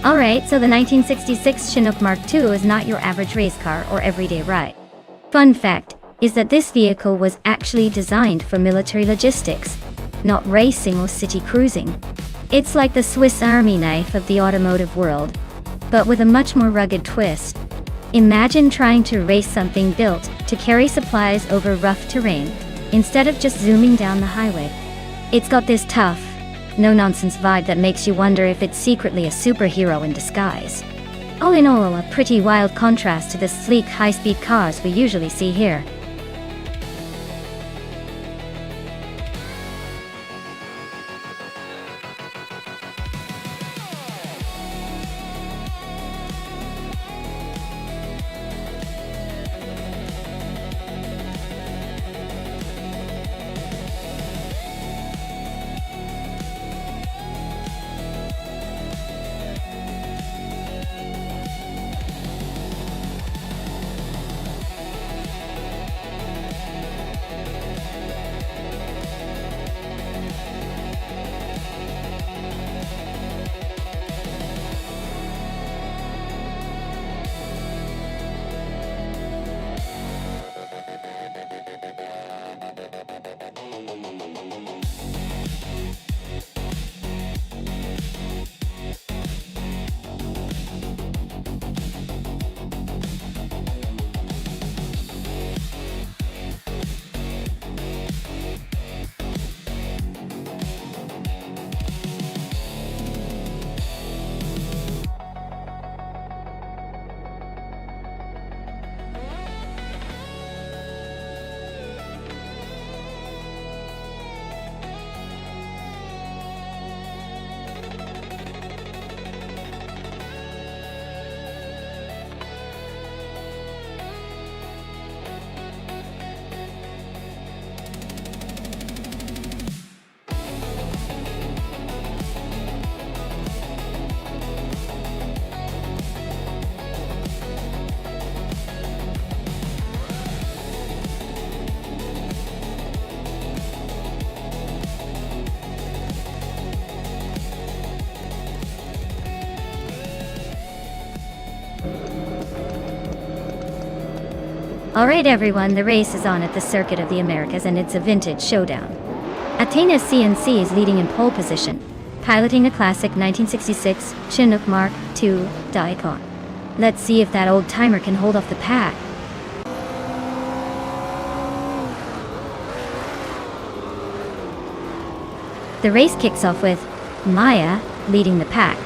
Alright, so the 1966 Chinook Mark II is not your average race car or everyday ride. Fun fact is that this vehicle was actually designed for military logistics, not racing or city cruising. It's like the Swiss Army knife of the automotive world, but with a much more rugged twist. Imagine trying to race something built to carry supplies over rough terrain, instead of just zooming down the highway. It's got this tough, no-nonsense vibe that makes you wonder if it's secretly a superhero in disguise. All in all, a pretty wild contrast to the sleek, high-speed cars we usually see here. Alright everyone, the race is on at the Circuit of the Americas and it's a vintage showdown. Athena CNC is leading in pole position, piloting a classic 1966 Chinook Mark II Daikon. Let's see if that old timer can hold off the pack. The race kicks off with Maya leading the pack,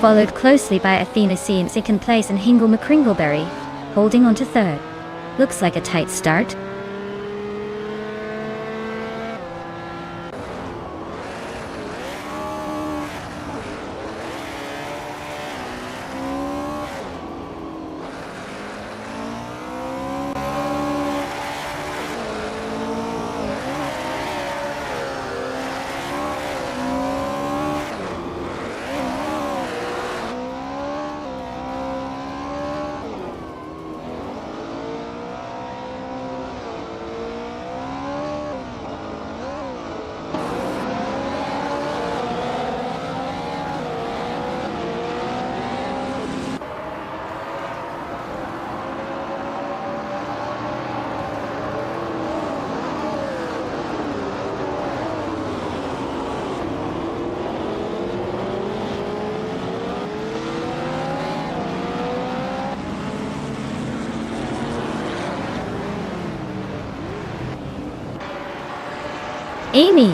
followed closely by Athena C in second place and Hingle McCringleberry holding on to third. Looks like a tight start. Amy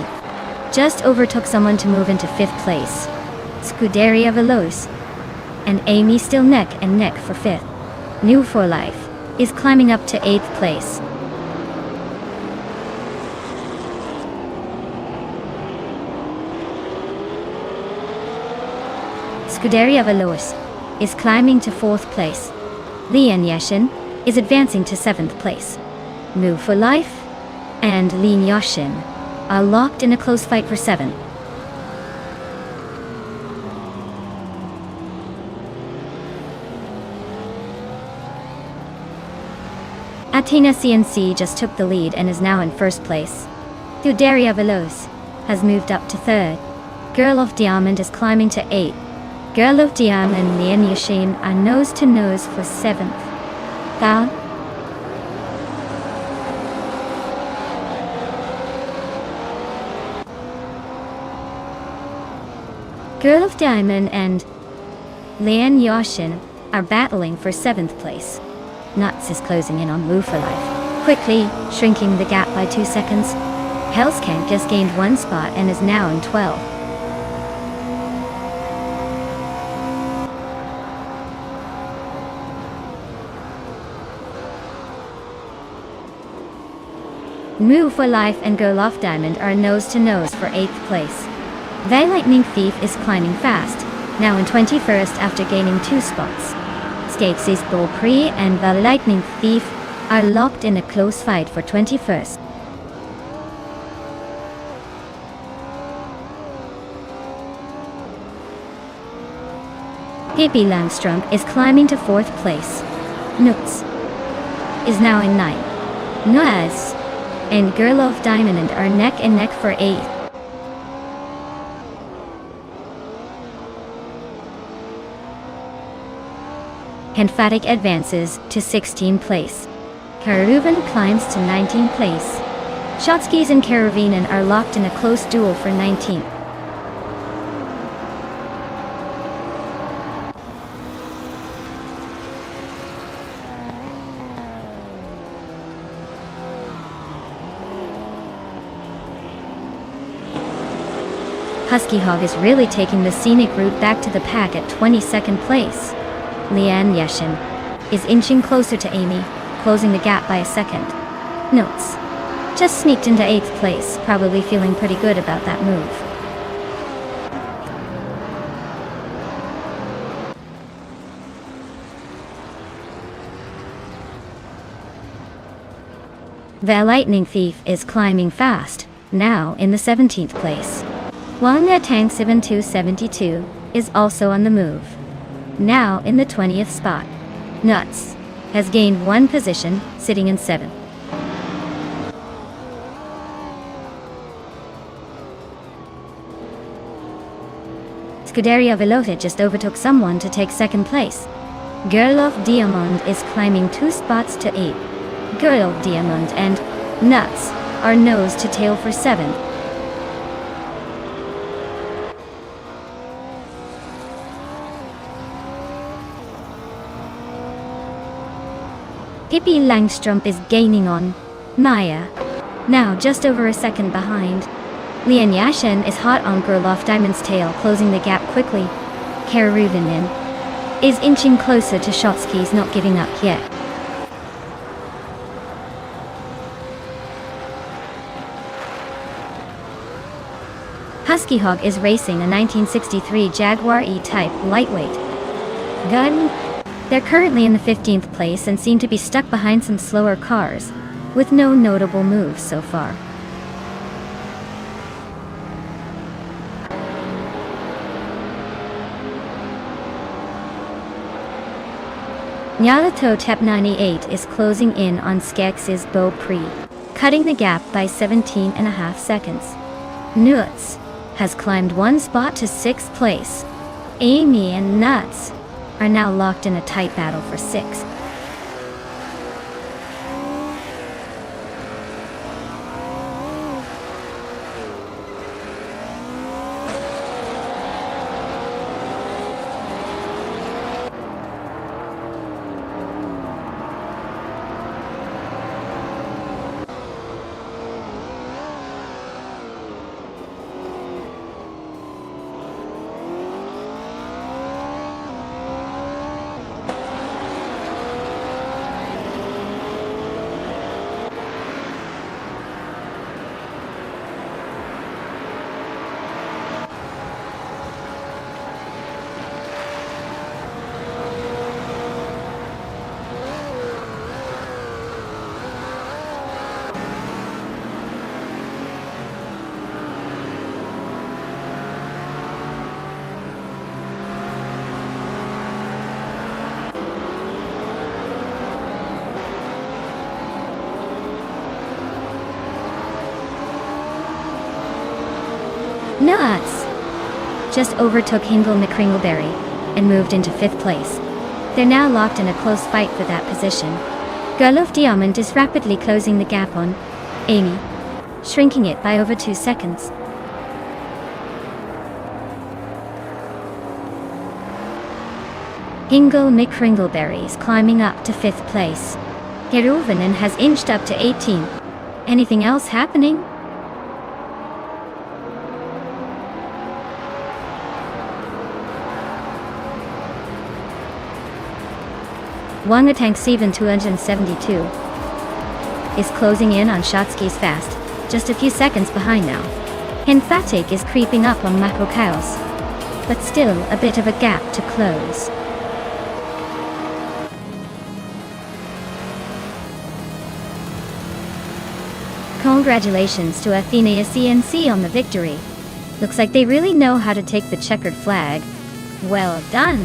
just overtook someone to move into 5th place, Scuderia Veloce, and Amy still neck and neck for 5th. New for Life is climbing up to 8th place. Scuderia Veloce is climbing to 4th place. Lian Yashin is advancing to 7th place. New for Life and Lin Yashin are locked in a close fight for 7th. Athena CNC just took the lead and is now in 1st place. Scuderia Veloce has moved up to 3rd. Girl of Diamond is climbing to 8th. Girl of Diam and Lian Yashin are nose to nose for 7th. Down. Girl of Diamond and Lian Yashin are battling for 7th place. Nuts is closing in on Wu for life, quickly shrinking the gap by 2 seconds. Hellskank just gained 1 spot and is now in 12th. Moo for Life and Girl of Diamond are nose to nose for 8th place. The Lightning Thief is climbing fast, now in 21st after gaining 2 spots. Skeksis Beaupre and the Lightning Thief are locked in a close fight for 21st. Pippi Langstrump is climbing to 4th place. Nuts is now in 9th. Nuaz and Girl of Diamond are neck and neck for 8th. Emphatic advances to 16th place. Karavan climbs to 19th place. Shotskis and Karavinen are locked in a close duel for 19th. Husky Hog is really taking the scenic route back to the pack at 22nd place. Lian Yashin is inching closer to Amy, closing the gap by a second. Notes. Just sneaked into 8th place, probably feeling pretty good about that move. The Lightning Thief is climbing fast, now in the 17th place. Wanga Tang 7272 is also on the move, now in the 20th spot. Nuts has gained 1 position, sitting in 7th. Scuderia Velote just overtook someone to take 2nd place. Girl of Diamond is climbing 2 spots to 8th. Girl of Diamond and Nuts are nose to tail for 7th. Pippi Langstrump is gaining on Maya, now just over a second behind. Lian Yashin is hot on Girl of Diamond's tail, closing the gap quickly. Karavinen is inching closer to Shotskis, not giving up yet. Husky Hog is racing a 1963 Jaguar E-Type lightweight gun. They're currently in the 15th place and seem to be stuck behind some slower cars, with no notable moves so far. Nyalato Tep 98 is closing in on Skeksis Beaupre, cutting the gap by 17.5 seconds. Nuts has climbed 1 spot to 6th place. Amy and Nuts are now locked in a tight battle for 6th. Nuts just overtook Hingle McCringleberry, and moved into 5th place. They're now locked in a close fight for that position. Girl of Diamond is rapidly closing the gap on Amy, shrinking it by over 2 seconds. Hingle McCringleberry is climbing up to 5th place. Geruvenen has inched up to 18th. Anything else happening? Wangatang 272 is closing in on Shotsky's fast, just a few seconds behind now. Emphatic is creeping up on Mako Chaos, but still a bit of a gap to close. Congratulations to Athena CNC on the victory. Looks like they really know how to take the checkered flag. Well done!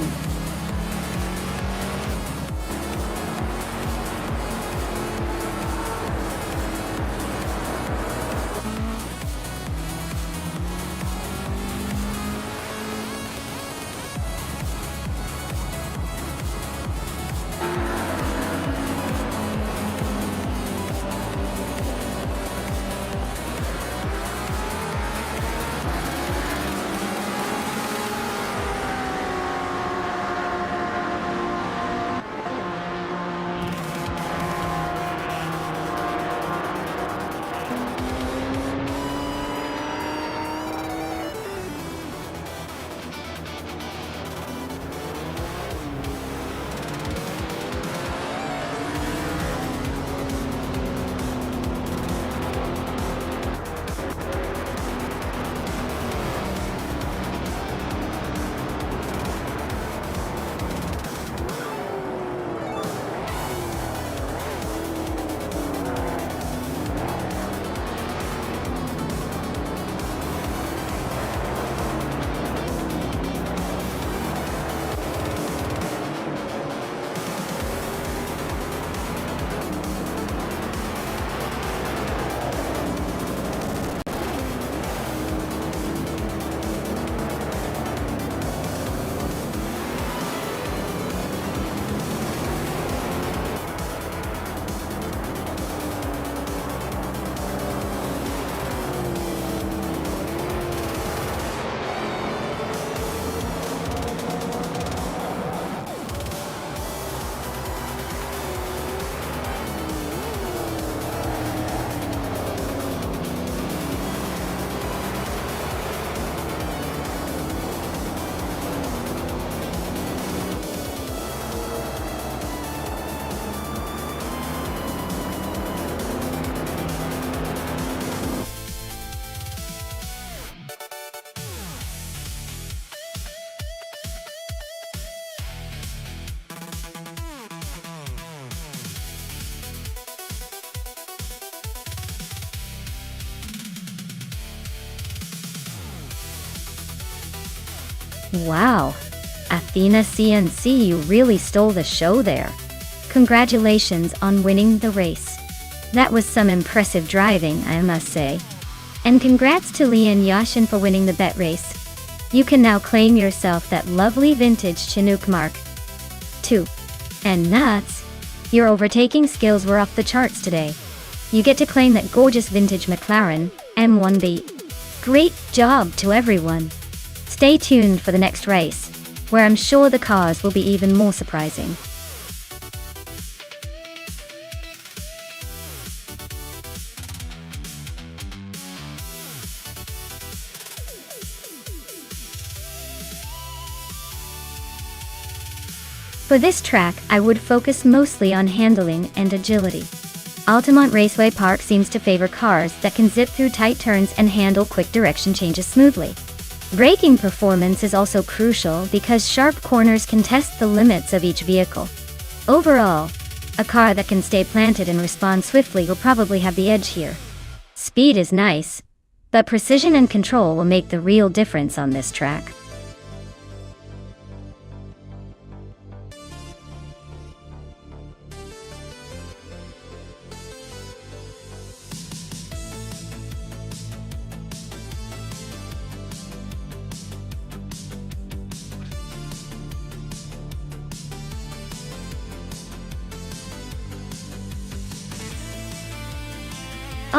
Wow, Athena CNC, you really stole the show there. Congratulations on winning the race. That was some impressive driving, I must say. And congrats to Lee and Yashin for winning the bet race. You can now claim yourself that lovely vintage Chinook Mark II. And nuts, your overtaking skills were off the charts today. You get to claim that gorgeous vintage McLaren M1B. Great job to everyone. Stay tuned for the next race, where I'm sure the cars will be even more surprising. For this track, I would focus mostly on handling and agility. Altamont Raceway Park seems to favor cars that can zip through tight turns and handle quick direction changes smoothly. Braking performance is also crucial because sharp corners can test the limits of each vehicle. Overall, a car that can stay planted and respond swiftly will probably have the edge here. Speed is nice, but precision and control will make the real difference on this track.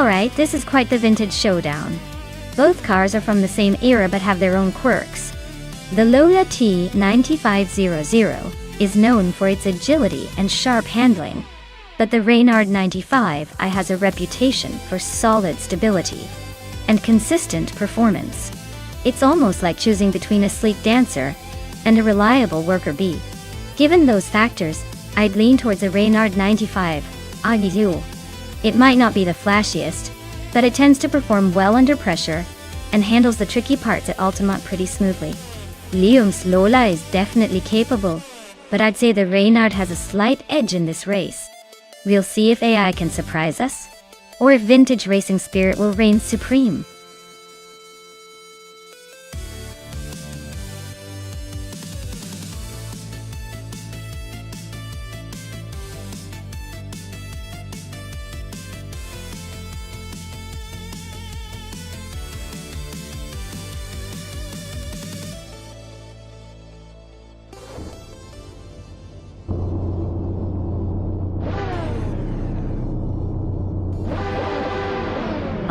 Alright, this is quite the vintage showdown. Both cars are from the same era but have their own quirks. The Lola T9500 is known for its agility and sharp handling, but the Reynard 95i has a reputation for solid stability and consistent performance. It's almost like choosing between a sleek dancer and a reliable worker bee. Given those factors, I'd lean towards the Reynard 95i. It might not be the flashiest, but it tends to perform well under pressure and handles the tricky parts at Altamont pretty smoothly. Liam's Lola is definitely capable, but I'd say the Reynard has a slight edge in this race. We'll see if AI can surprise us, or if vintage racing spirit will reign supreme.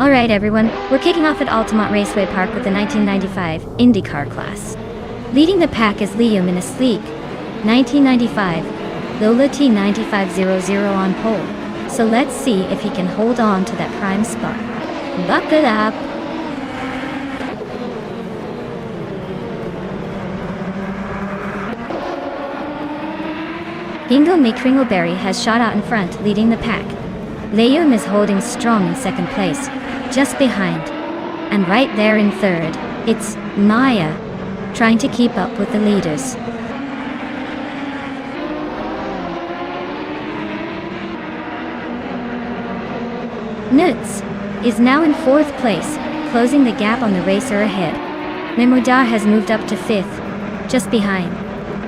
Alright everyone, we're kicking off at Altamont Raceway Park with the 1995 IndyCar class. Leading the pack is Liam in a sleek 1995 Lola T9500 on pole, so let's see if he can hold on to that prime spot. Buckle up! Ingo McCringleberry has shot out in front, leading the pack. Liam is holding strong in second place, just behind. And right there in third, it's Maya, trying to keep up with the leaders. Nuts is now in fourth place, closing the gap on the racer ahead. Memoda has moved up to fifth, just behind.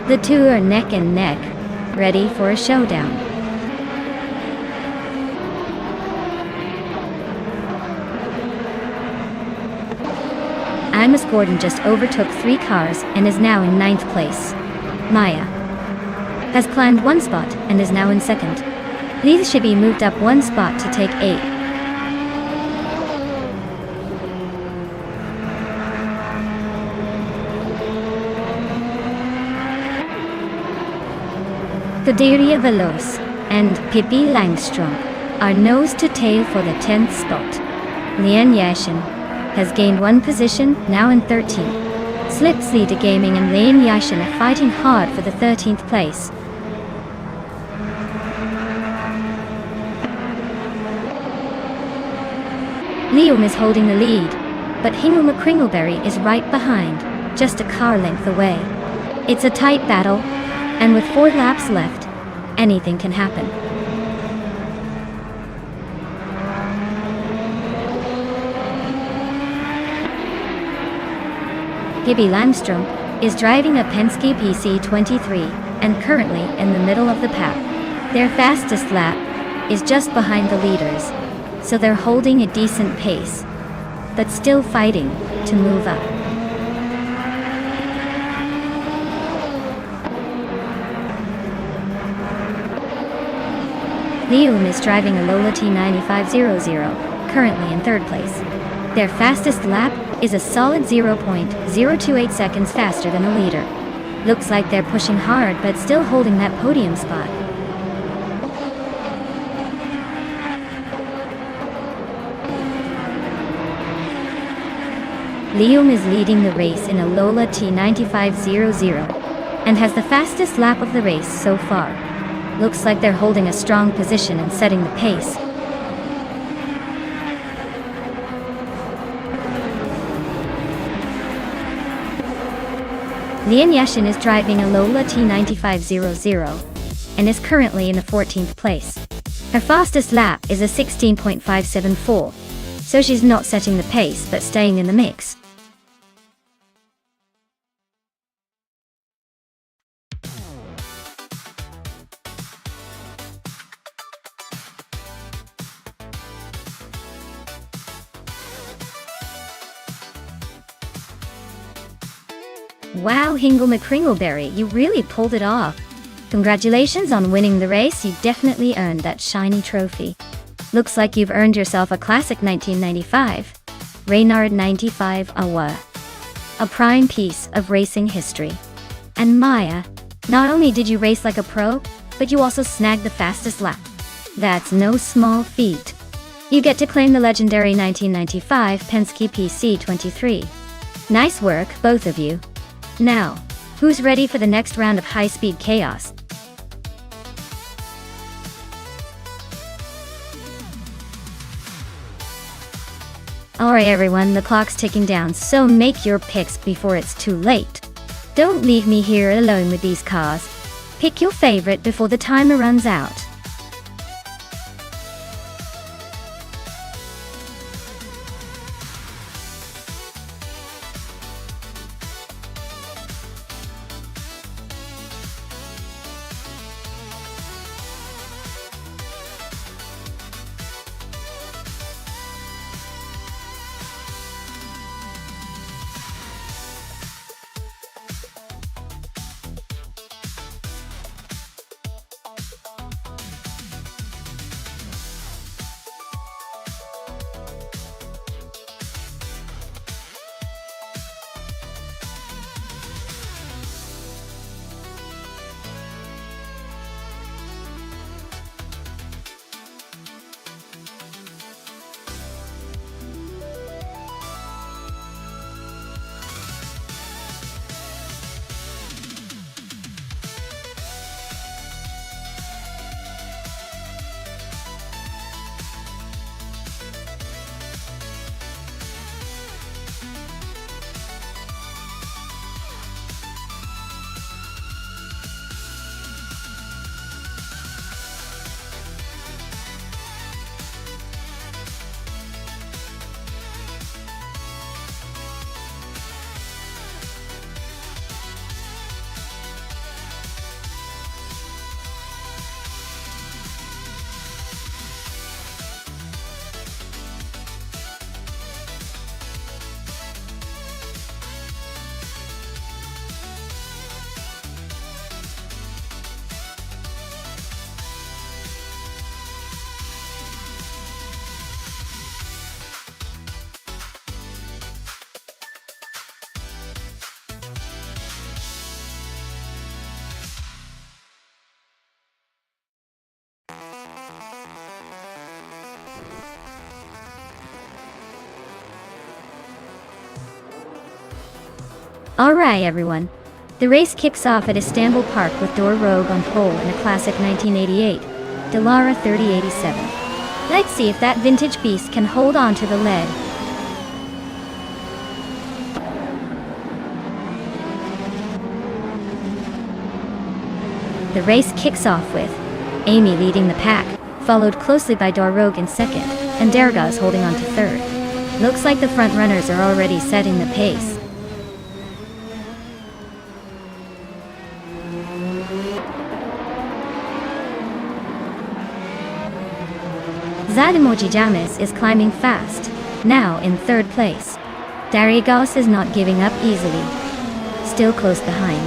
The two are neck and neck, ready for a showdown. Imus Gordon just overtook 3 cars and is now in 9th place. Maya has climbed 1 spot and is now in 2nd. These should be moved up 1 spot to take 8. Cordelia Veloz and Pippi Langstrom are nose to tail for the 10th spot. Lian Yashin has gained 1 position, now in 13th. Slipsley Gaming and Lian Yashin are fighting hard for the 13th place. Liam is holding the lead, but Hingle McCringleberry is right behind, just a car length away. It's a tight battle, and with 4 laps left, anything can happen. Pippi Langstrom is driving a Penske PC23 and currently in the middle of the pack. Their fastest lap is just behind the leaders, so they're holding a decent pace, but still fighting to move up. Liam is driving a Lola T9500, currently in 3rd place. Their fastest lap is a solid 0.028 seconds faster than the leader. Looks like they're pushing hard but still holding that podium spot. Liam is leading the race in a Lola T9500 and has the fastest lap of the race so far. Looks like they're holding a strong position and setting the pace. Lian Yashin is driving a Lola T9500 and is currently in the 14th place. Her fastest lap is a 16.574, so she's not setting the pace but staying in the mix. Wow, Hingle McCringleberry, you really pulled it off. Congratulations on winning the race, you definitely earned that shiny trophy. Looks like you've earned yourself a classic 1995 Reynard 95 Awa. A prime piece of racing history. And Maya, not only did you race like a pro, but you also snagged the fastest lap. That's no small feat. You get to claim the legendary 1995 Penske PC23. Nice work, both of you. Now, who's ready for the next round of high-speed chaos? Alright everyone, the clock's ticking down, so make your picks before it's too late. Don't leave me here alone with these cars. Pick your favorite before the timer runs out. Alright everyone, the race kicks off at Istanbul Park with Dor Rogue on pole in a classic 1988 Dallara 3087. Let's see if that vintage beast can hold on to the lead. The race kicks off with Amy leading the pack, followed closely by Dor Rogue in second, and Dergaz holding on to third. Looks like the front runners are already setting the pace. Zadimoji Jamis is climbing fast, now in third place. Darigos is not giving up easily. Still close behind.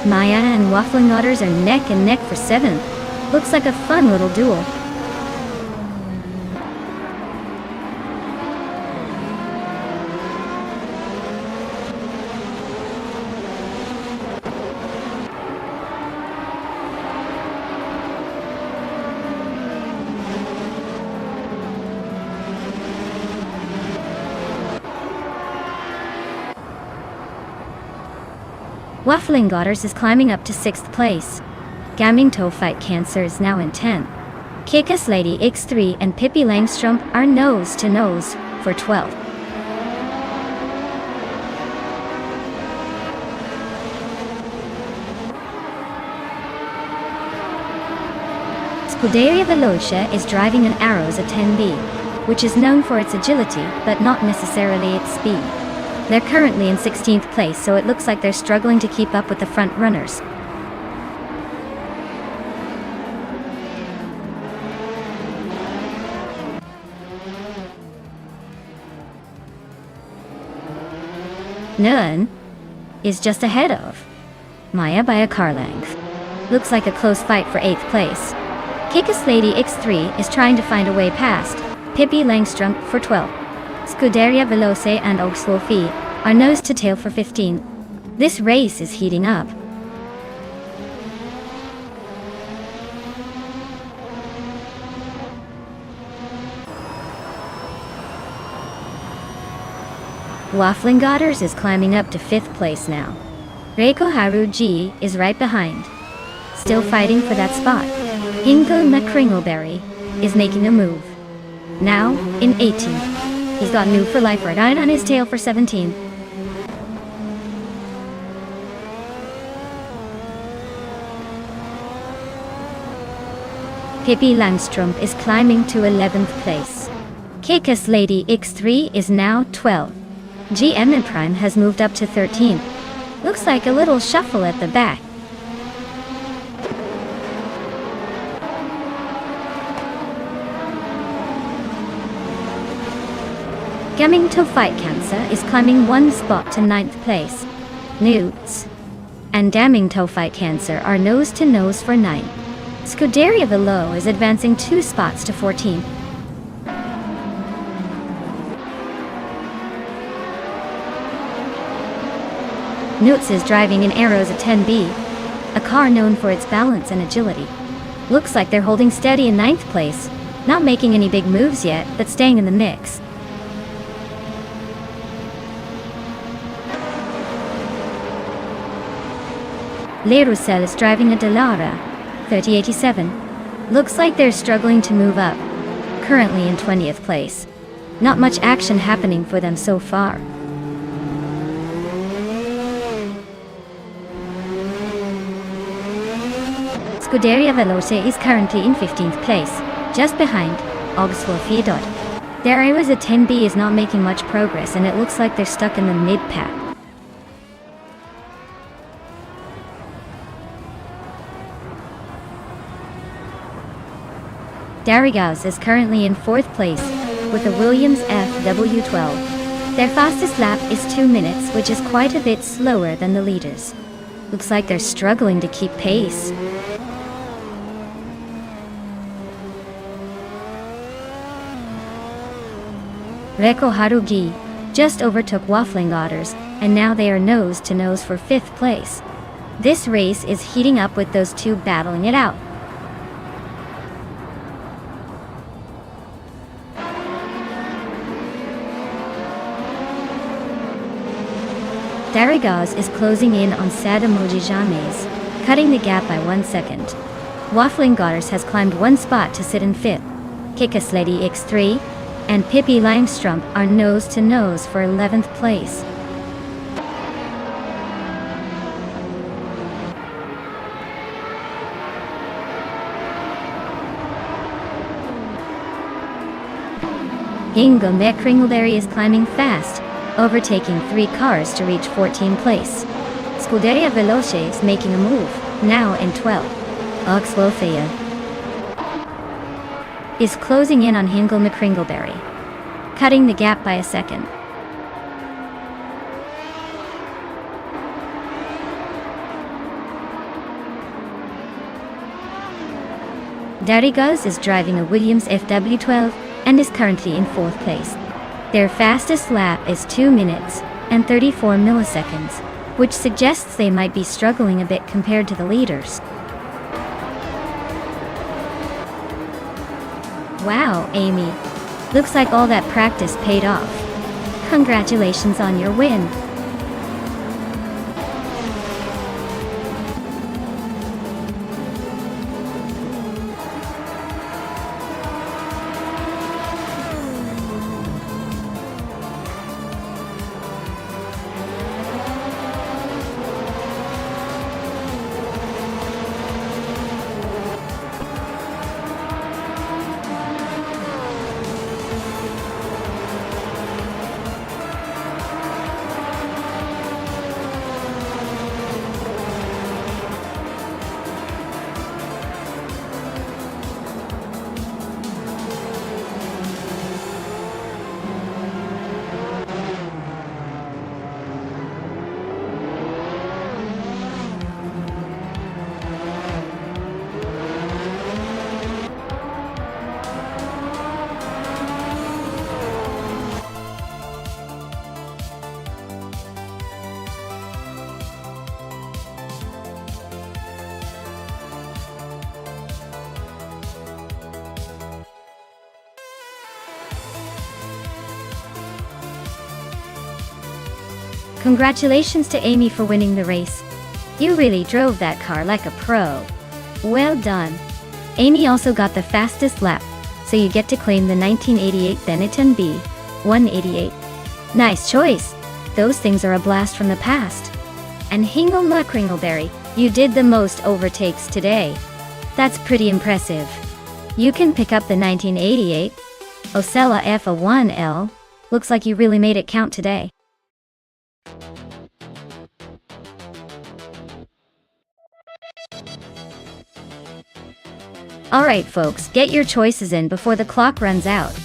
Maya and Waffling Otters are neck and neck for seventh. Looks like a fun little duel. Waffling Otters is climbing up to 6th place. Gaming Toe Fight Cancer is now in 10th. Kikas Lady X3 and Pippi Langstrom are nose to nose for 12th. Scuderia Veloce is driving an Arrows a 10B, which is known for its agility but not necessarily its speed. They're currently in 16th place, so it looks like they're struggling to keep up with the front runners. Nguyen is just ahead of Maya by a car length. Looks like a close fight for 8th place. Kickus Lady X3 is trying to find a way past Pippi Langstrump for 12. Scuderia Veloce and Oxwolfie are nose to tail for 15. This race is heating up. Waffling Godders is climbing up to 5th place now. Reiko Haru G is right behind, still fighting for that spot. Hingo McCringleberry is making a move. Now, in 18th. He's got New for Life right on his tail for 17. Pippi Langstrump is climbing to 11th place. Kickus Lady X3 is now 12. GM and Prime has moved up to 13th. Looks like a little shuffle at the back. Gaming to Fight Cancer is climbing 1 spot to 9th place. Newts and Damning to Fight Cancer are nose to nose for 9th. Scuderia Velo is advancing 2 spots to 14th. Newts is driving in Arrows at 10B, a car known for its balance and agility. Looks like they're holding steady in 9th place, not making any big moves yet, but staying in the mix. Le Roussel is driving a Delara, 3087. Looks like they're struggling to move up, currently in 20th place. Not much action happening for them so far. Scuderia Veloce is currently in 15th place, just behind Augsburg. Their Iwas at 10B is not making much progress and it looks like they're stuck in the mid-pack. Darrigaus is currently in 4th place, with a Williams FW12. Their fastest lap is 2 minutes, which is quite a bit slower than the leaders. Looks like they're struggling to keep pace. Reiko Harugi just overtook Waffling Otters, and now they are nose to nose for 5th place. This race is heating up with those two battling it out. Darrigaus is closing in on Sad Emoji James, cutting the gap by 1 second. Waffling Godders has climbed 1 spot to sit in 5th. Kickus Lady X3 and Pippi Langstrump are nose to nose for 11th place. Ingo McCringleberry is climbing fast, overtaking 3 cars to reach 14th place. Scuderia Veloce is making a move, now in 12th. Oxwolfia is closing in on Hingle McCringleberry, cutting the gap by a second. Darrigaus is driving a Williams FW12 and is currently in 4th place. Their fastest lap is 2 minutes and 34 milliseconds, which suggests they might be struggling a bit compared to the leaders. Wow, Amy. Looks like all that practice paid off. Congratulations on your win. Congratulations to Amy for winning the race. You really drove that car like a pro. Well done. Amy also got the fastest lap, so you get to claim the 1988 Benetton B188. Nice choice. Those things are a blast from the past. And Hingle Muck Ringleberry, you did the most overtakes today. That's pretty impressive. You can pick up the 1988 Osella FA1L. Looks like you really made it count today. Alright folks, get your choices in before the clock runs out.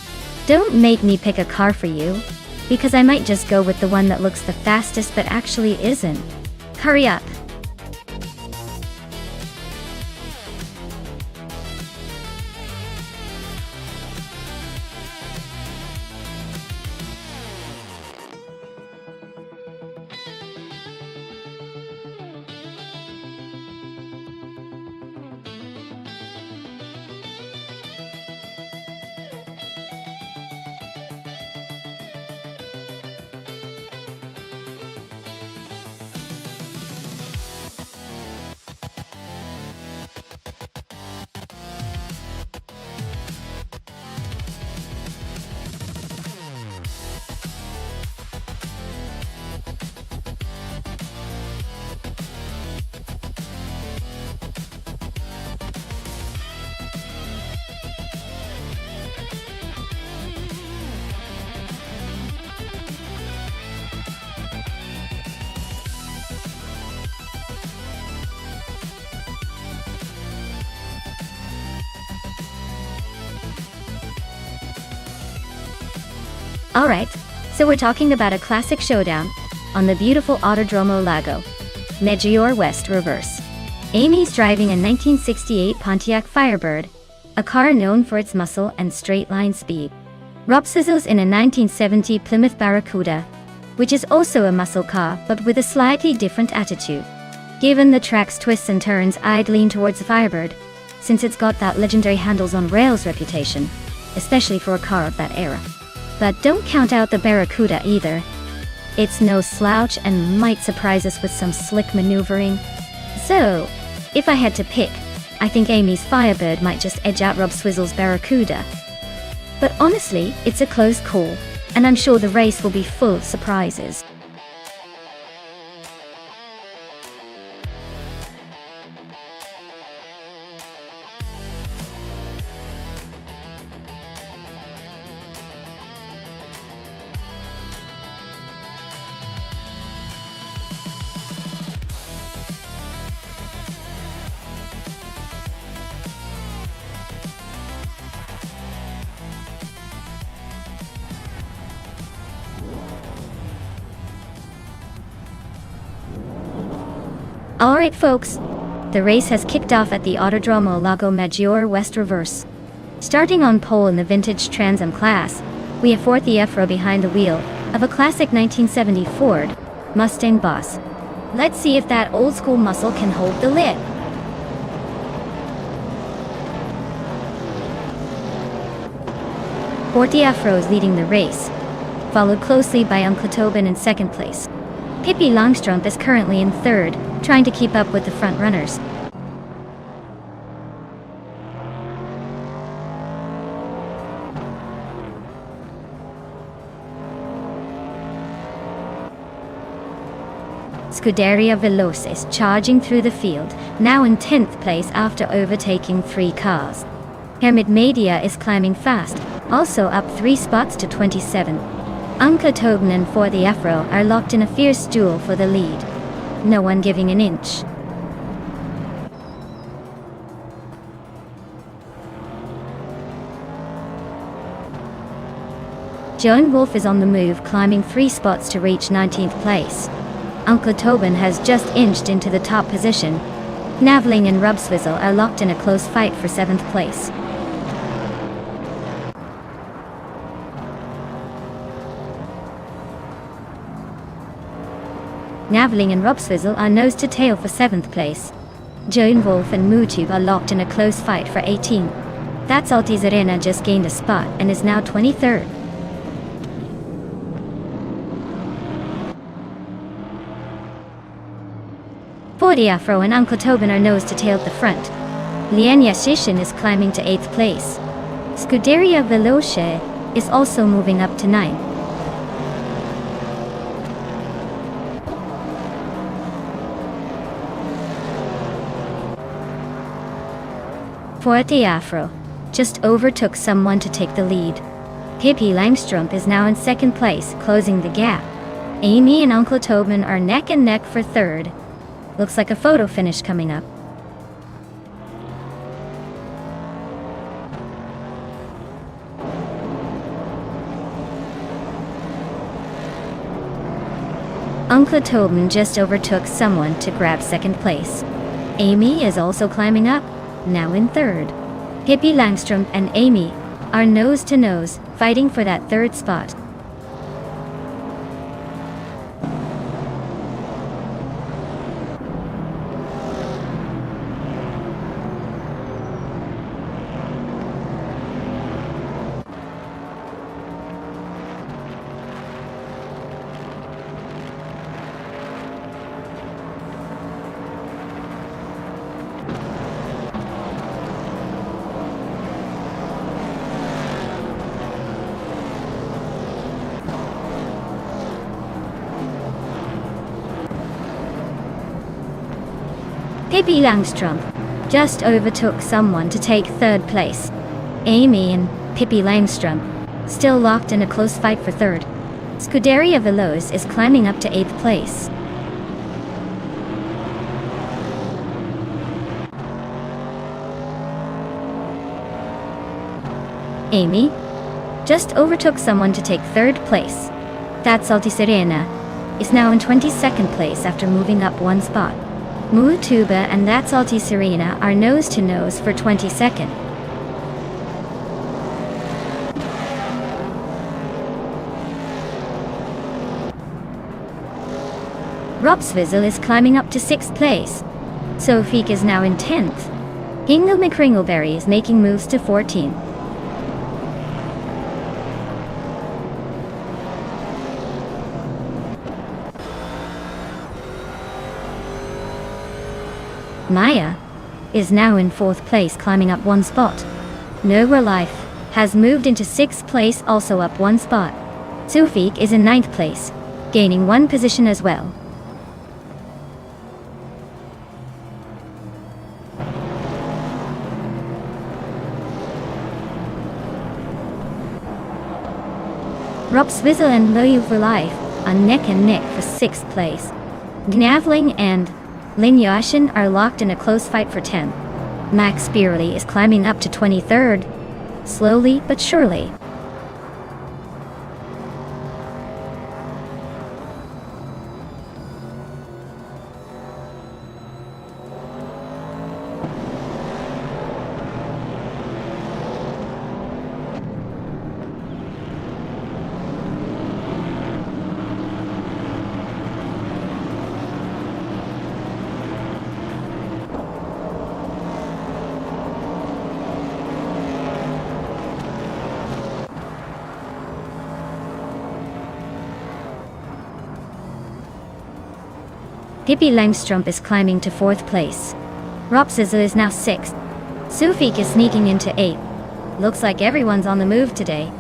Don't make me pick a car for you, because I might just go with the one that looks the fastest but actually isn't. Hurry up. Alright, so we're talking about a classic showdown on the beautiful Autodromo Lago Maggiore West Reverse. Amy's driving a 1968 Pontiac Firebird, a car known for its muscle and straight-line speed. Rob sizzles in a 1970 Plymouth Barracuda, which is also a muscle car but with a slightly different attitude. Given the track's twists and turns, I'd lean towards the Firebird, since it's got that legendary handles-on-rails reputation, especially for a car of that era. But don't count out the Barracuda either. It's no slouch and might surprise us with some slick maneuvering. So, if I had to pick, I think Amy's Firebird might just edge out Rob Swizzle's Barracuda. But honestly, it's a close call, and I'm sure the race will be full of surprises. Alright folks, the race has kicked off at the Autodromo Lago Maggiore West Reverse. Starting on pole in the vintage Trans Am class, we have fourth row behind the wheel of a classic 1970 Ford Mustang Boss. Let's see if that old school muscle can hold the lid. Forty Afro is leading the race, followed closely by Uncle Tobin in second place. Pippi Longstrump is currently in third, trying to keep up with the front runners. Scuderia Veloce is charging through the field, now in 10th place after overtaking 3 cars. Hermit Media is climbing fast, also up 3 spots to 27. Uncle Tobin and For the Afro are locked in a fierce duel for the lead. No one giving an inch. Joan Wolf is on the move, climbing 3 spots to reach 19th place. Uncle Tobin has just inched into the top position. Naveling and Rob Swizzle are locked in a close fight for 7th place. Naveling and Rob Swizzle are nose to tail for 7th place. Joan Wolf and Mootube are locked in a close fight for 18. That's Altis Arena just gained a spot and is now 23rd. Forty Afro and Uncle Tobin are nose to tail at the front. Lianya Shishin is climbing to 8th place. Scuderia Veloce is also moving up to 9. Forty Afro just overtook someone to take the lead. Pippi Langstrumpf is now in 2nd place, closing the gap. Amy and Uncle Tobin are neck and neck for 3rd. Looks like a photo finish coming up. Uncle Tobin just overtook someone to grab 2nd place. Amy is also climbing up, now in 3rd. Pippi Langstrumpf and Amy are nose to nose, fighting for that 3rd spot. Pippi Langstrumpf just overtook someone to take 3rd place. Amy and Pippi Langstrumpf still locked in a close fight for 3rd. Scuderia Veloce is climbing up to 8th place. Amy just overtook someone to take 3rd place. That's Salty Serena is now in 22nd place after moving up 1 spot. Mutuba and That's Salty Serena are nose to nose for 22nd. Ropsvizzle is climbing up to 6th place. Sofique is now in 10th. Hingle McCringleberry is making moves to 14th. Maya is now in 4th place, climbing up 1 spot. Nowhere Life has moved into 6th place, also up 1 spot. Sofique is in 9th place, gaining 1 position as well. Ropsvizzle and Nowhere Life are neck and neck for 6th place. Gnavling and Lin Yashin are locked in a close fight for 10th. Max Beerley is climbing up to 23rd, slowly but surely. Pippi Langstrumpf is climbing to 4th place. Ropsvizzle is now 6th. Sofique is sneaking into 8th. Looks like everyone's on the move today.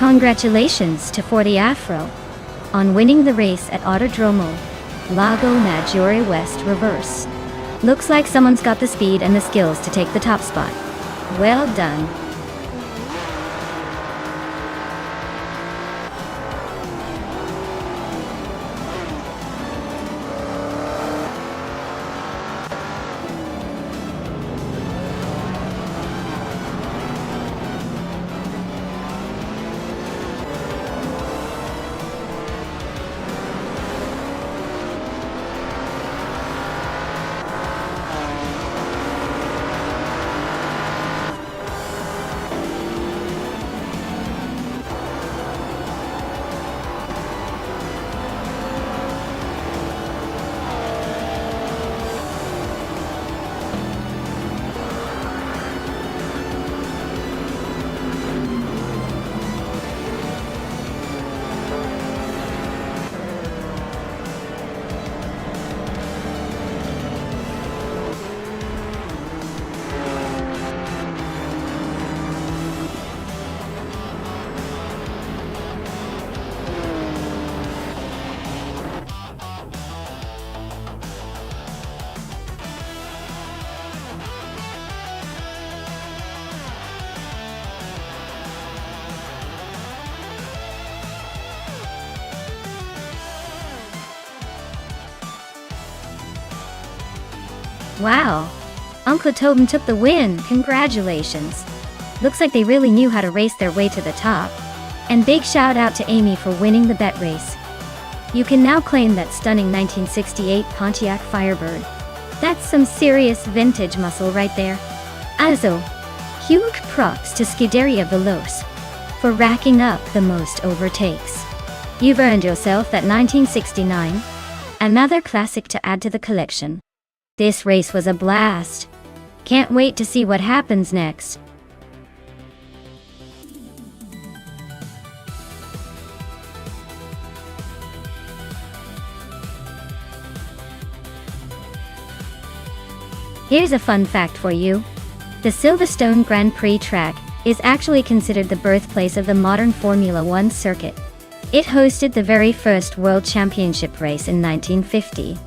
Congratulations to Forty Afro on winning the race at Autodromo Lago Maggiore West Reverse. Looks like someone's got the speed and the skills to take the top spot. Well done. Wow, Uncle Tobin took the win. Congratulations. Looks like they really knew how to race their way to the top. And big shout out to Amy for winning the bet race. You can now claim that stunning 1968 Pontiac Firebird. That's some serious vintage muscle right there. Also, huge props to Scuderia Veloce for racking up the most overtakes. You've earned yourself that 1969, another classic to add to the collection. This race was a blast. Can't wait to see what happens next. Here's a fun fact for you. The Silverstone Grand Prix track is actually considered the birthplace of the modern Formula One circuit. It hosted the very first World Championship race in 1950.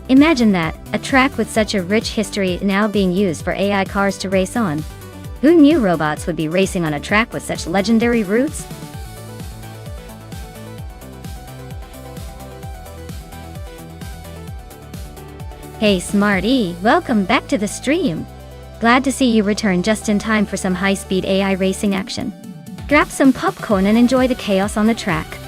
Imagine that, a track with such a rich history now being used for AI cars to race on. Who knew robots would be racing on a track with such legendary roots? Hey Smarty, welcome back to the stream. Glad to see you return just in time for some high-speed AI racing action. Grab some popcorn and enjoy the chaos on the track.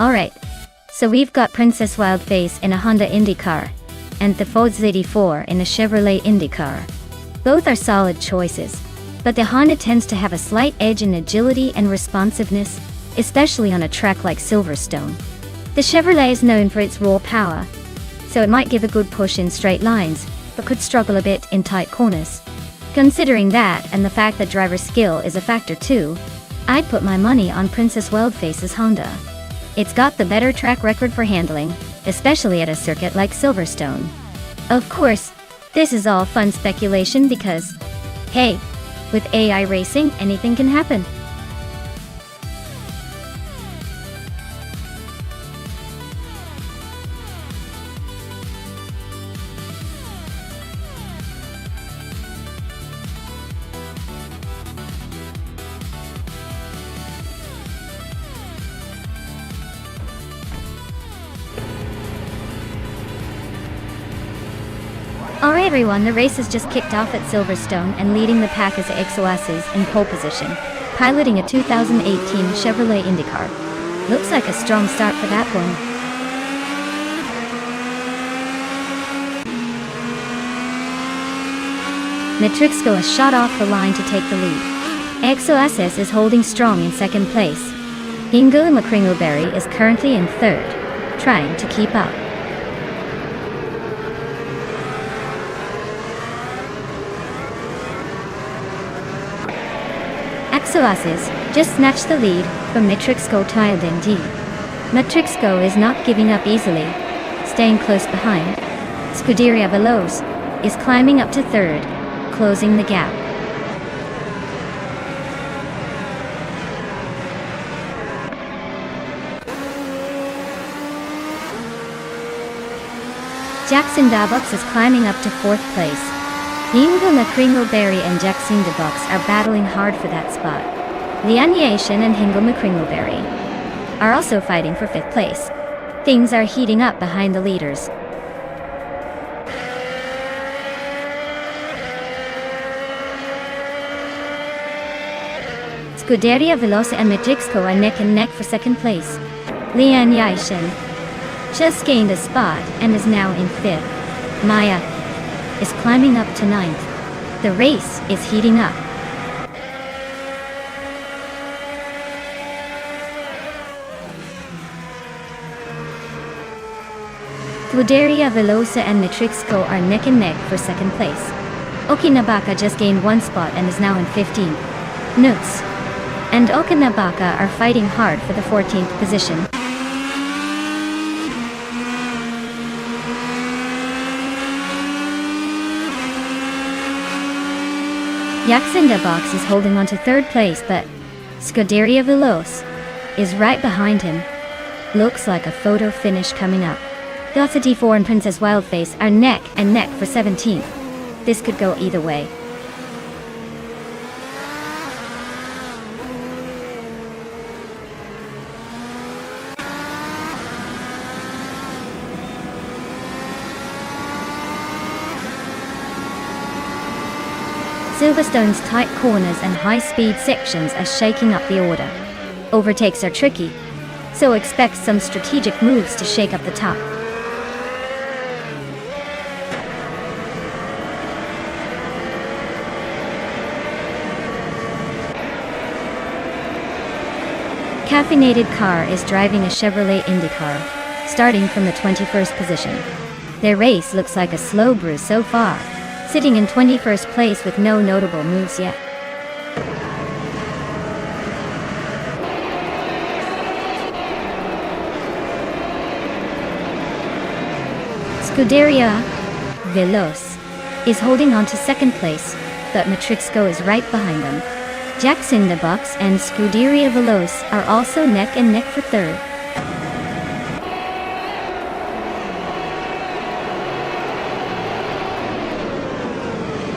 Alright, so we've got Princess Wildface in a Honda IndyCar, and the Ford 84 in a Chevrolet IndyCar. Both are solid choices, but the Honda tends to have a slight edge in agility and responsiveness, especially on a track like Silverstone. The Chevrolet is known for its raw power, so it might give a good push in straight lines, but could struggle a bit in tight corners. Considering that, and the fact that driver skill is a factor too, I'd put my money on Princess Wildface's Honda. It's got the better track record for handling, especially at a circuit like Silverstone. Of course, this is all fun speculation because, hey, with AI racing, anything can happen. Alright everyone, the race has just kicked off at Silverstone, and leading the pack is XOS's in pole position, piloting a 2018 Chevrolet IndyCar. Looks like a strong start for that one. Matrixco has shot off the line to take the lead. XOSS is holding strong in second place. Ingo Macringleberry is currently in third, trying to keep up. Exoasis just snatched the lead from Matrixco Tiadindi. Matrixco is not giving up easily, staying close behind. Scuderia Veloce is climbing up to third, closing the gap. Jackson Dabox is climbing up to fourth place. Hingo McCringleberry and Jackson Dabox are battling hard for that spot. Lian Yashin and Hingo McCringleberry are also fighting for fifth place. Things are heating up behind the leaders. Scuderia Veloce and Matrixco are neck and neck for second place. Lian Yashin just gained a spot and is now in fifth. Maya is climbing up to ninth. The race is heating up. Scuderia Veloce and Matrixco are neck and neck for second place. Okinabaka just gained one spot and is now in 15th. Nuts and Okinabaka are fighting hard for the 14th position. Jackson Box is holding on to third place, but Scuderia Veloce is right behind him. Looks like a photo finish coming up. Dotsa 4 and Princess Wildface are neck and neck for 17th. This could go either way. Silverstone's tight corners and high-speed sections are shaking up the order. Overtakes are tricky, so expect some strategic moves to shake up the top. Caffeinated car is driving a Chevrolet IndyCar, starting from the 21st position. Their race looks like a slow brew so far, sitting in 21st place with no notable moves yet. Scuderia Veloce is holding on to second place, but Matrixco is right behind them. Jackson the Box and Scuderia Veloce are also neck and neck for third.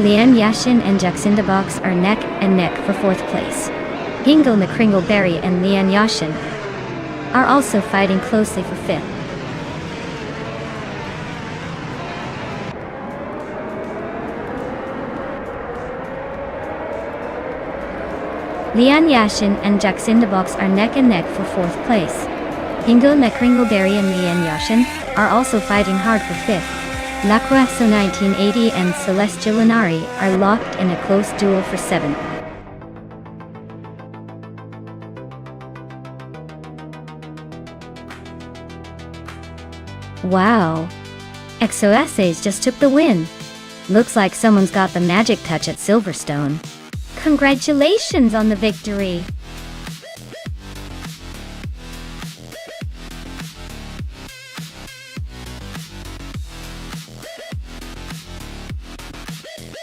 Lian Yashin and Jackson the Box are neck and neck for fourth place. Hingo McCringleberry and Lian Yashin are also fighting closely for fifth. Lian Yashin and Jackson the Box are neck and neck for fourth place. Hingo McCringleberry and Lian Yashin are also fighting hard for fifth. Lacroixo 1980 and Celestia Lunari are locked in a close duel for seventh. Wow! Exoessays just took the win. Looks like someone's got the magic touch at Silverstone. Congratulations on the victory!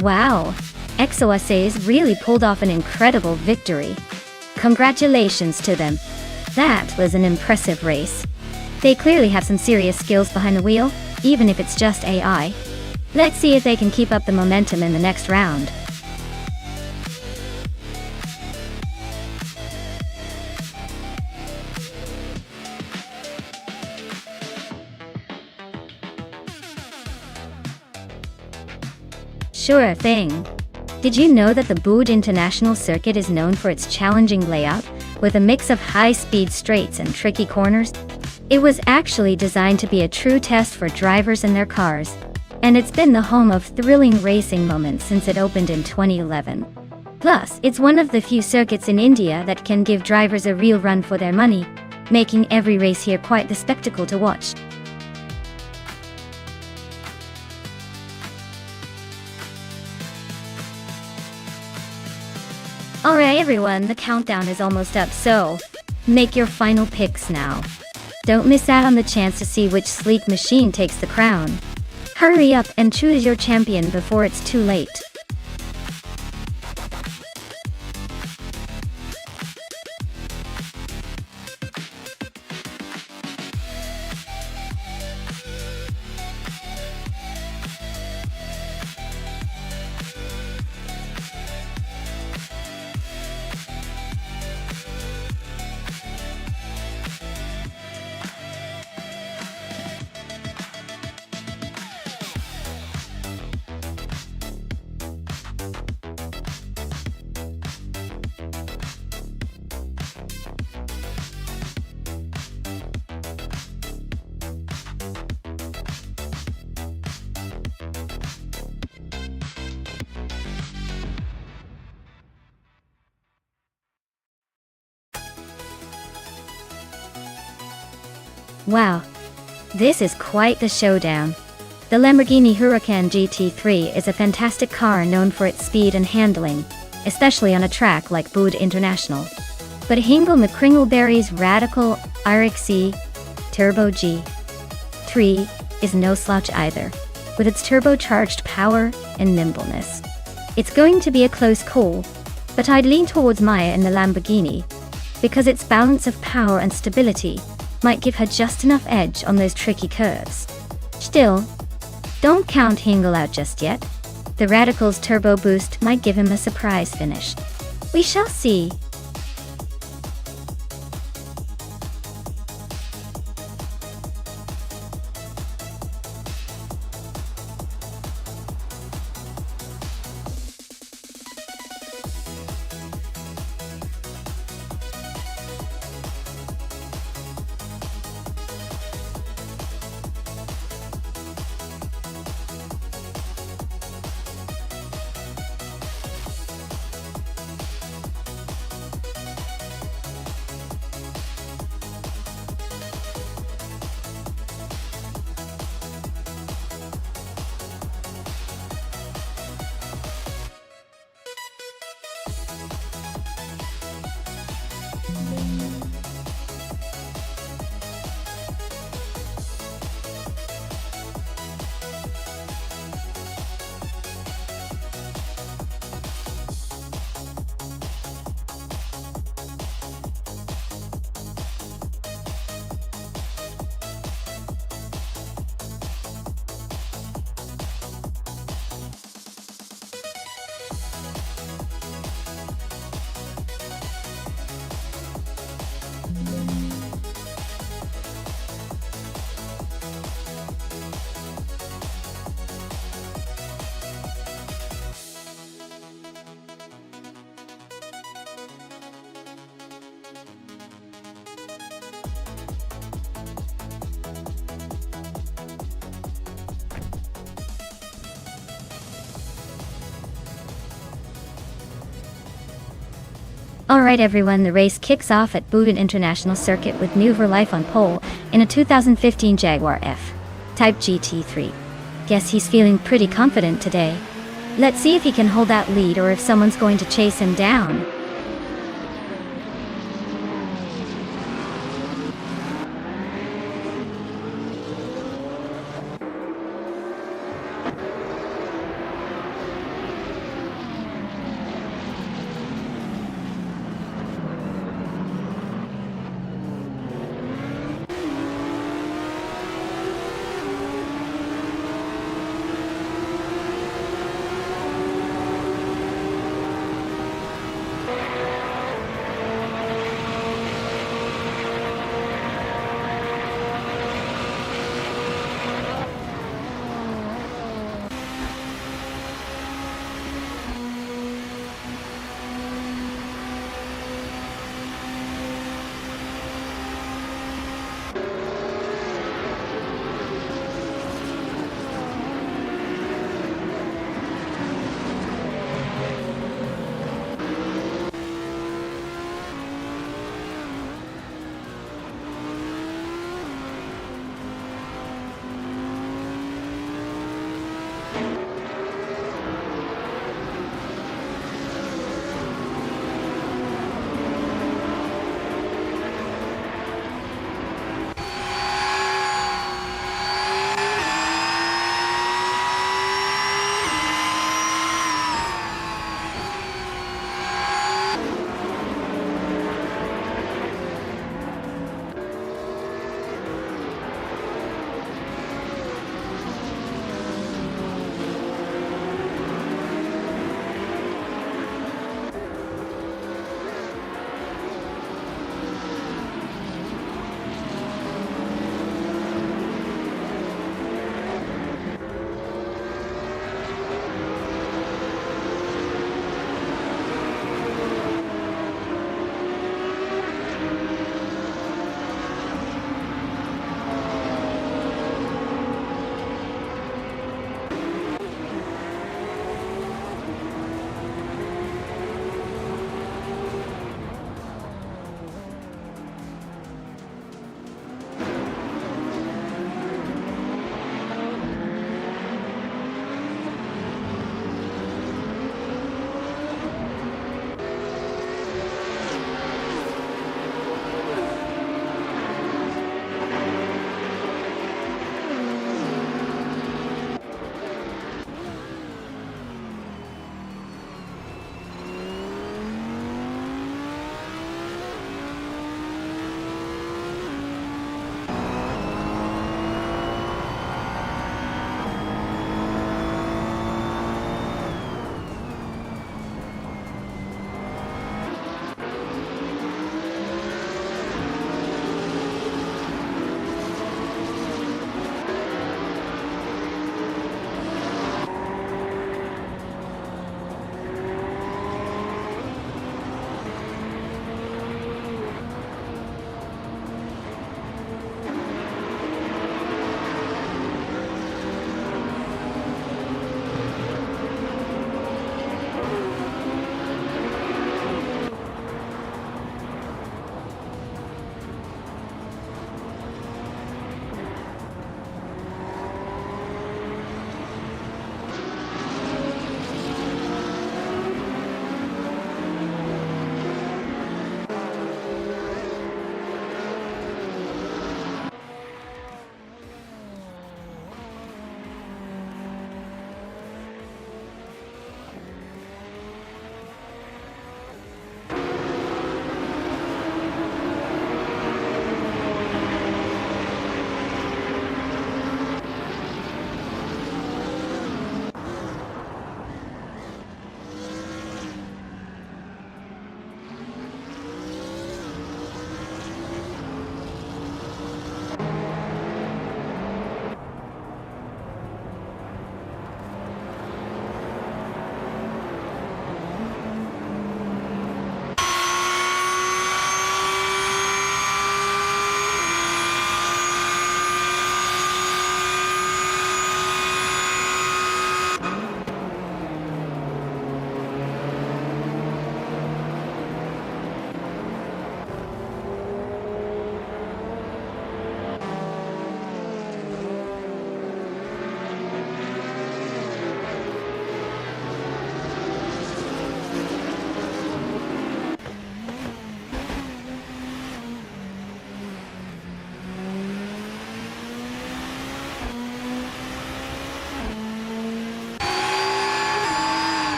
Wow! Exoessays really pulled off an incredible victory. Congratulations to them. That was an impressive race. They clearly have some serious skills behind the wheel, even if it's just AI. Let's see if they can keep up the momentum in the next round. Sure thing. Did you know that the Boud International Circuit is known for its challenging layout, with a mix of high-speed straights and tricky corners? It was actually designed to be a true test for drivers and their cars, and it's been the home of thrilling racing moments since it opened in 2011. Plus, it's one of the few circuits in India that can give drivers a real run for their money, making every race here quite the spectacle to watch. Alright everyone, the countdown is almost up, so make your final picks now. Don't miss out on the chance to see which sleek machine takes the crown. Hurry up and choose your champion before it's too late. Wow, this is quite the showdown. The Lamborghini Huracan GT3 is a fantastic car known for its speed and handling, especially on a track like Bode International. But Hingle McCringleberry's radical RXC Turbo G3 is no slouch either, with its turbocharged power and nimbleness. It's going to be a close call, but I'd lean towards Maya in the Lamborghini, because its balance of power and stability might give her just enough edge on those tricky curves. Still, don't count Hingle out just yet. The Radical's turbo boost might give him a surprise finish. We shall see. Alright everyone, the race kicks off at Bode International Circuit with New Verlife on pole in a 2015 Jaguar F-Type GT3. Guess he's feeling pretty confident today. Let's see if he can hold that lead or if someone's going to chase him down.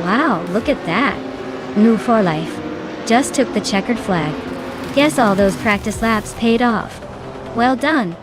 Wow, look at that. New for life. Just took the checkered flag. Guess all those practice laps paid off. Well done.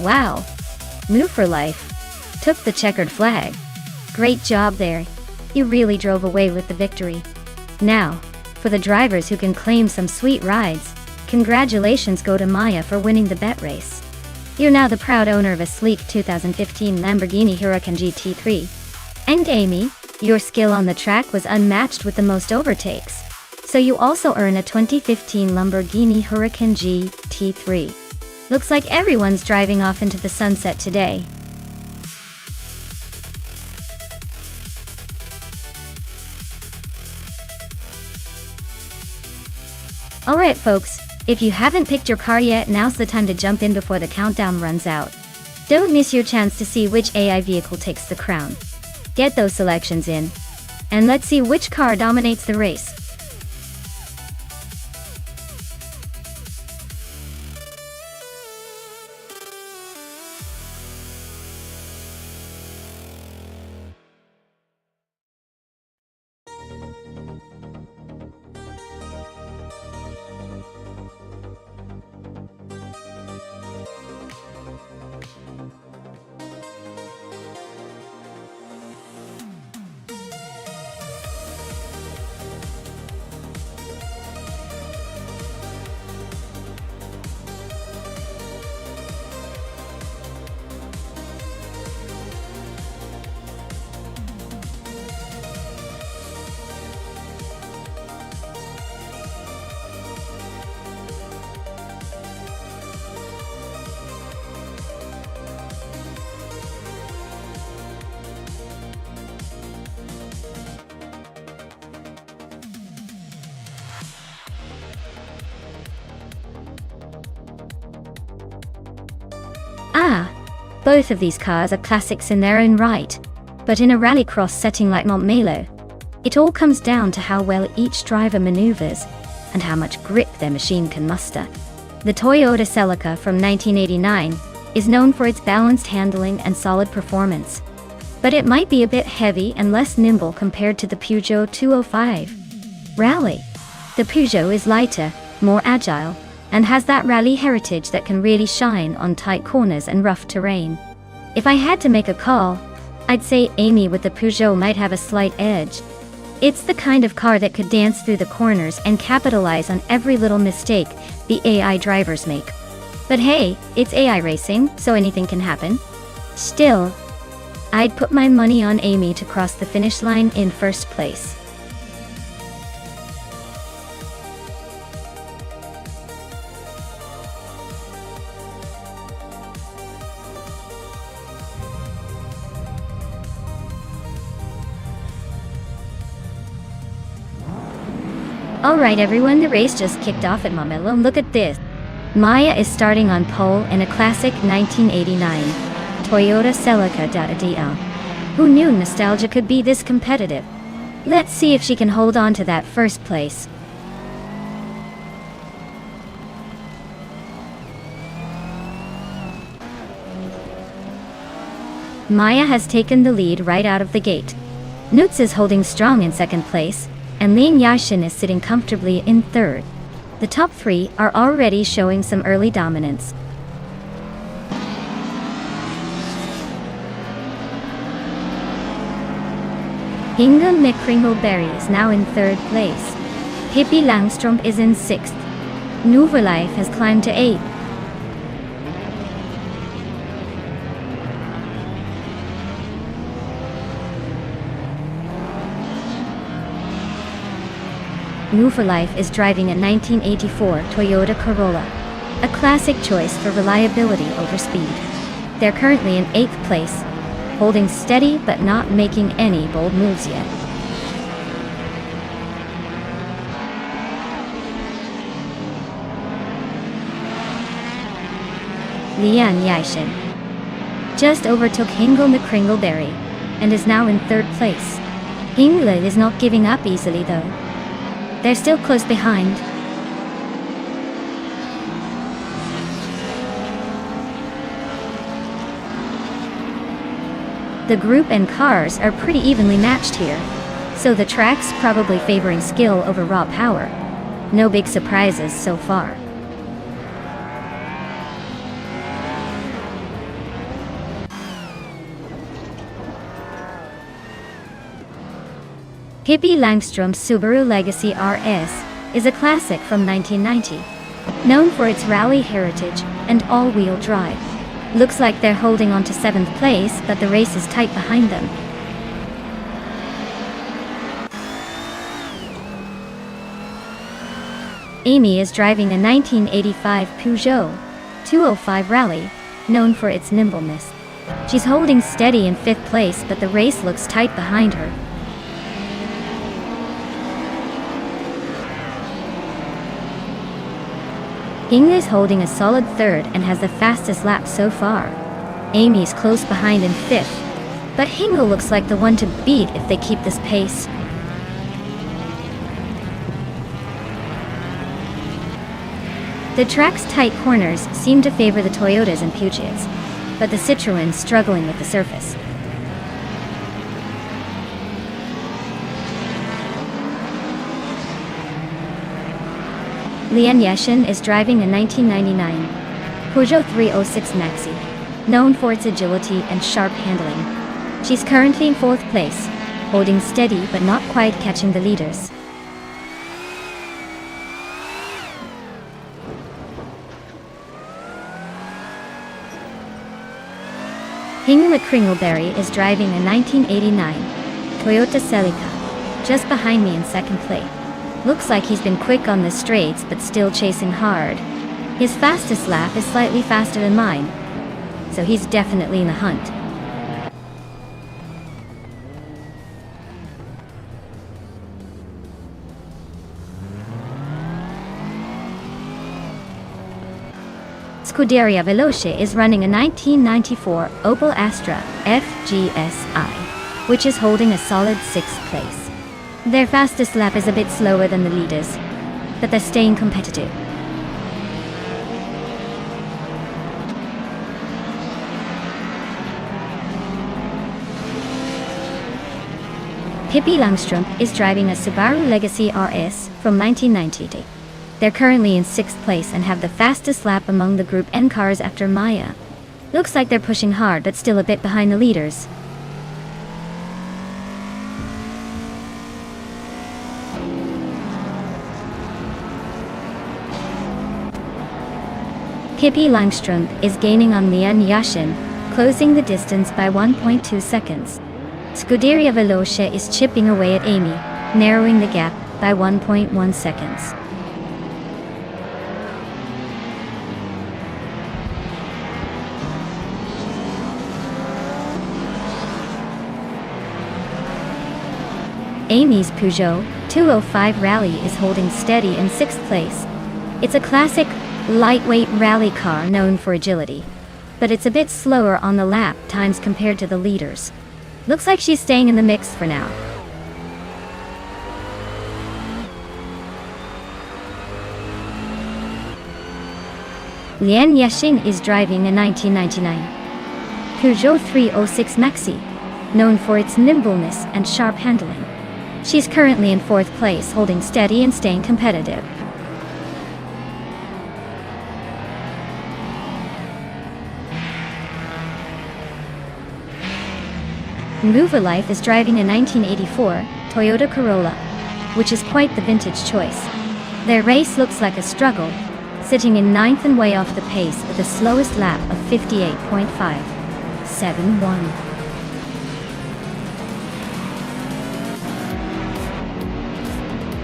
Wow. New for life. Took the checkered flag. Great job there. You really drove away with the victory. Now, for the drivers who can claim some sweet rides, congratulations go to Maya for winning the bet race. You're now the proud owner of a sleek 2015 Lamborghini Huracan GT3. And Amy, your skill on the track was unmatched with the most overtakes. So you also earn a 2015 Lamborghini Huracan GT3. Looks like everyone's driving off into the sunset today. Alright folks, if you haven't picked your car yet, now's the time to jump in before the countdown runs out. Don't miss your chance to see which AI vehicle takes the crown. Get those selections in. And let's see which car dominates the race. Ah, both of these cars are classics in their own right. But in a rallycross setting like Montmelo, it all comes down to how well each driver maneuvers and how much grip their machine can muster. The Toyota Celica from 1989 is known for its balanced handling and solid performance. But it might be a bit heavy and less nimble compared to the Peugeot 205 Rally. The Peugeot is lighter, more agile, and has that rally heritage that can really shine on tight corners and rough terrain. If I had to make a call, I'd say Amy with the Peugeot might have a slight edge. It's the kind of car that could dance through the corners and capitalize on every little mistake the AI drivers make. But hey, it's AI racing, so anything can happen. Still, I'd put my money on Amy to cross the finish line in first place. Alright everyone, the race just kicked off at Mamelo. Look at this. Maya is starting on pole in a classic 1989 Toyota Celica DL. Who knew nostalgia could be this competitive? Let's see if she can hold on to that first place. Maya has taken the lead right out of the gate. Nutz is holding strong in second place, and Lin Yashin is sitting comfortably in third. The top three are already showing some early dominance. Hinga McCringleberry is now in third place. Pippi Langstrom is in sixth. Nuverlife has climbed to eighth. Nuverlife is driving a 1984 Toyota Corolla, a classic choice for reliability over speed. They're currently in 8th place, holding steady but not making any bold moves yet. Lian Yaishin just overtook Hingle McCringleberry and is now in 3rd place. Hingle is not giving up easily though. They're still close behind. The group and cars are pretty evenly matched here, so the track's probably favoring skill over raw power. No big surprises so far. Pippi Langstrom's Subaru Legacy RS is a classic from 1990, known for its rally heritage and all-wheel drive. Looks like they're holding on to 7th place, but the race is tight behind them. Amy is driving a 1985 Peugeot 205 Rally, known for its nimbleness. She's holding steady in 5th place, but the race looks tight behind her. Inge is holding a solid 3rd and has the fastest lap so far. Amy's close behind in 5th, but Hingle looks like the one to beat if they keep this pace. The track's tight corners seem to favor the Toyotas and Pugios, but the Citroen's struggling with the surface. Lian Yashin is driving a 1999 Peugeot 306 Maxi, known for its agility and sharp handling. She's currently in 4th place, holding steady but not quite catching the leaders. Hinge McCringleberry is driving a 1989 Toyota Celica, just behind me in 2nd place. Looks like he's been quick on the straights but still chasing hard. His fastest lap is slightly faster than mine, so he's definitely in the hunt. Scuderia Veloce is running a 1994 Opel Astra FGSI, which is holding a solid 6th place. Their fastest lap is a bit slower than the leaders, but they're staying competitive. Pippi Langstrom is driving a Subaru Legacy RS from 1990. They're currently in 6th place and have the fastest lap among the Group N cars after Maya. Looks like they're pushing hard but still a bit behind the leaders. Pippi Langstrom is gaining on Lian Yashin, closing the distance by 1.2 seconds. Scuderia Veloce is chipping away at Amy, narrowing the gap by 1.1 seconds. Amy's Peugeot 205 Rally is holding steady in 6th place. It's a classic, lightweight rally car known for agility, but it's a bit slower on the lap times compared to the leaders. Looks like she's staying in the mix for now. Lian Yexing is driving a 1999 Peugeot 306 Maxi, known for its nimbleness and sharp handling. She's currently in 4th place, holding steady and staying competitive. Life is driving a 1984 Toyota Corolla, which is quite the vintage choice. Their race looks like a struggle, sitting in 9th and way off the pace with the slowest lap of 58.571.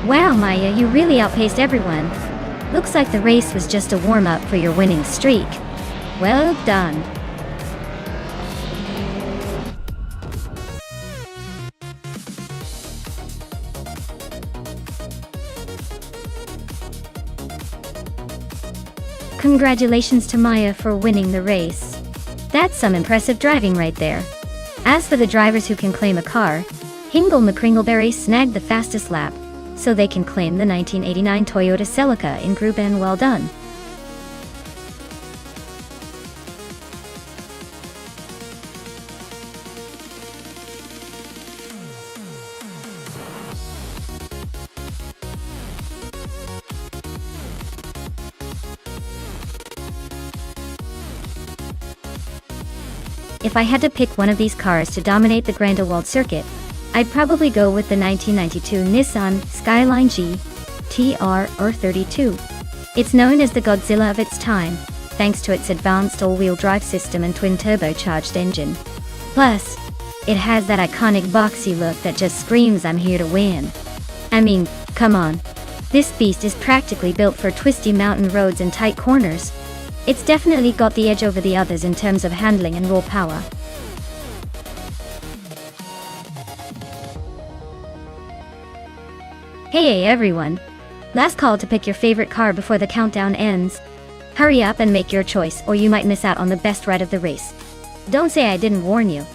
Wow, Maya, you really outpaced everyone. Looks like the race was just a warm-up for your winning streak. Well done. Congratulations to Maya for winning the race. That's some impressive driving right there. As for the drivers who can claim a car, Hingle McCringleberry snagged the fastest lap, so they can claim the 1989 Toyota Celica in Group N. Well done. If I had to pick one of these cars to dominate the Grindelwald circuit, I'd probably go with the 1992 Nissan Skyline G TR R32. It's known as the Godzilla of its time, thanks to its advanced all-wheel drive system and twin-turbocharged engine. Plus, it has that iconic boxy look that just screams I'm here to win. I mean, come on. This beast is practically built for twisty mountain roads and tight corners. It's definitely got the edge over the others in terms of handling and raw power. Hey everyone! Last call to pick your favorite car before the countdown ends. Hurry up and make your choice, or you might miss out on the best ride of the race. Don't say I didn't warn you.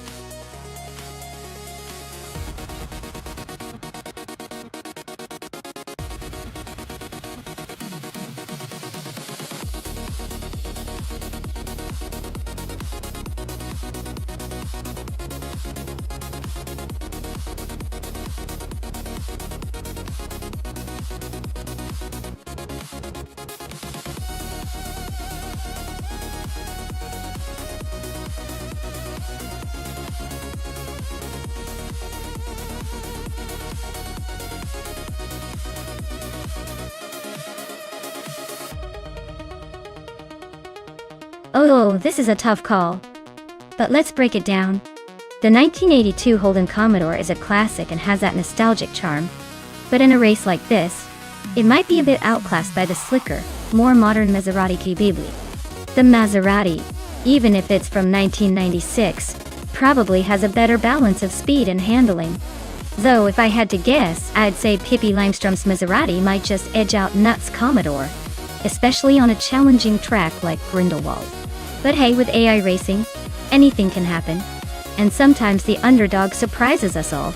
Oh, this is a tough call. But let's break it down. The 1982 Holden Commodore is a classic and has that nostalgic charm. But in a race like this, it might be a bit outclassed by the slicker, more modern Maserati Ghibli. The Maserati, even if it's from 1996, probably has a better balance of speed and handling. Though if I had to guess, I'd say Pippi Langström's Maserati might just edge out Nuts' Commodore, especially on a challenging track like Grindelwald. But hey, with AI racing, anything can happen. And sometimes the underdog surprises us all.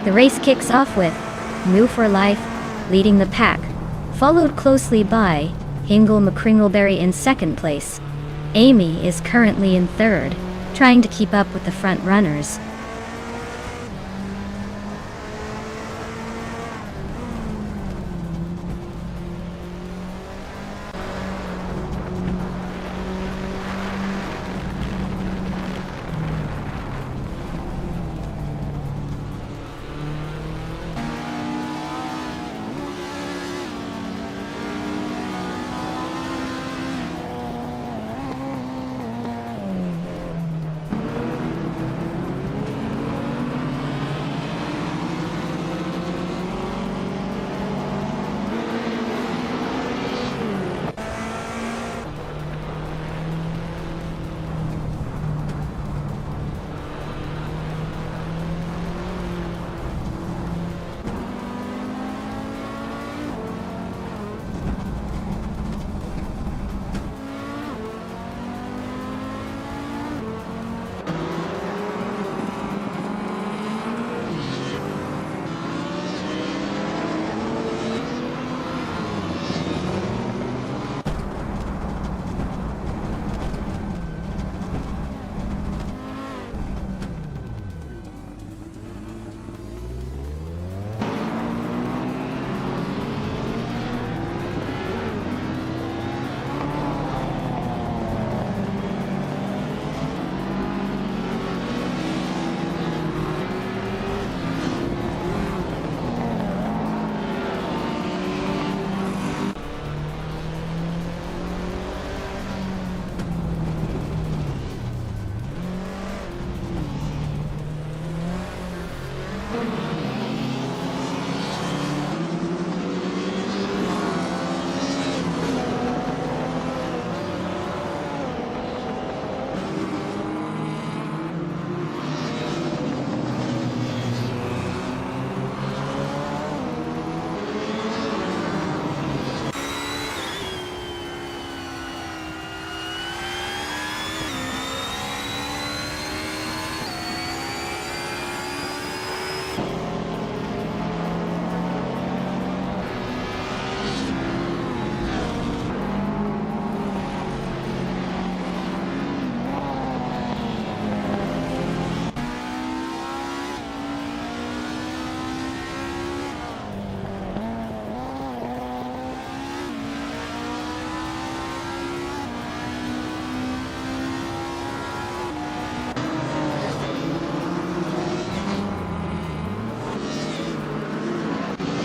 The race kicks off with Moo for Life leading the pack, followed closely by Hingle McCringleberry in second place. Amy is currently in third, trying to keep up with the front runners.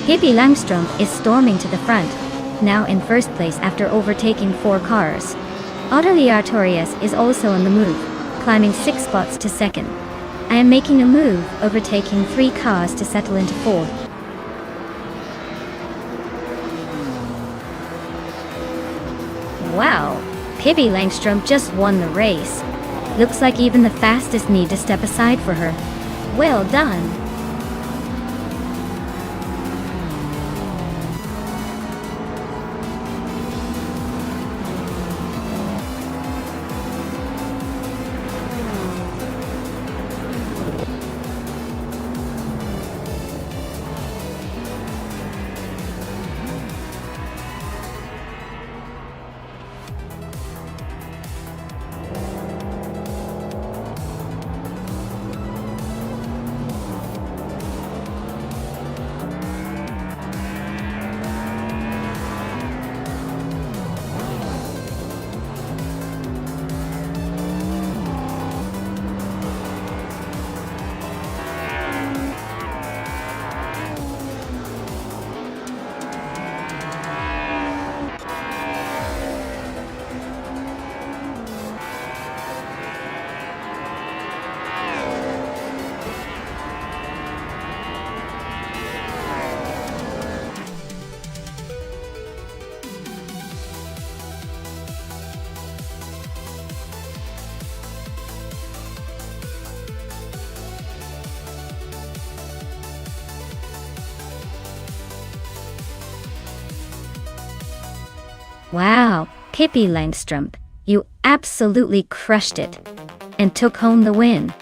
Pippi Langstrom is storming to the front, now in first place after overtaking 4 cars. Aurelia Artorias is also on the move, climbing 6 spots to second. I am making a move, overtaking 3 cars to settle into 4th. Wow, Pippi Langstrom just won the race. Looks like even the fastest need to step aside for her. Well done. Wow, Pippi Langstrom, you absolutely crushed it and took home the win.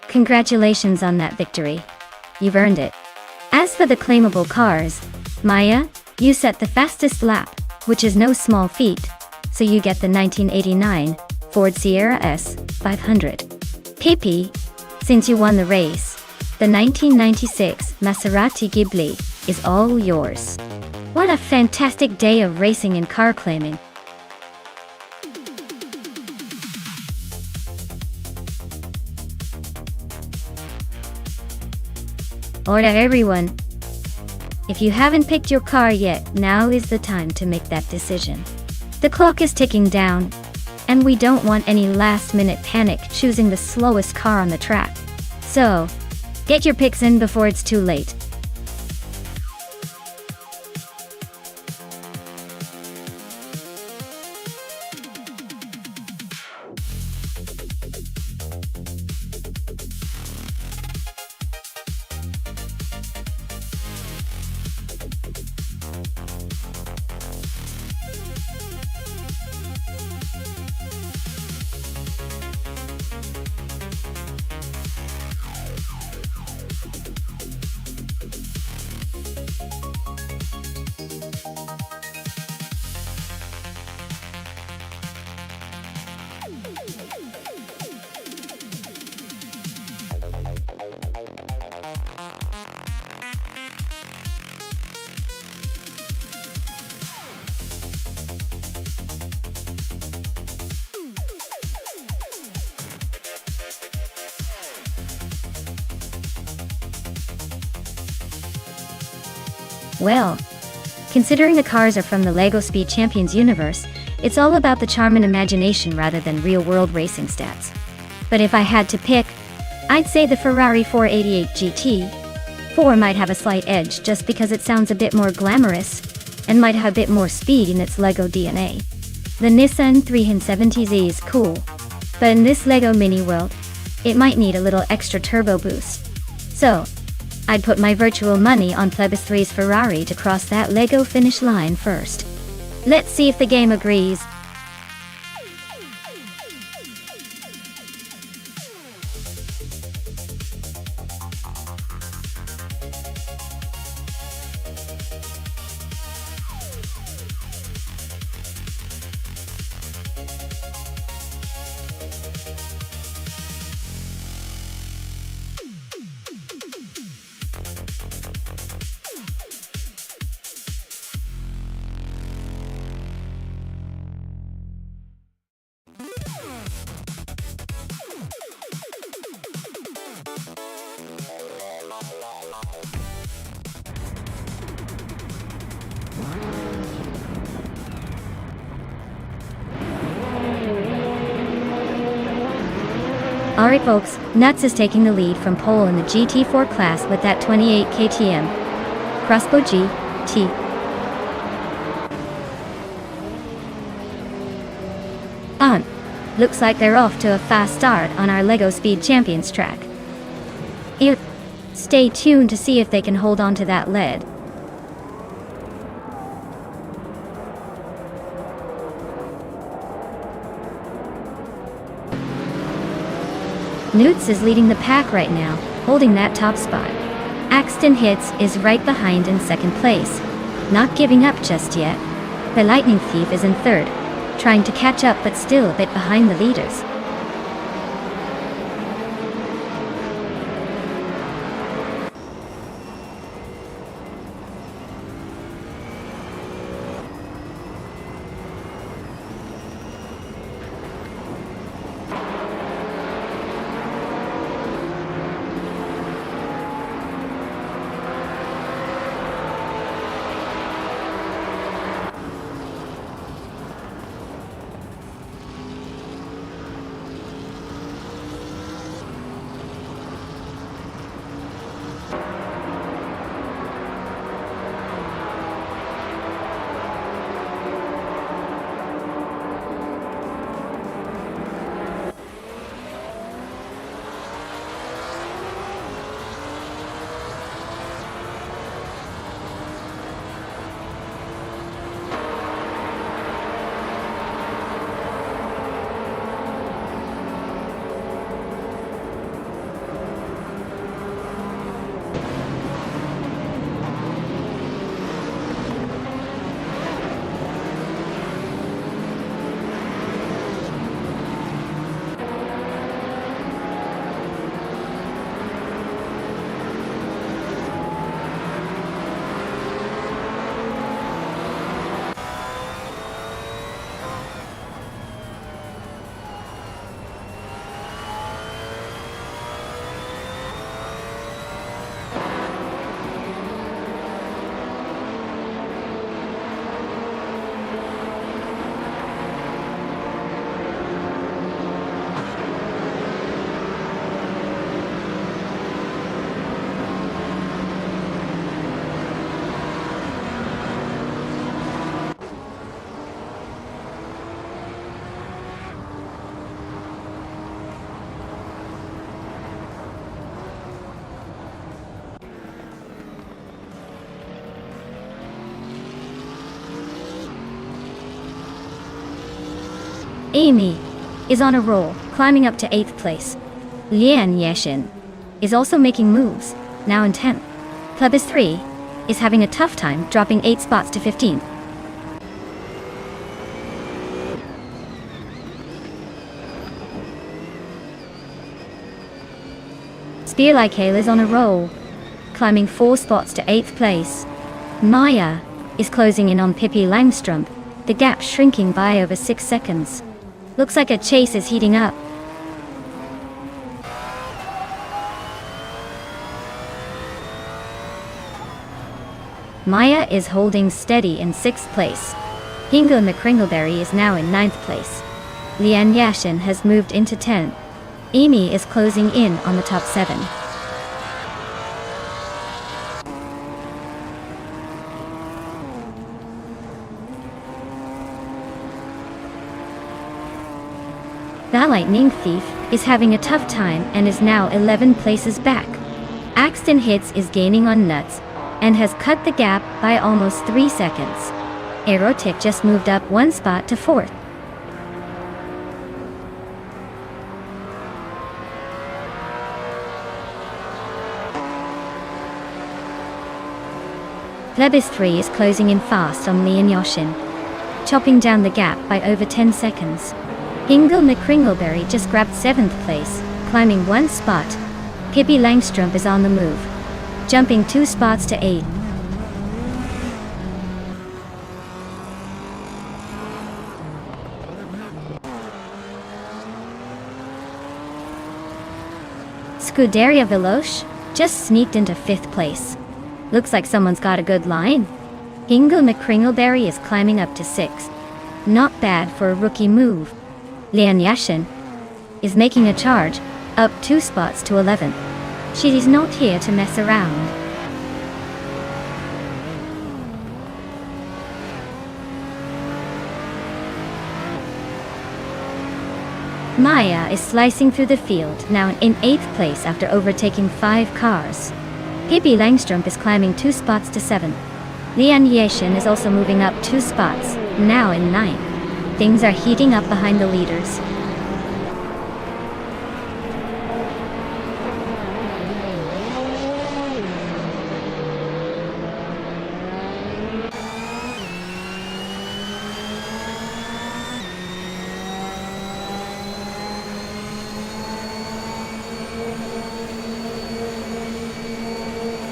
Congratulations on that victory. You've earned it. As for the claimable cars, Maya, you set the fastest lap, which is no small feat, so you get the 1989 Ford Sierra S 500. Pippi, since you won the race, the 1996 Maserati Ghibli is all yours. What a fantastic day of racing and car claiming. Order everyone. If you haven't picked your car yet, now is the time to make that decision. The clock is ticking down, and we don't want any last-minute panic choosing the slowest car on the track. So, get your picks in before it's too late. Well, considering the cars are from the LEGO Speed Champions universe, it's all about the charm and imagination rather than real-world racing stats. But if I had to pick, I'd say the Ferrari 488 GT4 might have a slight edge just because it sounds a bit more glamorous and might have a bit more speed in its LEGO DNA. The Nissan 370Z is cool, but in this LEGO mini world, it might need a little extra turbo boost. So, I'd put my virtual money on Plebis 3's Ferrari to cross that LEGO finish line first. Let's see if the game agrees. Alright folks, Nuts is taking the lead from pole in the GT4 class with that 28 KTM Crossbow GT. Looks like they're off to a fast start on our LEGO Speed Champions track. Stay tuned to see if they can hold on to that lead. Newts is leading the pack right now, holding that top spot. Axton Hits is right behind in second place, not giving up just yet. The Lightning Thief is in third, trying to catch up but still a bit behind the leaders. Amy is on a roll, climbing up to 8th place. Lian Yeshin is also making moves, now in 10th. Plebis 3 is having a tough time, dropping 8 spots to 15th. Spear Like Hail is on a roll, climbing 4 spots to 8th place. Maya is closing in on Pippi Langstrumpf, the gap shrinking by over 6 seconds. Looks like a chase is heating up. Maya is holding steady in 6th place. Hingle McCringleberry is now in 9th place. Lian Yashin has moved into 10th. Amy is closing in on the top 7. The Lightning Thief is having a tough time and is now 11 places back. Axton Hits is gaining on Nuts and has cut the gap by almost 3 seconds. Erotic just moved up 1 spot to 4th. Plebis 3 is closing in fast on Lian Yoshin, chopping down the gap by over 10 seconds. Hingle McCringleberry just grabbed 7th place, climbing 1 spot. Pippi Langstrumpf is on the move, jumping 2 spots to 8. Scuderia Veloce just sneaked into 5th place. Looks like someone's got a good line. Hingle McCringleberry is climbing up to 6th. Not bad for a rookie move. Lian Yashin is making a charge, up 2 spots to 11th. She is not here to mess around. Maya is slicing through the field, now in 8th place after overtaking 5 cars. Pippi Langstrumpf is climbing 2 spots to 7th. Lian Yashin is also moving up 2 spots, now in 9th. Things are heating up behind the leaders.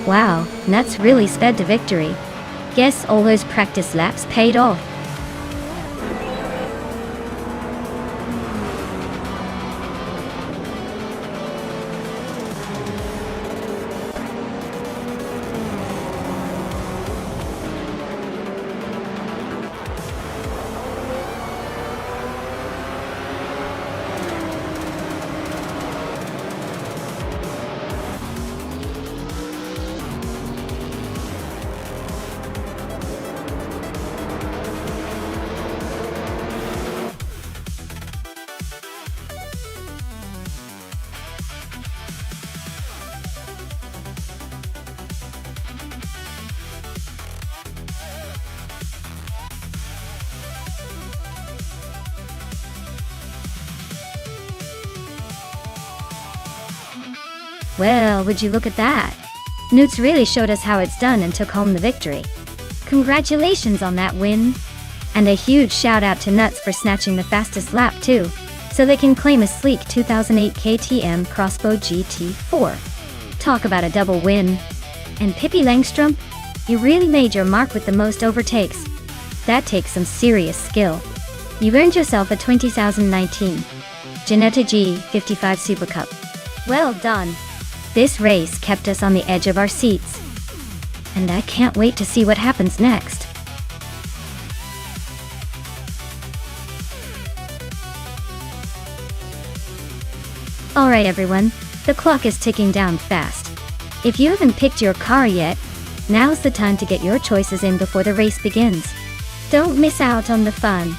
Wow, Nuts really sped to victory. Guess all those practice laps paid off. Well, would you look at that? Newts really showed us how it's done and took home the victory. Congratulations on that win! And a huge shout out to Nuts for snatching the fastest lap too, so they can claim a sleek 2008 KTM Crossbow GT4. Talk about a double win. And Pippi Langstrumpf, you really made your mark with the most overtakes. That takes some serious skill. You earned yourself a 2019 Ginetta G55 Super Cup. Well done. This race kept us on the edge of our seats. And I can't wait to see what happens next. Alright everyone, the clock is ticking down fast. If you haven't picked your car yet, now's the time to get your choices in before the race begins. Don't miss out on the fun.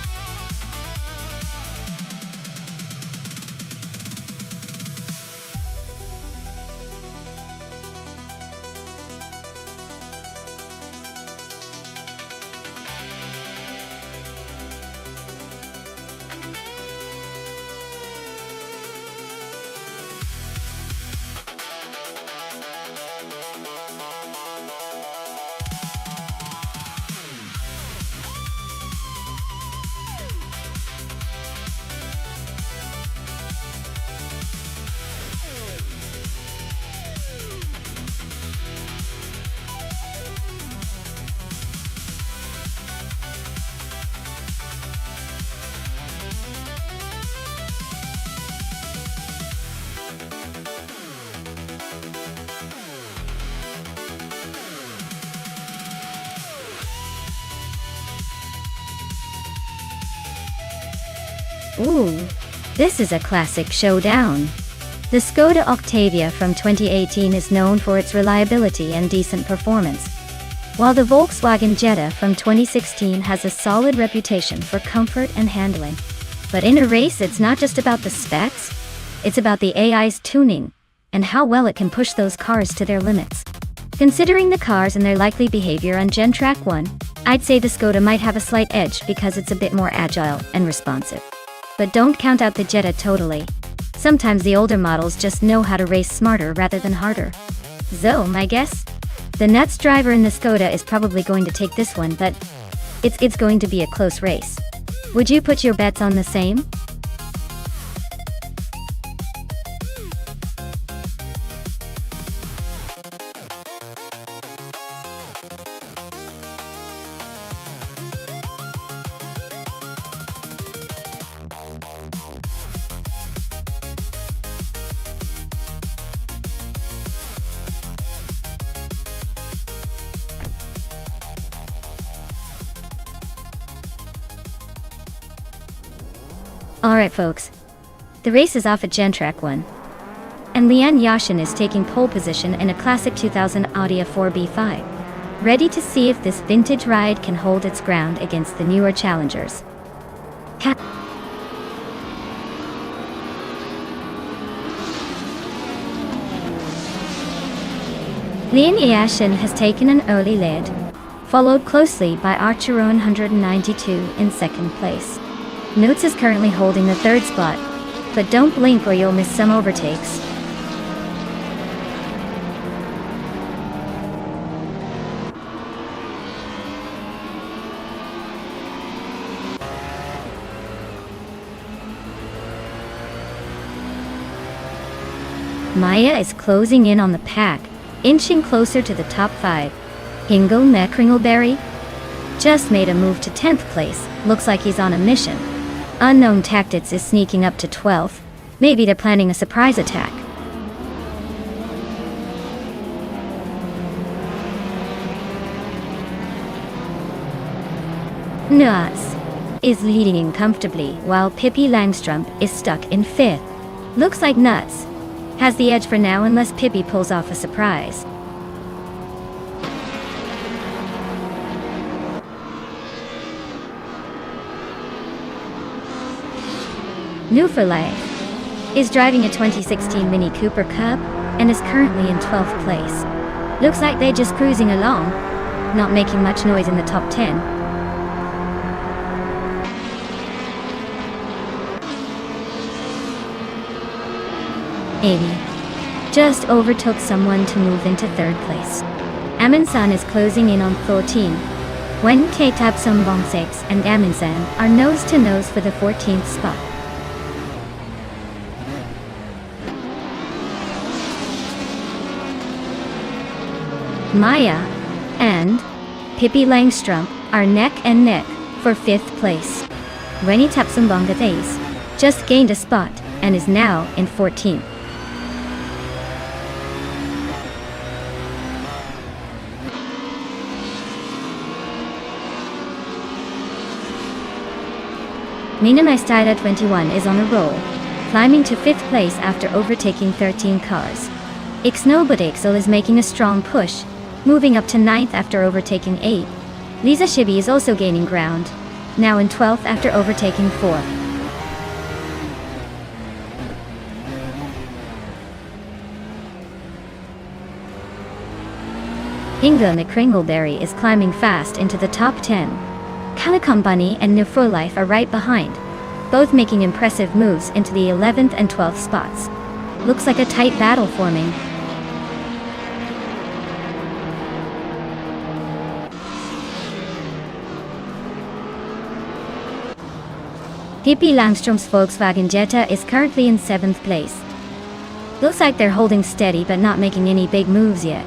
Ooh, this is a classic showdown. The Skoda Octavia from 2018 is known for its reliability and decent performance, while the Volkswagen Jetta from 2016 has a solid reputation for comfort and handling. But in a race, it's not just about the specs, it's about the AI's tuning and how well it can push those cars to their limits. Considering the cars and their likely behavior on Gen Track 1, I'd say the Skoda might have a slight edge because it's a bit more agile and responsive. But don't count out the Jetta totally. Sometimes the older models just know how to race smarter rather than harder. So, my guess? The nuts driver in the Skoda is probably going to take this one, but it's going to be a close race. Would you put your bets on the same? Alright folks, the race is off at Gen Track 1, and Lian Yashin is taking pole position in a classic 2000 Audi A4 B5, ready to see if this vintage ride can hold its ground against the newer challengers. Lian Yashin has taken an early lead, followed closely by Archeron 192 in second place. Nutz is currently holding the third spot, but don't blink or you'll miss some overtakes. Maya is closing in on the pack, inching closer to the top 5. Hingle Kringleberry just made a move to 10th place, looks like he's on a mission. Unknown Tactics is sneaking up to 12th. Maybe they're planning a surprise attack. Nuts is leading comfortably while Pippi Langstrup is stuck in 5th. Looks like Nuts has the edge for now unless Pippi pulls off a surprise. New for Life is driving a 2016 Mini Cooper Cub and is currently in 12th place. Looks like they're just cruising along, not making much noise in the top 10. Amy just overtook someone to move into 3rd place. Amundsen is closing in on 14, when K-Tab Sumbong 6 and Amundsen are nose to nose for the 14th spot. Maya and Pippi Langstrup are neck and neck for 5th place. Rennie Tapsumbongathes just gained a spot and is now in 14th. Minamaistida 21 is on a roll, climbing to 5th place after overtaking 13 cars. Ixnobodixel is making a strong push, moving up to 9th after overtaking 8. Lisa Shibi is also gaining ground, now in 12th after overtaking 4. Inga Kringleberry is climbing fast into the top 10. Calicom Bunny and New for Life are right behind, both making impressive moves into the 11th and 12th spots. Looks like a tight battle forming. Pippi Langstrup's Volkswagen Jetta is currently in 7th place. Looks like they're holding steady but not making any big moves yet.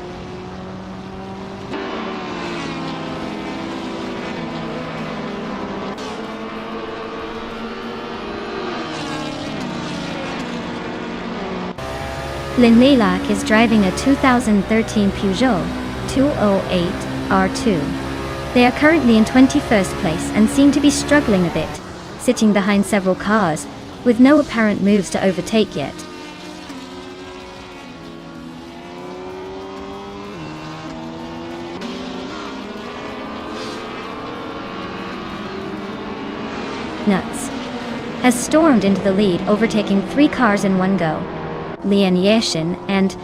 Lin Leilak is driving a 2013 Peugeot 208 R2. They are currently in 21st place and seem to be struggling a bit, sitting behind several cars, with no apparent moves to overtake yet. Nuts has stormed into the lead, overtaking 3 cars in one go. Lian Yeshin and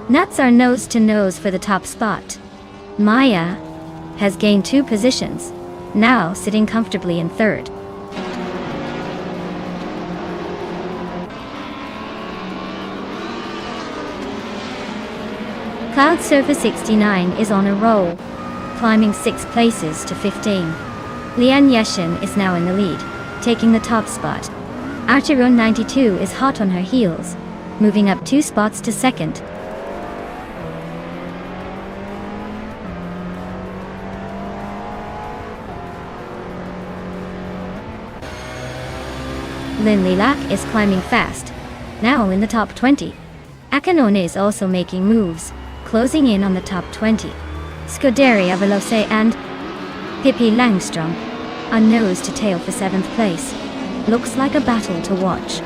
Nuts are nose to nose for the top spot. Maya has gained 2 positions, now sitting comfortably in third. Cloud Surfer 69 is on a roll, climbing 6 places to 15. Lian Yeshin is now in the lead, taking the top spot. Archeron 92 is hot on her heels, moving up 2 spots to second. Lin Lilac is climbing fast, now in the top 20. Akanone is also making moves, closing in on the top 20. Scuderia Veloce and Pippi Langstrom are nose to tail for 7th place. Looks like a battle to watch.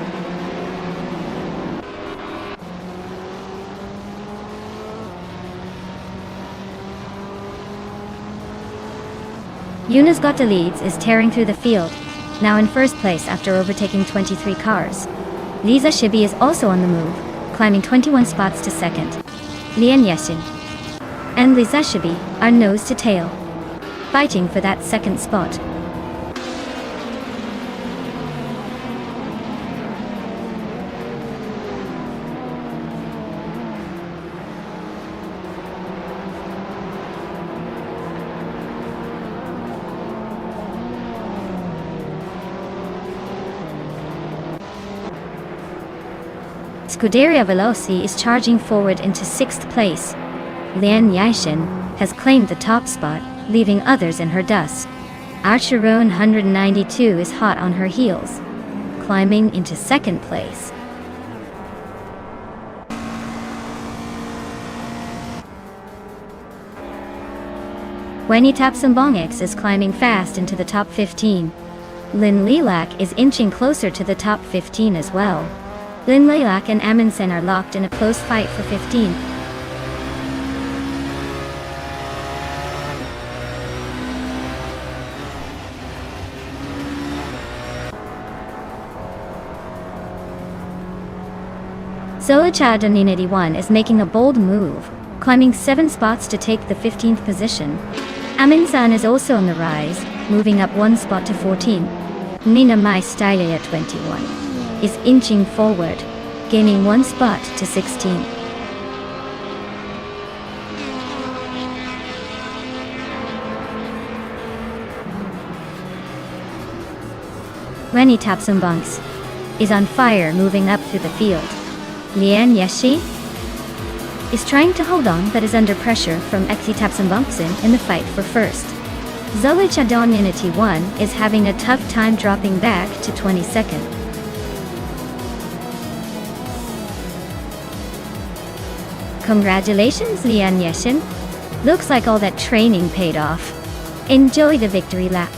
Yunus Gotta Leads is tearing through the field, now in first place after overtaking 23 cars. Lisa Shibi is also on the move, climbing 21 spots to second. Lian Yeshin and Lisa Shibi are nose to tail, fighting for that second spot. Scuderia Veloci is charging forward into 6th place. Lian Yishin has claimed the top spot, leaving others in her dust. Archeron 192 is hot on her heels, climbing into 2nd place. Weni Tapsumbong X is climbing fast into the top 15. Lin Lilac is inching closer to the top 15 as well. Lin Lilac and Amundsen are locked in a close fight for 15. Zolicha Doninity 1 is making a bold move, climbing 7 spots to take the 15th position. Amundsen is also on the rise, moving up 1 spot to 14. Nina Mai Stylia 21 is inching forward, gaining 1 spot to 16. Weni Tapsumbongs is on fire, moving up through the field. Lian Yeshi is trying to hold on but is under pressure from Exi Tapsumbongsen in the fight for first. Zolicha Doninity 1 is having a tough time dropping back to 22nd. Congratulations, Lian Yeshin. Looks like all that training paid off. Enjoy the victory lap.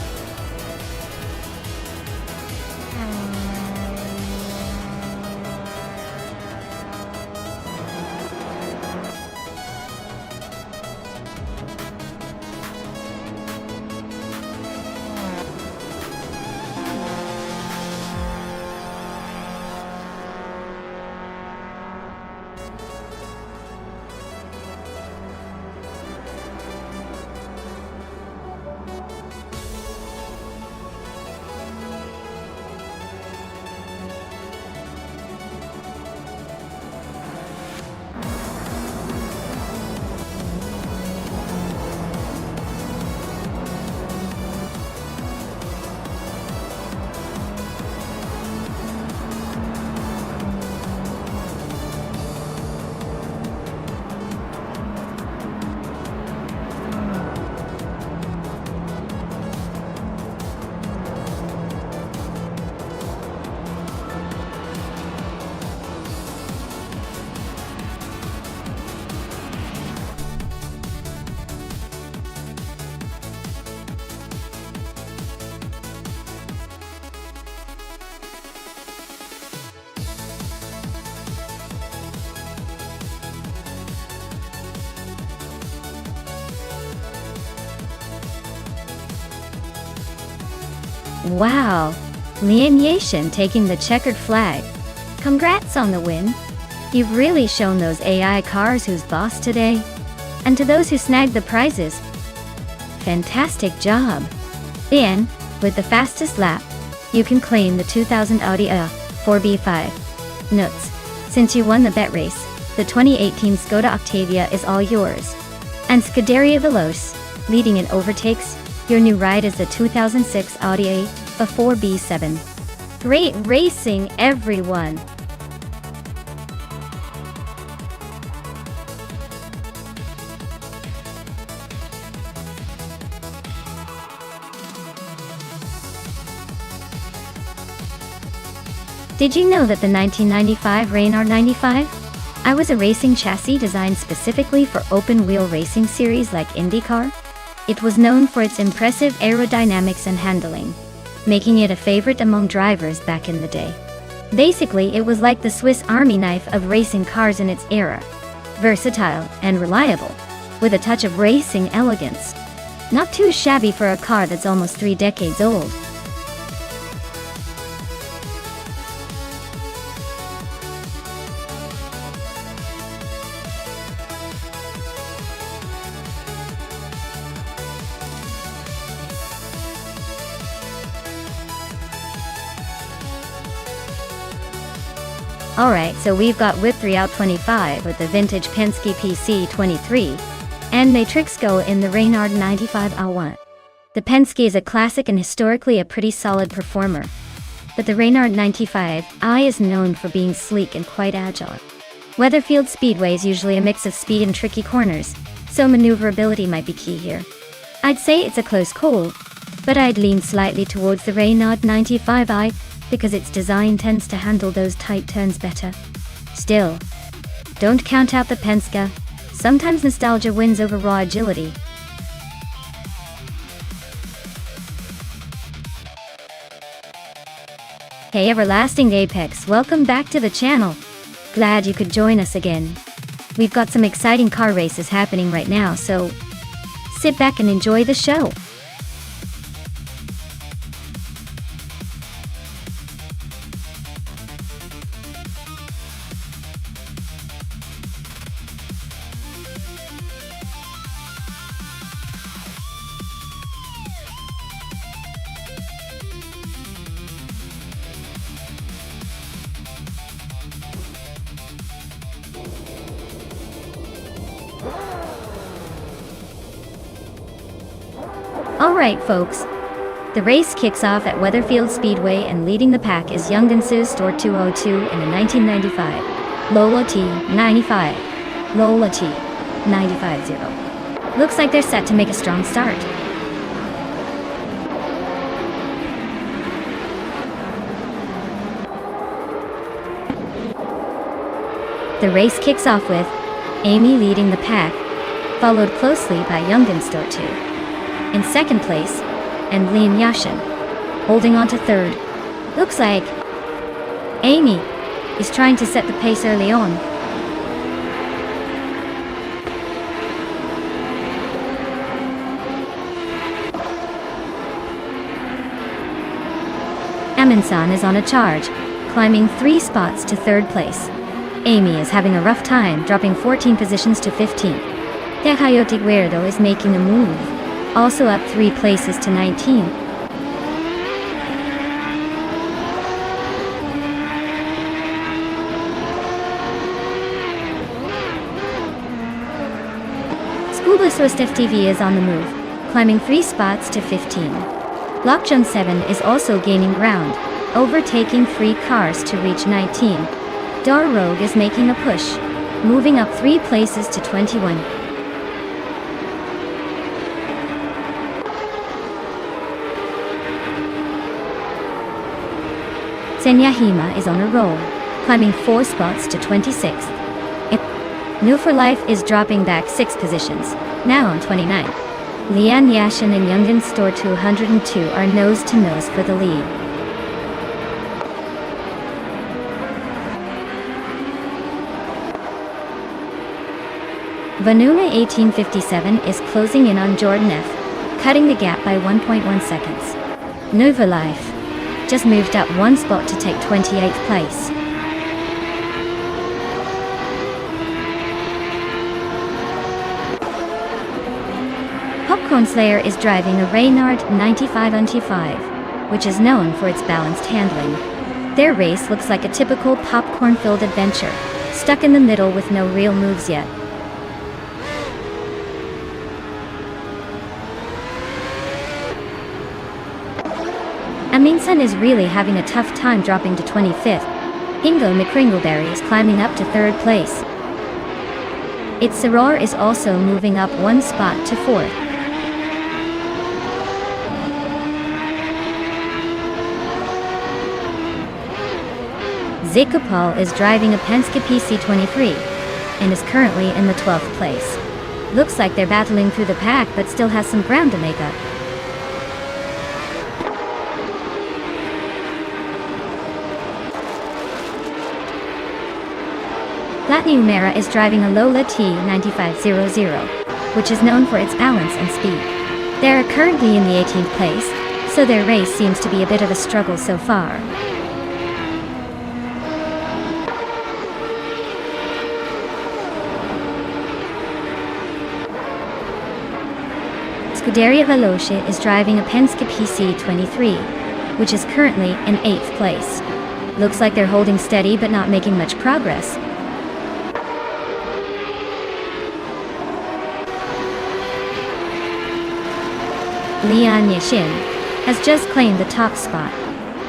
Wow! Lian Yashin taking the checkered flag. Congrats on the win. You've really shown those AI cars who's boss today. And to those who snagged the prizes, fantastic job. Then, with the fastest lap, you can claim the 2000 Audi A4B5. Notes: since you won the bet race, the 2018 Skoda Octavia is all yours. And Scuderia Veloce, leading in overtakes, your new ride is the 2006 Audi A4B7. Great racing, everyone! Did you know that the 1995 Reynard 95? I was a racing chassis designed specifically for open-wheel racing series like IndyCar. It was known for its impressive aerodynamics and handling, making it a favorite among drivers back in the day. Basically, it was like the Swiss Army knife of racing cars in its era. Versatile and reliable, with a touch of racing elegance. Not too shabby for a car that's almost 3 decades old. Alright, so we've got Whip 3 out 25 with the vintage Penske PC 23, and Matrix Go in the Reynard 95 A1. The Penske is a classic and historically a pretty solid performer, but the Reynard 95 I is known for being sleek and quite agile. Weatherfield Speedway is usually a mix of speed and tricky corners, so maneuverability might be key here. I'd say it's a close call, but I'd lean slightly towards the Reynard 95 I, because its design tends to handle those tight turns better. Still, don't count out the Penske. Sometimes nostalgia wins over raw agility. Hey Everlasting Apex, welcome back to the channel. Glad you could join us again. We've got some exciting car races happening right now, so sit back and enjoy the show. Alright folks, the race kicks off at Weatherfield Speedway and leading the pack is Youngdensu Store 202 in a 1995 Lola T 95, Lola T 950. Looks like they're set to make a strong start. The race kicks off with Amy leading the pack, followed closely by Youngden Store 2. In second place, and Lian Yashin, holding on to third. Looks like Amy is trying to set the pace early on. Amin-san is on a charge, climbing 3 spots to third place. Amy is having a rough time, dropping 14 positions to 15. Tehayote Guerdo is making a move, also up 3 places to 19. Scuba Swift FTV is on the move, climbing 3 spots to 15. Lockjun 7 is also gaining ground, overtaking 3 cars to reach 19. Dar Rogue is making a push, moving up 3 places to 21. Senyahima is on a roll, climbing 4 spots to 26th. New for Life is dropping back 6 positions, now on 29. Lian Yashin and Youngden Store 202 are nose to nose for the lead. Vanuna 1857 is closing in on Jordan F, cutting the gap by 1.1 seconds. Nova Life just moved up one spot to take 28th place. Popcorn Slayer is driving a Reynard 95 which is known for its balanced handling. Their race looks like a typical popcorn-filled adventure, stuck in the middle with no real moves yet. Aminsan is really having a tough time dropping to 25th. Hingo McCringleberry is climbing up to 3rd place. Its Soror is also moving up one spot to 4th. Zekopal is driving a Penske PC23 and is currently in the 12th place. Looks like they're battling through the pack but still has some ground to make up. Latniumera is driving a Lola T9500, which is known for its balance and speed. They are currently in the 18th place, so their race seems to be a bit of a struggle so far. Scuderia Veloce is driving a Penske PC23, which is currently in 8th place. Looks like they're holding steady but not making much progress. Lian Yashin has just claimed the top spot.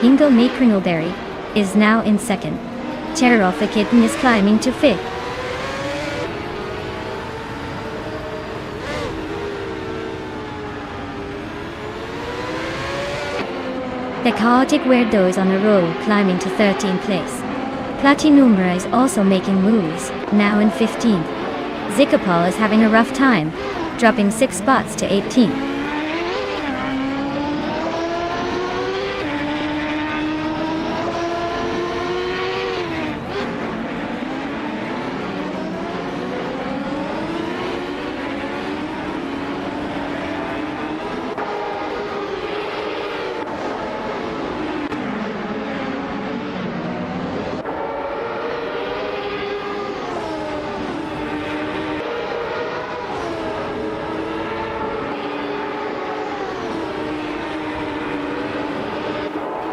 Hingo McCringleberry is now in 2nd. Cheroffa Kitten is climbing to 5th. The Chaotic Weirdo is on a roll, climbing to 13th place. Platinumra is also making moves, now in 15th. Zekopal is having a rough time, dropping 6 spots to 18th.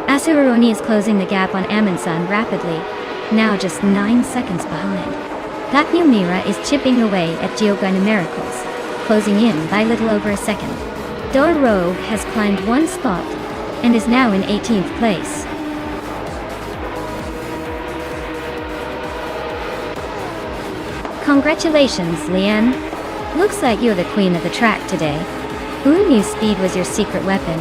Asuroni is closing the gap on Amundsen rapidly, now just 9 seconds behind. Latniumera is chipping away at Geogana Miracles, closing in by little over a second. Doro has climbed one spot and is now in 18th place. Congratulations, Lian. Looks like you're the queen of the track today. Who knew speed was your secret weapon?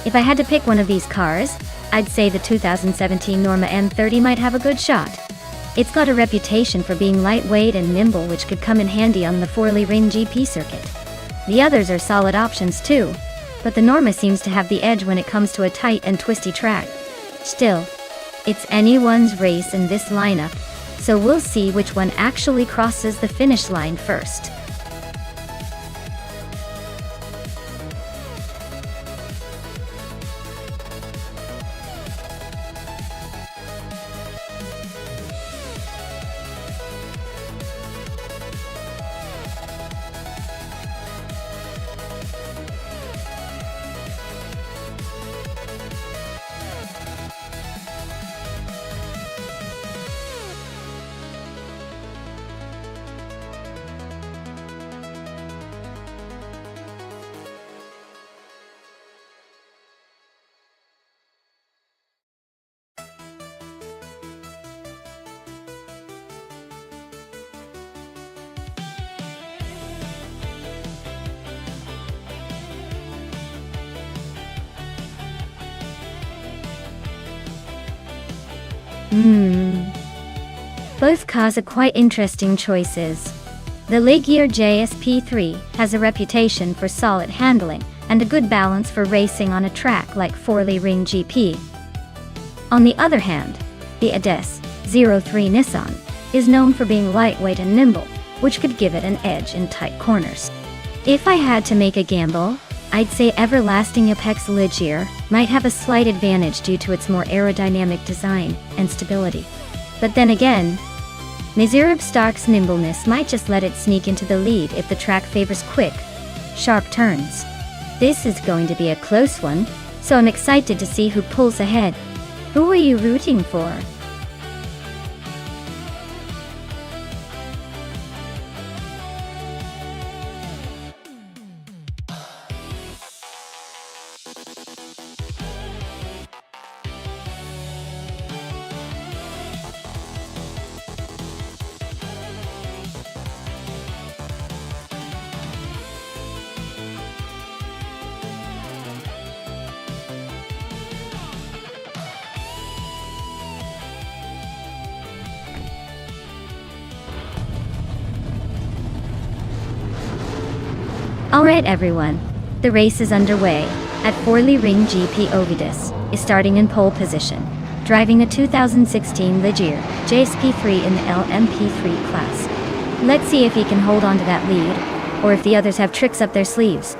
If I had to pick one of these cars, I'd say the 2017 Norma M30 might have a good shot. It's got a reputation for being lightweight and nimble, which could come in handy on the Forli Ring GP circuit. The others are solid options too, but the Norma seems to have the edge when it comes to a tight and twisty track. Still, it's anyone's race in this lineup, so we'll see which one actually crosses the finish line first. Both cars are quite interesting choices. The Ligier JSP3 has a reputation for solid handling and a good balance for racing on a track like Forlì Ring GP. On the other hand, the Ades 03 Nissan is known for being lightweight and nimble, which could give it an edge in tight corners. If I had to make a gamble, I'd say Everlasting Apex Ligier might have a slight advantage due to its more aerodynamic design and stability. But then again, Mizurab Stark's nimbleness might just let it sneak into the lead if the track favors quick, sharp turns. This is going to be a close one, so I'm excited to see who pulls ahead. Who are you rooting for? Alright everyone, the race is underway. At Forlì Ring GP Ovidis is starting in pole position, driving a 2016 Ligier JSP3 in the LMP3 class. Let's see if he can hold on to that lead, or if the others have tricks up their sleeves.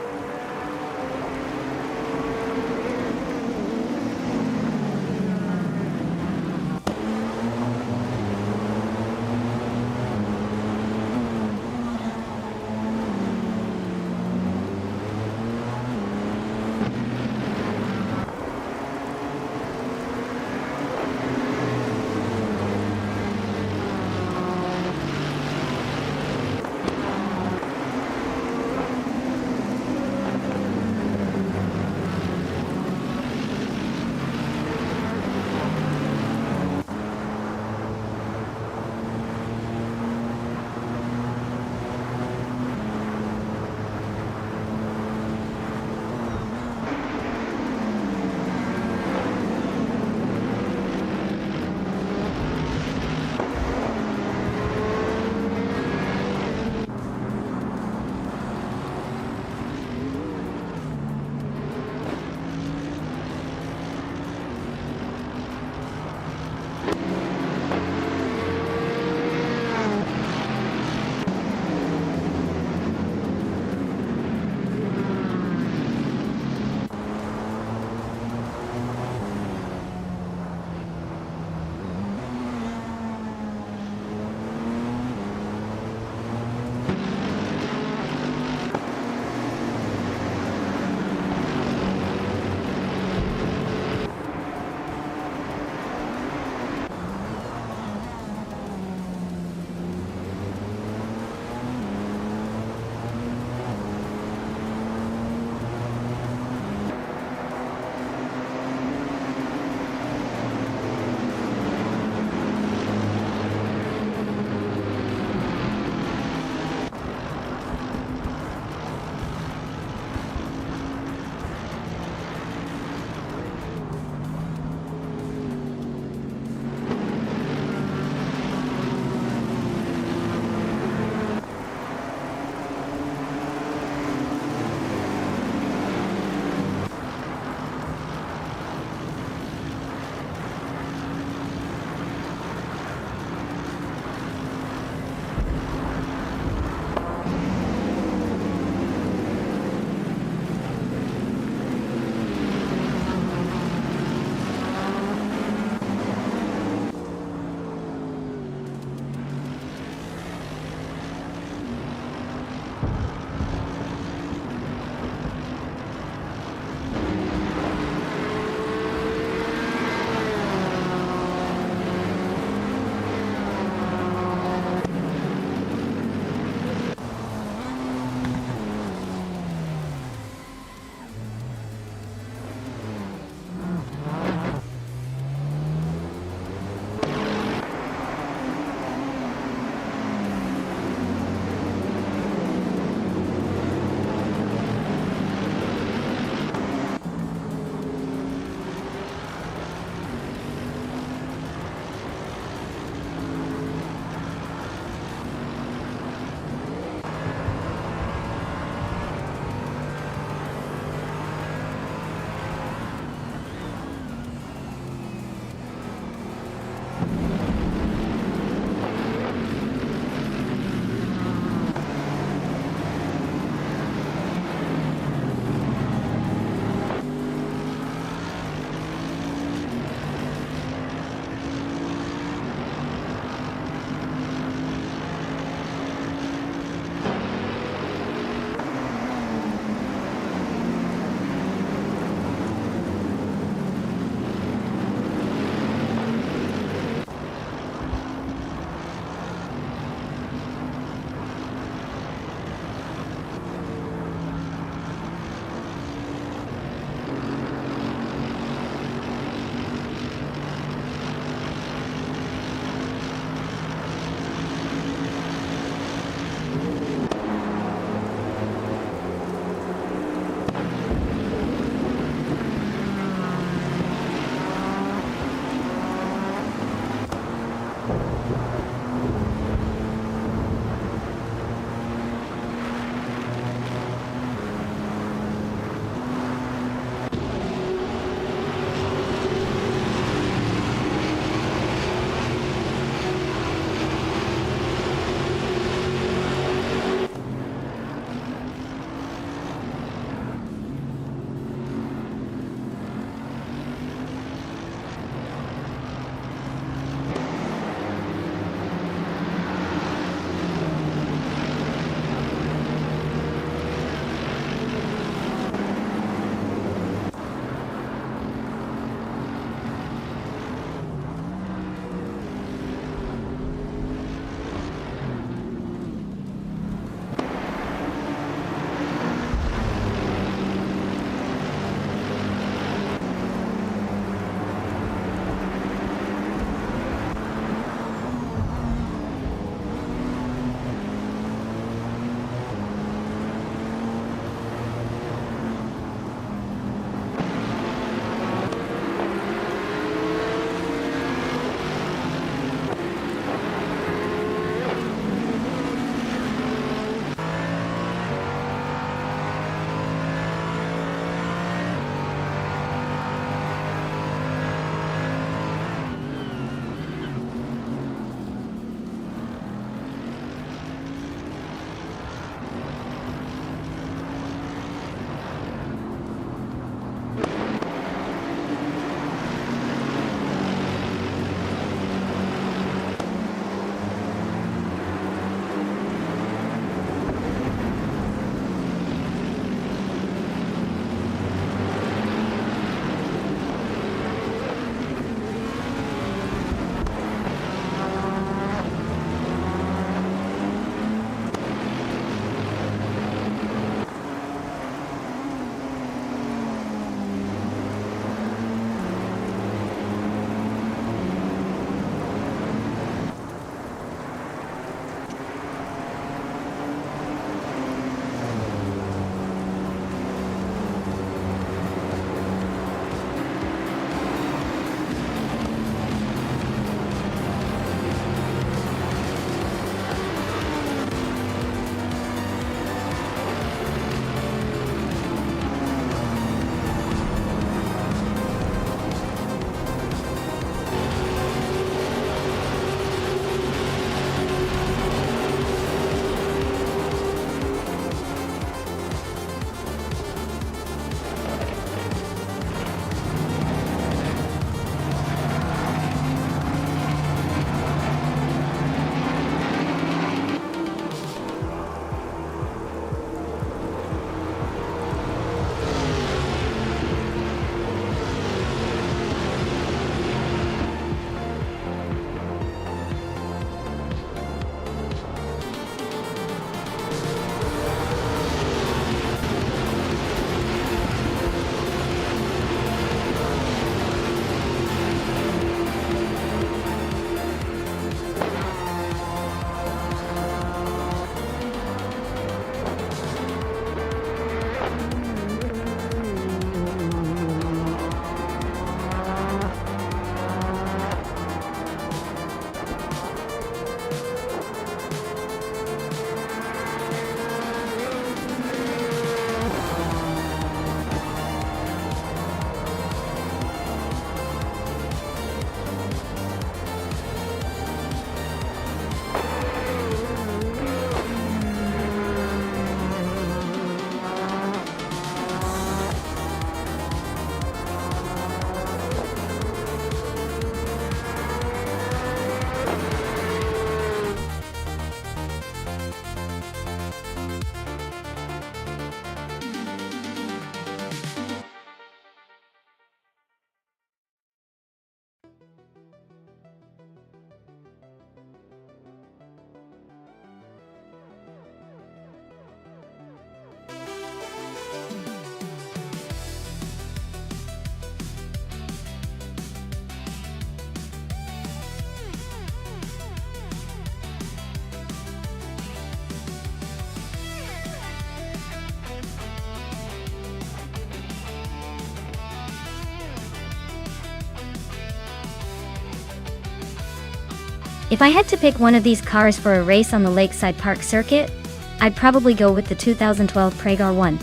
If I had to pick one of these cars for a race on the Lakeside Park circuit, I'd probably go with the 2012 Prague 1.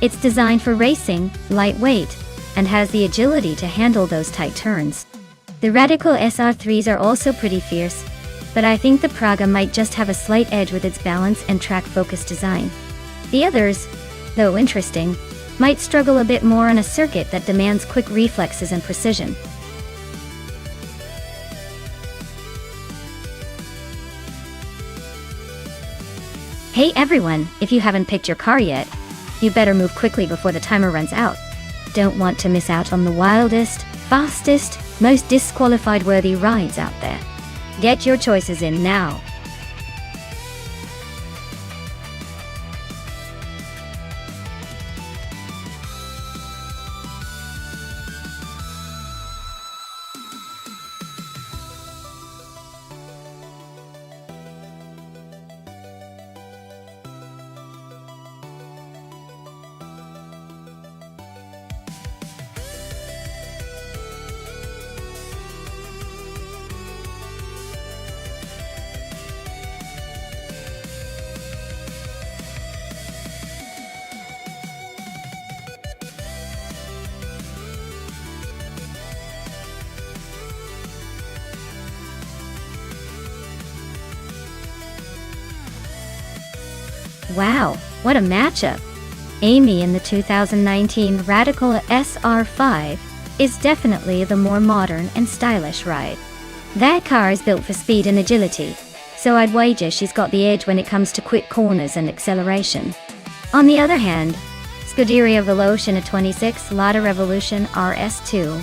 It's designed for racing, lightweight, and has the agility to handle those tight turns. The Radical SR3s are also pretty fierce, but I think the Praga might just have a slight edge with its balance and track-focused design. The others, though interesting, might struggle a bit more on a circuit that demands quick reflexes and precision. Hey everyone, if you haven't picked your car yet, you better move quickly before the timer runs out. Don't want to miss out on the wildest, fastest, most disqualified-worthy rides out there. Get your choices in now. Wow, what a matchup! Amy in the 2019 Radical SR5 is definitely the more modern and stylish ride. That car is built for speed and agility, so I'd wager she's got the edge when it comes to quick corners and acceleration. On the other hand, Scuderia Veloce in a 26 Lada Revolution RS2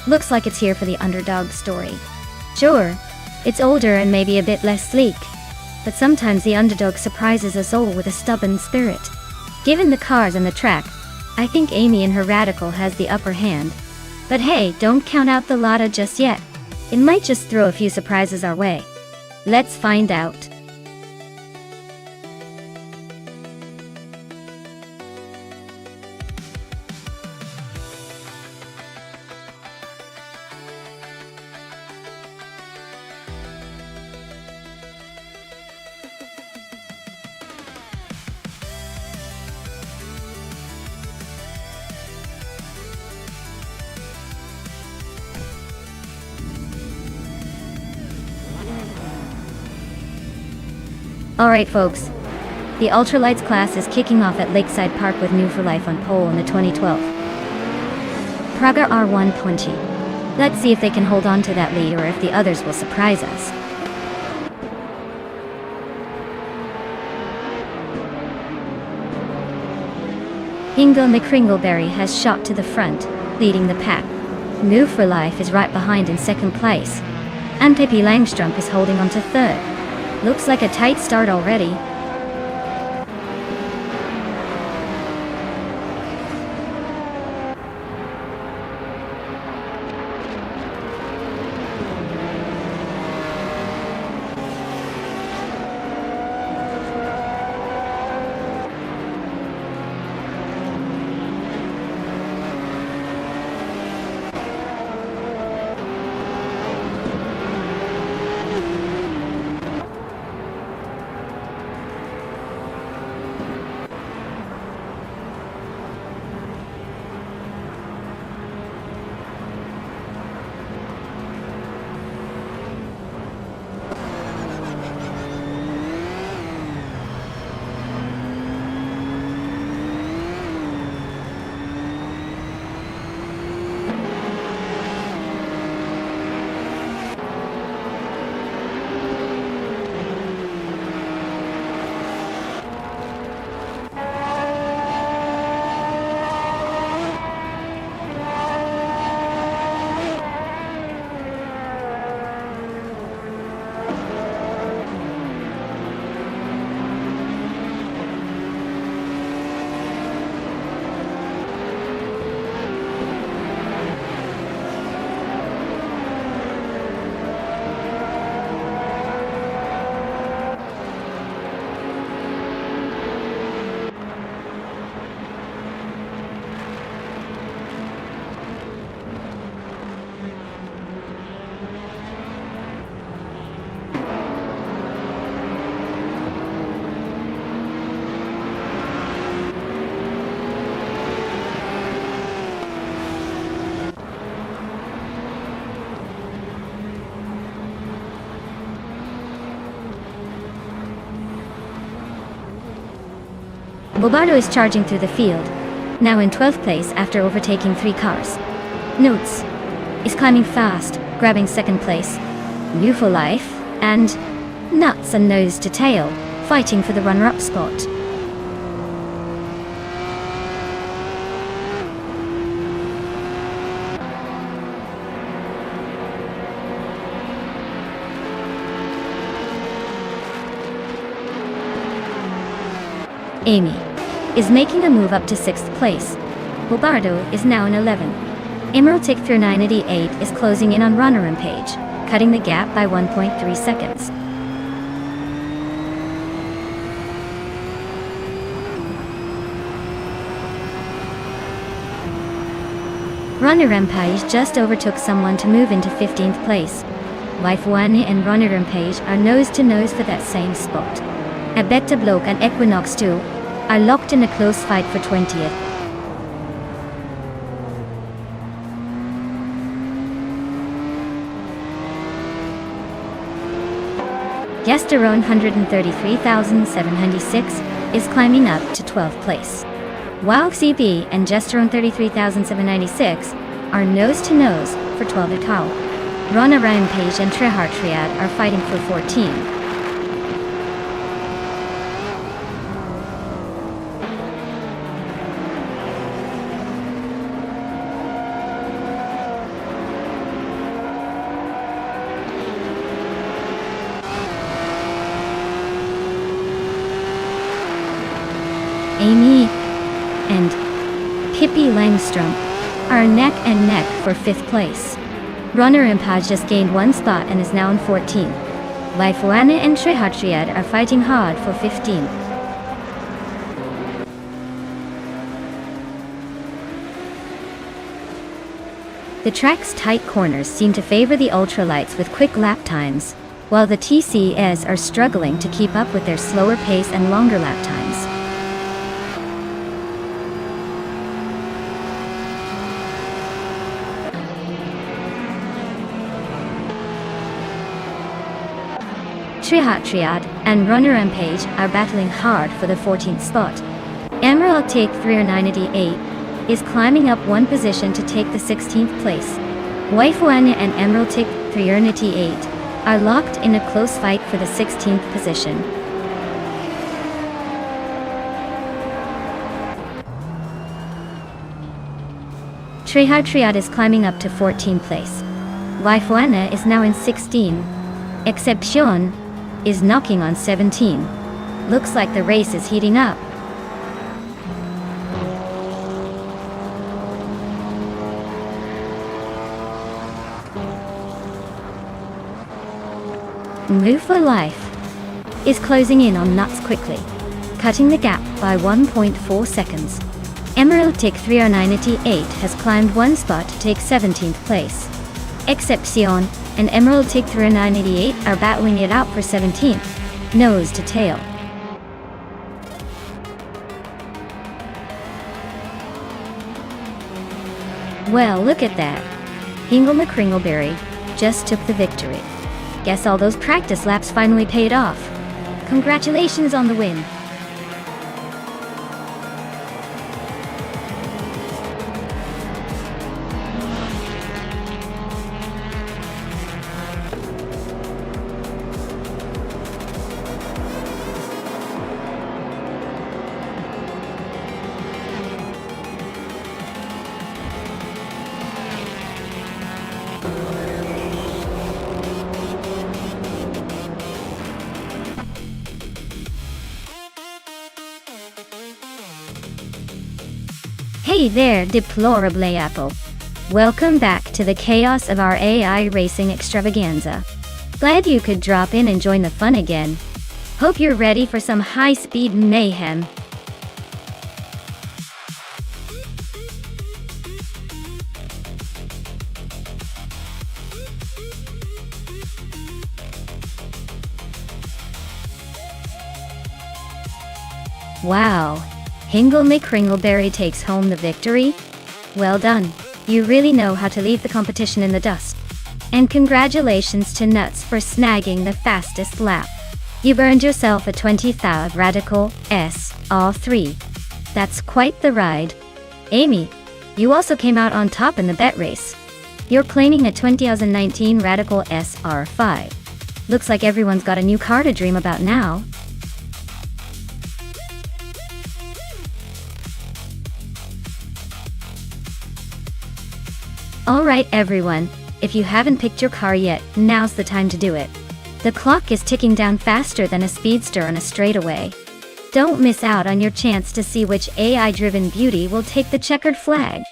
looks like it's here for the underdog story. Sure, it's older and maybe a bit less sleek, but sometimes the underdog surprises us all with a stubborn spirit. Given the cars and the track, I think Amy in her Radical has the upper hand. But hey, don't count out the Lada just yet. It might just throw a few surprises our way. Let's find out. Alright folks, the Ultralights class is kicking off at Lakeside Park with New for Life on pole in the 2012 Praga R120. Let's see if they can hold on to that lead or if the others will surprise us. Ingo McCringleberry has shot to the front, leading the pack. New for Life is right behind in second place, and Pippi Langstrumpf is holding on to third. Looks like a tight start already. Bobardo is charging through the field, now in 12th place after overtaking 3 cars. Notes is climbing fast, grabbing 2nd place. New for Life and Nuts and Nose to Tail, fighting for the runner-up spot. Amy is making a move up to 6th place. Bobardo is now in 11th. Emerald Tick through 988 is closing in on Runner and Page, cutting the gap by 1.3 seconds. Runner Rampage just overtook someone to move into 15th place. Life One and Runner Rampage are nose to nose for that same spot. Abetta Bloke and Equinox 2 are locked in a close fight for 20th. Gesterone 133,706 is climbing up to 12th place. Wild CB and Gesterone 33,796 are nose to nose for 12th tower. Rona Rampage and Trehart Triad are fighting for 14. Amy and Pippi Langstrom are neck and neck for 5th place. Runner Impaj just gained 1 spot and is now in 14th. Laifuana and Trehatriad are fighting hard for 15th. The track's tight corners seem to favor the ultralights with quick lap times, while the TCS are struggling to keep up with their slower pace and longer lap times. Trihat Triad and Runner Rampage are battling hard for the 14th spot. Emerald Tick 398 is climbing up 1 position to take the 16th place. Waifuana and Emerald Tick 398 are locked in a close fight for the 16th position. Trihar Triad is climbing up to 14th place. Waifuana is now in 16. Excepcion is knocking on 17. Looks like the race is heating up. Move for Life is closing in on Nuts quickly, cutting the gap by 1.4 seconds. Emerald Tick 30988 has climbed 1 spot to take 17th place. Excepcion and Emerald Tick 30988 are battling it out for 17th, nose to tail. Well, look at that. Hingle McCringleberry just took the victory. Guess all those practice laps finally paid off. Congratulations on the win. Hey there, deplorable apple. Welcome back to the chaos of our AI racing extravaganza. Glad you could drop in and join the fun again. Hope you're ready for some high-speed mayhem. Wow. Hingle McCringleberry takes home the victory? Well done. You really know how to leave the competition in the dust. And congratulations to Nuts for snagging the fastest lap. You've earned yourself a 20,000 Radical SR3. That's quite the ride. Amy, you also came out on top in the bet race. You're claiming a 2019 Radical SR5. Looks like everyone's got a new car to dream about now. Alright everyone, if you haven't picked your car yet, now's the time to do it. The clock is ticking down faster than a speedster on a straightaway. Don't miss out on your chance to see which AI-driven beauty will take the checkered flag.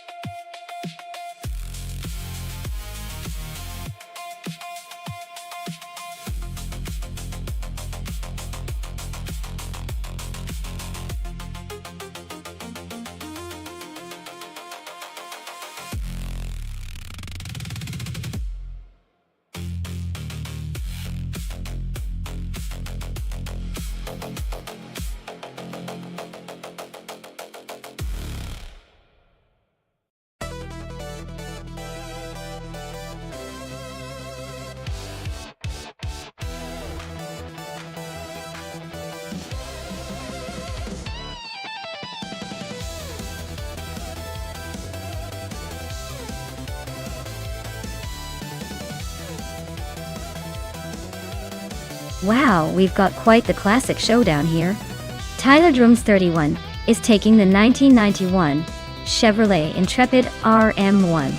Wow, we've got quite the classic showdown here. Tyler Drums 31 is taking the 1991 Chevrolet Intrepid RM1,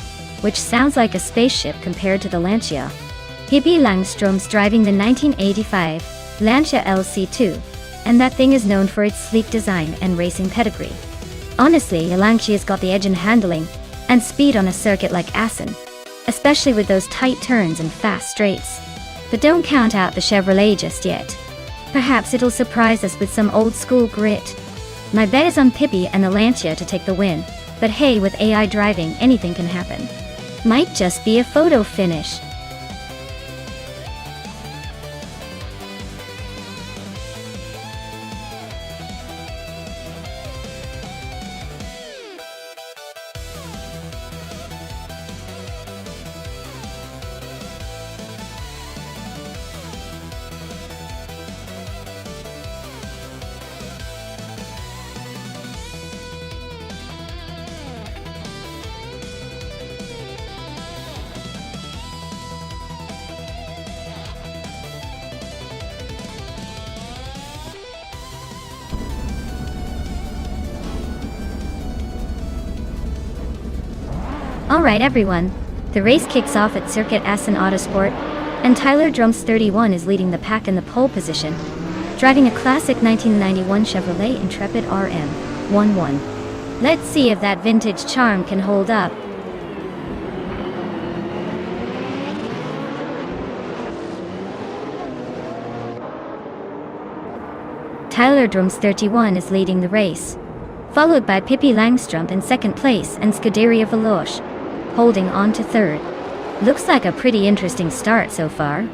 which sounds like a spaceship compared to the Lancia. Pippi Langstrom's driving the 1985 Lancia LC2, and that thing is known for its sleek design and racing pedigree. Honestly, Lancia's got the edge in handling and speed on a circuit like Assen, especially with those tight turns and fast straights. But don't count out the Chevrolet just yet. Perhaps it'll surprise us with some old-school grit. My bet is on Pippi and the Lancia to take the win, but hey, with AI driving, anything can happen. Might just be a photo finish. Alright everyone, the race kicks off at Circuit Assen Autosport, and Tyler Drums 31 is leading the pack in the pole position, driving a classic 1991 Chevrolet Intrepid RM11. Let's see if that vintage charm can hold up. Tyler Drums 31 is leading the race, followed by Pippi Langstrom in second place and Scuderia Veloce holding on to third. Looks like a pretty interesting start so far.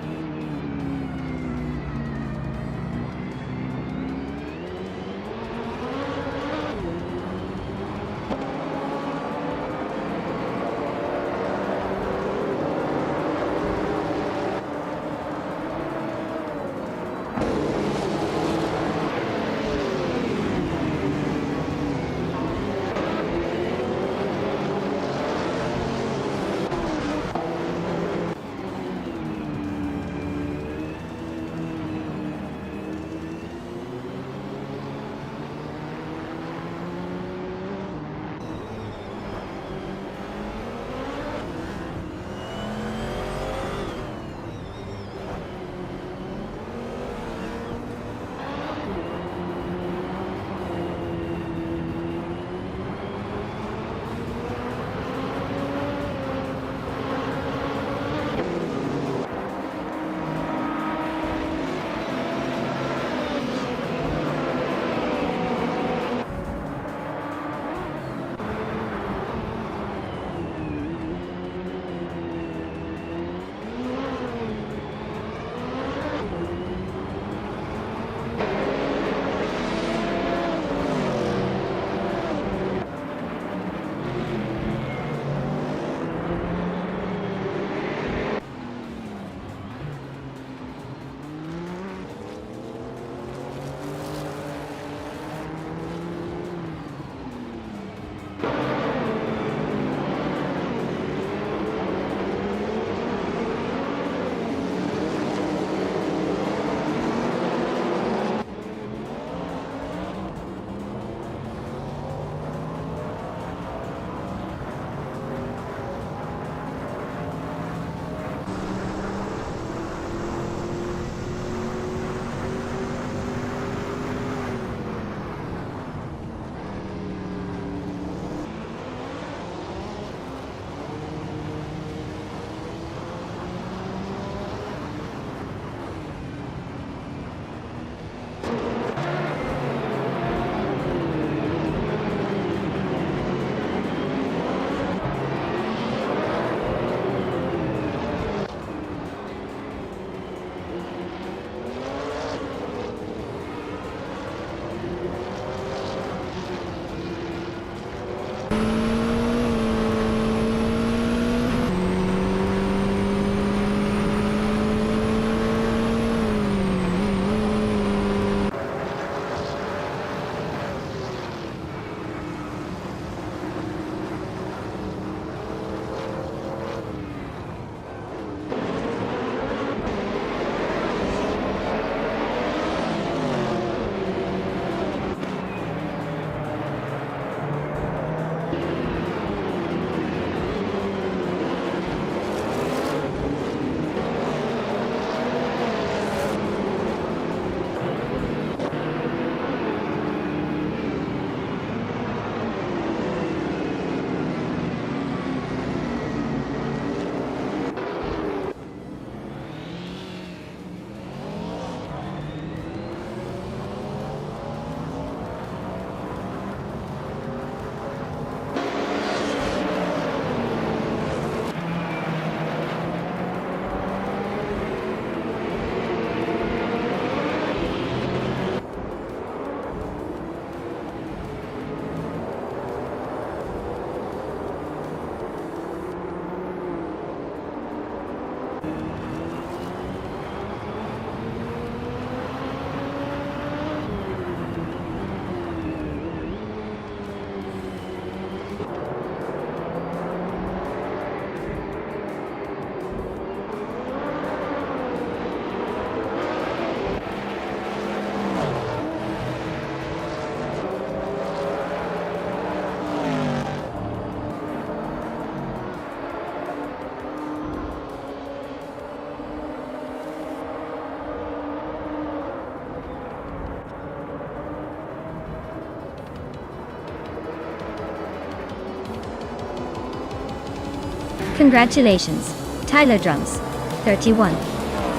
Congratulations, Tyler Drums, 31.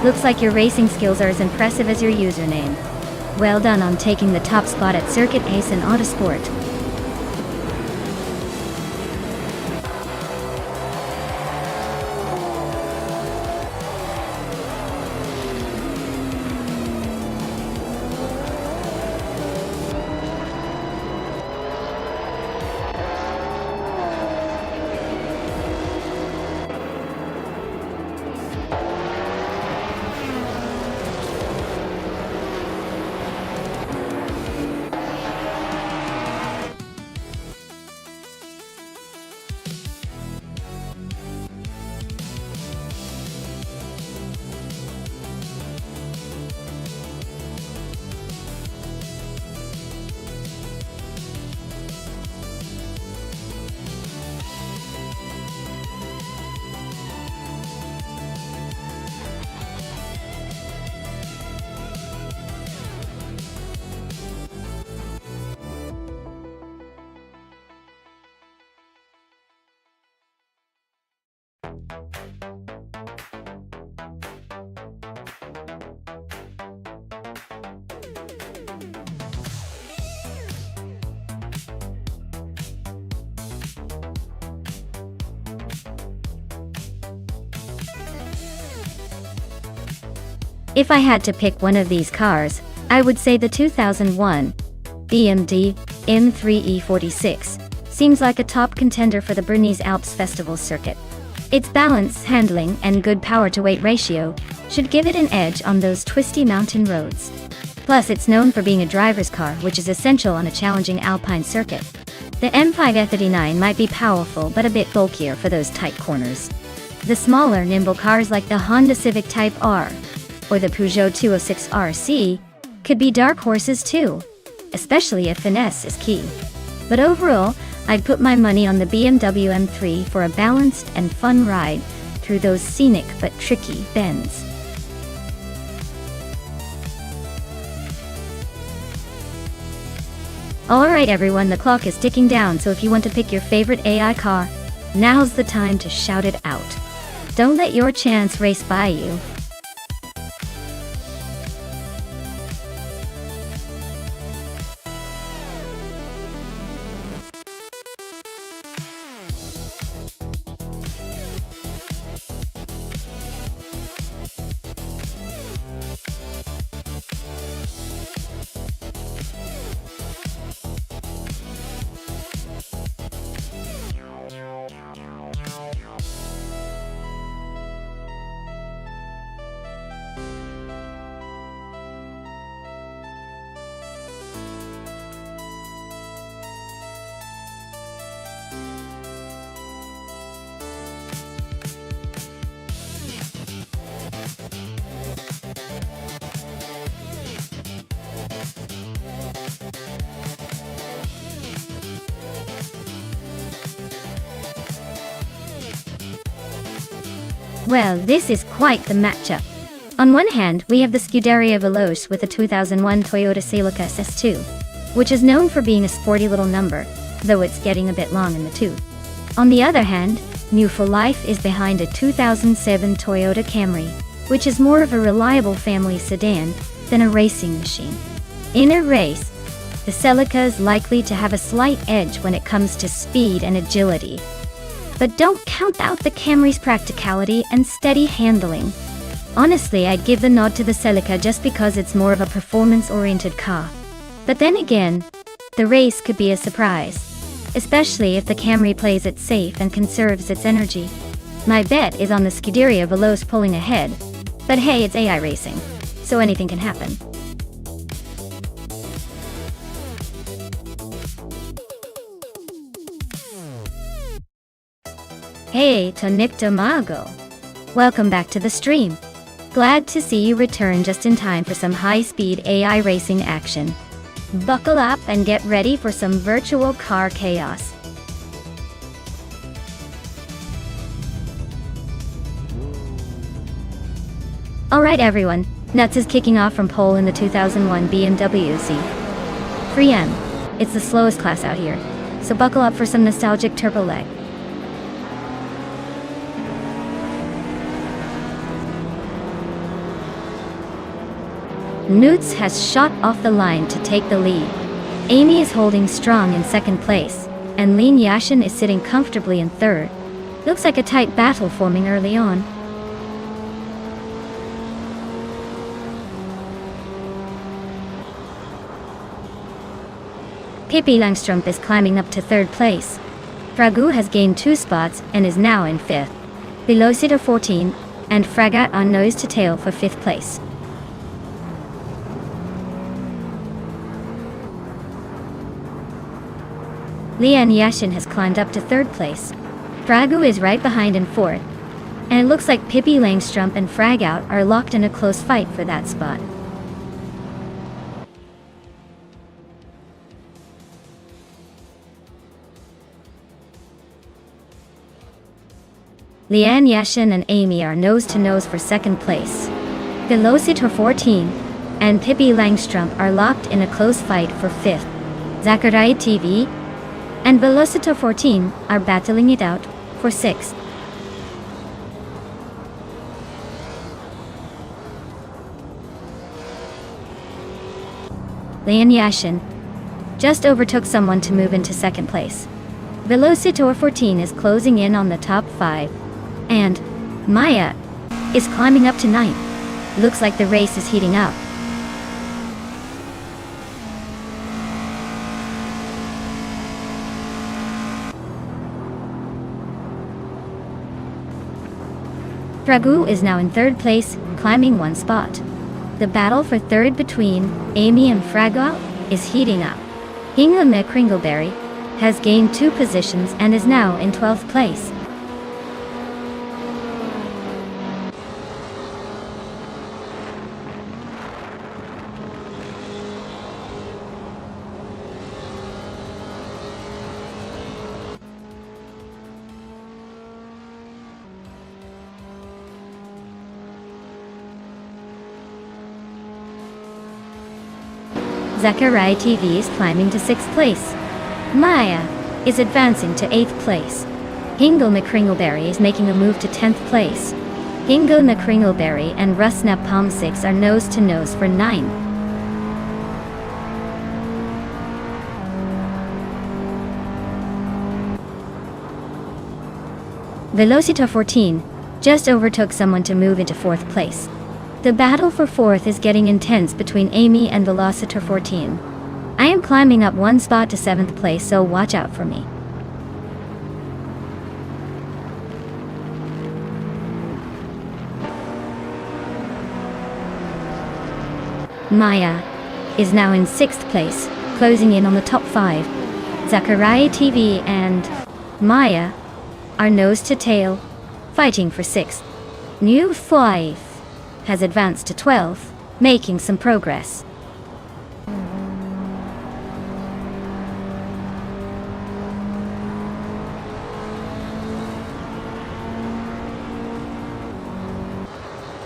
Looks like your racing skills are as impressive as your username. Well done on taking the top spot at Circuit Ace in Autosport. If I had to pick one of these cars, I would say the 2001 BMW M3 E46 seems like a top contender for the Bernese Alps Festival circuit. Its balance, handling, and good power-to-weight ratio should give it an edge on those twisty mountain roads. Plus, it's known for being a driver's car, which is essential on a challenging alpine circuit. The M5 F39 might be powerful but a bit bulkier for those tight corners. The smaller, nimble cars like the Honda Civic Type R or the Peugeot 206 RC could be dark horses too, especially if finesse is key. But overall, I'd put my money on the BMW M3 for a balanced and fun ride through those scenic but tricky bends. Alright everyone, the clock is ticking down, so if you want to pick your favorite AI car, now's the time to shout it out. Don't let your chance race by you. Well, this is quite the matchup. On one hand, we have the Scuderia Veloce with the 2001 Toyota Celica SS2, which is known for being a sporty little number, though it's getting a bit long in the tooth. On the other hand, New for Life is behind a 2007 Toyota Camry, which is more of a reliable family sedan than a racing machine. In a race, the Celica is likely to have a slight edge when it comes to speed and agility. But don't count out the Camry's practicality and steady handling. Honestly, I'd give the nod to the Celica just because it's more of a performance-oriented car. But then again, the race could be a surprise, especially if the Camry plays it safe and conserves its energy. My bet is on the Scuderia Veloce pulling ahead, but hey, it's AI racing, so anything can happen. Hey, Tonik Damago. Welcome back to the stream. Glad to see you return just in time for some high-speed AI racing action. Buckle up and get ready for some virtual car chaos. Alright everyone, Nuts is kicking off from pole in the 2001 BMW Z3M. It's the slowest class out here, so buckle up for some nostalgic turbo lag. Newts has shot off the line to take the lead. Amy is holding strong in second place, and Lin Yashin is sitting comfortably in third. Looks like a tight battle forming early on. Pippi Langstrup is climbing up to third place. Fragu has gained 2 spots and is now in 5th. Velocito 14 and Fragat on nose to tail for 5th place. Lian Yashin has climbed up to 3rd place. Fragu is right behind in 4th, and it looks like Pippi Langstrup and Fragout are locked in a close fight for that spot. Lian Yashin and Amy are nose-to-nose for 2nd place. Velocitor 14 and Pippi Langstrup are locked in a close fight for 5th. Zachariah TV and Velocitor 14 are battling it out for 6th. Lian Yashin just overtook someone to move into 2nd place. Velocitor 14 is closing in on the top 5. And Maya is climbing up to 9th. Looks like the race is heating up. Fragu is now in 3rd place, climbing 1 spot. The battle for 3rd between Amy and Fragout is heating up. Hingleme Kringleberry has gained 2 positions and is now in 12th place. Zachariah TV is climbing to 6th place. Maya is advancing to 8th place. Hingleme Kringleberry is making a move to 10th place. Hingleme Kringleberry and Rusnap Palm 6 are nose-to-nose for 9. Velocito 14 just overtook someone to move into 4th place. The battle for 4th is getting intense between Amy and Velocitor 14. I am climbing up 1 spot to 7th place, so watch out for me. Maya is now in 6th place, closing in on the top 5. Zachariah TV and Maya are nose to tail, fighting for 6th. New 5 has advanced to 12th, making some progress.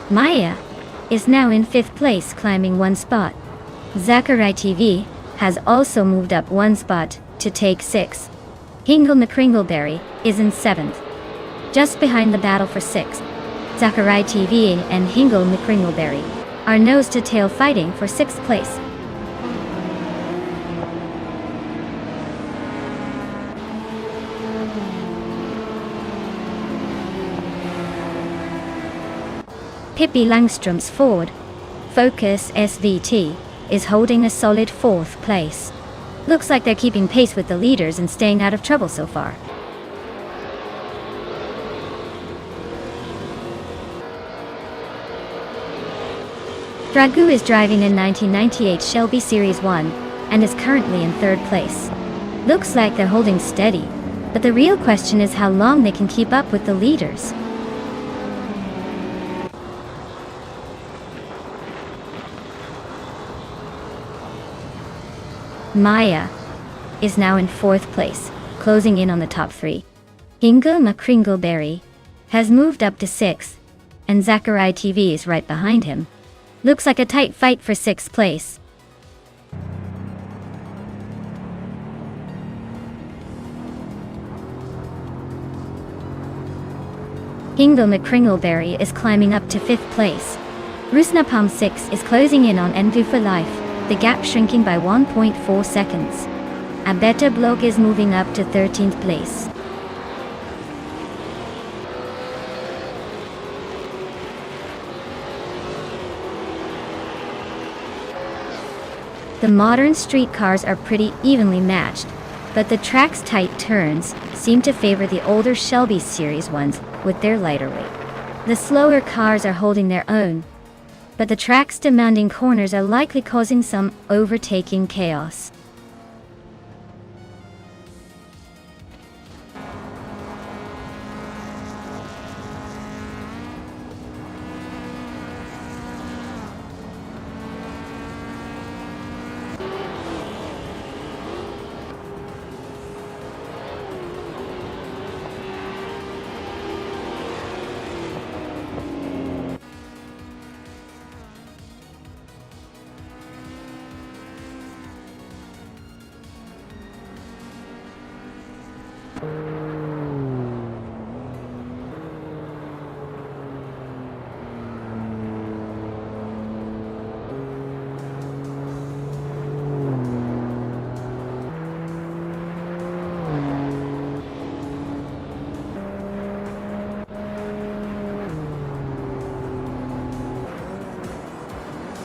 Maya is now in 5th place, climbing 1 spot. Zachariah TV has also moved up 1 spot to take 6th. Hingleme Kringleberry is in 7th, just behind the battle for 6th. Zachariah TV and Hingleme Kringleberry are nose-to-tail fighting for 6th place. Pippi Langstrup's Ford Focus SVT is holding a solid 4th place. Looks like they're keeping pace with the leaders and staying out of trouble so far. Fragu is driving in 1998 Shelby Series 1 and is currently in 3rd place. Looks like they're holding steady, but the real question is how long they can keep up with the leaders. Maya is now in 4th place, closing in on the top 3. Hingleme Kringleberry has moved up to 6th, and Zachariah TV is right behind him. Looks like a tight fight for 6th place. Hingleme Kringleberry is climbing up to 5th place. Rusnapalm 6 is closing in on Envu for life, the gap shrinking by 1.4 seconds. A better block is moving up to 13th place. The modern streetcars are pretty evenly matched, but the track's tight turns seem to favor the older Shelby series ones with their lighter weight. The slower cars are holding their own, but the track's demanding corners are likely causing some overtaking chaos.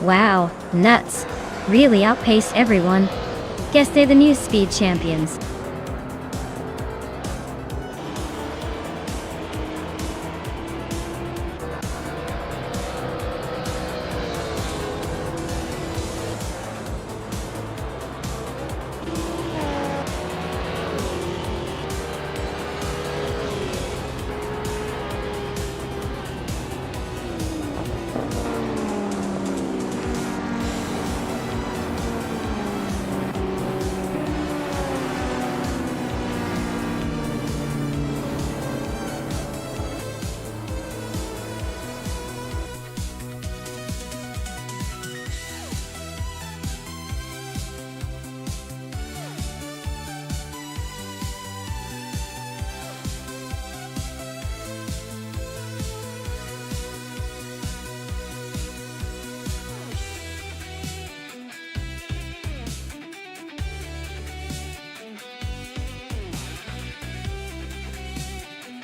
Wow, nuts. Really outpaced everyone. Guess they're the new speed champions.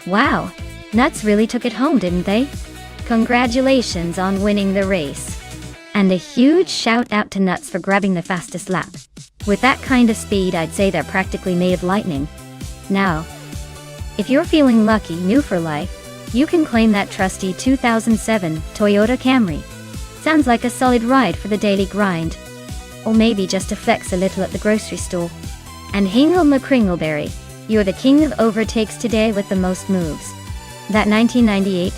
Wow, Nuts really took it home, didn't they? Congratulations on winning the race. And a huge shout out to Nuts for grabbing the fastest lap. With that kind of speed, I'd say they're practically made of lightning. Now, if you're feeling lucky new for life, you can claim that trusty 2007 Toyota Camry. Sounds like a solid ride for the daily grind. Or maybe just to flex a little at the grocery store. And Hingle McCringleberry, you're the king of overtakes today with the most moves. That 1998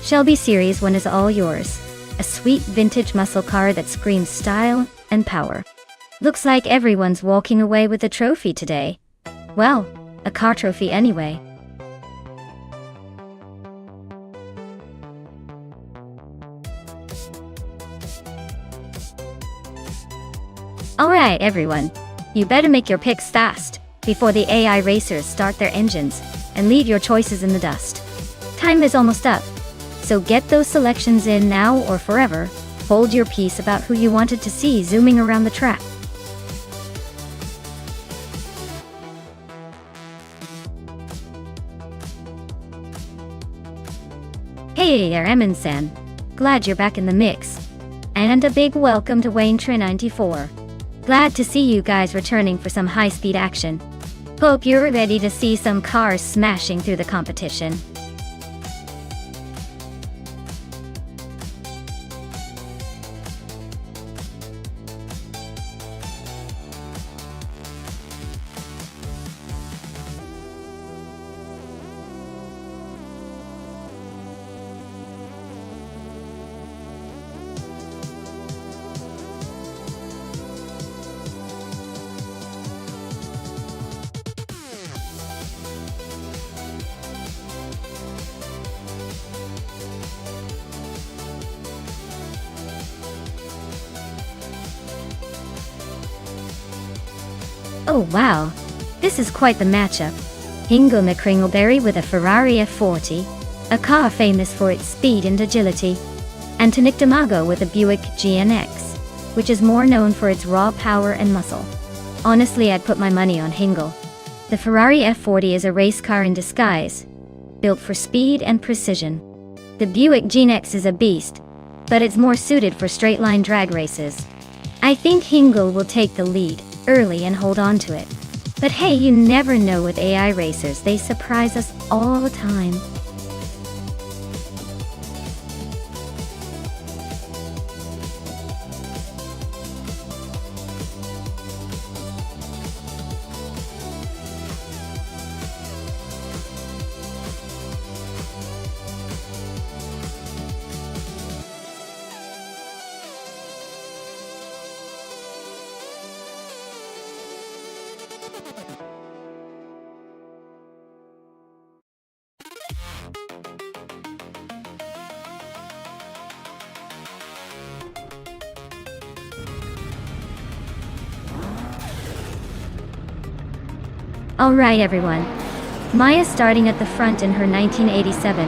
Shelby Series 1 is all yours. A sweet vintage muscle car that screams style and power. Looks like everyone's walking away with a trophy today. Well, a car trophy anyway. Alright everyone, you better make your picks fast, before the AI racers start their engines, and leave your choices in the dust. Time is almost up, so get those selections in now or forever. Hold your peace about who you wanted to see zooming around the track. Hey there, Emin-san. Glad you're back in the mix. And a big welcome to Wayne94. Glad to see you guys returning for some high-speed action. Hope you're ready to see some cars smashing through the competition. Oh wow, this is quite the matchup. Hingle McCringleberry with a Ferrari F40, a car famous for its speed and agility, and to Nick D'Amago with a Buick GNX, which is more known for its raw power and muscle. Honestly, I'd put my money on Hingle. The Ferrari F40 is a race car in disguise, built for speed and precision. The Buick GNX is a beast, but it's more suited for straight-line drag races. I think Hingle will take the lead early and hold on to it. But hey, you never know with AI racers, they surprise us all the time. Alright everyone, Maya starting at the front in her 1987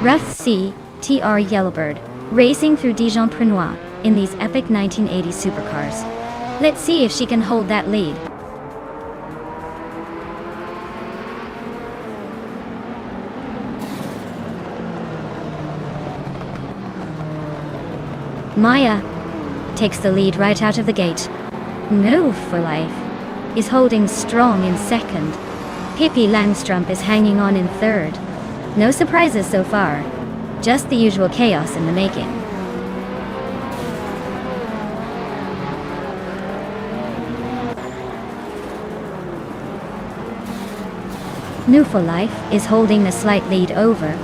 Rough C TR Yellowbird, racing through Dijon-Prenois in these epic 1980 supercars. Let's see if she can hold that lead. Maya takes the lead right out of the gate. No for life is holding strong in second. Pippi Langstrup is hanging on in third. No surprises so far, just the usual chaos in the making. New for Life is holding a slight lead over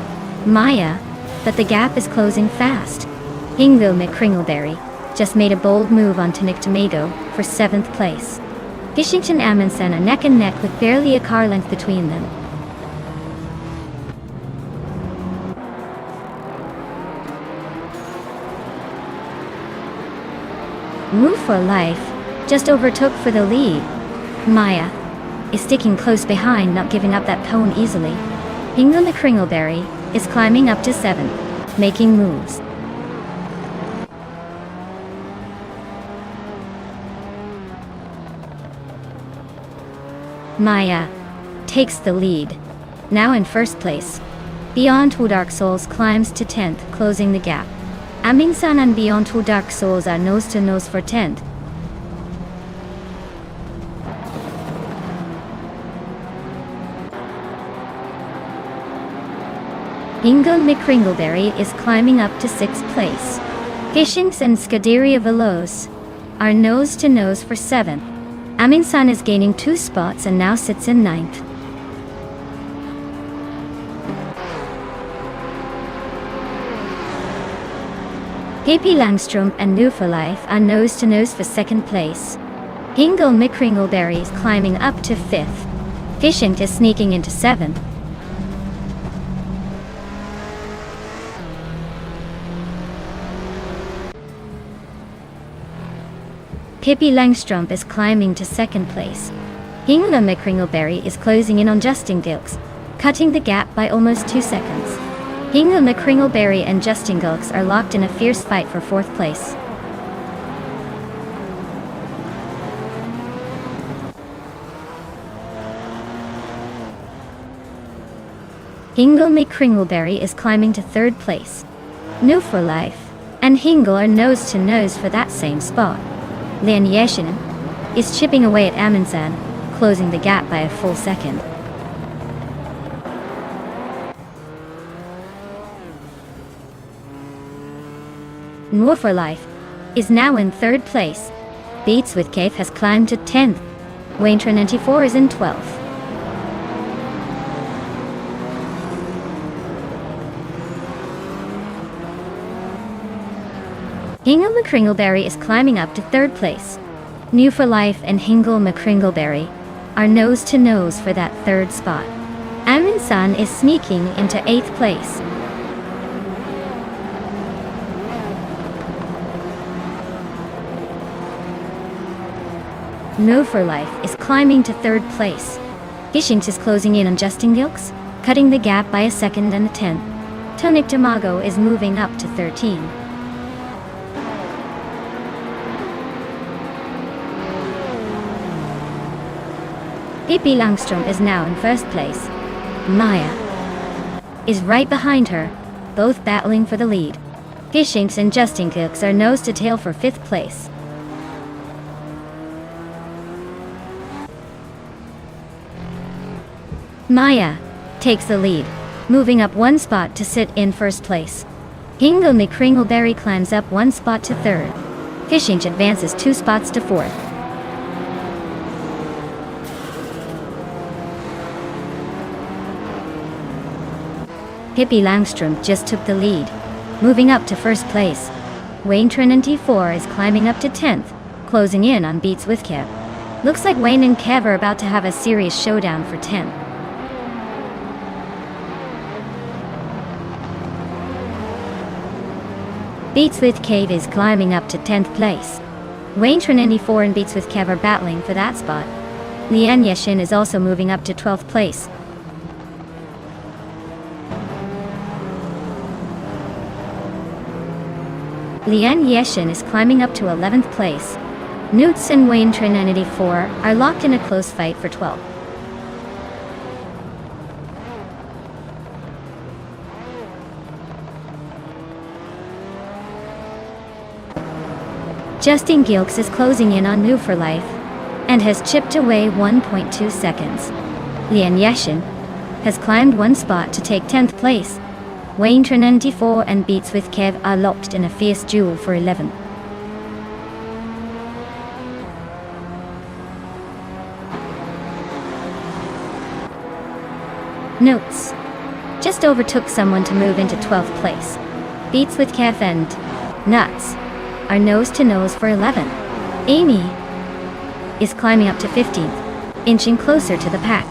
Maya, but the gap is closing fast. Ingo McCringleberry just made a bold move onto Nick D'Amago for 7th place. Gishington Amundsen are neck and neck with barely a car length between them. Move for Life just overtook for the lead. Maya is sticking close behind, not giving up that cone easily. Ingo McCringleberry is climbing up to 7th, making moves. Maya takes the lead, now in 1st place. Beyond Two Dark Souls climbs to 10th, closing the gap. Amundsen and Beyond Two Dark Souls are nose to nose for 10th. Ingo McCringleberry is climbing up to 6th place. Gishings and Scuderia Veloz are nose to nose for 7th. Amundsen is gaining 2 spots and now sits in 9th. Pippi Langstrup and New for Life are nose to nose for 2nd place. Ingo McCringleberry is climbing up to 5th. Gishing is sneaking into 7th. Pippi Langstrup is climbing to 2nd place. Ingo McCringleberry is closing in on Justin Gilks, cutting the gap by almost 2 seconds. Ingo McCringleberry and Justin Gilks are locked in a fierce fight for 4th place. Ingo McCringleberry is climbing to 3rd place. New for Life and Hingle are nose to nose for that same spot. Lian Yeshinen is chipping away at Amundsen, closing the gap by a full second. More for Life is now in 3rd place. Beats with Cave has climbed to 10th. Wayne 94 is in 12th. Ingo McCringleberry is climbing up to 3rd place. New for Life and Ingo McCringleberry are nose to nose for that 3rd spot. Amundsen is sneaking into 8th place. No for Life is climbing to 3rd place. Gishings is closing in on Justin Gilks, cutting the gap by a second and a 10th. Tonic Demago is moving up to 13. Pippi Langstrom is now in first place. Maya is right behind her, both battling for the lead. Gishinks and Justin Cooks are nose to tail for 5th place. Maya takes the lead, moving up 1 spot to sit in first place. Hingle McCringleberry climbs up 1 spot to 3rd. Gishinks advances 2 spots to 4th. Pippi Langstrom just took the lead, moving up to first place. Wayne Trinity 4 is climbing up to 10th, closing in on Beats with Kev. Looks like Wayne and Kev are about to have a serious showdown for 10th. Beats with Kev is climbing up to 10th place. Wayne Trinity 4 and Beats with Kev are battling for that spot. Lian Yeshin is also moving up to 12th place. Lian Yeshin is climbing up to 11th place. Newts and Wayne Trinity 4 are locked in a close fight for 12th. Justin Gilks is closing in on New for Life and has chipped away 1.2 seconds. Lian Yeshin has climbed 1 spot to take 10th place. Wayne Trinity 4 and Beats with Kev are locked in a fierce duel for 11th. Notes: just overtook someone to move into 12th place. Beats with Kev and Nuts are nose to nose for 11th. Amy is climbing up to 15th, inching closer to the pack.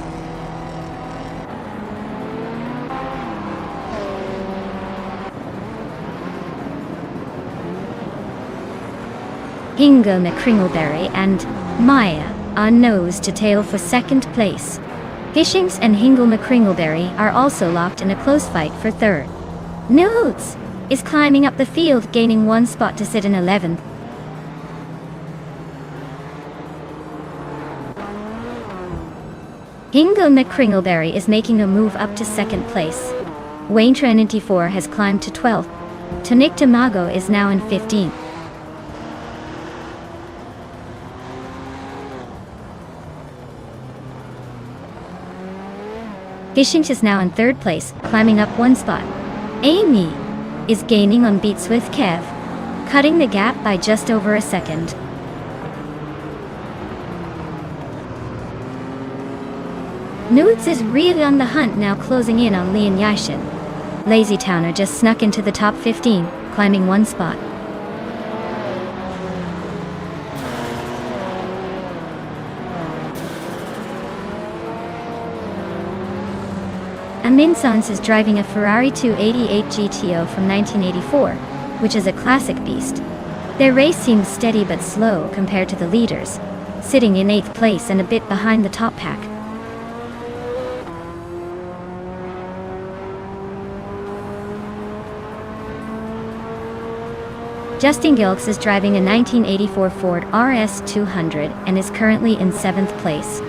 Hingle McCringleberry and Maya are nose to tail for 2nd place. Gishinks and Hingle McCringleberry are also locked in a close fight for 3rd. Notes is climbing up the field, gaining 1 spot to sit in 11th. Hingle McCringleberry is making a move up to 2nd place. Wayne Trinity 4 has climbed to 12th. Tonic Demago is now in 15th. Gishinks is now in 3rd place, climbing up 1 spot. Amy is gaining on Beats with Kev, cutting the gap by just over a second. Nudes is really on the hunt now, closing in on Lian Yashin. Lazy Towner just snuck into the top 15, climbing 1 spot. Aminsons is driving a Ferrari 288 GTO from 1984, which is a classic beast. Their race seems steady but slow compared to the leaders, sitting in 8th place and a bit behind the top pack. Justin Gilks is driving a 1984 Ford RS200 and is currently in 7th place.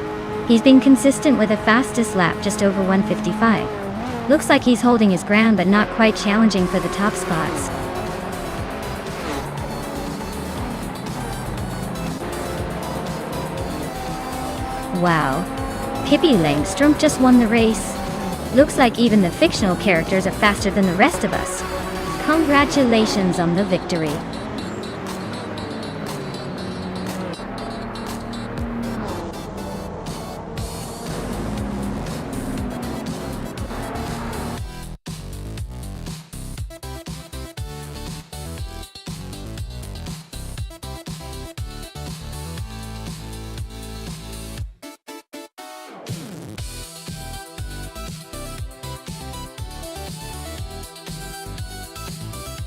He's been consistent with a fastest lap just over 155. Looks like he's holding his ground but not quite challenging for the top spots. Wow, Pippi Langstrom just won the race. Looks like even the fictional characters are faster than the rest of us. Congratulations on the victory.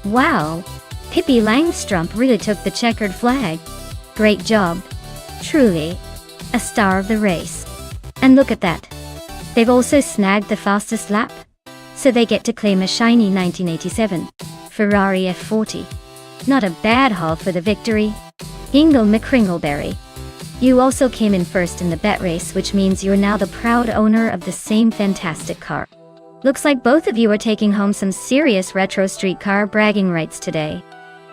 Wow, Pippi Langstrom really took the checkered flag. Great job. Truly, a star of the race. And look at that. They've also snagged the fastest lap. so they get to claim a shiny 1987 Ferrari F40. Not a bad haul for the victory. Ingle McCringleberry. You also came in first in the bet race, which means you're now the proud owner of the same fantastic car. Looks like both of you are taking home some serious retro street car bragging rights today.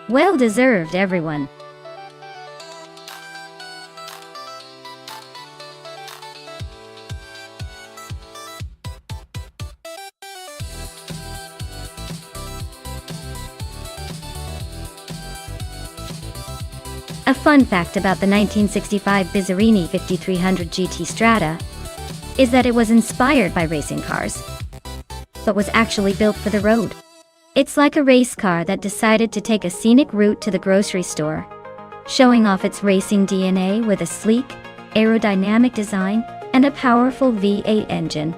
Well deserved, everyone. A fun fact about the 1965 Bizzarini 5300 GT Strata is that it was inspired by racing cars, but was actually built for the road. It's like a race car that decided to take a scenic route to the grocery store, showing off its racing DNA with a sleek, aerodynamic design and a powerful V8 engine.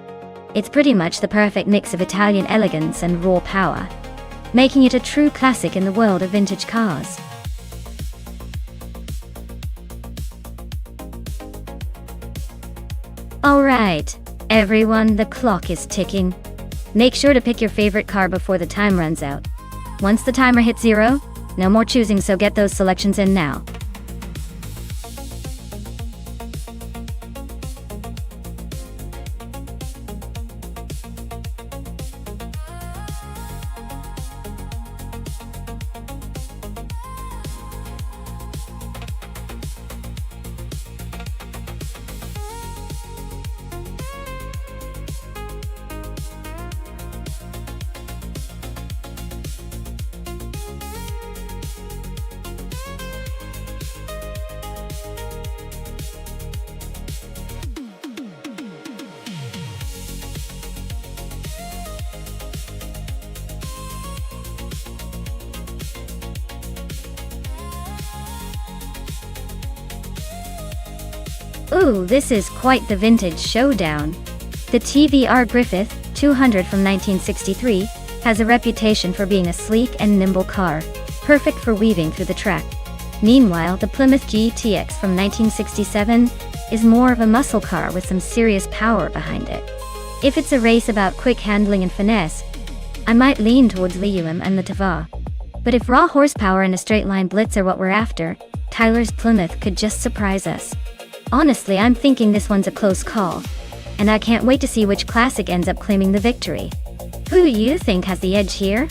It's pretty much the perfect mix of Italian elegance and raw power, making it a true classic in the world of vintage cars. Alright, everyone, the clock is ticking. Make sure to pick your favorite car before the time runs out. Once the timer hits 0, no more choosing, so get those selections in now. Ooh, this is quite the vintage showdown. The TVR Griffith 200 from 1963 has a reputation for being a sleek and nimble car, perfect for weaving through the track. Meanwhile, the Plymouth GTX from 1967 is more of a muscle car with some serious power behind it. If it's a race about quick handling and finesse, I might lean towards the UM and the Tava. But if raw horsepower and a straight-line blitz are what we're after, Tyler's Plymouth could just surprise us. Honestly, I'm thinking this one's a close call, and I can't wait to see which classic ends up claiming the victory. Who do you think has the edge here?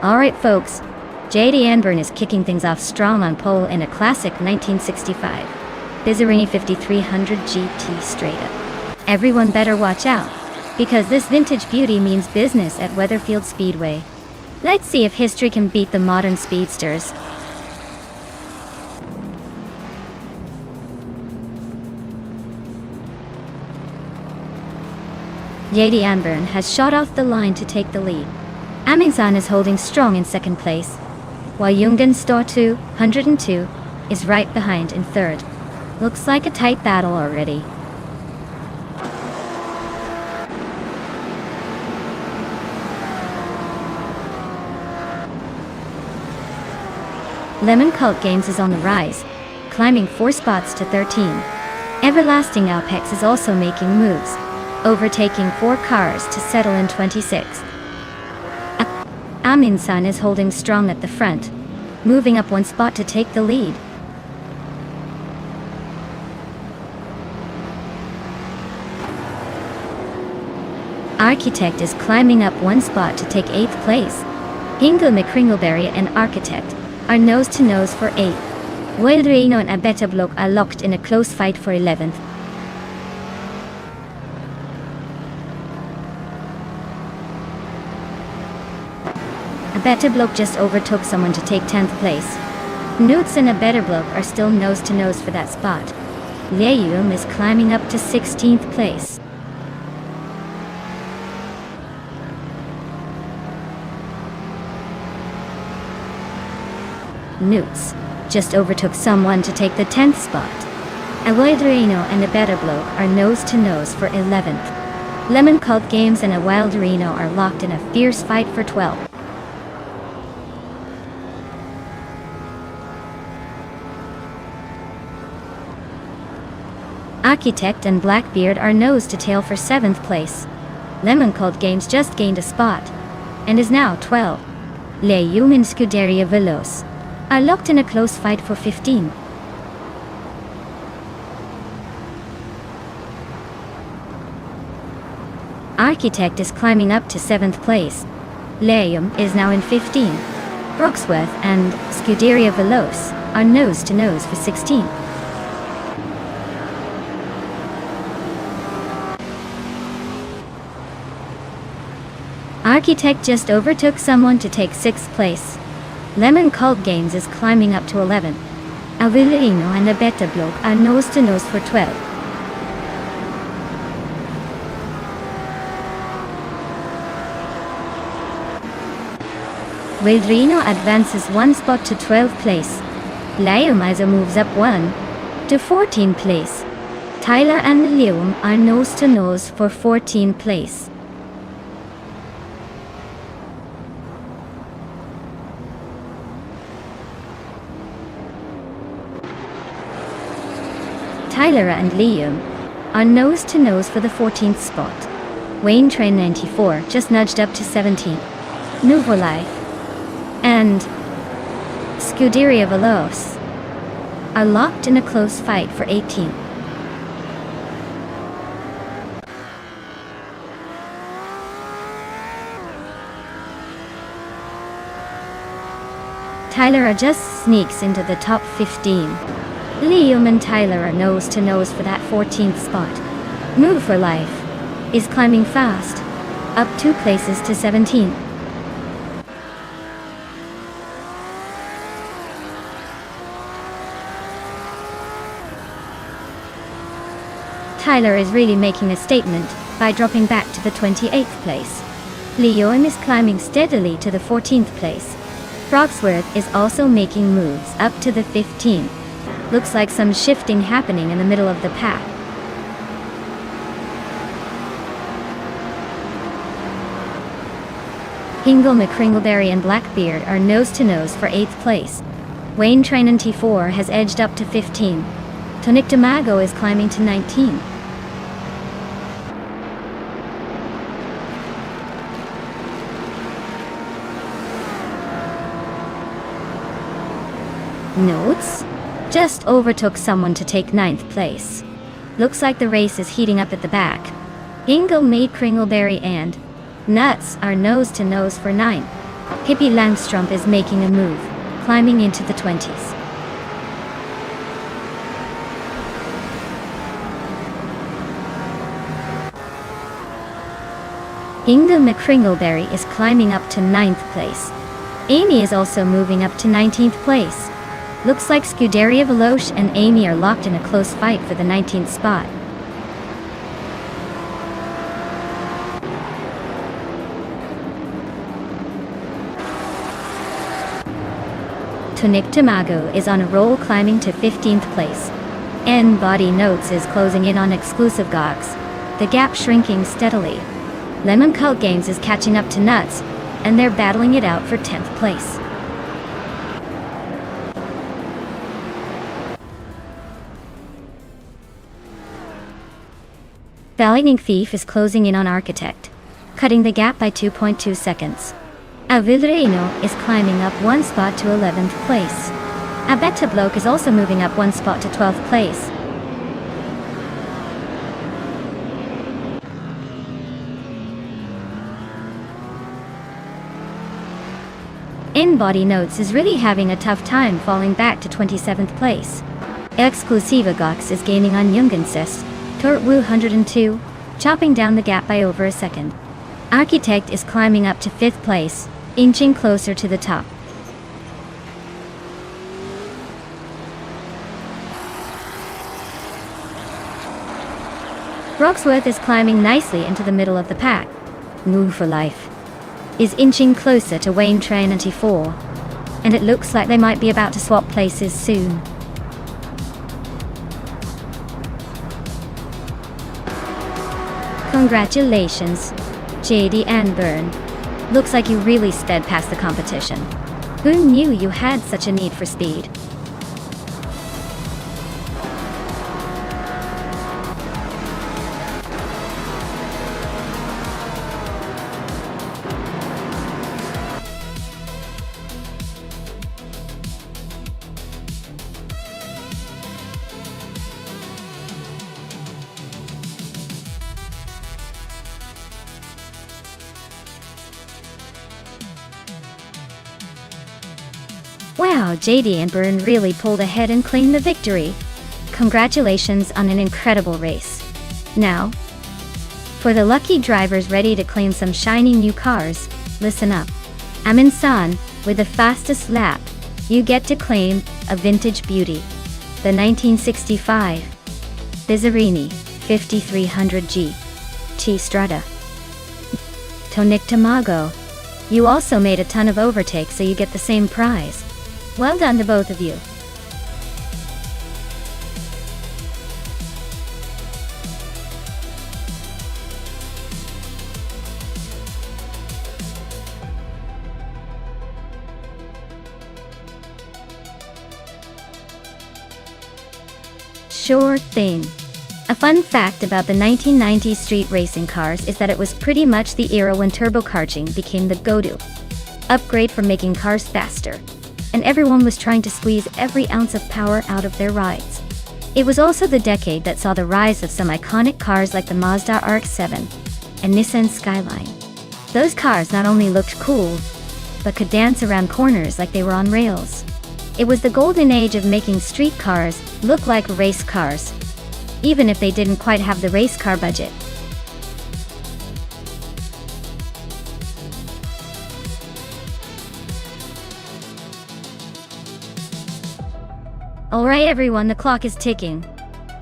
Alright folks, JD Anburn is kicking things off strong on pole in a classic 1965 Bizzarini 5300 GT Strata. Everyone better watch out, because this vintage beauty means business at Weatherfield Speedway. Let's see if history can beat the modern speedsters. JD Anburn has shot off the line to take the lead. Amingsan is holding strong in second place, while Jungen Store 202 is right behind in third. Looks like a tight battle already. Lemon Cult Games is on the rise, climbing 4 spots to 13. Everlasting Alpex is also making moves, overtaking 4 cars to settle in 26th. Aminsan is holding strong at the front, moving up 1 spot to take the lead. Architect is climbing up 1 spot to take 8th place. Ingle McCringleberry and Architect are nose to nose for 8th. Weldreino and Abetablock are locked in a close fight for 11th. better bloke just overtook someone to take 10th place. Newts and a better bloke are still nose to nose for that spot. Leum is climbing up to 16th place. Newts just overtook someone to take the 10th spot. Awildrino and a better bloke are nose to nose for 11th. Lemon Cult Games and Awildrino are locked in a fierce fight for 12th. Architect and Blackbeard are nose to tail for 7th place. Lemon Cult Games just gained a spot and is now 12. Leum and Scuderia Veloce are locked in a close fight for 15. Architect is climbing up to 7th place. Leum is now in 15. Broxworth and Scuderia Veloce are nose to nose for 16. Architect just overtook someone to take 6th place. Lemon Cult Games is climbing up to 11. Avellino and a better bloke are nose to nose for 12. Wildrino advances 1 spot to 12th place. Leomizer moves up 1 to 14th place. Tyler and Leum are nose to nose for 14th place. Tyler and Liam are nose to nose for the 14th spot. Wayne Train 94 just nudged up to 17th. Nouveau Life and Scuderia Veloce are locked in a close fight for 18th. Tyler just sneaks into the top 15. Liam and Tyler are nose to nose for that 14th spot. Move for Life is climbing fast, up 2 places to 17. Tyler is really making a statement by dropping back to the 28th place. Liam is climbing steadily to the 14th place. Broxworth is also making moves up to the 15th. Looks like some shifting happening in the middle of the pack. Hingle, McCringleberry and Blackbeard are nose to nose for 8th place. Wayne Train T4 has edged up to 15. Tonic Damago is climbing to 19. Notes just overtook someone to take 9th place. Looks like the race is heating up at the back. Ingle, Made, Kringleberry and Nuts are nose to nose for 9. Hippie Langstrump is making a move, climbing into the 20s. Ingle McCringleberry is climbing up to 9th place. Amy is also moving up to 19th place. Looks like Scuderia Veloce and Amy are locked in a close fight for the 19th spot. Tonic Tamago is on a roll, climbing to 15th place. N-Body Notes is closing in on exclusive Gogs, the gap shrinking steadily. Lemon Cult Games is catching up to Nuts, and they're battling it out for 10th place. The Lightning Thief is closing in on Architect, cutting the gap by 2.2 seconds. Avellino is climbing up 1 spot to 11th place. A Beta Bloke is also moving up 1 spot to 12th place. In-Body Notes is really having a tough time falling back to 27th place. Exclusiva Gox is gaining on Jungenses, Tort Wu 102, chopping down the gap by over a second. Architect is climbing up to 5th place. inching closer to the top. Roxworth is climbing nicely into the middle of the pack. Moo for life is inching closer to Wayne Train 94, and it looks like they might be about to swap places soon. Congratulations, JD and Byrne. Looks like you really sped past the competition. Who knew you had such a need for speed? Wow, JD and Byrne really pulled ahead and claimed the victory. Congratulations on an incredible race. Now, for the lucky drivers ready to claim some shiny new cars, listen up. Amin-san, with the fastest lap, you get to claim a vintage beauty. The 1965 Bizzarini 5300G T Strada. Tonic Tamago, you also made a ton of overtakes, so you get the same prize. Well done to both of you. Sure thing. A fun fact about the 1990s street racing cars is that it was pretty much the era when turbocharging became the go-to upgrade for making cars faster, and everyone was trying to squeeze every ounce of power out of their rides. It was also the decade that saw the rise of some iconic cars like the Mazda RX-7 and Nissan Skyline. Those cars not only looked cool, but could dance around corners like they were on rails. It was the golden age of making street cars look like race cars, even if they didn't quite have the race car budget. Alright everyone, the clock is ticking.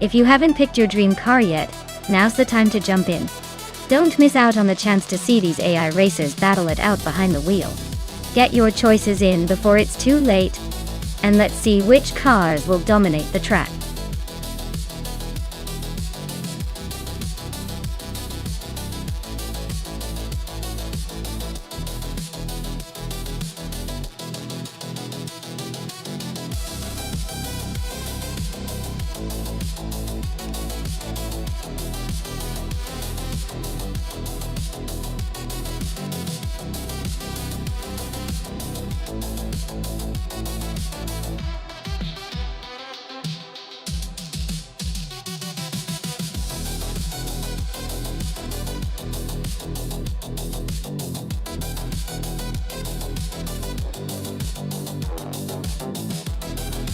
If you haven't picked your dream car yet, now's the time to jump in. Don't miss out on the chance to see these AI racers battle it out behind the wheel. Get your choices in before it's too late, and let's see which cars will dominate the track.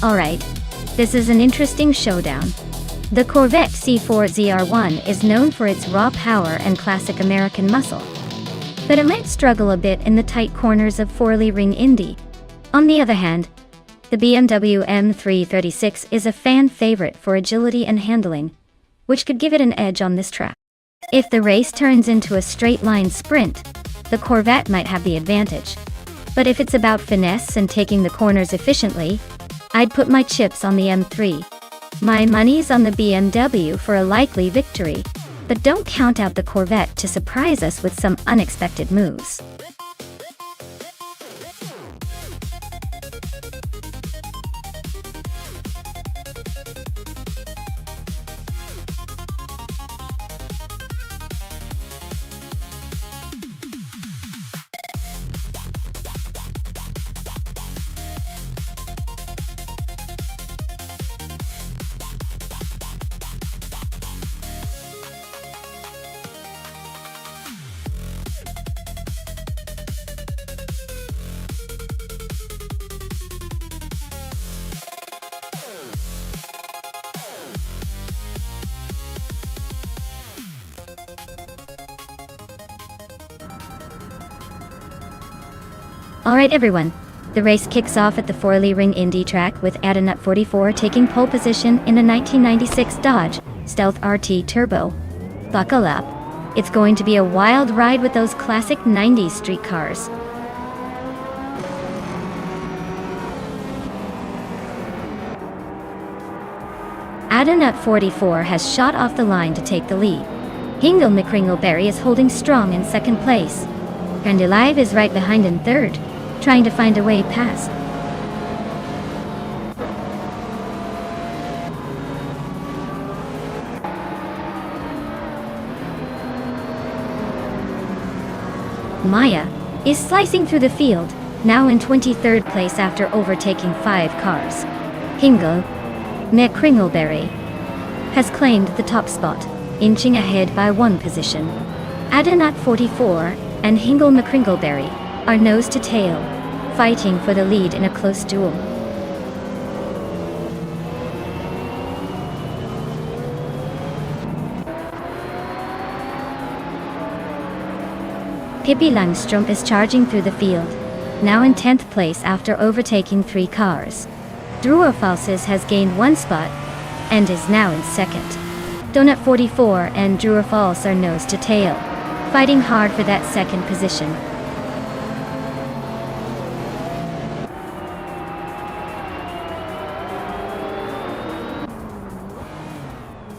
Alright, this is an interesting showdown. The Corvette C4ZR1 is known for its raw power and classic American muscle, but it might struggle a bit in the tight corners of Forley Ring Indy. On the other hand, the BMW M336 is a fan favorite for agility and handling, which could give it an edge on this track. If the race turns into a straight-line sprint, the Corvette might have the advantage. But if it's about finesse and taking the corners efficiently, I'd put my chips on the M3. My money's on the BMW for a likely victory, but don't count out the Corvette to surprise us with some unexpected moves. Alright everyone, the race kicks off at the Forley Ring Indy track with Adanut 44 taking pole position in the 1996 Dodge Stealth RT Turbo. Buckle up. It's going to be a wild ride with those classic 90s street cars. Adanut 44 has shot off the line to take the lead. Hingle McCringleberry is holding strong in second place. Randy Live is right behind in third, trying to find a way past. Maya is slicing through the field, now in 23rd place after overtaking 5 cars. Hingle McCringleberry has claimed the top spot, inching ahead by 1 position. Adanut 44 and Hingle McCringleberry are nose to tail, fighting for the lead in a close duel. Pippi Langstrup is charging through the field, now in 10th place after overtaking 3 cars. Drua Falses has gained 1 spot and is now in second. Donut 44 and Drua Falls are nose to tail, fighting hard for that second position.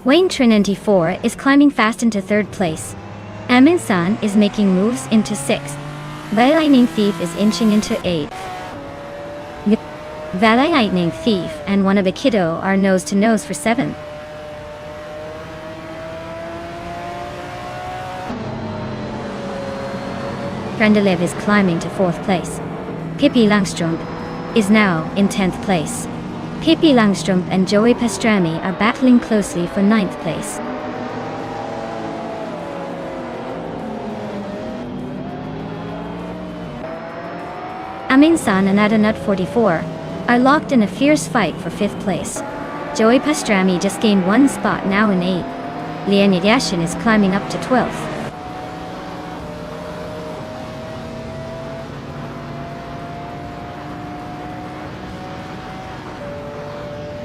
Wayne Trinity 4 is climbing fast into 3rd place. Amin San is making moves into 6th. The Lightning Thief is inching into 8th. Valley Lightning Thief and Wannabe Kiddo are nose to nose for 7th. Brendelev is climbing to 4th place. Pippi Langstrup is now in 10th place. Pippi Langstrup and Joey Pastrami are battling closely for 9th place. Amin San and Adanut 44 are locked in a fierce fight for 5th place. Joey Pastrami just gained 1 spot, now in 8th. Leonid Yashin is climbing up to 12th.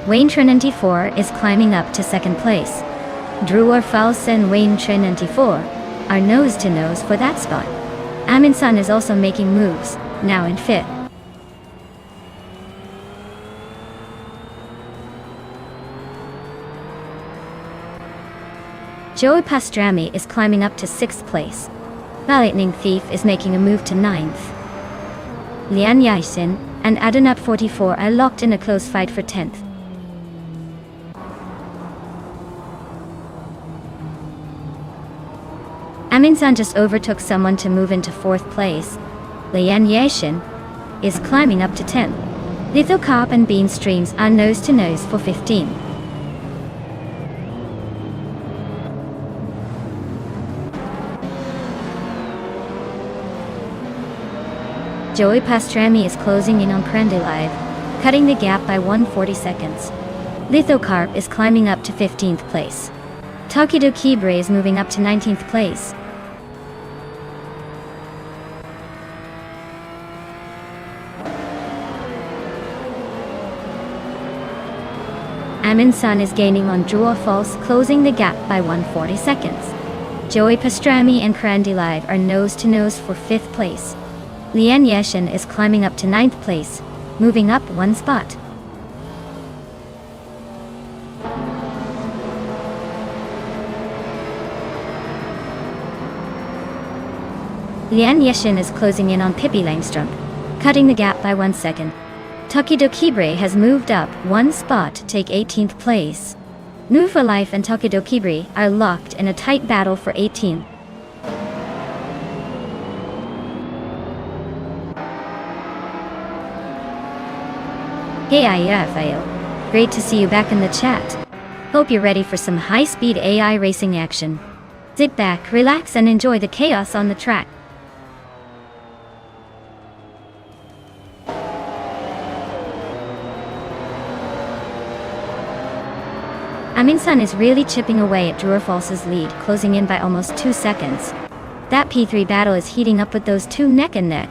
Wayne Trinity 4 is climbing up to 2nd place. Drua False and Wayne Trinity 4 are nose to nose for that spot. Amin San is also making moves, now in 5th. Joey Pastrami is climbing up to 6th place. The Lightning Thief is making a move to 9th. Lian Yaisin and Adanut 44 are locked in a close fight for 10th. Amin San just overtook someone to move into 4th place. Lian Yashin is climbing up to 10th. Lithocop and Bean Streams are nose to nose for 15th. Joey Pastrami is closing in on Crandy Live, cutting the gap by 140 seconds. Lithocarp is climbing up to 15th place. Takido Kibre is moving up to 19th place. Amin San is gaining on Drua False, closing the gap by 140 seconds. Joey Pastrami and Crandy Live are nose to nose for 5th place. Lian Yashin is climbing up to 9th place, moving up 1 spot. Lian Yashin is closing in on Pippi Langstrup, cutting the gap by 1 second. Takido Kibre has moved up 1 spot to take 18th place. Nuva Life and Takido Kibre are locked in a tight battle for 18th. Hey IFIO, great to see you back in the chat. Hope you're ready for some high-speed AI racing action. Sit back, relax and enjoy the chaos on the track. Amin San is really chipping away at Drua False's lead, closing in by almost 2 seconds. That P3 battle is heating up with those two neck and neck.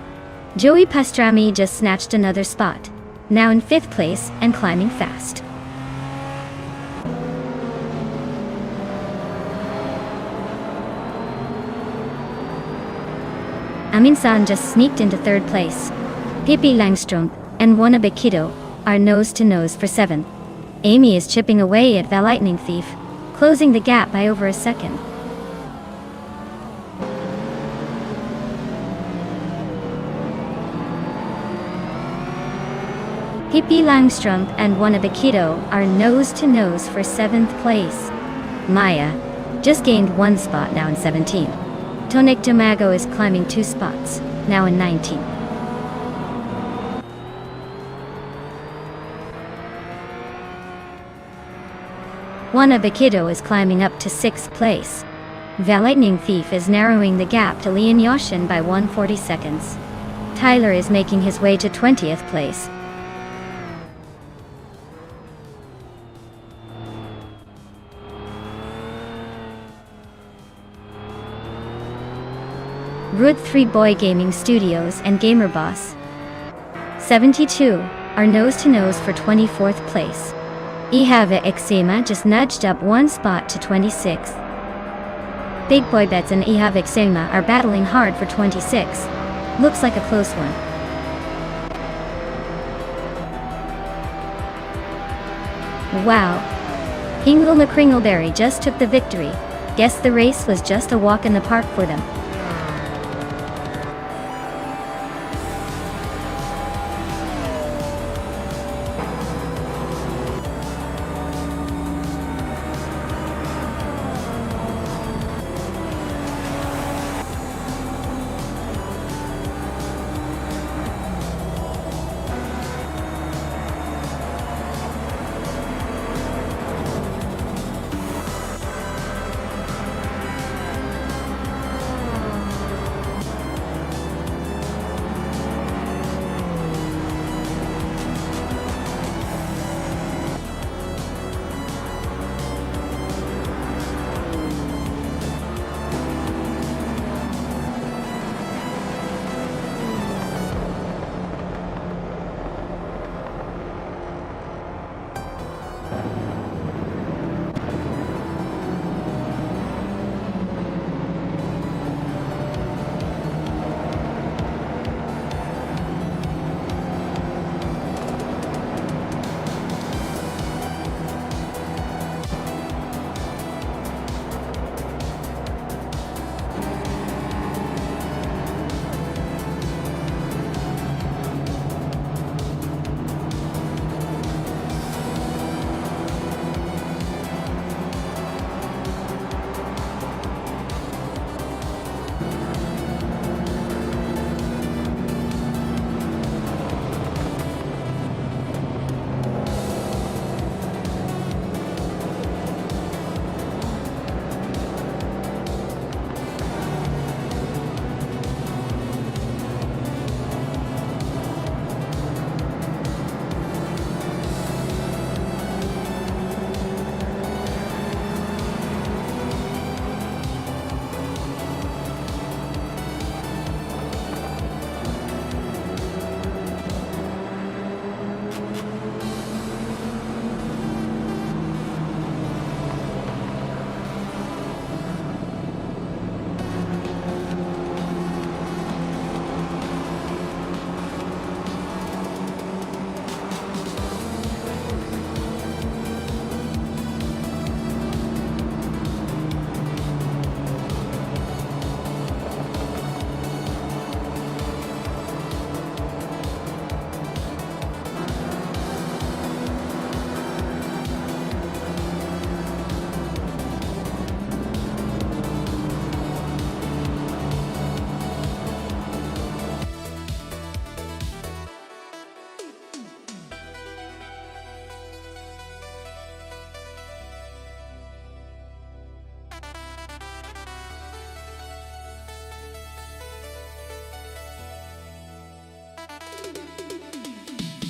Joey Pastrami just snatched another spot, now in 5th place and climbing fast. Amin-san just sneaked into 3rd place. Pippi Langström and Wanna Kido are nose-to-nose for 7th. Amy is chipping away at the Lightning Thief, closing the gap by over a second. Pippi Langström and Wanna Kido are nose-to-nose for 7th place. Maya just gained 1 spot, now in 17th. Tonic Domago is climbing 2 spots, now in 19th. Wanna Kido is climbing up to 6th place. The Lightning Thief is narrowing the gap to Leon Yoshin by 140 seconds. Tyler is making his way to 20th place. Root 3 Boy Gaming Studios and GamerBoss 72 are nose-to-nose for 24th place. Ihave Exema just nudged up 1 spot to 26th. Big Boy Bets and Ihave Exema are battling hard for 26. Looks like a close one. Wow. Hingle McCringleberry just took the victory. Guess the race was just a walk in the park for them.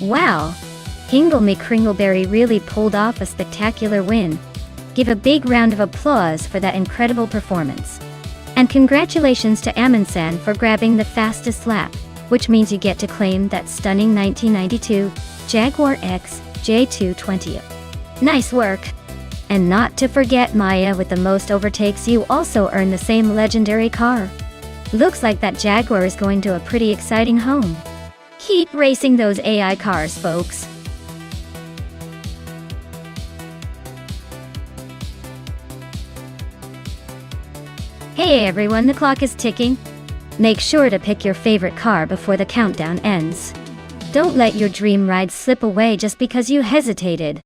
Wow! Hingle McCringleberry really pulled off a spectacular win. Give a big round of applause for that incredible performance. And congratulations to Amundsen for grabbing the fastest lap. which means you get to claim that stunning 1992 Jaguar X J220. Nice work! And not to forget Maya with the most overtakes. You also earn the same legendary car. Looks like that Jaguar is going to a pretty exciting home. Keep racing those AI cars, folks. Hey everyone, the clock is ticking. Make sure to pick your favorite car before the countdown ends. Don't let your dream ride slip away just because you hesitated.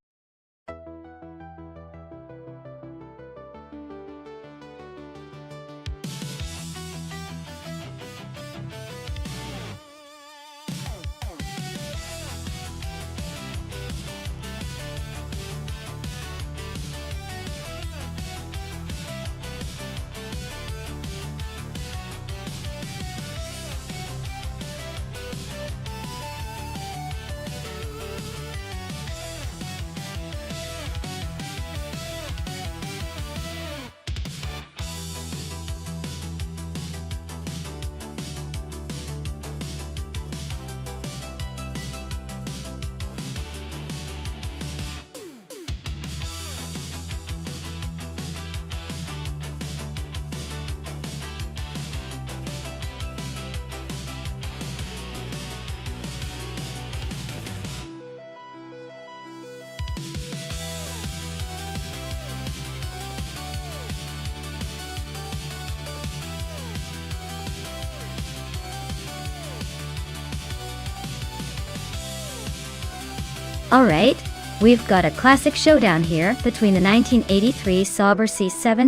Alright, we've got a classic showdown here between the 1983 Sauber C7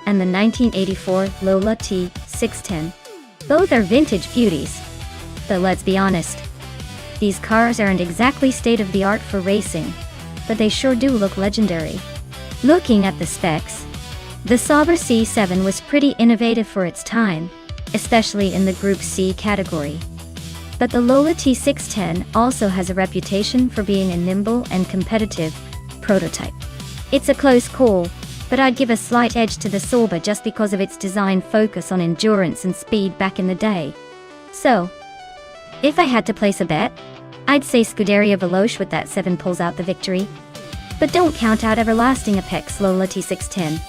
and the 1984 Lola T610. Both are vintage beauties. But let's be honest, these cars aren't exactly state-of-the-art for racing, but they sure do look legendary. Looking at the specs, the Sauber C7 was pretty innovative for its time, especially in the Group C category. But the Lola T610 also has a reputation for being a nimble and competitive prototype. It's a close call, but I'd give a slight edge to the Sauber just because of its design focus on endurance and speed back in the day. So, if I had to place a bet, I'd say Scuderia Veloce with that 7 pulls out the victory. But don't count out everlasting Apex Lola T610.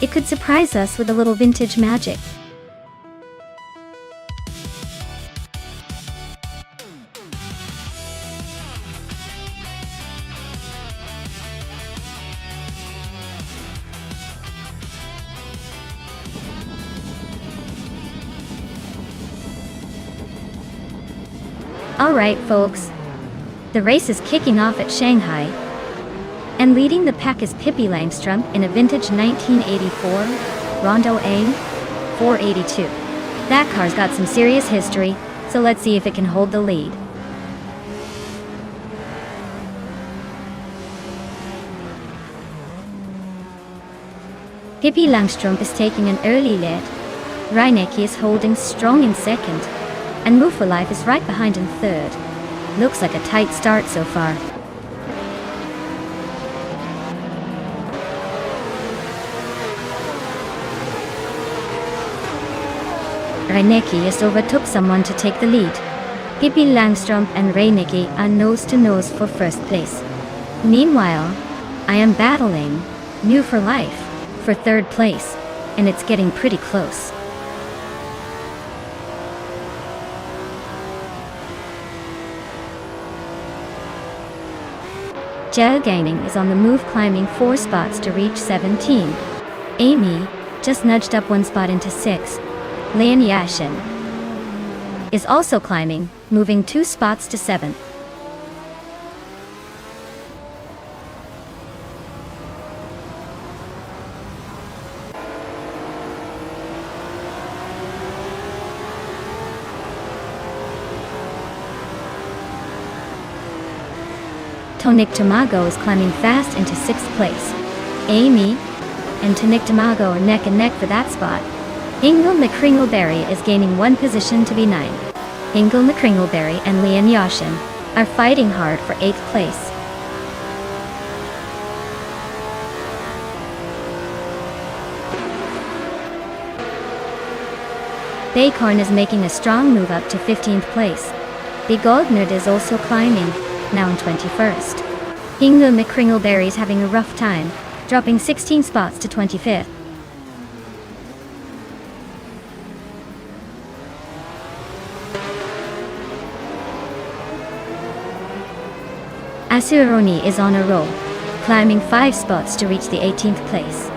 It could surprise us with a little vintage magic. Alright folks, the race is kicking off at Shanghai, and leading the pack is Pippi Langstrom in a vintage 1984 Rondo A 482. That car's got some serious history, so let's see if it can hold the lead. Pippi Langstrom is taking an early lead. Reinecke is holding strong in second, and Move for Life is right behind in third. Looks like a tight start so far. Reinecke just overtook someone to take the lead. Pippi Langstrom and Reinecke are nose to nose for first place. Meanwhile, I am battling Move for Life for third place, and it's getting pretty close. Gaining is on the move, climbing 4 spots to reach 17. Amy just nudged up 1 spot into 6. Lian Yashin is also climbing, moving 2 spots to 7. Tonik Tamago is climbing fast into 6th place. Amy and Tonik Tamago are neck and neck for that spot. Ingle McCringleberry is gaining 1 position to be 9. Ingle McCringleberry and Lian Yashin are fighting hard for 8th place. Baycorn is making a strong move up to 15th place. Begoldnerd is also climbing, now in 21st. Hingle McCringleberry is having a rough time, dropping 16 spots to 25th. Asuroni is on a roll, climbing 5 spots to reach the 18th place.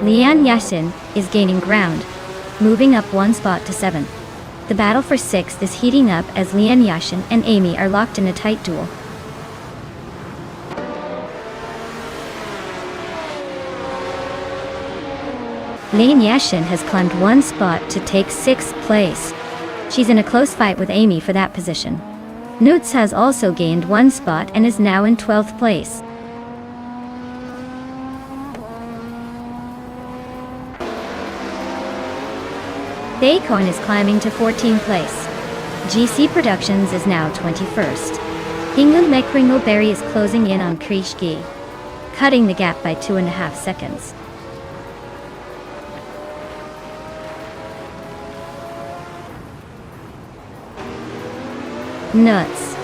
Lian Yashin is gaining ground, moving up 1 spot to 7th. The battle for 6th is heating up as Lian Yashin and Amy are locked in a tight duel. Lian Yashin has climbed 1 spot to take 6th place. She's in a close fight with Amy for that position. Nutz has also gained 1 spot and is now in 12th place. Baycorn is climbing to 14th place. GC Productions is now 21st. Hingle McCringleberry is closing in on Krishki, cutting the gap by 2.5 seconds. Nuts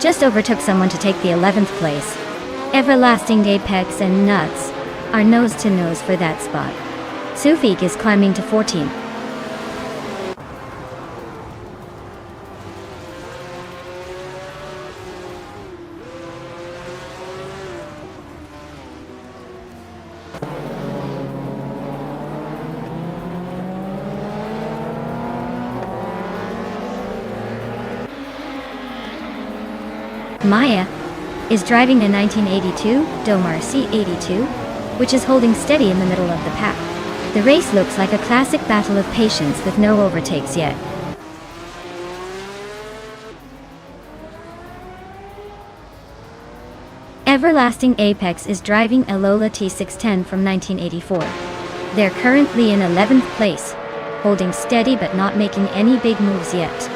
just overtook someone to take the 11th place. Everlasting Apex and Nuts are nose to nose for that spot. Sufik is climbing to 14th. Maya is driving a 1982 Domar C82, which is holding steady in the middle of the pack. The race looks like a classic battle of patience with no overtakes yet. Everlasting Apex is driving a Lola T610 from 1984. They're currently in 11th place, holding steady but not making any big moves yet.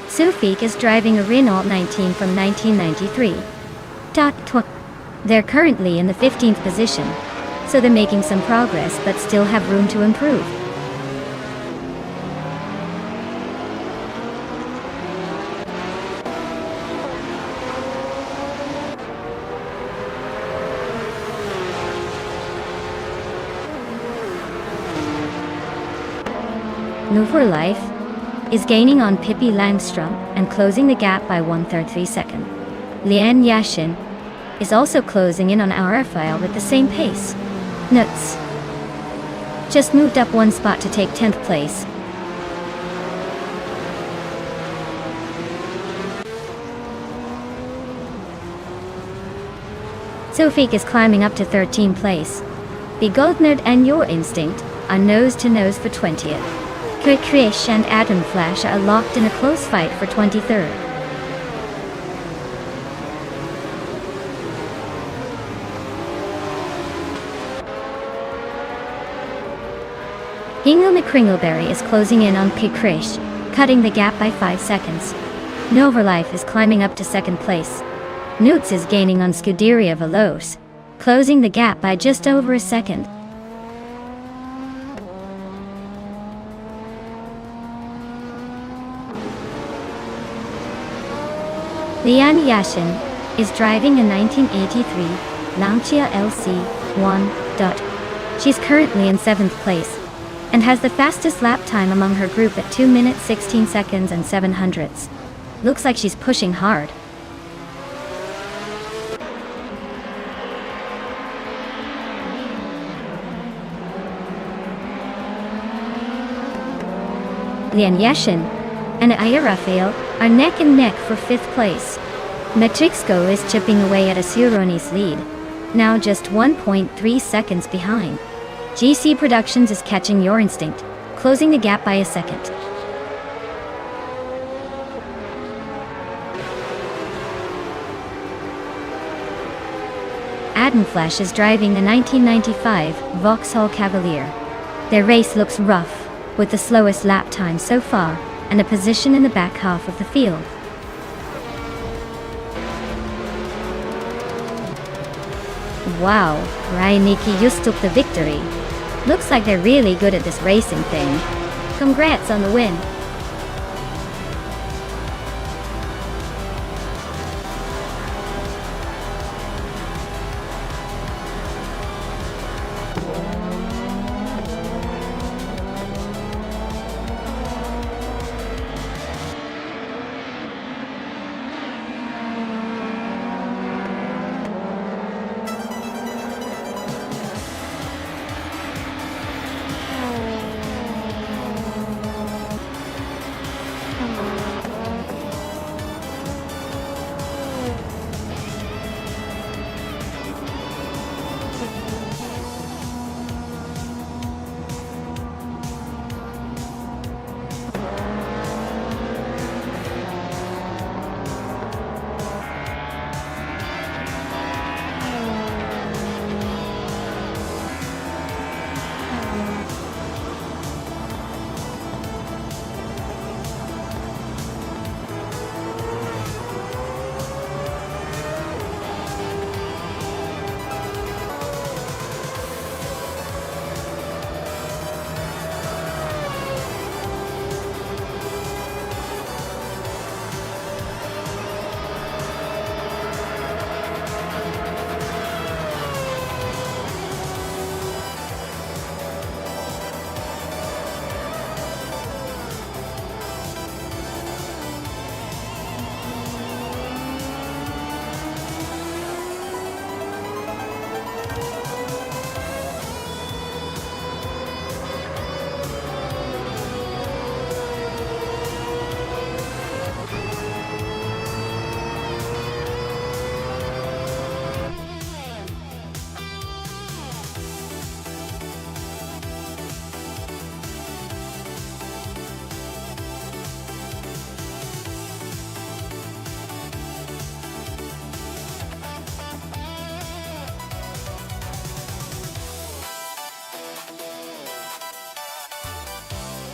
Sufik is driving a Renault 19 from 1993. They're currently in the 15th position, so they're making some progress but still have room to improve. Move for Life is gaining on Pippi Langstrom and closing the gap by 1/3 second. Lian Yashin is also closing in on Aurafile with the same pace. Nuts just moved up 1 spot to take 10th place. Sofik is climbing up to 13th place. Begoldnerd and Your Instinct are nose to nose for 20th. Krish and Atom Flash are locked in a close fight for 23rd. Hingle McCringleberry is closing in on Krish, cutting the gap by 5 seconds. Noverlife is climbing up to 2nd place. Nutz is gaining on Scuderia Veloce, closing the gap by just over a second. Lian Yashin is driving a 1983 Lancia LC1. She's currently in 7th place and has the fastest lap time among her group at 2 minutes 16 seconds and 7/100ths. Looks like she's pushing hard. Lian Yashin and Aya Raphael are neck and neck for 5th place. Metrixco is chipping away at Asuroni's lead, now just 1.3 seconds behind. GC Productions is catching Your Instinct, closing the gap by a second. Adenflash is driving a 1995 Vauxhall Cavalier. Their race looks rough, with the slowest lap time so far, and a position in the back half of the field. Wow, Nikki just took the victory. Looks like they're really good at this racing thing. Congrats on the win.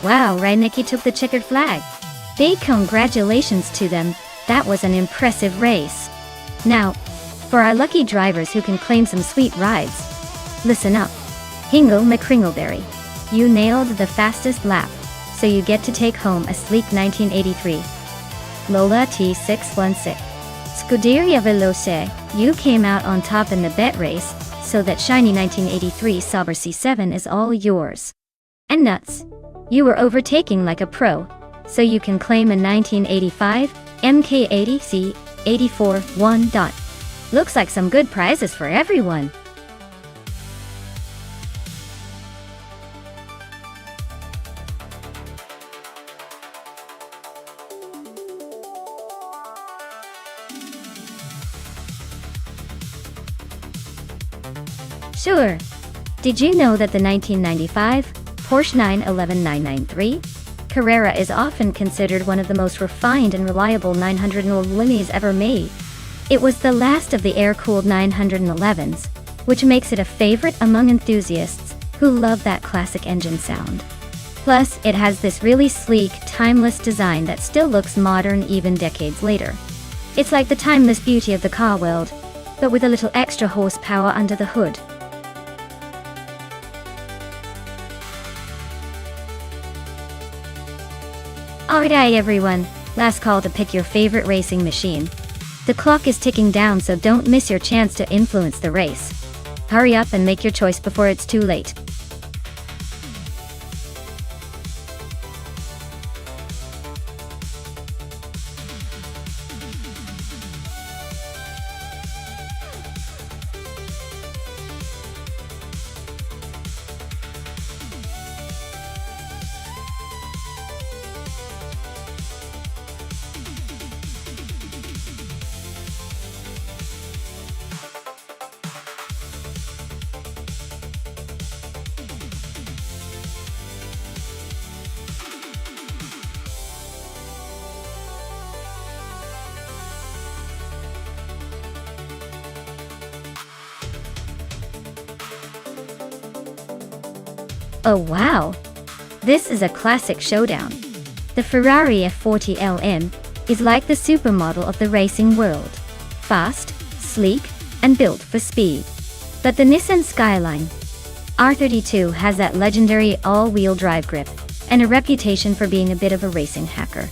Wow, Nikki took the checkered flag. Big congratulations to them, that was an impressive race. Now, for our lucky drivers who can claim some sweet rides. Listen up. Hingle McCringleberry. You nailed the fastest lap, so you get to take home a sleek 1983 Lola T616. Scuderia Veloce, you came out on top in the bet race, so that shiny 1983 Sauber C7 is all yours. And nuts. You were overtaking like a pro, so you can claim a 1985 MK80 C84 Looks like some good prizes for everyone. Sure. Did you know that the 1995 Porsche 911 993 Carrera is often considered one of the most refined and reliable 911s ever made? It was the last of the air-cooled 911s, which makes it a favorite among enthusiasts who love that classic engine sound. Plus, it has this really sleek, timeless design that still looks modern even decades later. It's like the timeless beauty of the car world, but with a little extra horsepower under the hood. Alright everyone, last call to pick your favorite racing machine. The clock is ticking down, so don't miss your chance to influence the race. Hurry up and make your choice before it's too late. Oh wow! This is a classic showdown. The Ferrari F40 LM is like the supermodel of the racing world. Fast, sleek, and built for speed. But the Nissan Skyline R32 has that legendary all-wheel drive grip and a reputation for being a bit of a racing hacker.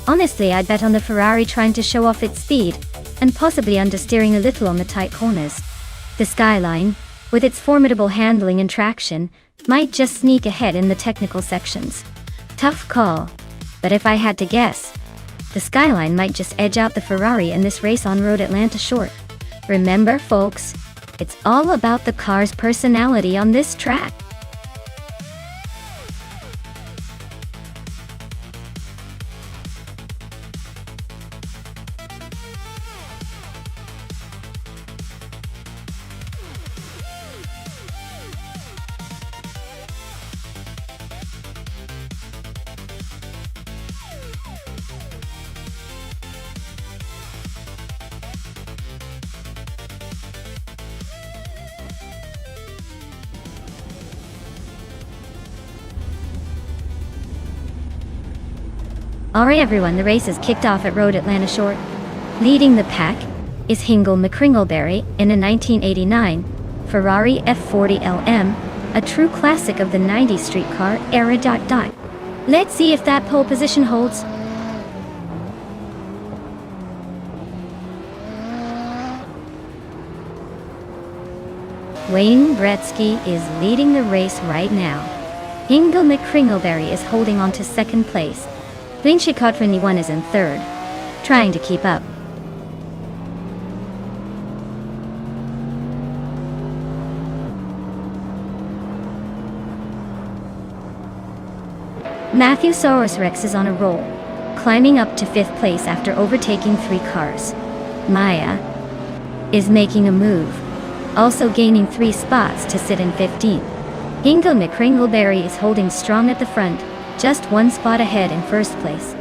Honestly, I'd bet on the Ferrari trying to show off its speed and possibly understeering a little on the tight corners. The Skyline, with its formidable handling and traction, might just sneak ahead in the technical sections. Tough call, but if I had to guess, the Skyline might just edge out the Ferrari in this race on Road Atlanta Short. Remember, folks, it's all about the car's personality on this track. Alright everyone, the race is kicked off at Road Atlanta Short. Leading the pack is Hingle McCringleberry in a 1989 Ferrari F40 LM, a true classic of the 90s street car era. Let's see if that pole position holds. Wayne Gretzky is leading the race right now. Hingle McCringleberry is holding on to second place. Flinchicott21 is in third, trying to keep up. Matthew Saurus Rex is on a roll, climbing up to fifth place after overtaking 3 cars. Maya is making a move, also gaining 3 spots to sit in 15th. Hingle McCringleberry is holding strong at the front, just 1 spot ahead in first place.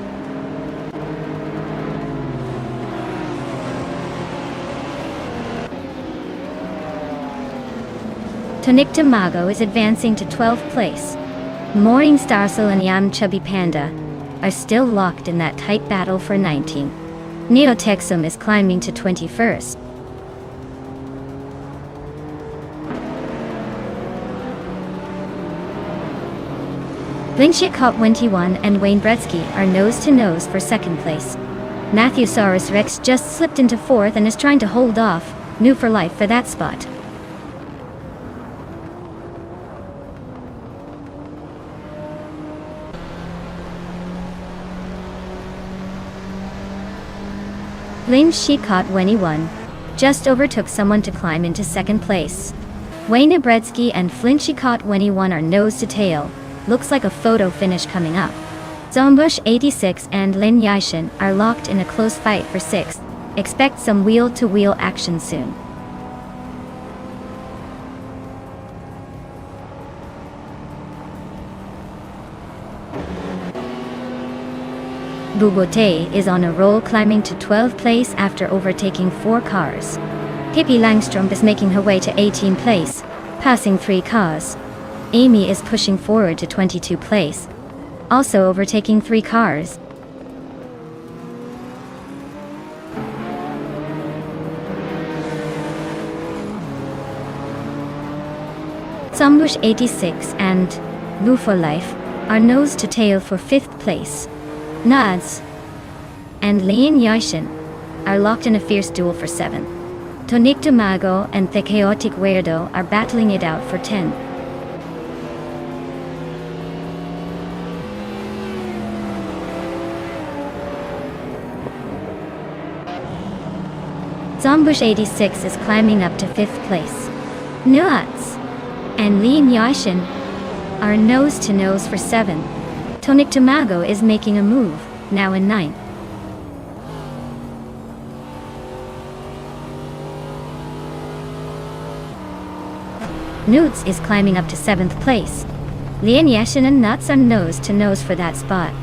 Tonic Tamago is advancing to 12th place. Morning Starsel and Yam Chubby Panda are still locked in that tight battle for 19th. Neo Texum is climbing to 21st. Flinchicott21 and Wayne Gretzky are nose-to-nose for second place. Matthew Saurus Rex just slipped into 4th and is trying to hold off New for Life for that spot. Flinchicott21 just overtook someone to climb into second place. Wayne Gretzky and Flinchicott21 are nose to tail. Looks like a photo finish coming up. Zombush86 and Lin Yishin are locked in a close fight for 6th. Expect some wheel-to-wheel action soon. Bubote is on a roll, climbing to 12th place after overtaking 4 cars. Pippi Langstrom is making her way to 18th place, passing 3 cars. Amy is pushing forward to 22nd place, also overtaking 3 cars. Zombush86 and Lou for Life are nose to tail for 5th place. Nads and Lin Yishin are locked in a fierce duel for 7th. Tonic Tamago and The Chaotic Weirdo are battling it out for 10th. Zombush86 is climbing up to 5th place. Nuts and Lin Yishin are nose to nose for 7th. Tonic Tamago is making a move, now in 9th. Newts is climbing up to 7th place. Lin Yishin and Nuts are nose to nose for that spot.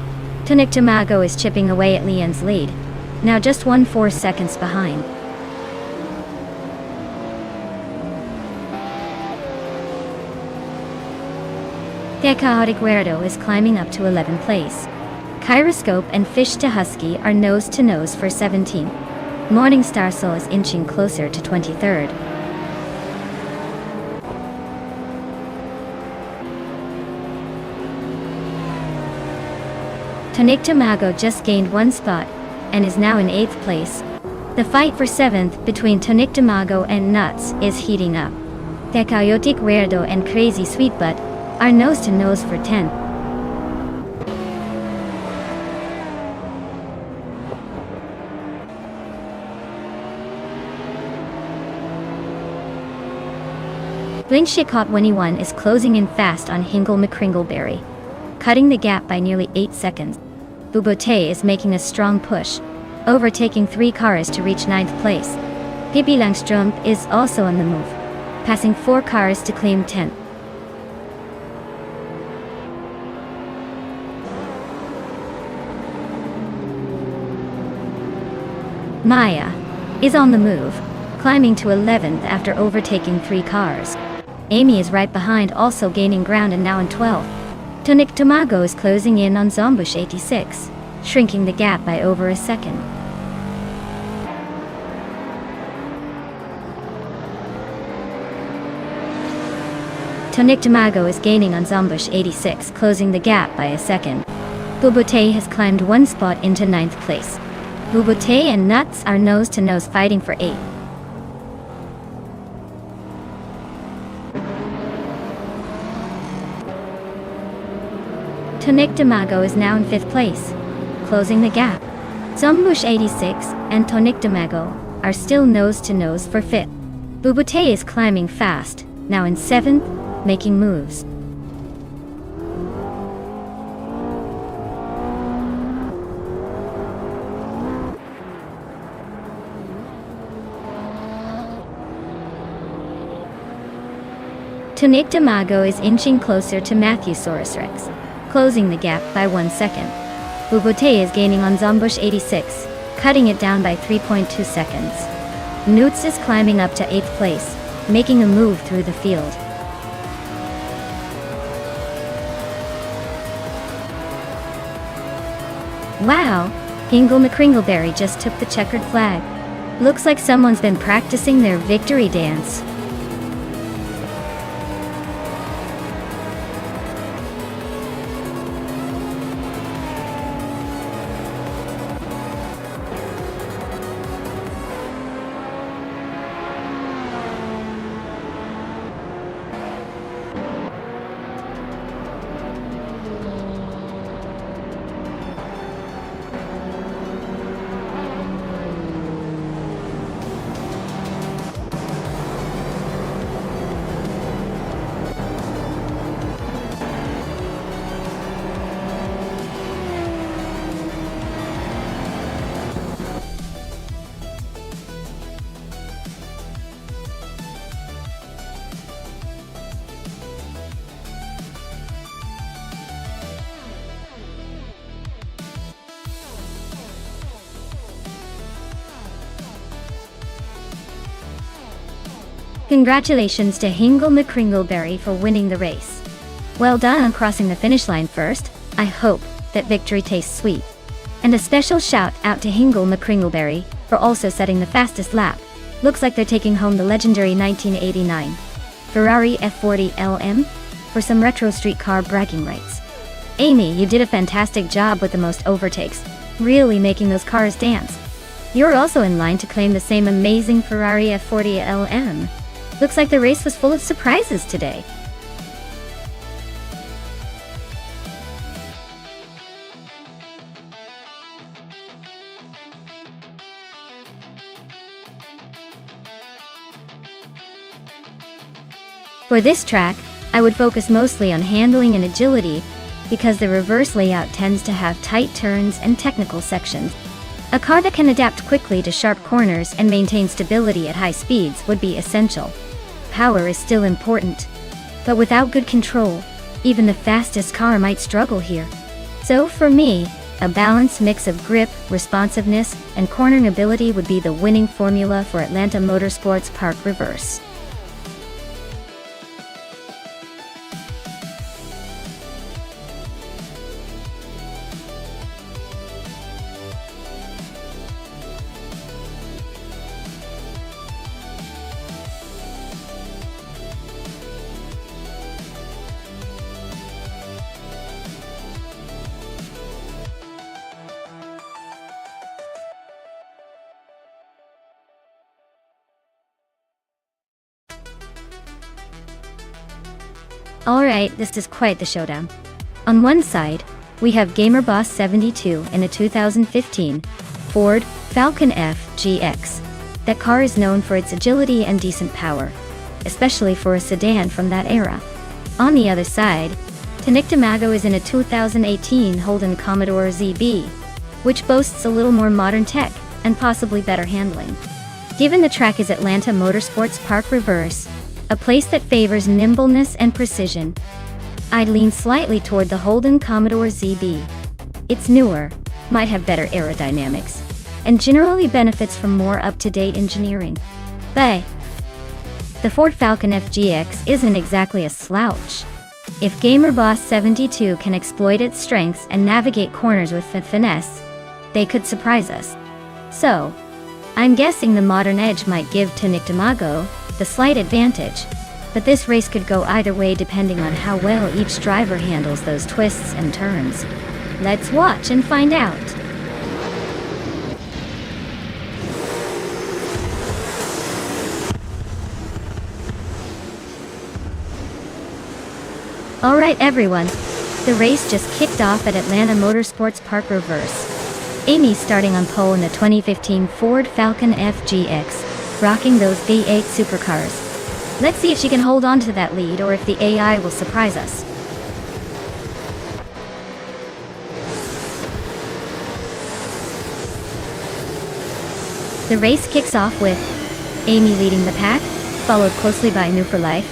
Tonic Tamago is chipping away at Lian's lead, now just 4 seconds behind. The Chaotic Weirdo is climbing up to 11th place. Kyroscope and Fish to Husky are nose to nose for 17th. Morning Star Soul is inching closer to 23rd. Tonic Tamago just gained 1 spot and is now in 8th place. The fight for 7th between Tonic Tamago and Nuts is heating up. The Chaotic Weirdo and Crazy Sweetbutt are nose to nose for 10th. Blink Shikot 21 is closing in fast on Hingle McCringleberry, cutting the gap by nearly 8 seconds. Bubote is making a strong push, overtaking 3 cars to reach 9th place. Pippi Langström is also on the move, passing 4 cars to claim 10th. Maya is on the move, climbing to 11th after overtaking 3 cars. Amy is right behind, also gaining ground and now in 12th. Tonic Tamago is closing in on Zombush 86, shrinking the gap by over a second. Tonic Tamago is gaining on Zombush 86, closing the gap by a second. Bubote has climbed 1 spot into 9th place. Bubote and Nuts are nose to nose fighting for 8th. Tonic Tamago is now in 5th place, closing the gap. Zombush 86 and Tonic Tamago are still nose to nose for 5th. Bubote is climbing fast, now in 7th, making moves. Tonic Tamago is inching closer to Matthewsaurus Rex, closing the gap by 1 second. Bubote is gaining on Zombush 86, cutting it down by 3.2 seconds. Newts is climbing up to 8th place, making a move through the field. Wow! Hingle McCringleberry just took the checkered flag. Looks like someone's been practicing their victory dance. Congratulations to Hingle McCringleberry for winning the race. Well done on crossing the finish line first. I hope that victory tastes sweet. And a special shout out to Hingle McCringleberry for also setting the fastest lap. Looks like they're taking home the legendary 1989 Ferrari F40 LM for some retro street car bragging rights. Amy, you did a fantastic job with the most overtakes, really making those cars dance. You're also in line to claim the same amazing Ferrari F40 LM. Looks like the race was full of surprises today. For this track, I would focus mostly on handling and agility because the reverse layout tends to have tight turns and technical sections. A car that can adapt quickly to sharp corners and maintain stability at high speeds would be essential. Power is still important, but without good control, even the fastest car might struggle here. So for me, a balanced mix of grip, responsiveness, and cornering ability would be the winning formula for Atlanta Motorsports Park Reverse. Alright, this is quite the showdown. On one side, we have Gamer Boss 72 in a 2015 Ford Falcon FGX. That car is known for its agility and decent power, especially for a sedan from that era. On the other side, Tanik Damago is in a 2018 Holden Commodore ZB, which boasts a little more modern tech and possibly better handling. Given the track is Atlanta Motorsports Park Reverse, a place that favors nimbleness and precision, I'd lean slightly toward the Holden Commodore ZB. It's newer, might have better aerodynamics, and generally benefits from more up-to-date engineering. But the Ford Falcon FGX isn't exactly a slouch. If Gamer Boss 72 can exploit its strengths and navigate corners with finesse, they could surprise us. So, I'm guessing the modern edge might give Tanik Damago the slight advantage, but this race could go either way depending on how well each driver handles those twists and turns. Let's watch and find out. Alright everyone, the race just kicked off at Atlanta Motorsports Park Reverse. Amy's starting on pole in the 2015 Ford Falcon FGX, rocking those V8 supercars. Let's see if she can hold on to that lead or if the AI will surprise us. The race kicks off with Amy leading the pack, followed closely by New for Life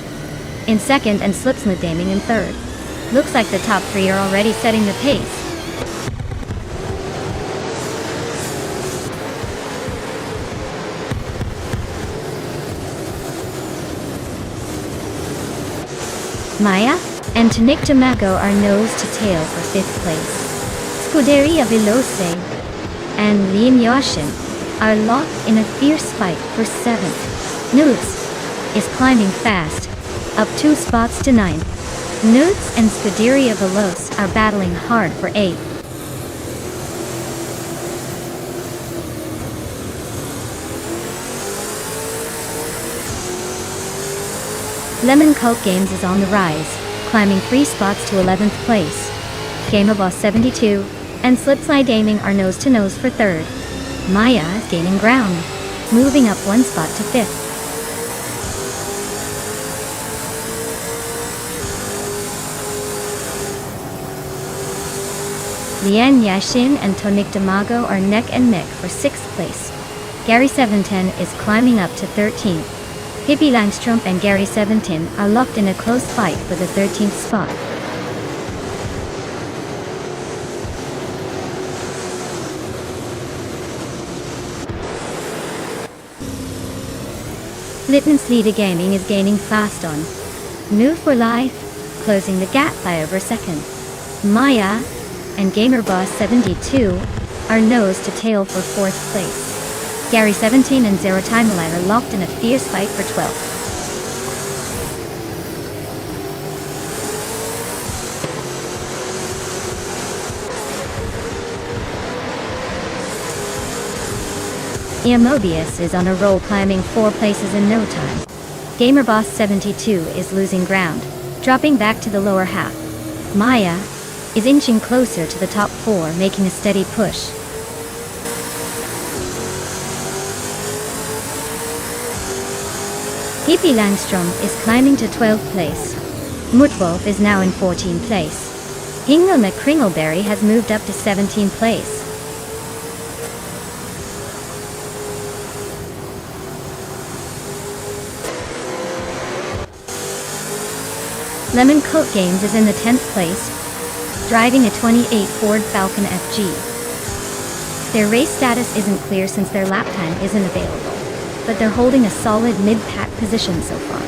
in second and Slipsmith Daming in third. Looks like the top three are already setting the pace. Maya and Tanik Damago are nose to tail for fifth place. Scuderia Veloce and Liam Yashin are locked in a fierce fight for seventh. Nudes is climbing fast, up 2 spots to ninth. Nudes and Scuderia Veloce are battling hard for eighth. Lemon Cult Games is on the rise, climbing 3 spots to 11th place. Gamer Boss 72 and Slipslide Gaming are nose to nose for third. Maya is gaining ground, moving up 1 spot to fifth. Lian Yashin and Tanik Damago are neck and neck for 6th place. Gary 710 is climbing up to 13th. Pippi Langstrom and Gary 17 are locked in a close fight for the 13th spot. Litton's Leader Gaming is gaining fast on New for Life, closing the gap by over a second. Maya and Gamer Boss 72 are nose to tail for 4th place. Gary 17 and Zero Timeline are locked in a fierce fight for 12th. Ian Mobius is on a roll, climbing 4 places in no time. Gamer Boss 72 is losing ground, dropping back to the lower half. Maya is inching closer to the top 4, making a steady push. Pippi Langstrom is climbing to 12th place. Mutwolf is now in 14th place. Hingle McCringleberry has moved up to 17th place. Lemon Coat Games is in the 10th place, driving a 28 Ford Falcon FG. Their race status isn't clear since their lap time isn't available, but they're holding a solid mid-pack position so far.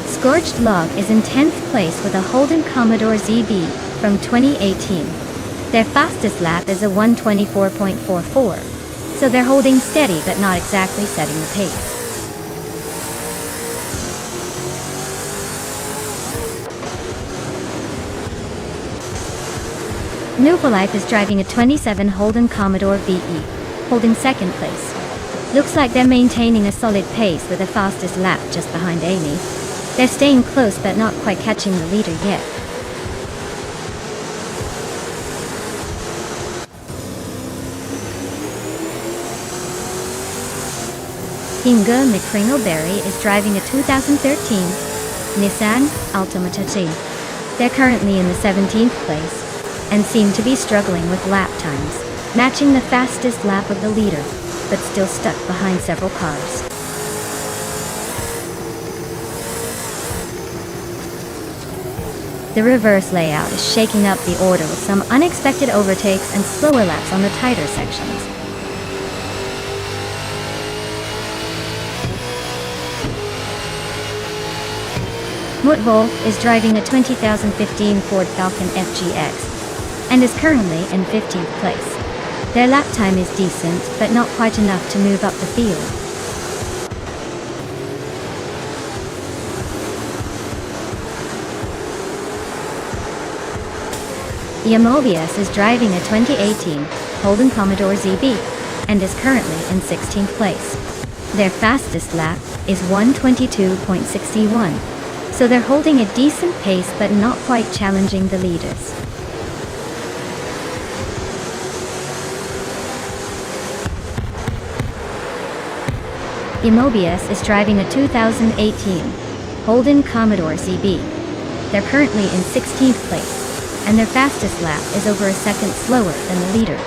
Scorched Log is in 10th place with a Holden Commodore ZB from 2018. Their fastest lap is a 1:24.44, so they're holding steady but not exactly setting the pace. Life is driving a 27 Holden Commodore VE, holding second place. Looks like they're maintaining a solid pace with the fastest lap just behind Amy. They're staying close but not quite catching the leader yet. Inga McCringleberry is driving a 2013 Nissan Altima T. They're currently in the 17th place and seem to be struggling with lap times, matching the fastest lap of the leader, but still stuck behind several cars. The reverse layout is shaking up the order with some unexpected overtakes and slower laps on the tighter sections. Wolf is driving a 2015 Ford Falcon FGX and is currently in 15th place. Their lap time is decent, but not quite enough to move up the field. Mobius is driving a 2018 Holden Commodore ZB and is currently in 16th place. Their fastest lap is 1:22.61. So they're holding a decent pace but not quite challenging the leaders. Mobius is driving a 2018 Holden Commodore ZB. They're currently in 16th place, and their fastest lap is over a second slower than the leader.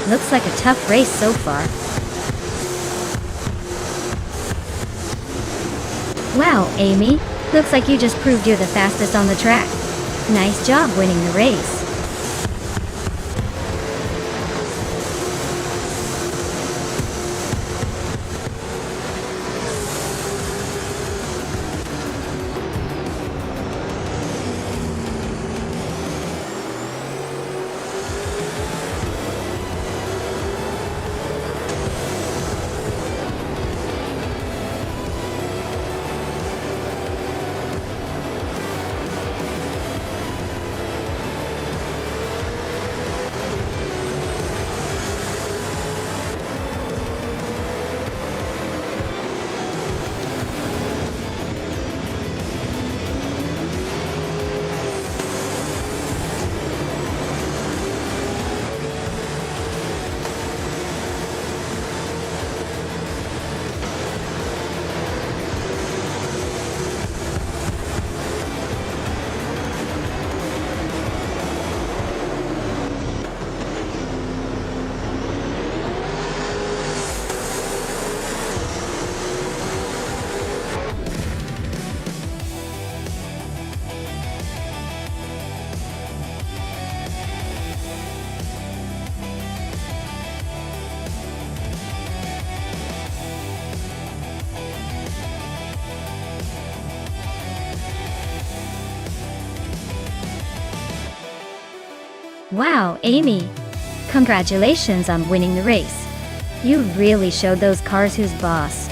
Looks like a tough race so far. Wow, Amy. Looks like you just proved you're the fastest on the track. Nice job winning the race. Wow, Amy! Congratulations on winning the race. You really showed those cars who's boss.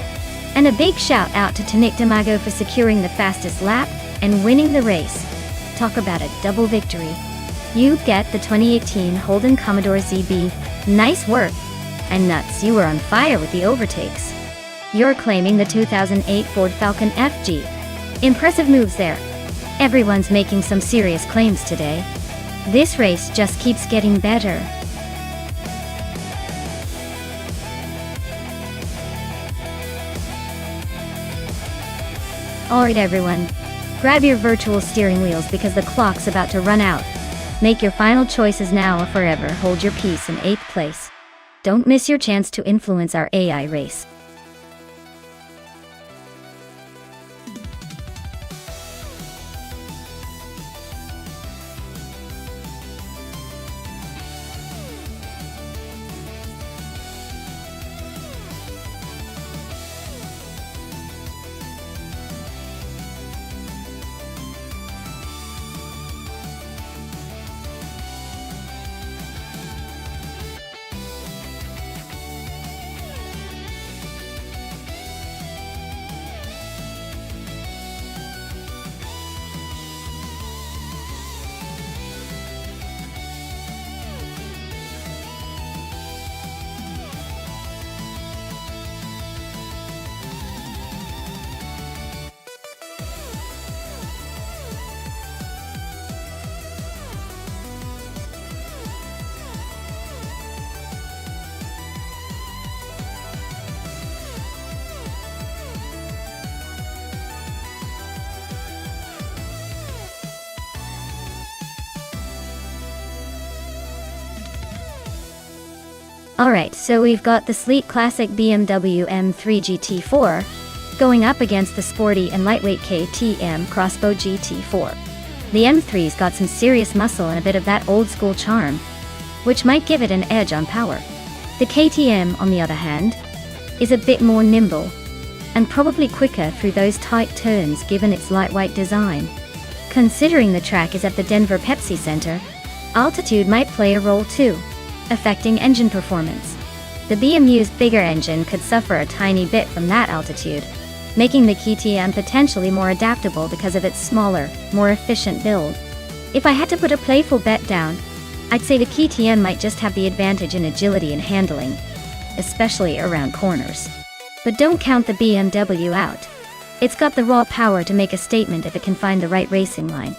And a big shout out to Tanik Damago for securing the fastest lap and winning the race. Talk about a double victory. You get the 2018 Holden Commodore ZB. Nice work! And nuts, you were on fire with the overtakes. You're claiming the 2008 Ford Falcon FG. Impressive moves there. Everyone's making some serious claims today. This race just keeps getting better. Alright everyone, grab your virtual steering wheels because the clock's about to run out. Make your final choices now or forever hold your peace in 8th place. Don't miss your chance to influence our AI race. Alright, so we've got the sleek classic BMW M3 GT4 going up against the sporty and lightweight KTM Crossbow GT4. The M3's got some serious muscle and a bit of that old school charm, which might give it an edge on power. The KTM, on the other hand, is a bit more nimble and probably quicker through those tight turns given its lightweight design. Considering the track is at the Denver Pepsi Center, altitude might play a role too, affecting engine performance. The BMW's bigger engine could suffer a tiny bit from that altitude, making the KTM potentially more adaptable because of its smaller, more efficient build. If I had to put a playful bet down, I'd say the KTM might just have the advantage in agility and handling, especially around corners. But don't count the BMW out. It's got the raw power to make a statement if it can find the right racing line.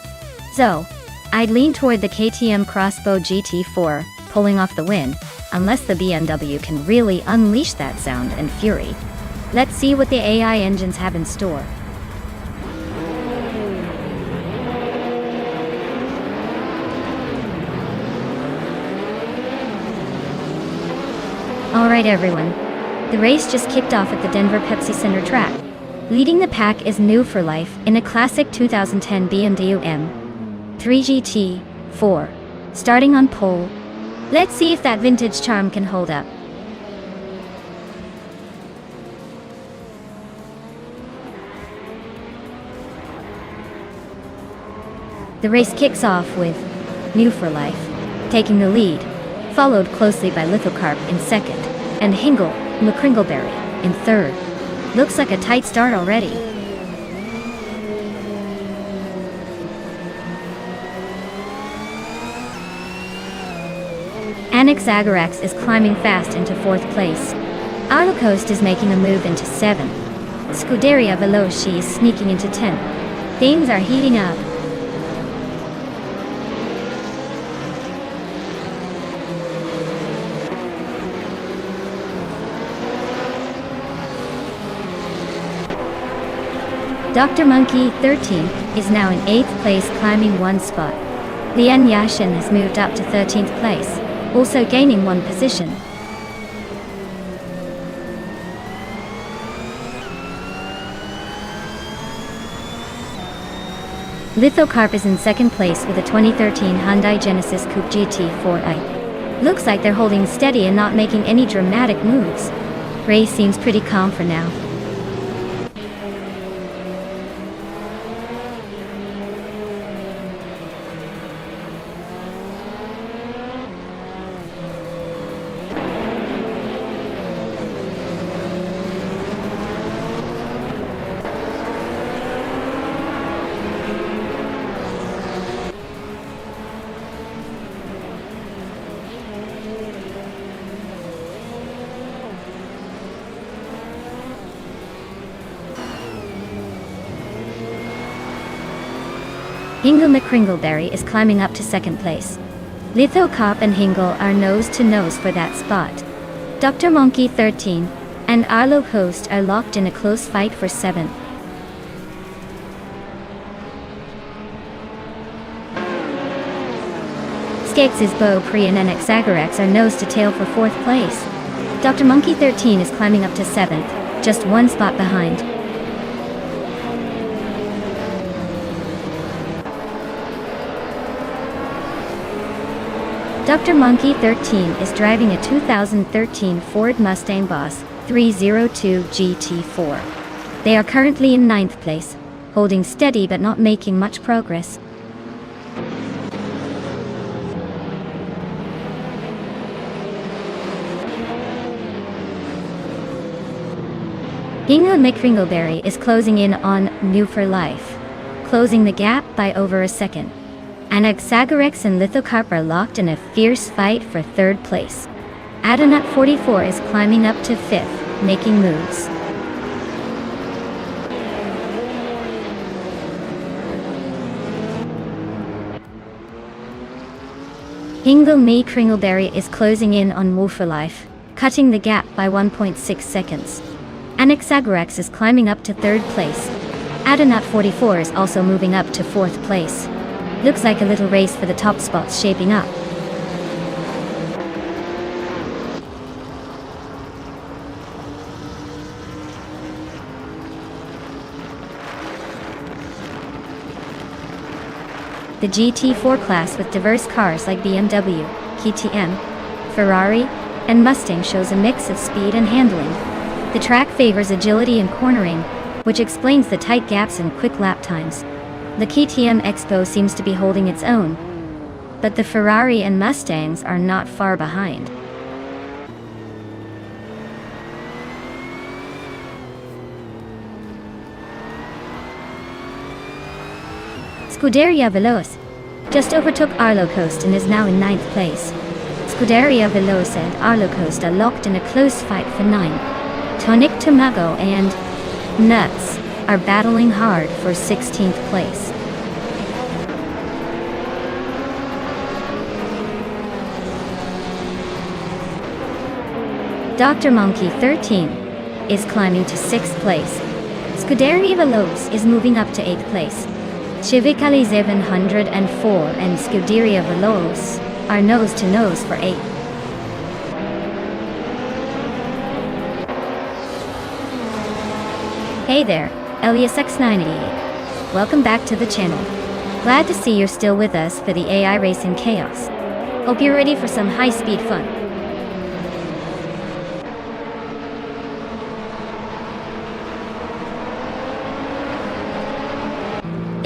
So, I'd lean toward the KTM Crossbow GT4, pulling off the win, unless the BMW can really unleash that sound and fury. Let's see what the AI engines have in store. Alright everyone, the race just kicked off at the Denver Pepsi Center track. Leading the pack is New for Life in a classic 2010 BMW M3 GT4. Starting on pole, let's see if that vintage charm can hold up. The race kicks off with New for Life taking the lead, followed closely by Lithocarp in second, and Hingle McCringleberry in third. Looks like a tight start already. Annex Agarax is climbing fast into fourth place. Arlocost is making a move into seventh. Scuderia Veloci is sneaking into 10th. Things are heating up. Dr. Monkey, 13th, is now in 8th place, climbing one spot. Lian Yashin has moved up to 13th place, also gaining one position. Lithocarp is in second place with a 2013 Hyundai Genesis Coupe GT4i. Looks like they're holding steady and not making any dramatic moves. Race seems pretty calm for now. Hingle McCringleberry is climbing up to second place. Lithocarp and Hingle are nose to nose for that spot. Dr. Monkey 13 and Arlo Host are locked in a close fight for 7th. Skeksis Beau Pri and NX Agarax are nose to tail for 4th place. Dr. Monkey 13 is climbing up to 7th, just one spot behind. Dr. Monkey 13 is driving a 2013 Ford Mustang Boss 302 GT4. They are currently in 9th place, holding steady but not making much progress. Hingle McCringleberry is closing in on New for Life, closing the gap by over a second. Anaxagorex and Lithocarp are locked in a fierce fight for 3rd place. Adonut 44 is climbing up to 5th, making moves. Hingle McCringleberry is closing in on New for Life, cutting the gap by 1.6 seconds. Anaxagorex is climbing up to 3rd place. Adonut 44 is also moving up to 4th place. Looks like a little race for the top spots shaping up. The GT4 class with diverse cars like BMW, KTM, Ferrari, and Mustang shows a mix of speed and handling. The track favors agility and cornering, which explains the tight gaps and quick lap times. The KTM Expo seems to be holding its own, but the Ferrari and Mustangs are not far behind. Scuderia Veloce just overtook Arlo Coast and is now in 9th place. Scuderia Veloce and Arlo Coast are locked in a close fight for 9. Tonic Tomago and Nuts are battling hard for 16th place. Dr. Monkey 13 is climbing to 6th place. Scuderia Veloce is moving up to 8th place. Civicali 704 and Scuderia Veloce are nose-to-nose for 8. Hey there, Elias X98. Welcome back to the channel. Glad to see you're still with us for the AI Racing Chaos. Hope you're ready for some high-speed fun.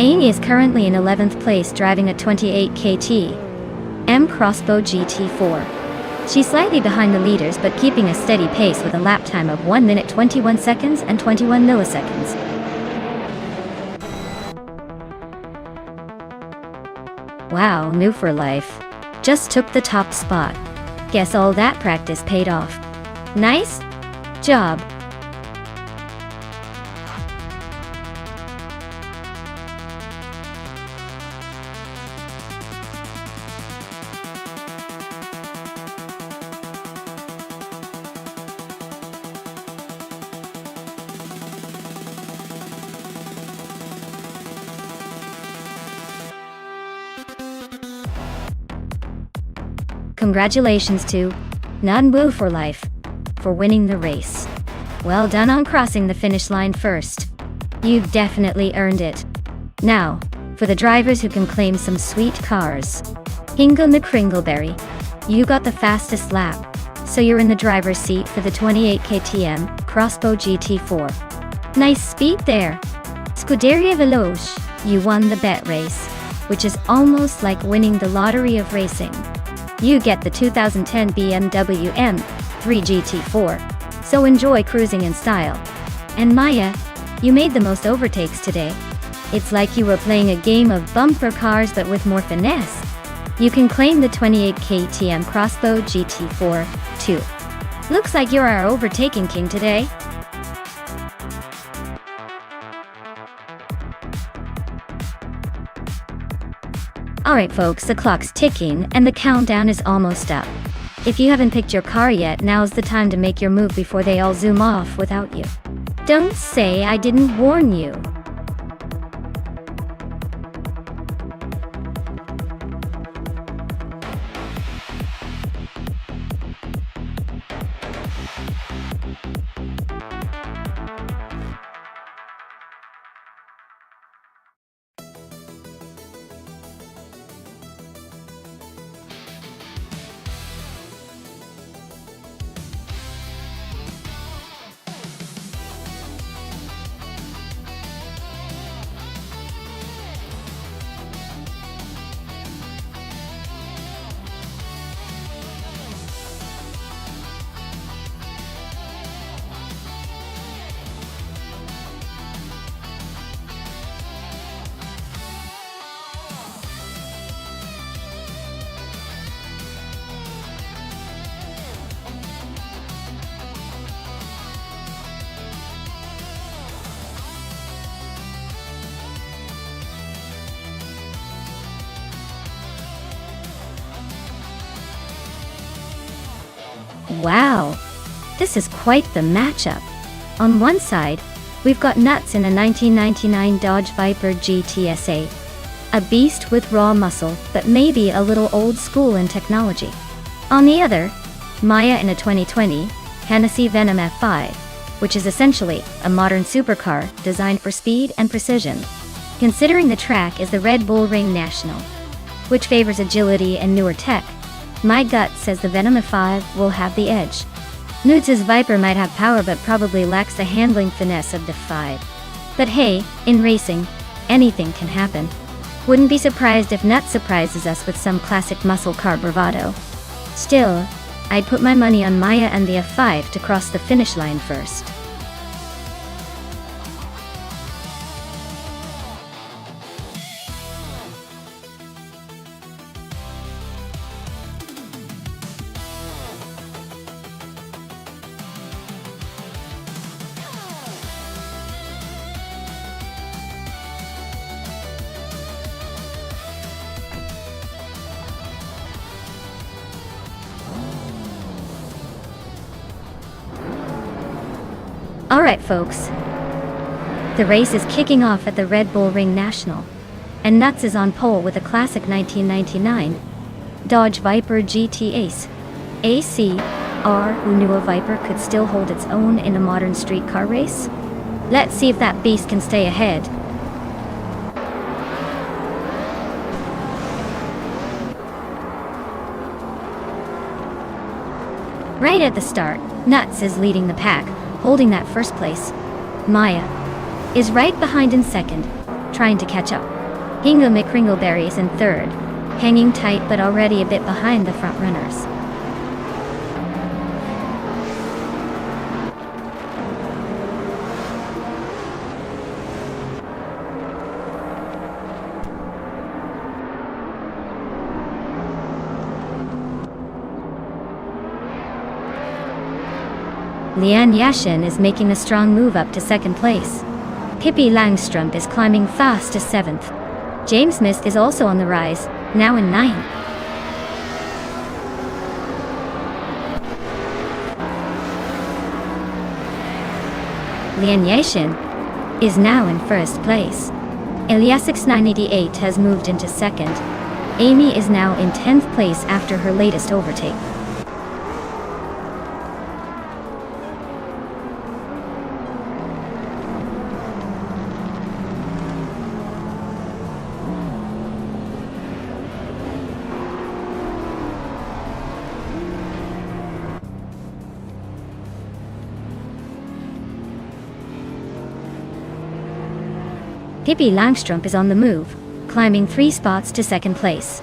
Amy is currently in 11th place driving a 28 KT M Crossbow GT4. She's slightly behind the leaders but keeping a steady pace with a lap time of 1 minute 21 seconds and 21 milliseconds. Wow, new for life. Just took the top spot. Guess all that practice paid off. Nice job. Congratulations to Nanwu for Life for winning the race. Well done on crossing the finish line first. You've definitely earned it. Now, for the drivers who can claim some sweet cars. Hingle McCringleberry, you got the fastest lap, so you're in the driver's seat for the 28 KTM Crossbow GT4. Nice speed there. Scuderia Veloce, you won the bet race, which is almost like winning the lottery of racing. You get the 2010 BMW M3 GT4, so enjoy cruising in style. And Maya, you made the most overtakes today. It's like you were playing a game of bumper cars but with more finesse. You can claim the 28 KTM Crossbow GT4, too. Looks like you're our overtaking king today. Alright folks, the clock's ticking and the countdown is almost up. If you haven't picked your car yet, now's the time to make your move before they all zoom off without you. Don't say I didn't warn you. Wow, this is quite the matchup. On one side, we've got Nuts in a 1999 Dodge Viper GTSA, a beast with raw muscle but maybe a little old school in technology. On the other, Maya in a 2020 Hennessy Venom F5, which is essentially a modern supercar designed for speed and precision. Considering the track is the Red Bull Ring National, which favors agility and newer tech, my gut says the Venom F5 will have the edge. Nutz's Viper might have power but probably lacks the handling finesse of the 5. But hey, in racing, anything can happen. Wouldn't be surprised if Nuts surprises us with some classic muscle car bravado. Still, I'd put my money on Maya and the F5 to cross the finish line first. Alright folks, the race is kicking off at the Red Bull Ring National, and Nuts is on pole with a classic 1999 Dodge Viper GT Ace. Who knew a Viper could still hold its own in a modern street car race? Let's see if that beast can stay ahead. Right at the start, Nuts is leading the pack, holding that first place. Maya is right behind in second, trying to catch up. Hingo McCringleberry is in third, hanging tight but already a bit behind the front runners. Leanne Yashin is making a strong move up to second place. Pippi Langstrup is climbing fast to 7th. James Smith is also on the rise, now in 9th. Leanne Yashin is now in first place. Eliasix 988 has moved into second. Amy is now in 10th place after her latest overtake. Pippi Langstrup is on the move, climbing 3 spots to second place.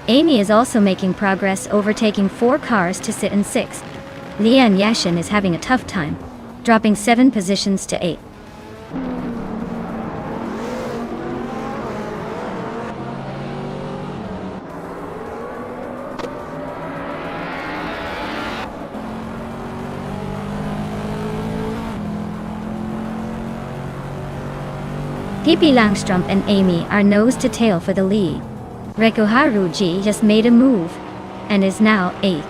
Amy is also making progress, overtaking 4 cars to sit in 6th. Leanne Yashin is having a tough time, dropping 7 positions to 8th. Pippi Langstrup and Amy are nose to tail for the lead. Reiko Haruji just made a move, and is now 8th.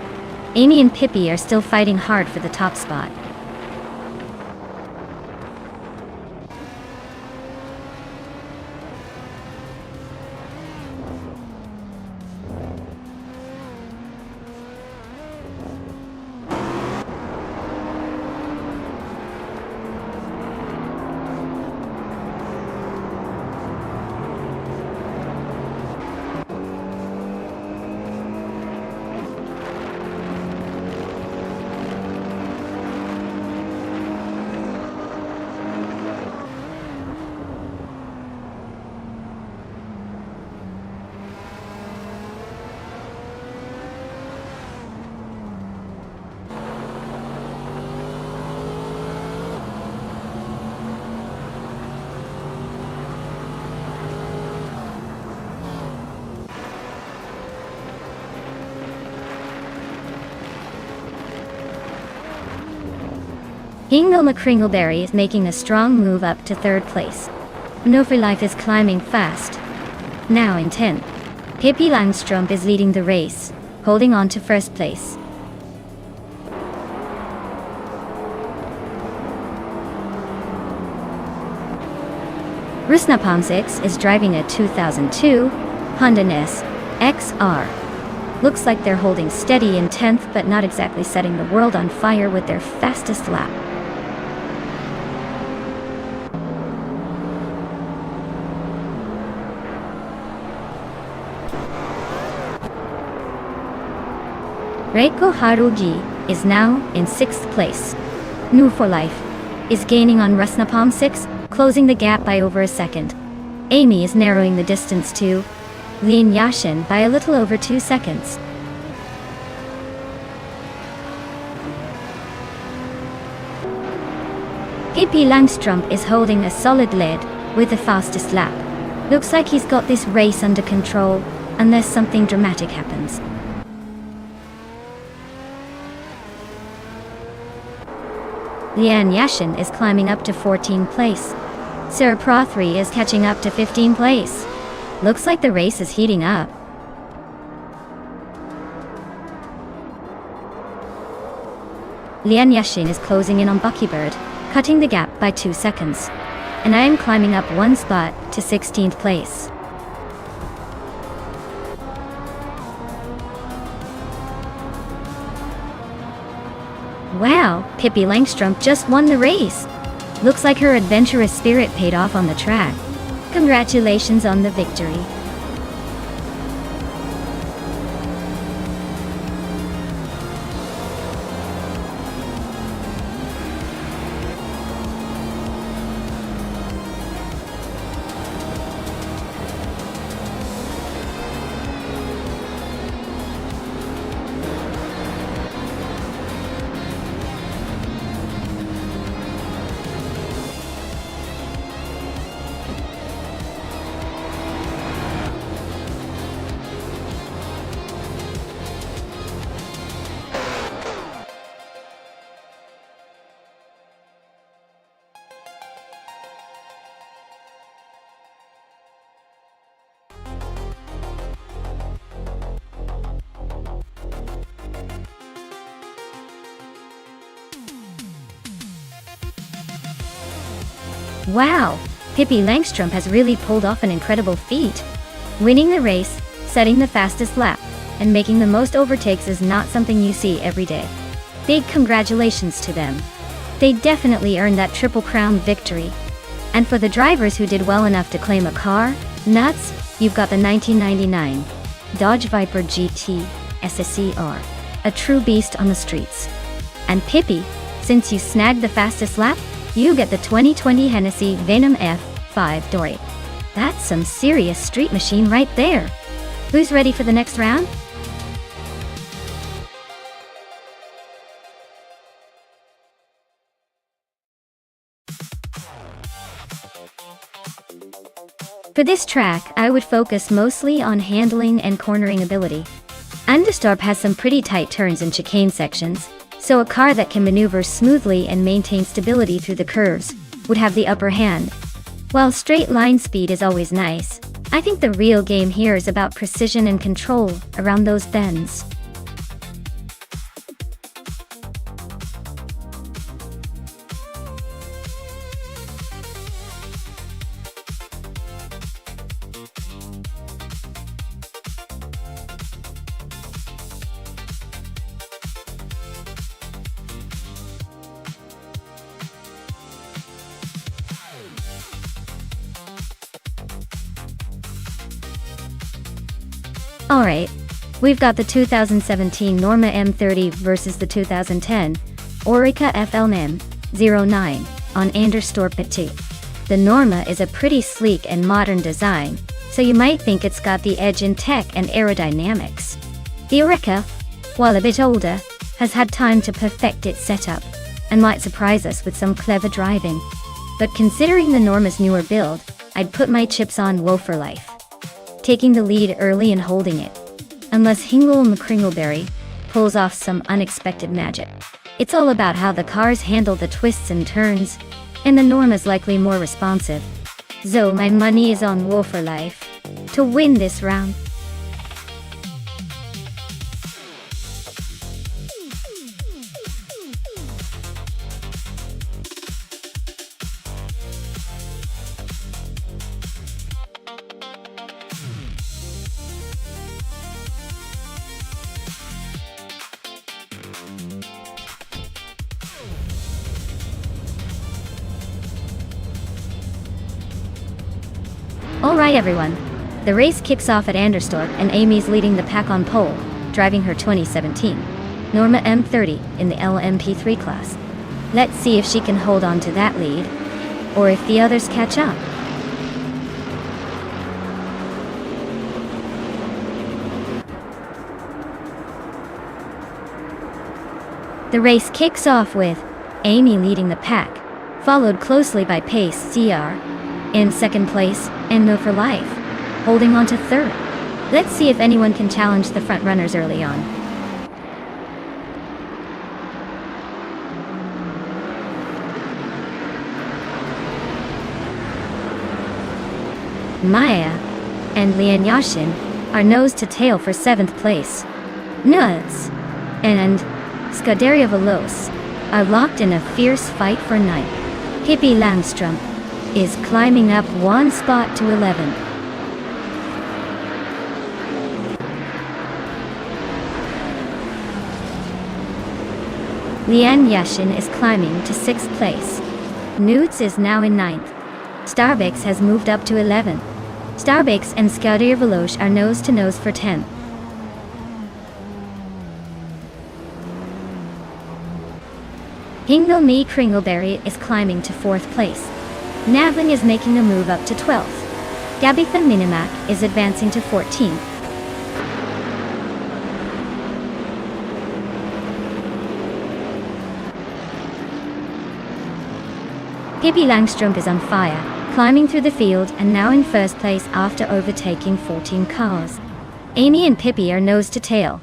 Amy and Pippi are still fighting hard for the top spot. Hingo McCringleberry is making a strong move up to 3rd place. No For Life is climbing fast, now in 10th. Pippi Langstrup is leading the race, holding on to 1st place. Rusna Pomsix is driving a 2002 Honda NES XR. Looks like they're holding steady in 10th but not exactly setting the world on fire with their fastest lap. Reiko Harugi is now in 6th place. New for Life is gaining on Rusnapalm 6, closing the gap by over a second. Amy is narrowing the distance to Lin Yashin by a little over 2 seconds. Pippi Langstrump is holding a solid lead with the fastest lap. Looks like he's got this race under control, unless something dramatic happens. Lian Yashin is climbing up to 14th place. Sarah Prothry is catching up to 15th place. Looks like the race is heating up. Lian Yashin is closing in on Buckybird, cutting the gap by 2 seconds. And I am climbing up 1 spot to 16th place. Wow, Pippi Langstrump just won the race. Looks like her adventurous spirit paid off on the track. Congratulations on the victory. Wow, Pippi Langstrump has really pulled off an incredible feat. Winning the race, setting the fastest lap, and making the most overtakes is not something you see every day. Big congratulations to them. They definitely earned that Triple Crown victory. And for the drivers who did well enough to claim a car, nuts, you've got the 1999 Dodge Viper GT SSER, a true beast on the streets. And Pippi, since you snagged the fastest lap, you get the 2020 Hennessy Venom F5 Dory. That's some serious street machine right there. Who's ready for the next round? For this track, I would focus mostly on handling and cornering ability. Nonstop has some pretty tight turns and chicane sections, so a car that can maneuver smoothly and maintain stability through the curves would have the upper hand. While straight line speed is always nice, I think the real game here is about precision and control around those bends. Alright, we've got the 2017 Norma M30 versus the 2010 Orica FLM09 on Anderstorp. The Norma is a pretty sleek and modern design, so you might think it's got the edge in tech and aerodynamics. The Orica, while a bit older, has had time to perfect its setup, and might surprise us with some clever driving. But considering the Norma's newer build, I'd put my chips on Woe for Life, taking the lead early and holding it, unless Hingle McCringleberry pulls off some unexpected magic. It's all about how the cars handle the twists and turns, and the Norma's likely more responsive. So my money is on Woe for Life to win this round. Alright everyone, the race kicks off at Anderstorp and Amy's leading the pack on pole, driving her 2017 Norma M30 in the LMP3 class. Let's see if she can hold on to that lead, or if the others catch up. The race kicks off with Amy leading the pack, followed closely by Pace CR in second place and No for Life holding on to third. Let's see if anyone can challenge the front runners early on. Maya and Lian Yashin are nose to tail for 7th place. Nuts and Scuderia Veloce are locked in a fierce fight for 9th. Pippi Langstrom is climbing up one spot to 11. Lian Yashin is climbing to 6th place. Newts is now in 9th. Starbakes has moved up to 11. Starbakes and Scuderia Veloce are nose to nose for 10th. Hingle Me Kringleberry is climbing to 4th place. Navling is making a move up to 12th. Gabitha Minimac is advancing to 14th. Pippi Langstrom is on fire, climbing through the field and now in 1st place after overtaking 14 cars. Amy and Pippi are nose to tail,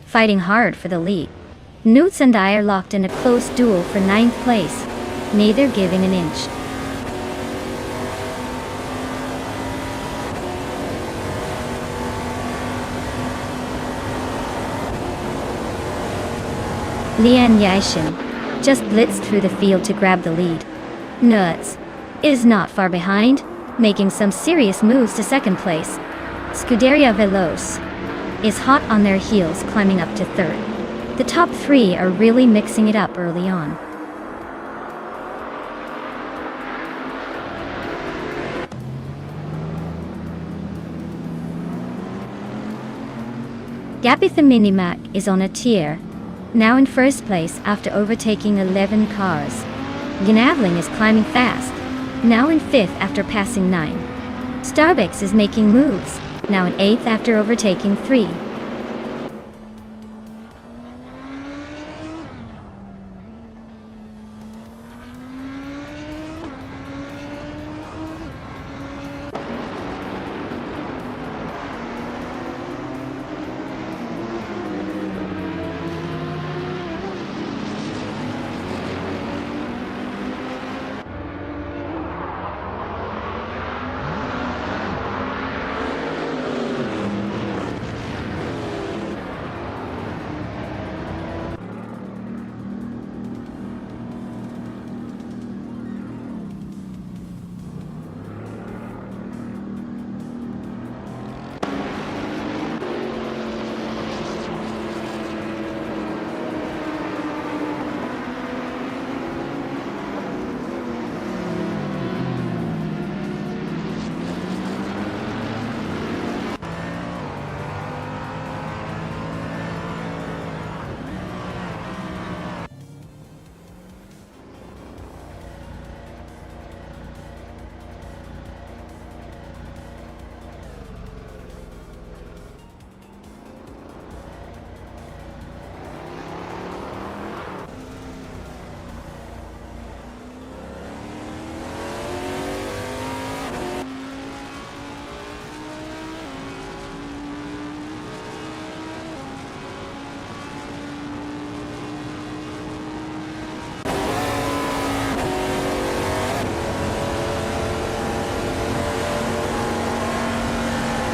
fighting hard for the lead. Newts and I are locked in a close duel for 9th place, neither giving an inch. Lian Yashin just blitzed through the field to grab the lead. Nuts is not far behind, making some serious moves to 2nd place. Scuderia Veloce is hot on their heels, climbing up to 3rd. The top 3 are really mixing it up early on. Gabitha Minimac is on a tier, now in 1st place after overtaking 11 cars. Gnavling is climbing fast, now in 5th after passing 9. Starbakes is making moves, now in 8th after overtaking 3.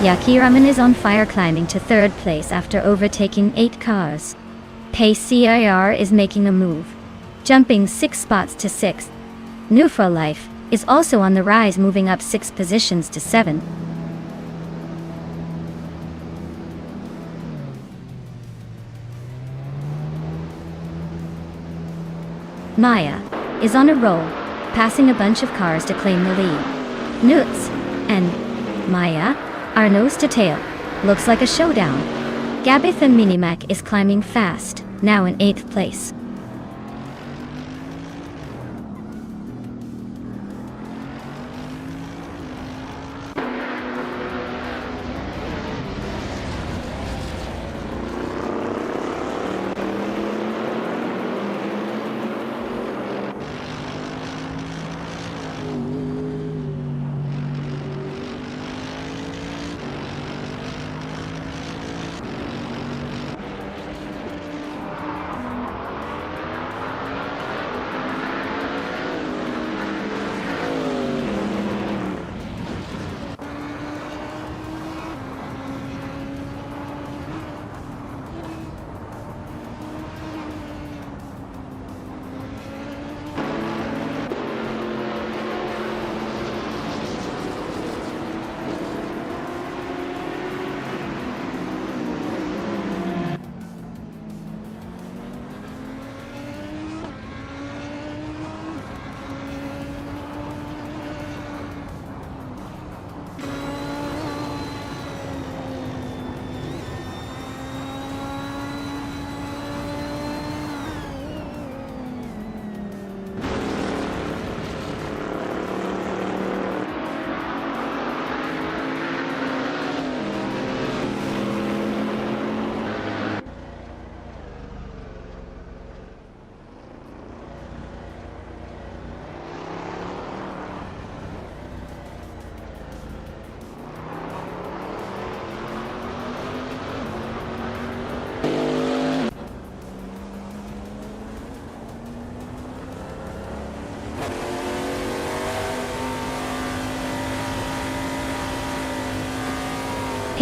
Yakiraman is on fire, climbing to 3rd place after overtaking 8 cars. Pace CIR is making a move, jumping 6 spots to 6th. New for Life is also on the rise, moving up 6 positions to 7. Maya is on a roll, passing a bunch of cars to claim the lead. Newts and Maya are nose to tail. Looks like a showdown. Gabitha Minimac is climbing fast, now in 8th place.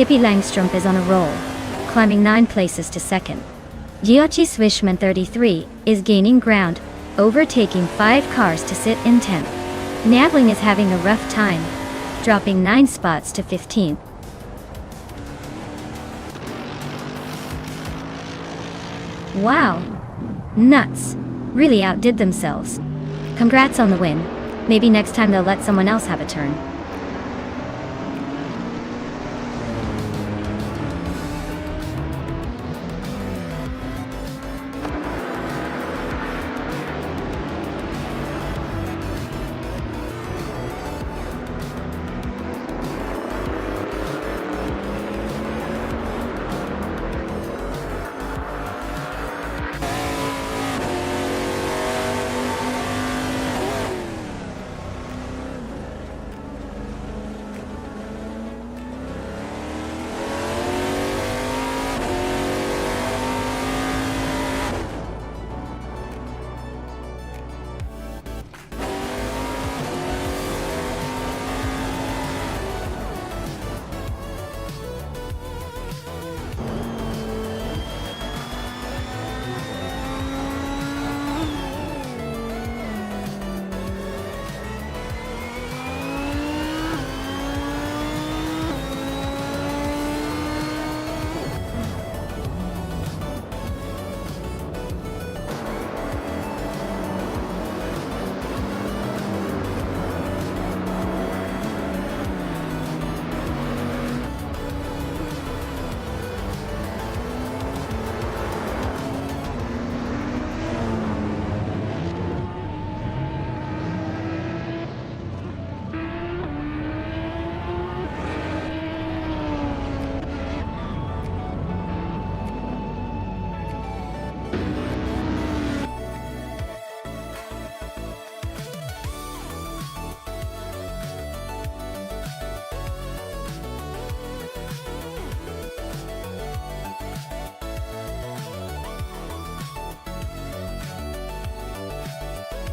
Pippi Langstrumpf is on a roll, climbing 9 places to 2nd. Giochi Swishman 33 is gaining ground, overtaking 5 cars to sit in 10th. Navling is having a rough time, dropping 9 spots to 15th. Wow! Nuts! Really outdid themselves. Congrats on the win. Maybe next time they'll let someone else have a turn.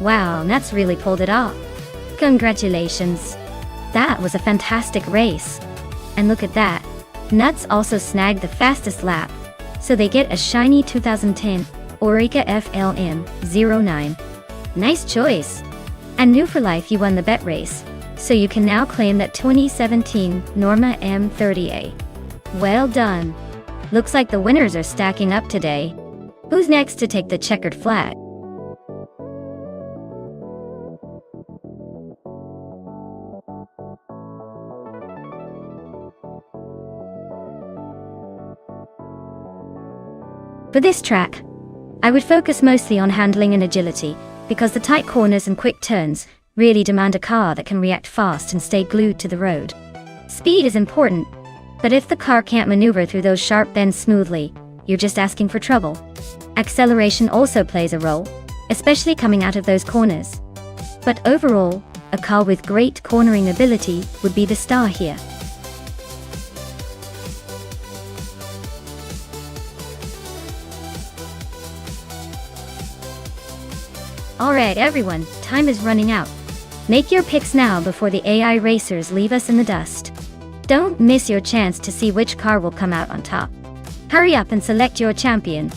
Wow, Nuts really pulled it off. Congratulations. That was a fantastic race. And look at that. Nuts also snagged the fastest lap. So they get a shiny 2010 Orica FLM09. Nice choice. And new for life, you won the bet race. So you can now claim that 2017 Norma M30A. Well done. Looks like the winners are stacking up today. Who's next to take the checkered flag? For this track, I would focus mostly on handling and agility, because the tight corners and quick turns really demand a car that can react fast and stay glued to the road. Speed is important, but if the car can't maneuver through those sharp bends smoothly, you're just asking for trouble. Acceleration also plays a role, especially coming out of those corners. But overall, a car with great cornering ability would be the star here. Alright everyone, time is running out. Make your picks now before the AI racers leave us in the dust. Don't miss your chance to see which car will come out on top. Hurry up and select your champion.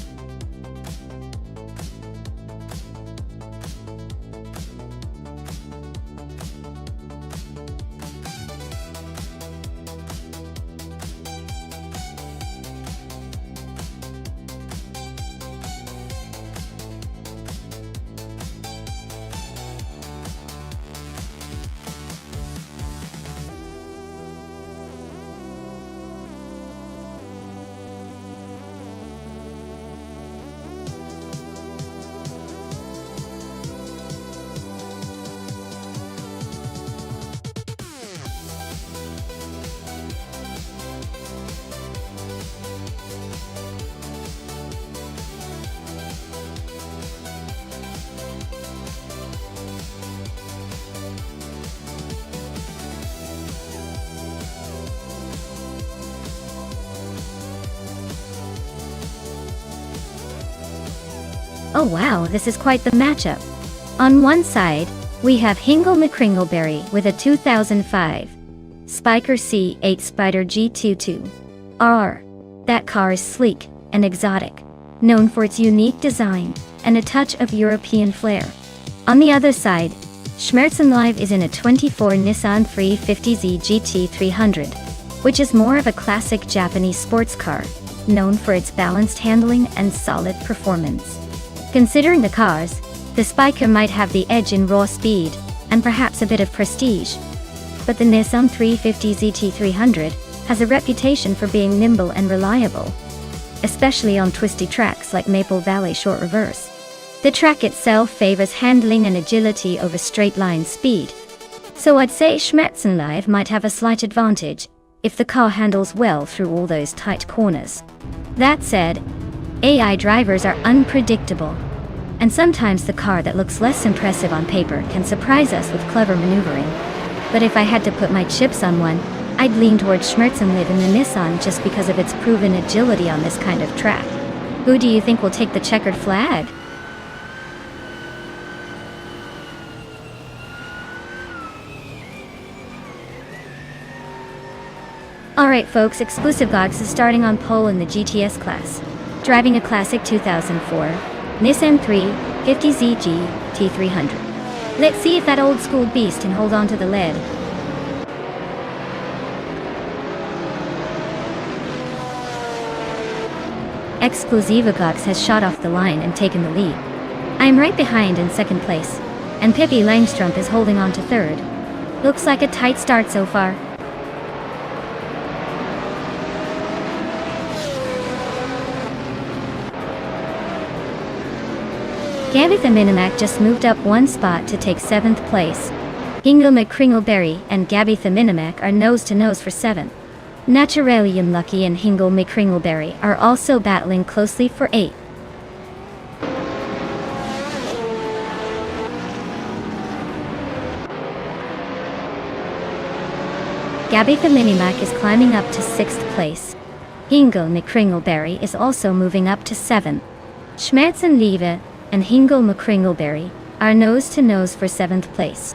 Oh wow, this is quite the matchup. On one side, we have Hingle McCringleberry with a 2005 Spiker C8 Spider G22R. That car is sleek and exotic, known for its unique design and a touch of European flair. On the other side, Schmerzen Live is in a 24 Nissan 350Z GT300, which is more of a classic Japanese sports car, known for its balanced handling and solid performance. Considering the cars, the Spiker might have the edge in raw speed, and perhaps a bit of prestige. But the Nissan 350 ZT300 has a reputation for being nimble and reliable, especially on twisty tracks like Maple Valley Short Reverse. The track itself favors handling and agility over straight-line speed, so I'd say Schmerzen Live might have a slight advantage if the car handles well through all those tight corners. That said, AI drivers are unpredictable, and sometimes the car that looks less impressive on paper can surprise us with clever maneuvering. But if I had to put my chips on one, I'd lean towards Schmerzen Live in the Nissan just because of its proven agility on this kind of track. Who do you think will take the checkered flag? Alright folks, Exclusive Gogs is starting on pole in the GTS class, driving a classic 2004 Nissan 350Z GT300. Let's see if that old school beast can hold on to the lead. Exclusive Gogs has shot off the line and taken the lead. I'm right behind in second place, and Pippi Langstrumpf is holding on to third. Looks like a tight start so far. Gabby the Minimac just moved up one spot to take 7th place. Hingle McCringleberry and Gabby the Minimac are nose to nose for 7th. Naturalium Lucky and Hingle McCringleberry are also battling closely for 8th. Gabby the Minimac is climbing up to 6th place. Hingle McCringleberry is also moving up to 7th. Schmerzen Live and Hingle McCringleberry are nose to nose for 7th place.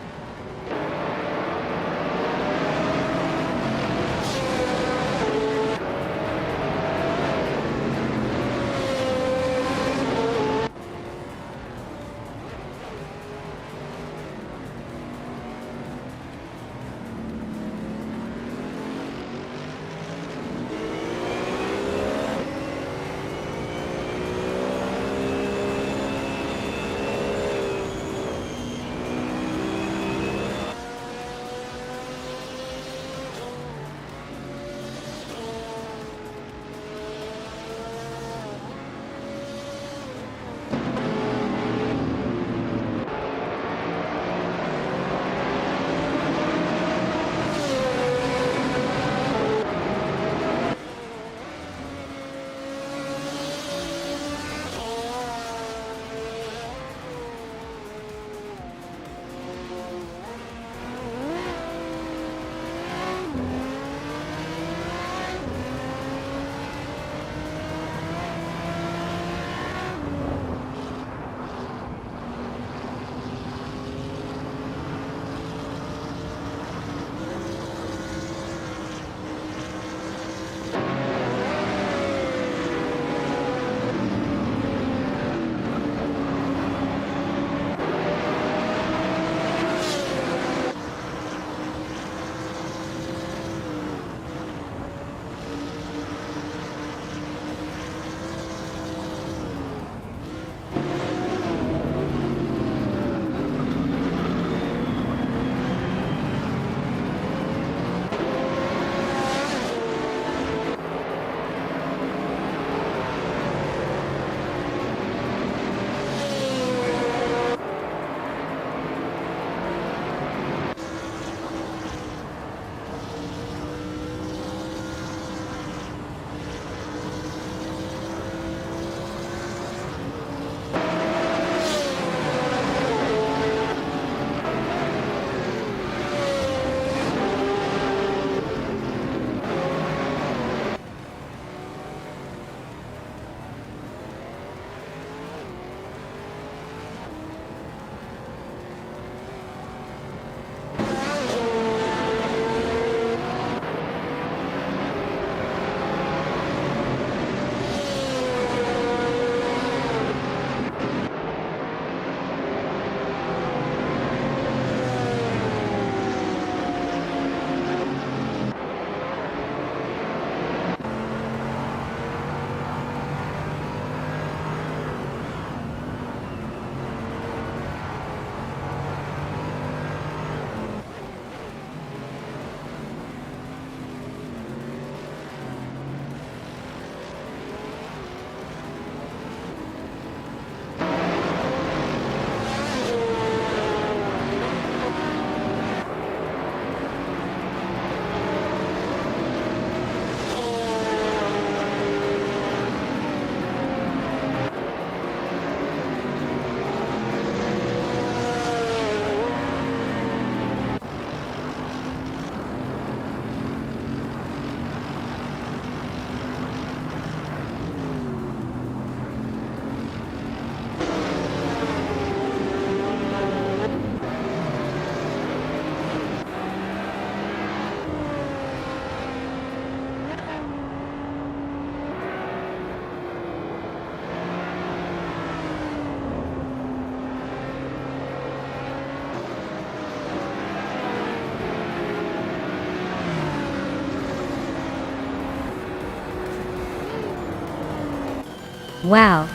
Wow.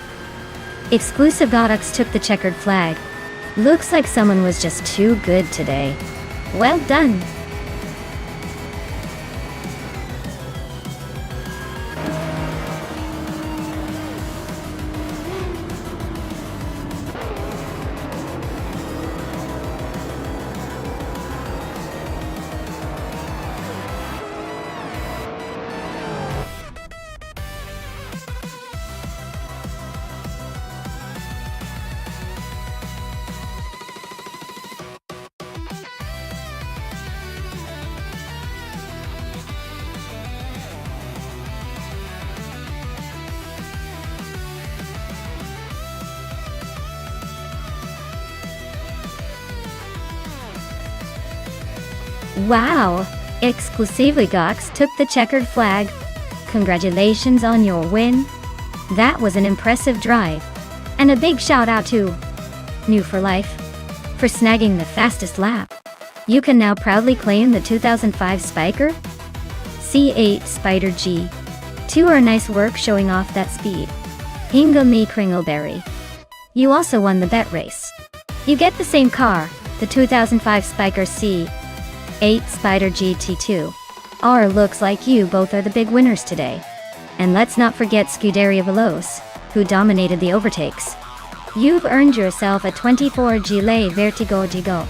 Exclusive Godox took the checkered flag. Looks like someone was just too good today. Well done. Wow! Exclusively Gox took the checkered flag. Congratulations on your win. That was an impressive drive. And a big shout out to New for Life for snagging the fastest lap. You can now proudly claim the 2005 Spiker C8 Spider G. 2 are nice work showing off that speed. Hinga me Kringleberry. You also won the bet race. You get the same car, the 2005 Spiker C8 Spider GT2. Looks like you both are the big winners today. And let's not forget Scuderia Veloce, who dominated the overtakes. You've earned yourself a 24 Gilet Vertigo Digo.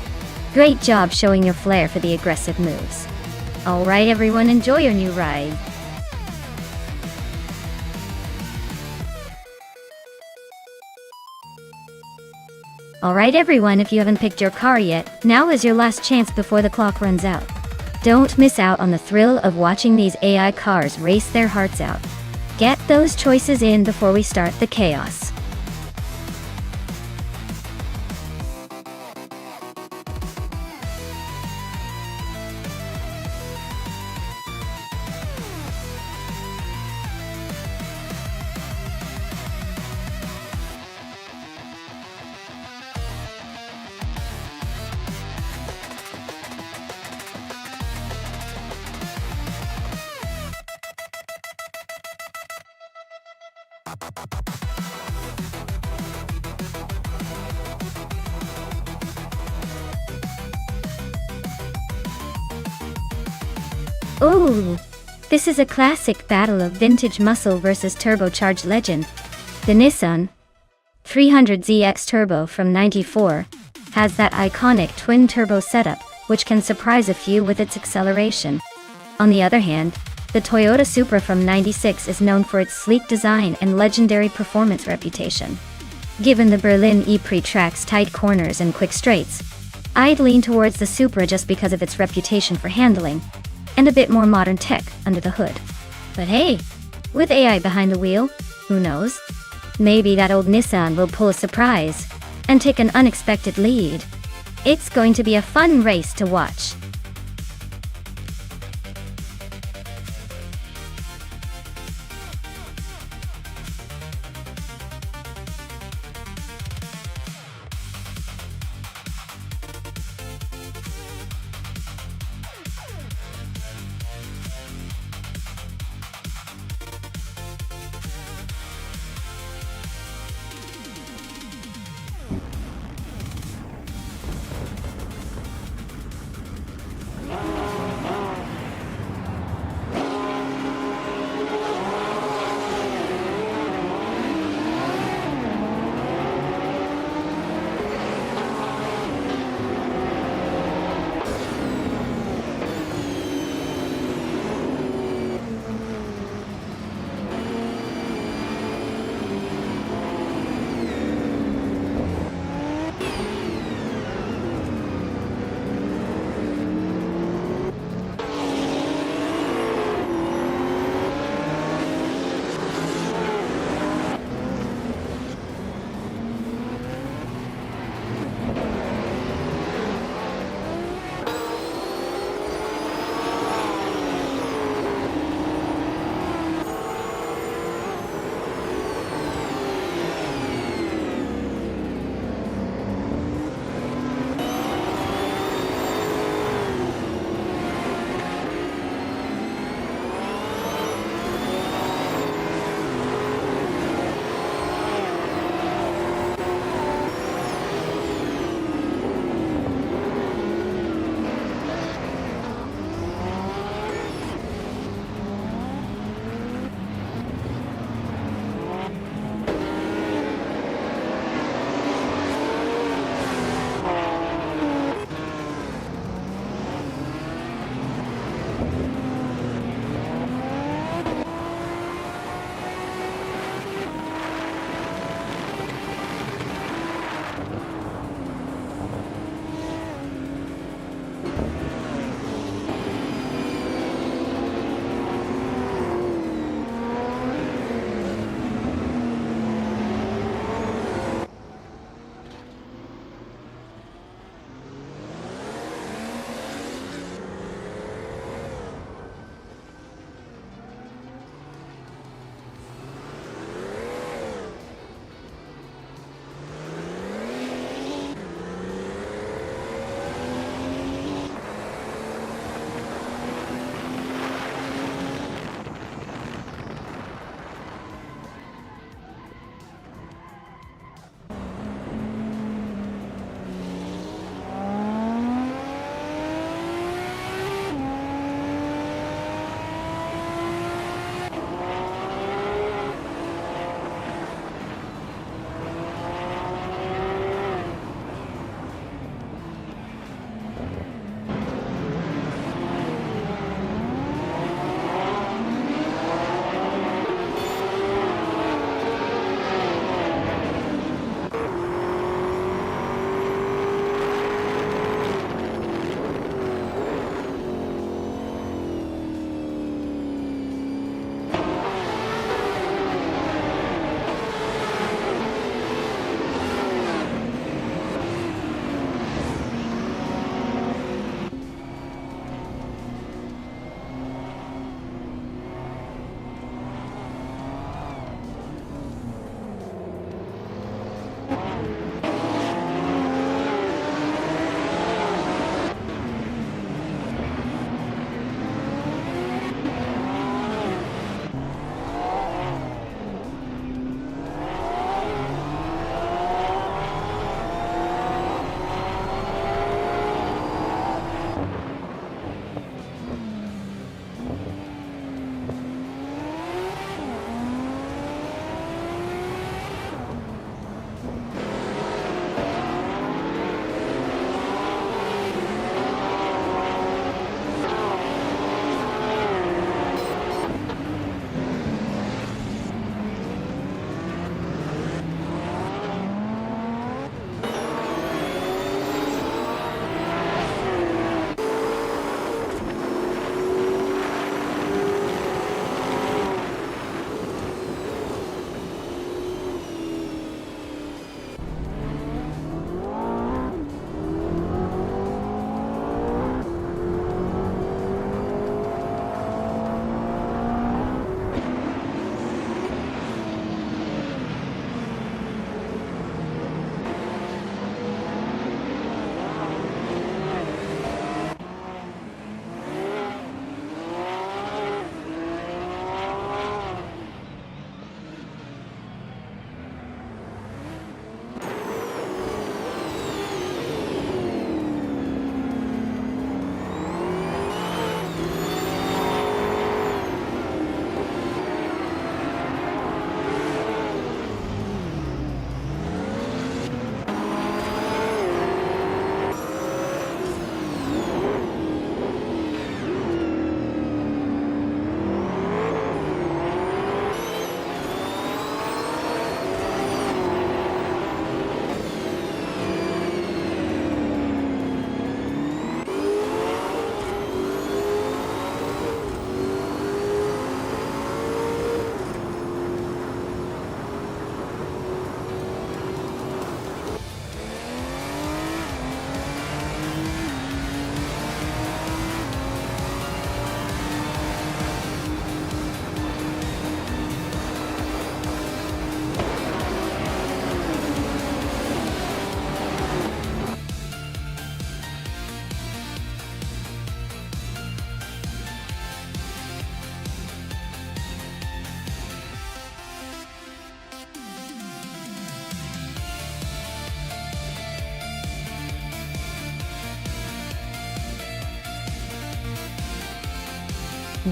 Great job showing your flair for the aggressive moves. Alright everyone, enjoy your new ride. Alright everyone, if you haven't picked your car yet, now is your last chance before the clock runs out. Don't miss out on the thrill of watching these AI cars race their hearts out. Get those choices in before we start the chaos. Ooh! This is a classic battle of vintage muscle versus turbocharged legend. The Nissan 300ZX Turbo from '94 has that iconic twin-turbo setup, which can surprise a few with its acceleration. On the other hand, the Toyota Supra from '96 is known for its sleek design and legendary performance reputation. Given the Berlin E-Prix track's tight corners and quick straights, I'd lean towards the Supra just because of its reputation for handling, and a bit more modern tech under the hood. But hey, with AI behind the wheel, who knows? Maybe that old Nissan will pull a surprise and take an unexpected lead. It's going to be a fun race to watch.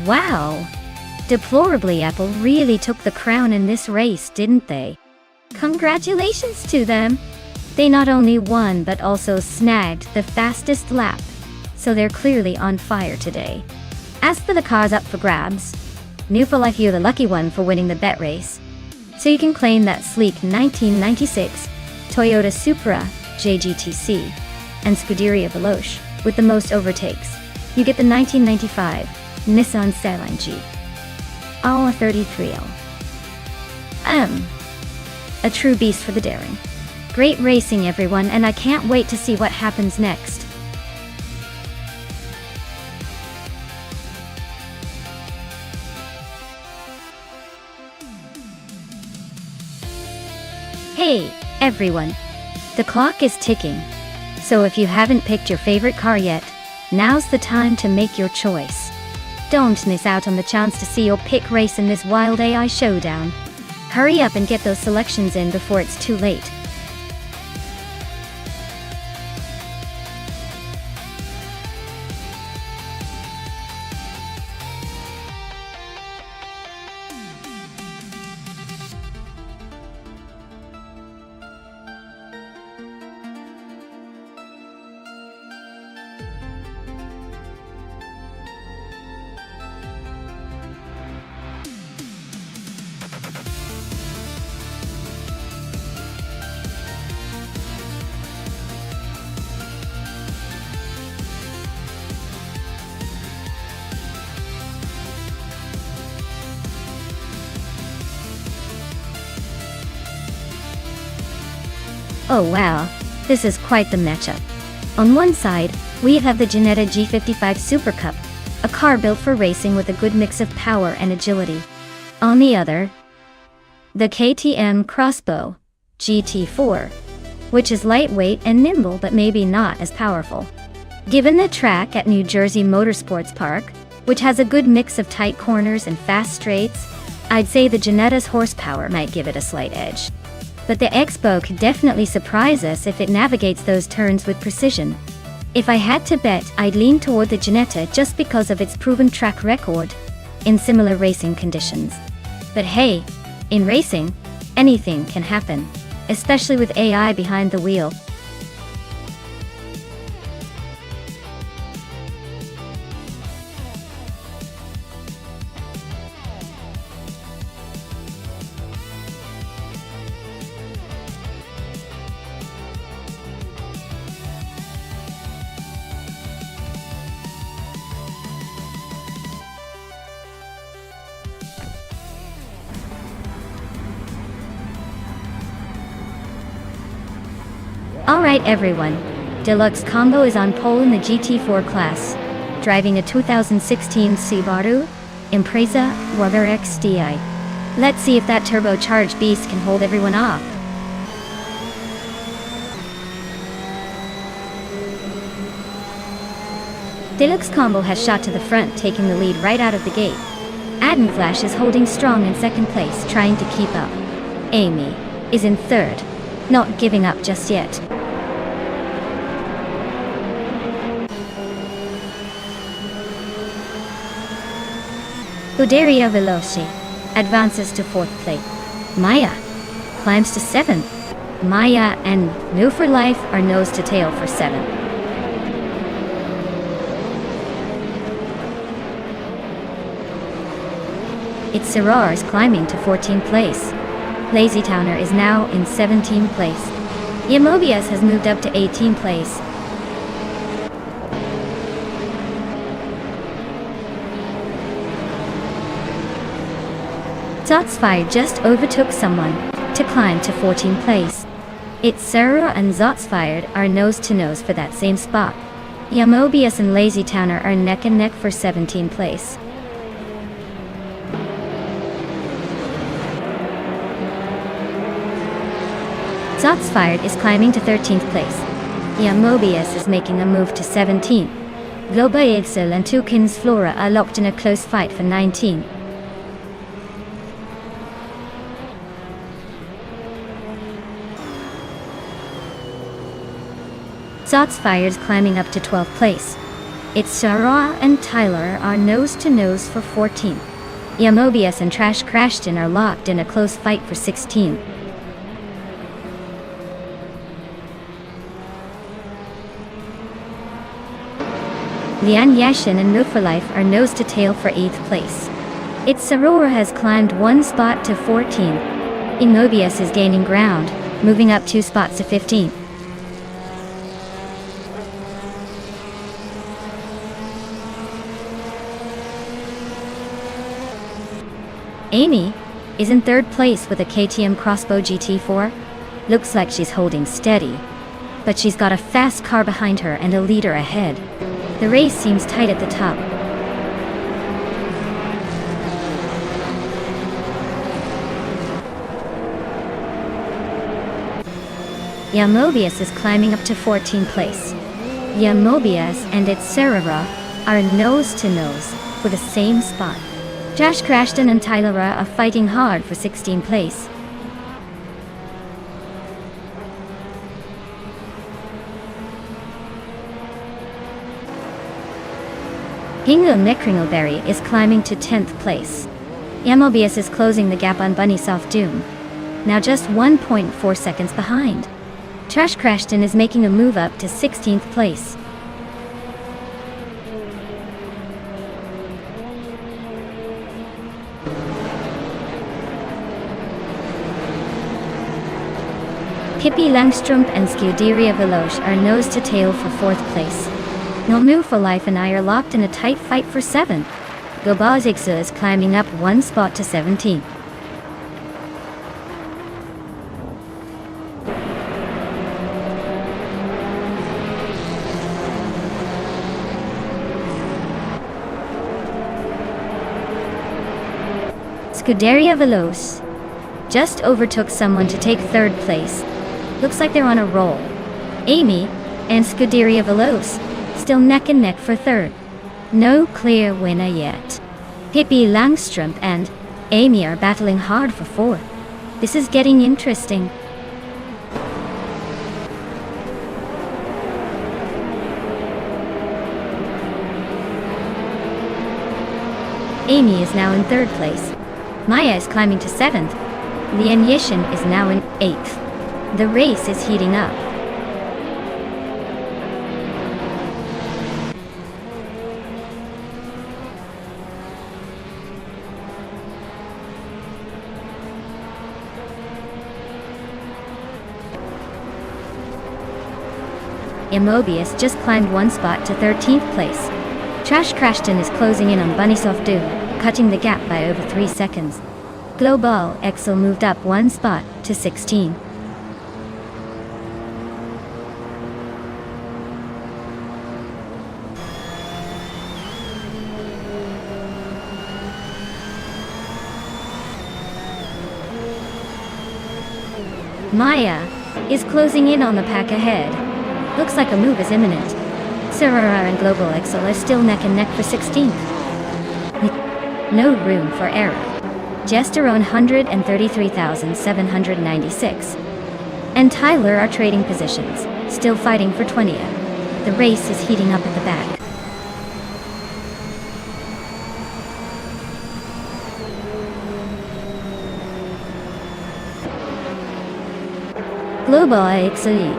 Wow! Deplorably, Apple really took the crown in this race, didn't they? Congratulations to them! They not only won but also snagged the fastest lap, so they're clearly on fire today. As for the cars up for grabs, New for Life, you're the lucky one for winning the bet race. So you can claim that sleek 1996 Toyota Supra JGTC and Scuderia Veloce with the most overtakes. You get the 1995 Nissan Skyline G. All 33L. A true beast for the daring. Great racing, everyone, and I can't wait to see what happens next. Hey, everyone. The clock is ticking. So if you haven't picked your favorite car yet, now's the time to make your choice. Don't miss out on the chance to see your pick race in this wild AI showdown. Hurry up and get those selections in before it's too late. Oh wow, this is quite the matchup. On one side, we have the Ginetta G55 Super Cup, a car built for racing with a good mix of power and agility. On the other, the KTM Crossbow GT4, which is lightweight and nimble but maybe not as powerful. Given the track at New Jersey Motorsports Park, which has a good mix of tight corners and fast straights, I'd say the Ginetta's horsepower might give it a slight edge. But the Expo could definitely surprise us if it navigates those turns with precision. If I had to bet, I'd lean toward the Ginetta just because of its proven track record in similar racing conditions. But hey, in racing, anything can happen, especially with AI behind the wheel. Alright everyone, Deluxe Combo is on pole in the GT4 class, driving a 2016 Subaru Impreza WRX Di. Let's see if that turbocharged beast can hold everyone off. Deluxe Combo has shot to the front, taking the lead right out of the gate. Adam Flash is holding strong in second place, trying to keep up. Amy is in third, not giving up just yet. Scuderia Veloce advances to fourth place. Maya climbs to seventh. Maya and New for Life are nose to tail for seventh. It's Sirars climbing to 14th place. Lazy Towner is now in 17th place. Yamobius has moved up to 18th place. Zotsfire just overtook someone to climb to 14th place. It's Sarah and Zotsfire are nose to nose for that same spot. Yamobius and Lazy Towner are neck and neck for 17th place. Zotsfire is climbing to 13th place. Yamobius is making a move to 17th. Globaexel and Tukins Flora are locked in a close fight for 19th. Zotsfire is climbing up to 12th place. It's Sarah and Tyler are nose to nose for 14th. Mobius and Trash Crashton are locked in a close fight for 16th. Lian Yashin and Nufalife are nose to tail for 8th place. It's Aurora has climbed 1 spot to 14th. Mobius is gaining ground, moving up 2 spots to 15th. Amy is in 3rd place with a KTM Crossbow GT4. Looks like she's holding steady, but she's got a fast car behind her and a leader ahead. The race seems tight at the top. Mobius is climbing up to 14th place. Mobius and its Sarara are nose to nose for the same spot. Trash Crashton and Tylara are fighting hard for 16th place. Hingle Nekringleberry is climbing to 10th place. Mobius is closing the gap on Bunny Soft Doom, now just 1.4 seconds behind. Trash Crashton is making a move up to 16th place. Pippi Langstrumpf and Scuderia Veloce are nose to tail for 4th place. No for Life and I are locked in a tight fight for 7th. Gobazigsa is climbing up 1 spot to 17th. Scuderia Veloce just overtook someone to take 3rd place. Looks like they're on a roll. Amy and Scuderia Veloce still neck and neck for 3rd. No clear winner yet. Pippi Langstrumpf and Amy are battling hard for 4th. This is getting interesting. Amy is now in 3rd place. Maya is climbing to 7th. Lian Yishin is now in 8th. The race is heating up. Mobius just climbed 1 spot to 13th place. Trash Crashton is closing in on Bunnysoft Doom, cutting the gap by over 3 seconds. Global Excel moved up 1 spot to 16. Maya is closing in on the pack ahead. Looks like a move is imminent. Serara and Global Excel are still neck and neck for 16th. No room for error. Just around 133,796. And Tyler are trading positions, still fighting for 20th. The race is heating up at the back. Global AXE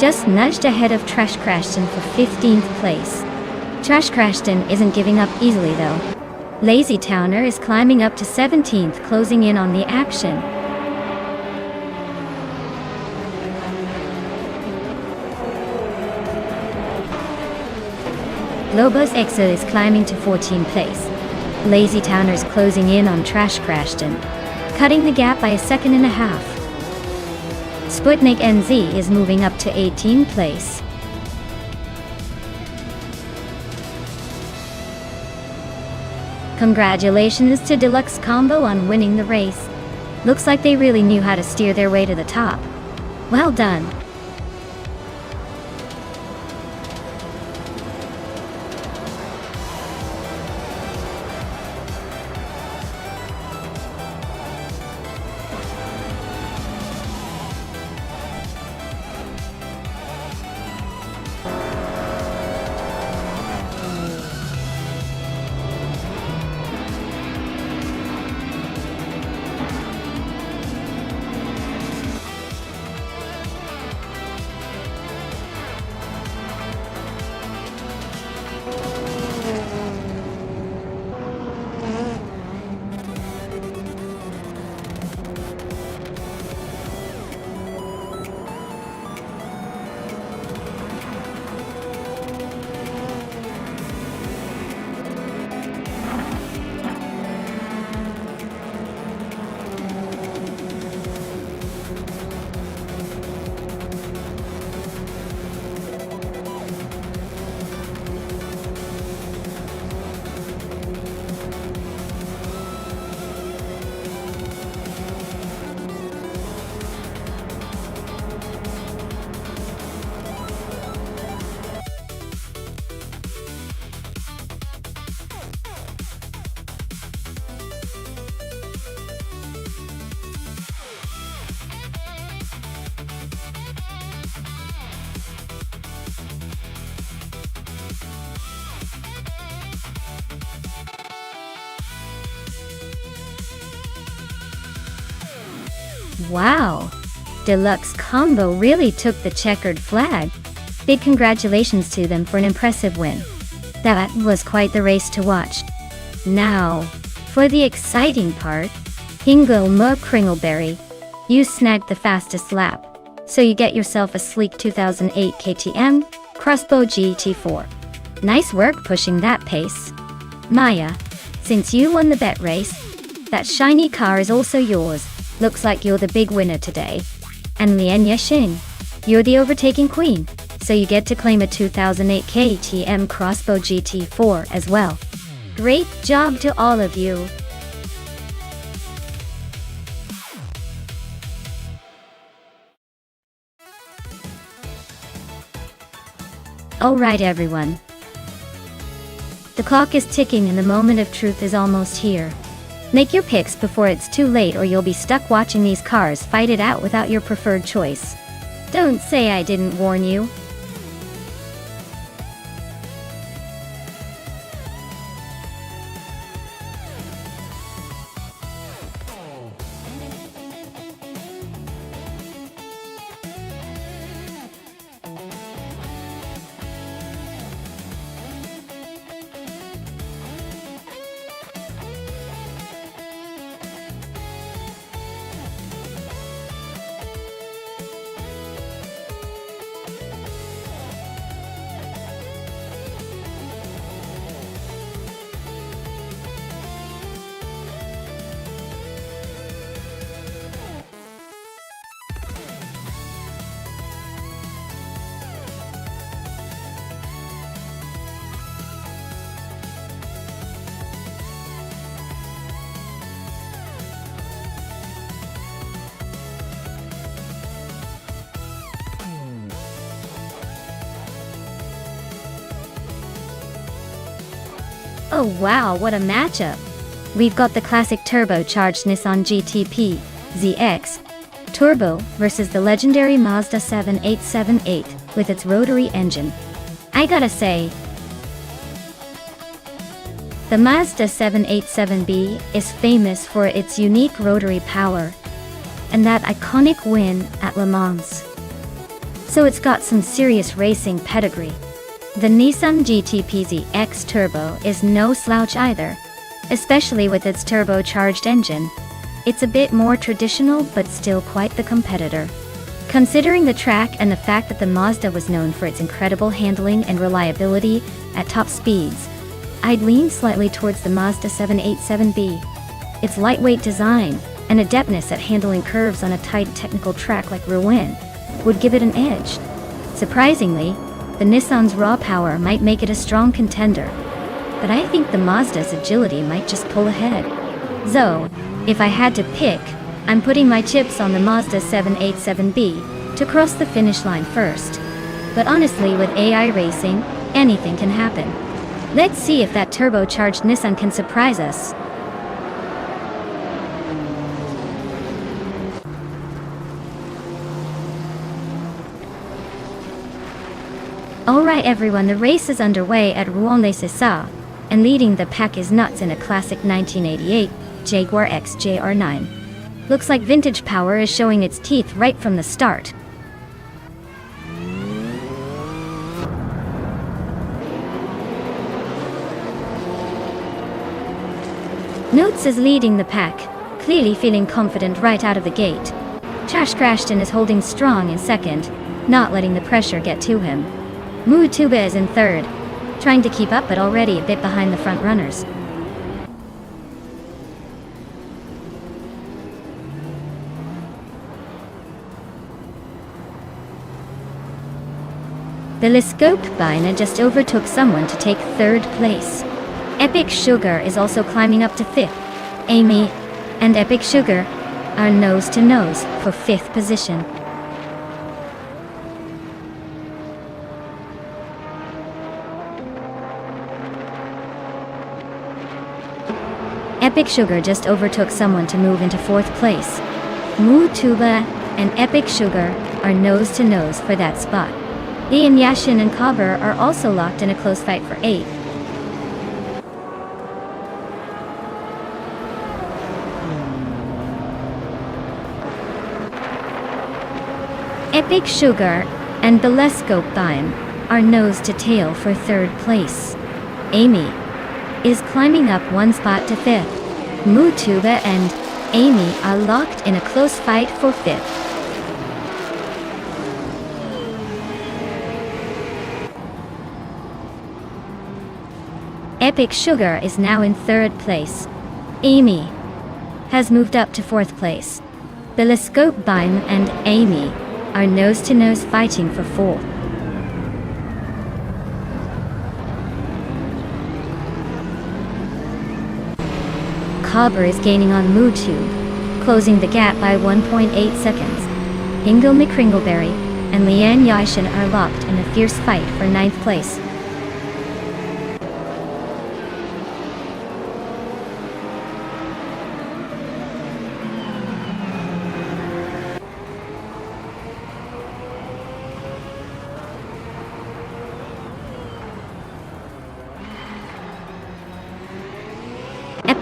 just nudged ahead of Trash Crashton for 15th place. Trash Crashton isn't giving up easily though. Lazy Towner is climbing up to 17th, closing in on the action. Globus Exo is climbing to 14th place. Lazy Towner is closing in on Trash Crashton, cutting the gap by 1.5 seconds. Sputnik NZ is moving up to 18th place. Congratulations to Deluxe Combo on winning the race. Looks like they really knew how to steer their way to the top. Well done. Wow! Deluxe Combo really took the checkered flag. Big congratulations to them for an impressive win. That was quite the race to watch. Now, for the exciting part, Hingle Mo Kringleberry. You snagged the fastest lap, so you get yourself a sleek 2008 KTM Crossbow GT4. Nice work pushing that pace. Maya, since you won the bet race, that shiny car is also yours. Looks like you're the big winner today. And Lian Yexing, you're the overtaking queen, so you get to claim a 2008 KTM Crossbow GT4 as well. Great job to all of you. Alright everyone. The clock is ticking and the moment of truth is almost here. Make your picks before it's too late or you'll be stuck watching these cars fight it out without your preferred choice. Don't say I didn't warn you. Oh wow, what a matchup! We've got the classic turbocharged Nissan GTP ZX Turbo versus the legendary Mazda 7878 with its rotary engine. I gotta say, the Mazda 787B is famous for its unique rotary power and that iconic win at Le Mans. So it's got some serious racing pedigree. The Nissan GTP ZX Turbo is no slouch either, especially with its turbocharged engine. It's a bit more traditional but still quite the competitor. Considering the track and the fact that the Mazda was known for its incredible handling and reliability at top speeds, I'd lean slightly towards the Mazda 787B. Its lightweight design and adeptness at handling curves on a tight technical track like Rouen would give it an edge. Surprisingly, the Nissan's raw power might make it a strong contender, but I think the Mazda's agility might just pull ahead. So, if I had to pick, I'm putting my chips on the Mazda 787B to cross the finish line first. But honestly, with AI racing, anything can happen. Let's see if that turbocharged Nissan can surprise us. Alright everyone, the race is underway at Rouen-les-Essarts, and leading the pack is Nuts in a classic 1988 Jaguar XJR9. Looks like vintage power is showing its teeth right from the start. Nuts is leading the pack, clearly feeling confident right out of the gate. Josh Crashton is holding strong in second, not letting the pressure get to him. Mutuba is in third, trying to keep up but already a bit behind the front runners. The Lescoped Biner just overtook someone to take third place. Epic Sugar is also climbing up to fifth. Amy and Epic Sugar are nose to nose for fifth position. Epic Sugar just overtook someone to move into fourth place. Mutuba and Epic Sugar are nose to nose for that spot. Ian Yashin and Cobb are also locked in a close fight for eighth. Epic Sugar and Belescope Time are nose to tail for third place. Amy is climbing up one spot to fifth. Mutuba and Amy are locked in a close fight for fifth. Epic Sugar is now in third place. Amy has moved up to fourth place. Belescope Time and Amy are nose-to-nose fighting for fourth. Cobber is gaining on MooTube, closing the gap by 1.8 seconds. Ingle McCringleberry and Leanne Yashin are locked in a fierce fight for ninth place.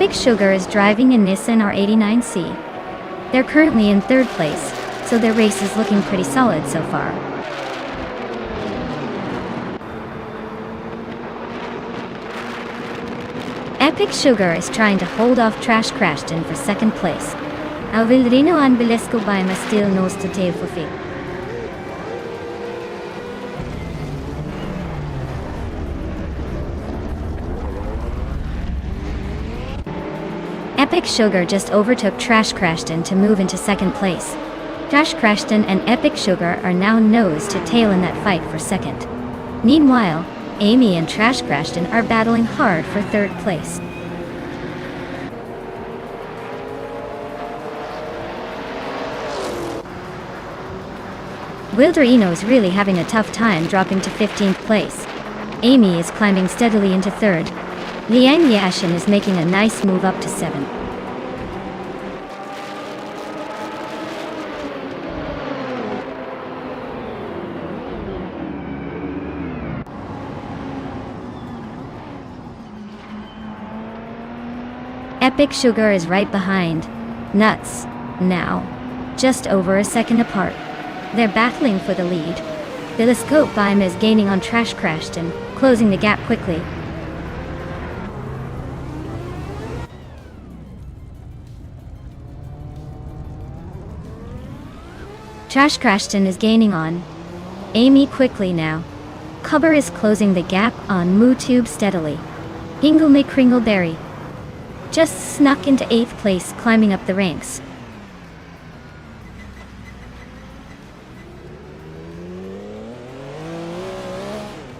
Epic Sugar is driving a Nissan R89C. They're currently in third place, so their race is looking pretty solid so far. Epic Sugar is trying to hold off Trash Crashton for second place. Alvilrino and Belesco Baima still nose to tail for fifth. Epic Sugar just overtook Trash Crashton to move into second place. Trash Crashton and Epic Sugar are now nose to tail in that fight for second. Meanwhile, Amy and Trash Crashton are battling hard for third place. Wilderino's really having a tough time dropping to 15th place. Amy is climbing steadily into third. Liang Yashin is making a nice move up to 7th. Epic Sugar is right behind. Nuts. Now. Just over a second apart. They're battling for the lead. Belescope Baima is gaining on Trash Crashton, closing the gap quickly. Trash Crashton is gaining on Amy quickly now. Cobber is closing the gap on MooTube steadily. Ingle McCringleberry just snuck into 8th place, climbing up the ranks.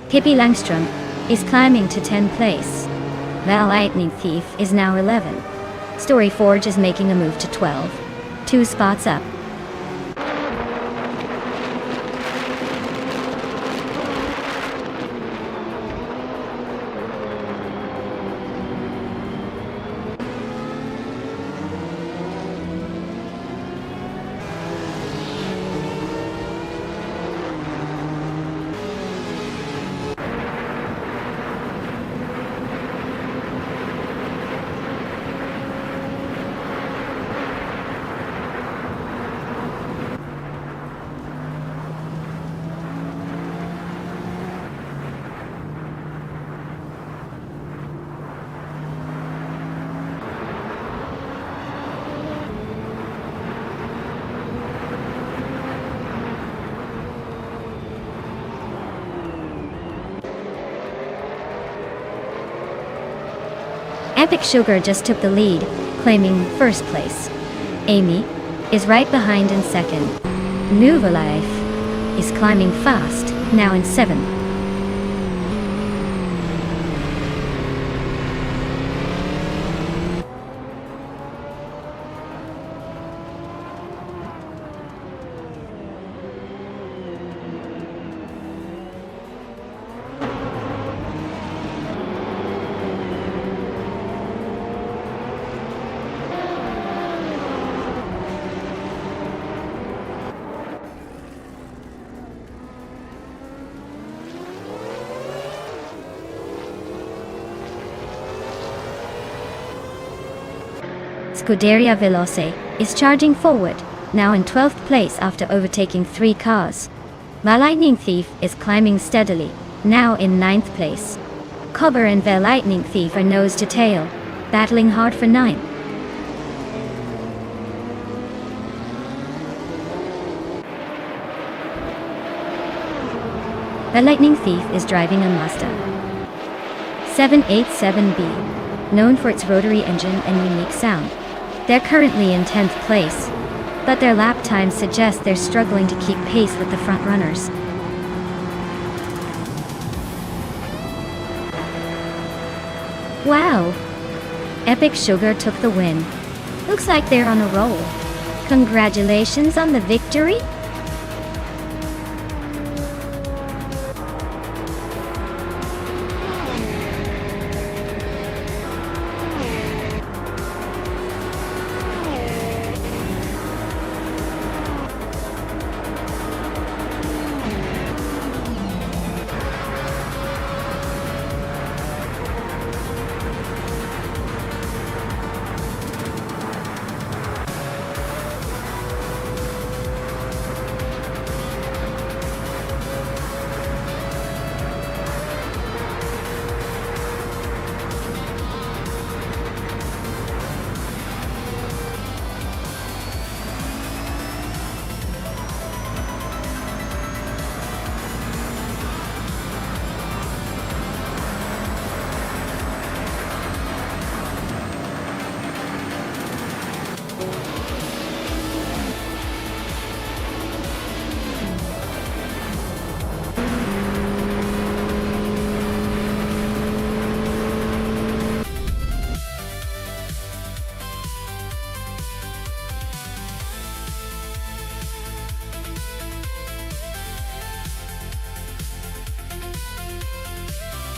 Pippi Langstrom is climbing to 10th place. Val Lightning Thief is now 11. Story Forge is making a move to 12. 2 spots up. Epic Sugar just took the lead, claiming first place. Amy is right behind in second. Nuva Life is climbing fast, now in 7th. Scuderia Veloce is charging forward. now in 12th place after overtaking 3 cars. The Lightning Thief is climbing steadily, now in 9th place. Cobber and the Lightning Thief are nose to tail, battling hard for 9th. The Lightning Thief is driving a Mazda 787B, known for its rotary engine and unique sound. They're currently in 10th place, but their lap times suggest they're struggling to keep pace with the front runners. Wow! Epic Sugar took the win. Looks like they're on a roll. Congratulations on the victory!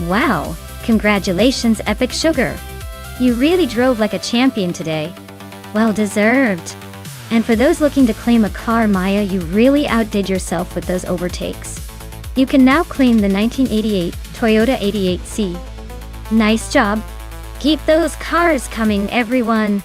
Wow! Congratulations, Epic Sugar! You really drove like a champion today. Well deserved! And for those looking to claim a car, Maya, you really outdid yourself with those overtakes. You can now claim the 1988 Toyota 88C. Nice job! Keep those cars coming, everyone!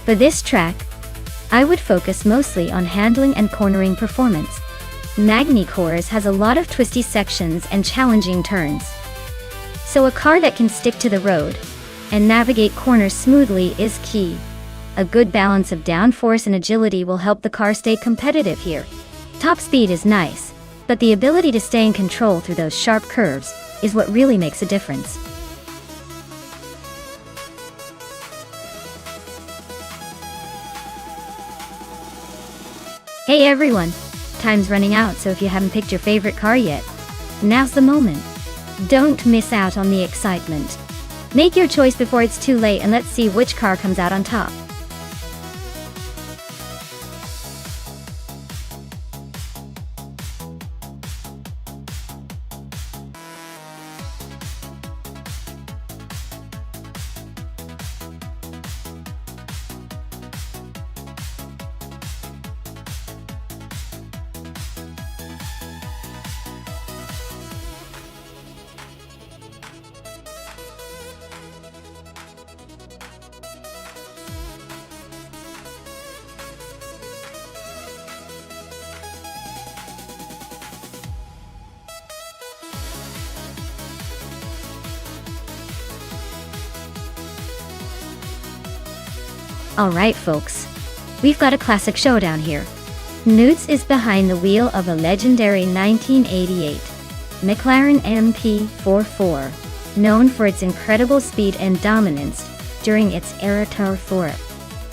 For this track, I would focus mostly on handling and cornering performance. Magny Course has a lot of twisty sections and challenging turns. So a car that can stick to the road and navigate corners smoothly is key. A good balance of downforce and agility will help the car stay competitive here. Top speed is nice, but the ability to stay in control through those sharp curves is what really makes a difference. Hey everyone! Time's running out, so if you haven't picked your favorite car yet, now's the moment. Don't miss out on the excitement. Make your choice before it's too late, and let's see which car comes out on top. Alright folks, we've got a classic showdown here. Newts is behind the wheel of a legendary 1988 McLaren MP44, known for its incredible speed and dominance during its era Tour 4.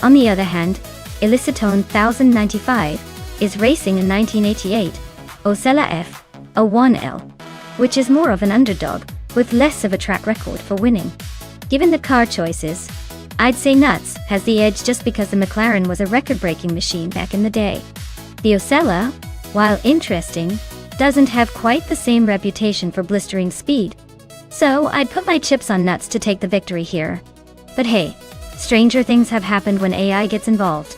On the other hand, Elicitone 1095 is racing a 1988 Osella F, a 1L, which is more of an underdog with less of a track record for winning. Given the car choices, I'd say Nuts has the edge just because the McLaren was a record-breaking machine back in the day. The Osella, while interesting, doesn't have quite the same reputation for blistering speed. So I'd put my chips on Nuts to take the victory here. But hey, stranger things have happened when AI gets involved.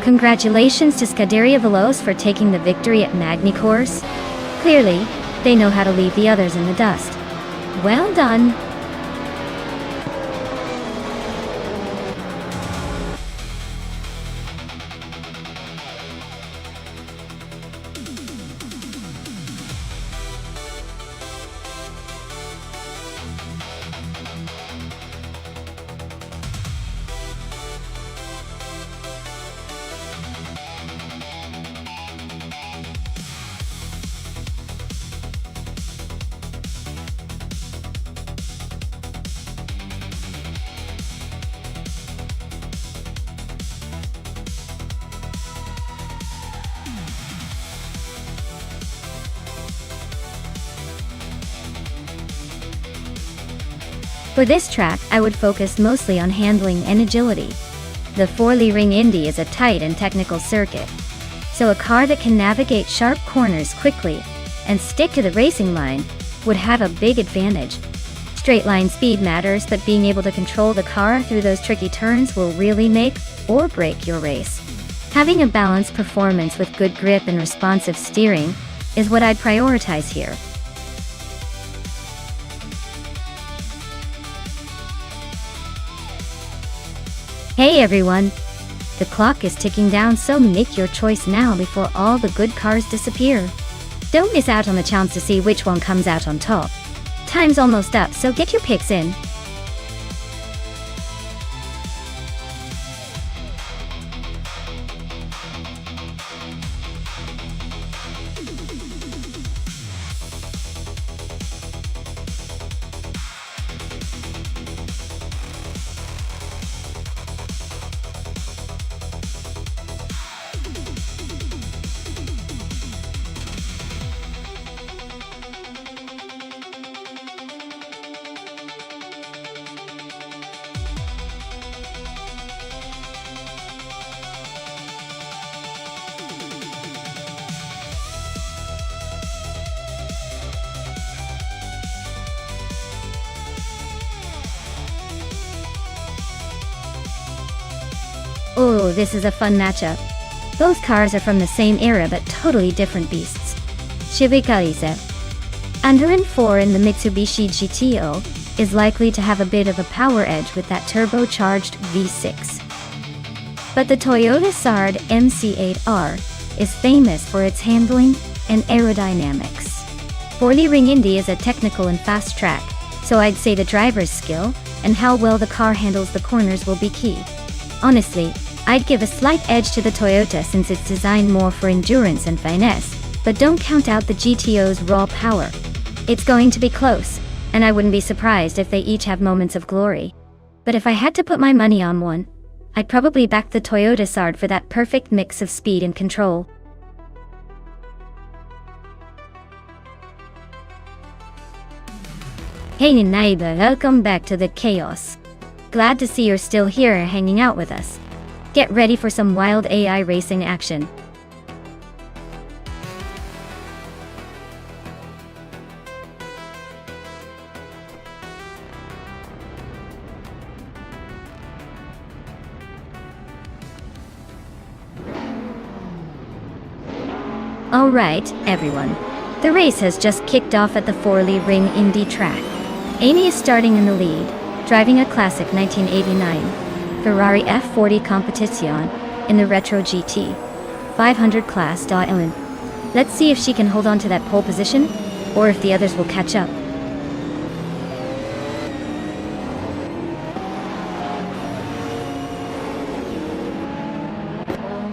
Congratulations to Scuderia Veloce for taking the victory at Magny Course. Clearly, they know how to leave the others in the dust. Well done. For this track, I would focus mostly on handling and agility. The Forlì Ring Indy is a tight and technical circuit, so a car that can navigate sharp corners quickly and stick to the racing line would have a big advantage. Straight line speed matters, but being able to control the car through those tricky turns will really make or break your race. Having a balanced performance with good grip and responsive steering is what I'd prioritize here. Hey everyone! The clock is ticking down, so make your choice now before all the good cars disappear. Don't miss out on the chance to see which one comes out on top. Time's almost up, so get your picks in. Oh, this is a fun matchup. Both cars are from the same era but totally different beasts. Shibikalize. Andarin 4 in the Mitsubishi GTO is likely to have a bit of a power edge with that turbocharged V6. But the Toyota Sard MC8R is famous for its handling and aerodynamics. Forlì Ring Indy is a technical and fast track, so I'd say the driver's skill and how well the car handles the corners will be key. Honestly, I'd give a slight edge to the Toyota since it's designed more for endurance and finesse, but don't count out the GTO's raw power. It's going to be close, and I wouldn't be surprised if they each have moments of glory. But if I had to put my money on one, I'd probably back the Toyota Sard for that perfect mix of speed and control. Hey neighbor, welcome back to the chaos. Glad to see you're still here hanging out with us. Get ready for some wild AI racing action. Alright, everyone. The race has just kicked off at the Forlì Ring Indy track. Amy is starting in the lead, driving a classic 1989 Ferrari F40 Competizione in the Retro GT 500 class. Ellen. Let's see if she can hold on to that pole position, or if the others will catch up.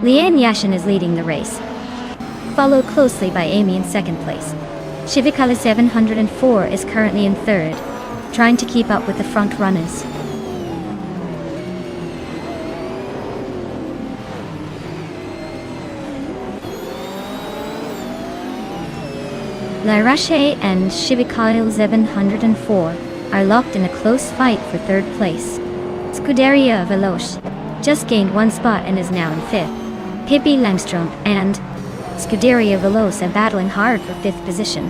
Leanne Yashin is leading the race, followed closely by Amy in second place. Shivakala 704 is currently in third, trying to keep up with the front runners. La Roche and Shivakala 704 are locked in a close fight for third place. Scuderia Veloce just gained one spot and is now in fifth. Pippi Langstrom and Scuderia Veloce are battling hard for fifth position.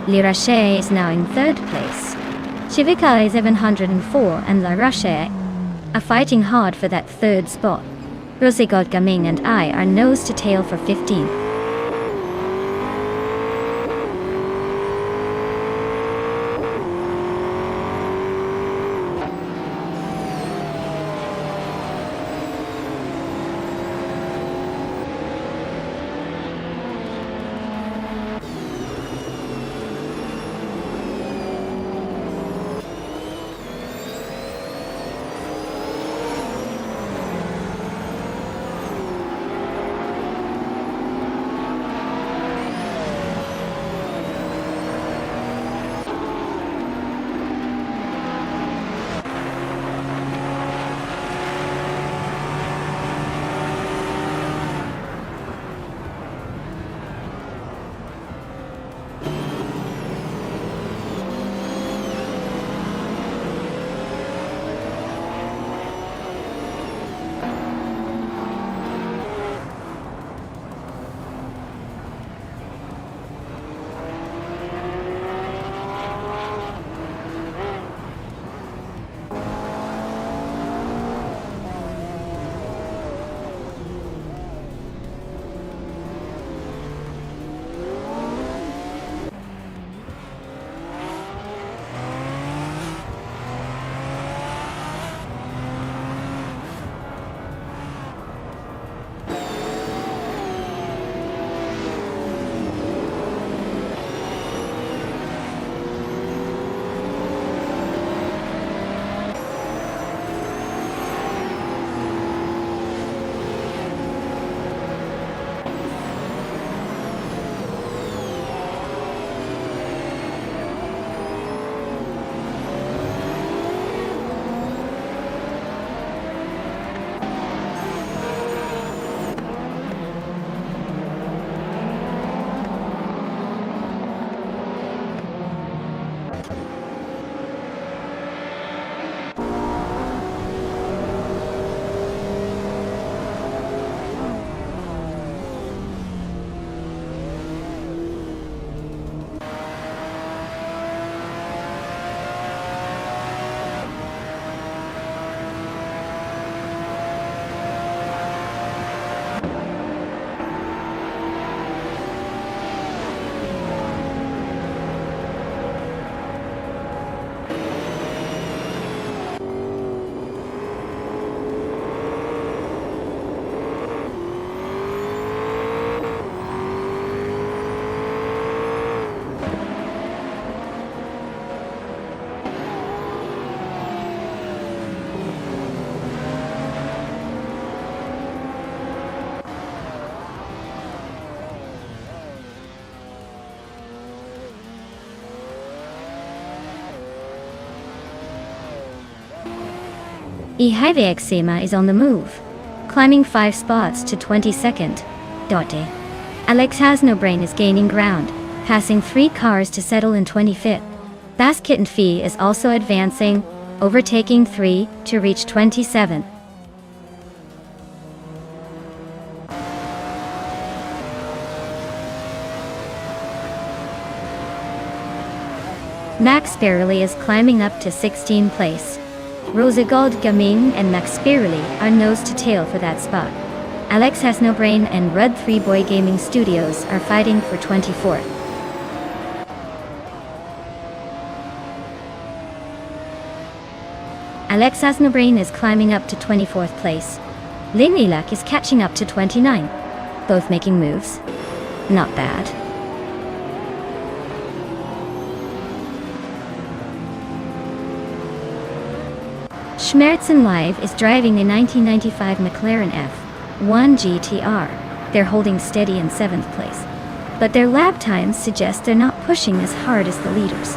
Le Rocher is now in 3rd place. Civica is 704 and La Roche are fighting hard for that 3rd spot. Rosegold Gaming and I are nose to tail for 15th. Exema is on the move, climbing 5 spots to 22nd. Alex Has No Brain is gaining ground, passing 3 cars to settle in 25th. Basket and Fee is also advancing, overtaking 3 to reach 27th. Max Spirelli is climbing up to 16th place. Rosegold Gaming and Max Spirelli are nose to tail for that spot. Alex Has No Brain and Red 3 Boy Gaming Studios are fighting for 24th. Alex Has No Brain is climbing up to 24th place. Linilak is catching up to 29. Both making moves. Not bad. Schmerzen Live is driving the 1995 McLaren F1 GTR. They're holding steady in 7th place, but their lap times suggest they're not pushing as hard as the leaders.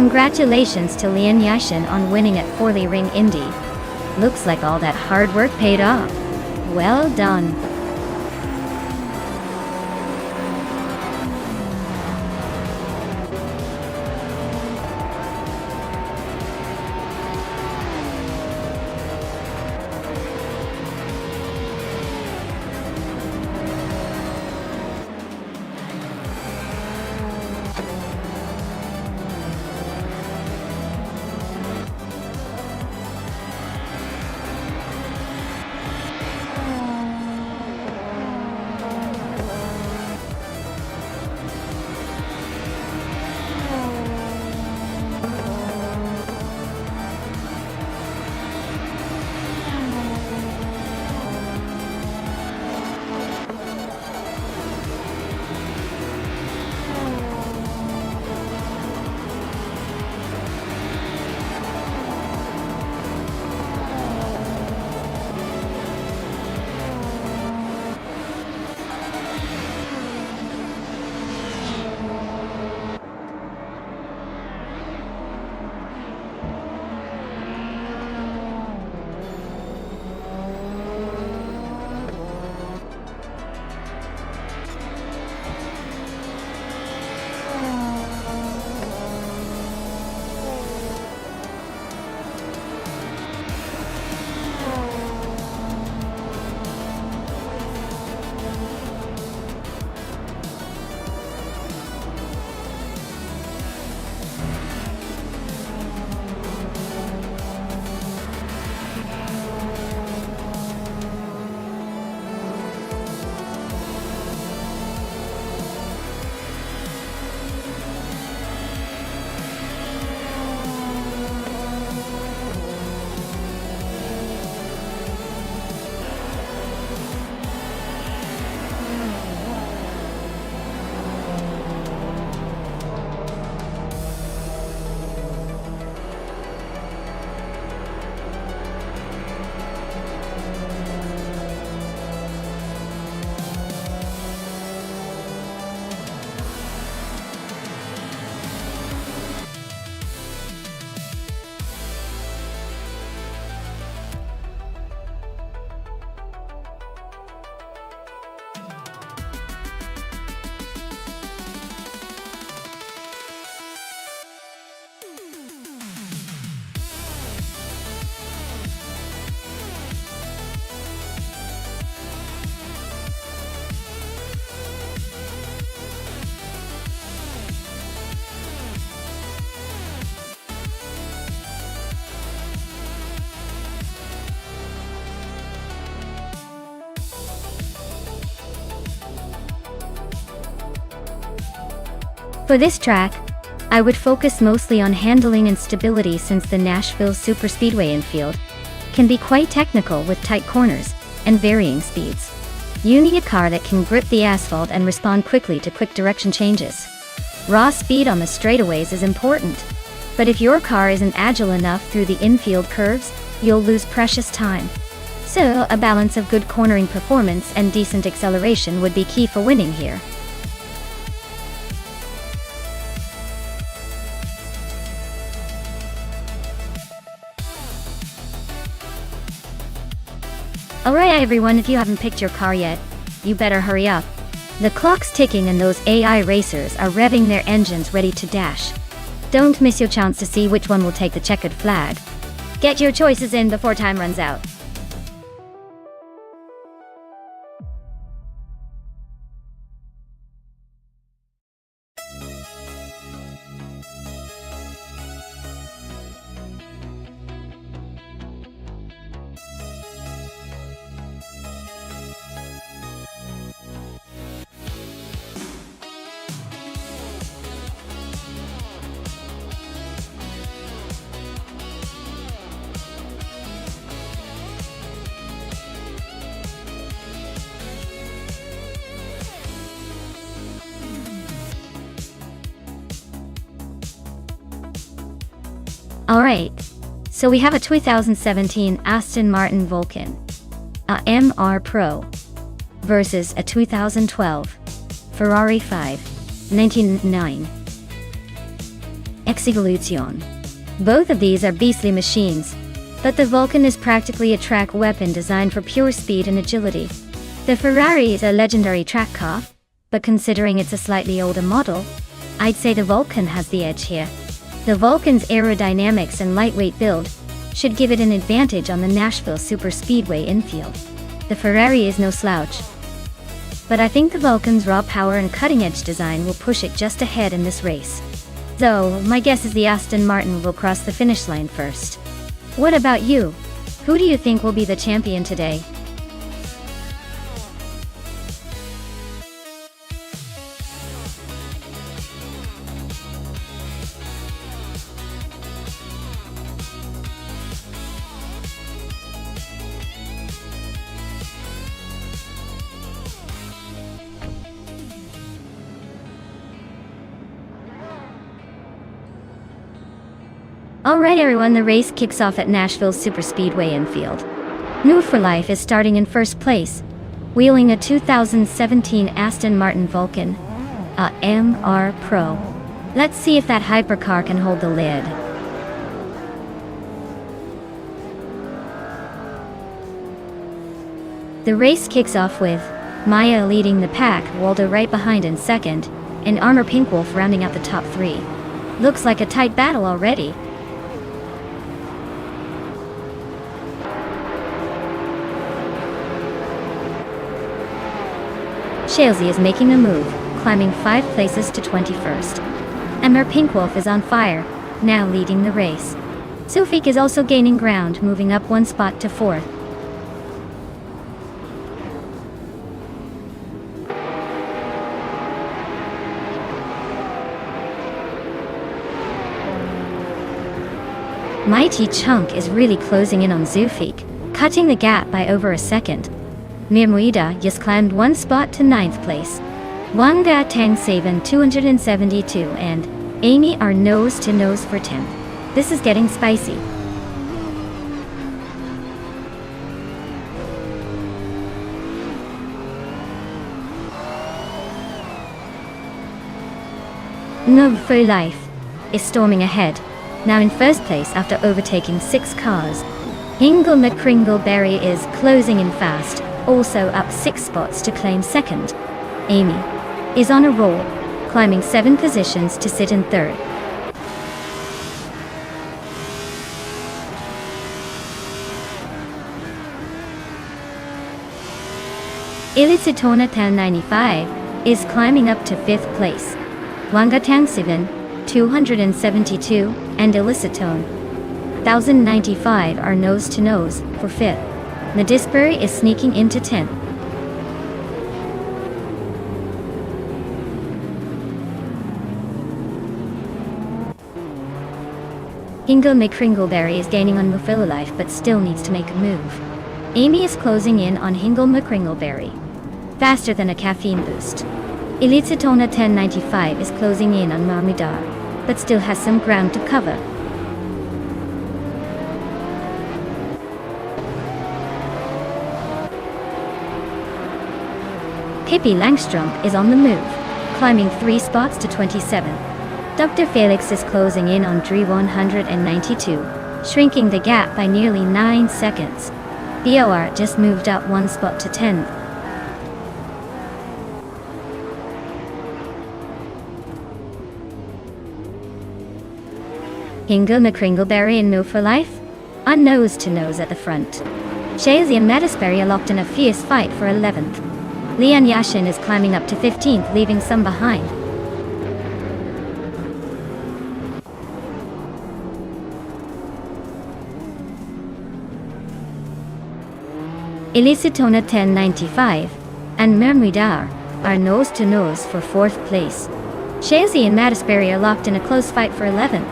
Congratulations to Lian Yashin on winning at Forley Ring Indy. Looks like all that hard work paid off. Well done. For this track, I would focus mostly on handling and stability since the Nashville Superspeedway infield can be quite technical with tight corners and varying speeds. You need a car that can grip the asphalt and respond quickly to quick direction changes. Raw speed on the straightaways is important, but if your car isn't agile enough through the infield curves, you'll lose precious time. So, a balance of good cornering performance and decent acceleration would be key for winning here. Alright everyone, if you haven't picked your car yet, you better hurry up. The clock's ticking and those AI racers are revving their engines ready to dash. Don't miss your chance to see which one will take the checkered flag. Get your choices in before time runs out. Alright, so we have a 2017 Aston Martin Vulcan, a MR Pro, versus a 2012 Ferrari 5, 1999. Execution. Both of these are beastly machines, but the Vulcan is practically a track weapon designed for pure speed and agility. The Ferrari is a legendary track car, but considering it's a slightly older model, I'd say the Vulcan has the edge here. The Vulcan's aerodynamics and lightweight build should give it an advantage on the Nashville Superspeedway infield. The Ferrari is no slouch, but I think the Vulcan's raw power and cutting-edge design will push it just ahead in this race. So, my guess is the Aston Martin will cross the finish line first. What about you? Who do you think will be the champion today? Alright everyone, the race kicks off at Nashville Superspeedway infield. New for Life is starting in first place, wheeling a 2017 Aston Martin Vulcan, a MR Pro. Let's see if that hypercar can hold the lid. The race kicks off with Maya leading the pack, Waldo right behind in second, and Armor Pinkwolf rounding out the top three. Looks like a tight battle already. Shalesy is making a move, climbing 5 places to 21st. Emmer Pinkwolf is on fire, now leading the race. Sufik is also gaining ground, moving up 1 spot to 4th. Mighty Chunk is really closing in on Zufik, cutting the gap by over a second. Mirmuida just climbed 1 spot to 9th place. Wanga Tangsaban 272 and Amy are nose to nose for 10th. This is getting spicy. New for Life is storming ahead, now in first place after overtaking 6 cars. Hingle McCringleberry is closing in fast, also up 6 spots to claim second. Amy is on a roll, climbing 7 positions to sit in third. Ilicitona 1095 is climbing up to 5th place. Wangatang Sivan 272 and Ilicitone 1095 are nose to nose for 5th. Nadisbury is sneaking into 10th. Hingle McCringleberry is gaining on Life but still needs to make a move. Amy is closing in on Hingle McCringleberry, faster than a caffeine boost. Ilicitona 1095 is closing in on Marmidar, but still has some ground to cover. Pippi Langstrom is on the move, climbing 3 spots to 27th. Dr. Felix is closing in on Dre 192, shrinking the gap by nearly 9 seconds. BOR just moved up 1 spot to 10th. Hingle McCringleberry and Move for Life are nose to nose at the front. Shazy and Mattisberry are locked in a fierce fight for 11th. Lian Yashin is climbing up to 15th, leaving some behind. Ilicitona 1095 and Mermudar are nose to nose for 4th place. Shazy and Mattisberry are locked in a close fight for 11th.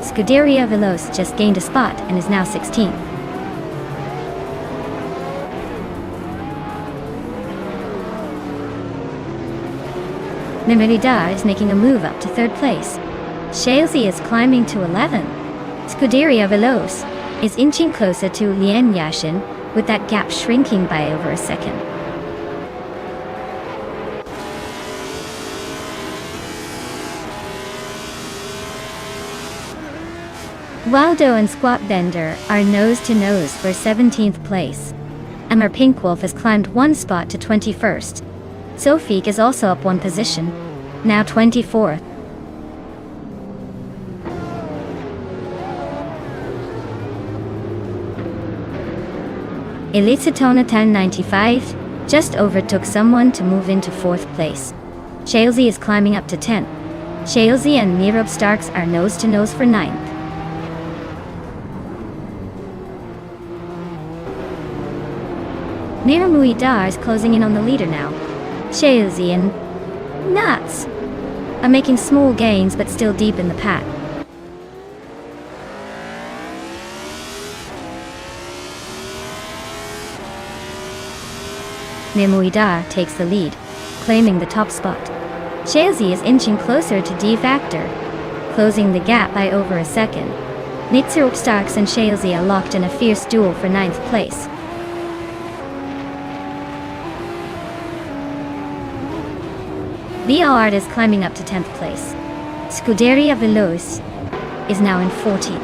Scuderia Veloce just gained a spot and is now 16th. Memelidar is making a move up to 3rd place. Shalesy is climbing to 11th. Scuderia Veloce is inching closer to Lian Yashin, with that gap shrinking by over a second. Waldo and Squat Bender are nose to nose for 17th place. Amber Pink Wolf has climbed one spot to 21st. Sofik is also up one position, now 24th. Elititona 1095 just overtook someone to move into 4th place. Shalesy is climbing up to 10th. Shalesy and Mirob Starks are nose to nose for 9th. Miramuidar is closing in on the leader now. Shalesy and Nuts are making small gains but still deep in the pack. Miramuidar takes the lead, claiming the top spot. Shalesy is inching closer to D Factor, closing the gap by over a second. Nitsurup Starks and Shalesy are locked in a fierce duel for 9th place. VO Art is climbing up to 10th place. Scuderia Veloz is now in 14th.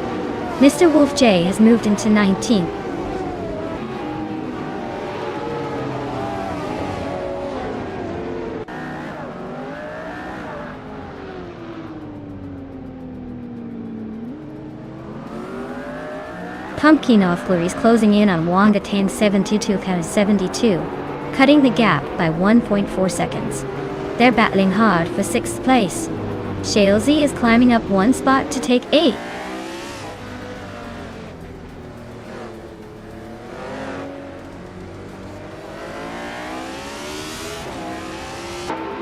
Mr. Wolf J has moved into 19th. Pumpkin Offler is closing in on Wanga 1072, cutting the gap by 1.4 seconds. They're battling hard for 6th place. Shalesy is climbing up one spot to take 8th.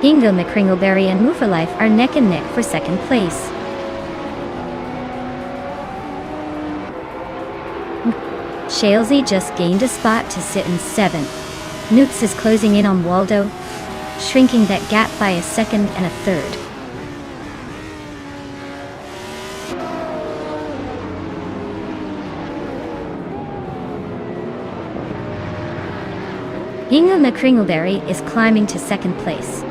Ingo McCringleberry and Mooferlife are neck and neck for 2nd place. Shalesy just gained a spot to sit in 7th. Newts is closing in on Waldo, shrinking that gap by a 2nd and a 3rd. Ingo McCringleberry is climbing to 2nd place.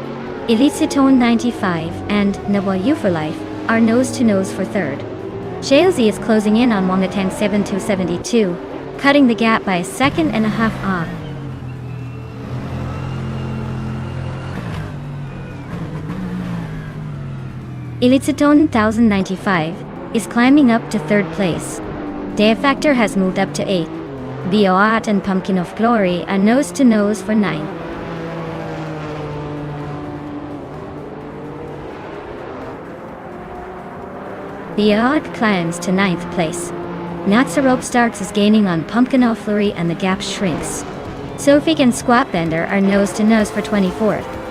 Elititone 95 and Nawa Uferlife are nose to nose for 3rd. Shalesy is closing in on Wongatang 7272, cutting the gap by a 2.5 seconds on. Elititone 1095 is climbing up to 3rd place. Dea Factor has moved up to 8th. Bioat and Pumpkin of Glory are nose to nose for 9th. Bioat climbs to 9th place. Natsarope Starks is gaining on Pumpkin of Glory and the gap shrinks. Sofik and Squat Bender are nose to nose for 24th.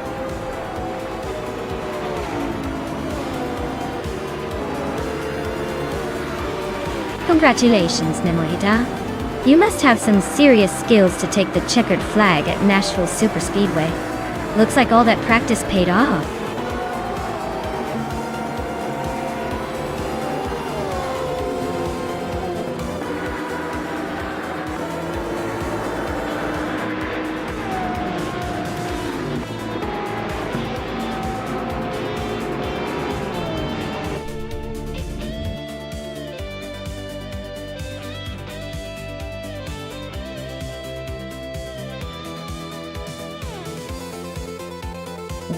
Congratulations, Nemoida. You must have some serious skills to take the checkered flag at Nashville Superspeedway. Looks like all that practice paid off.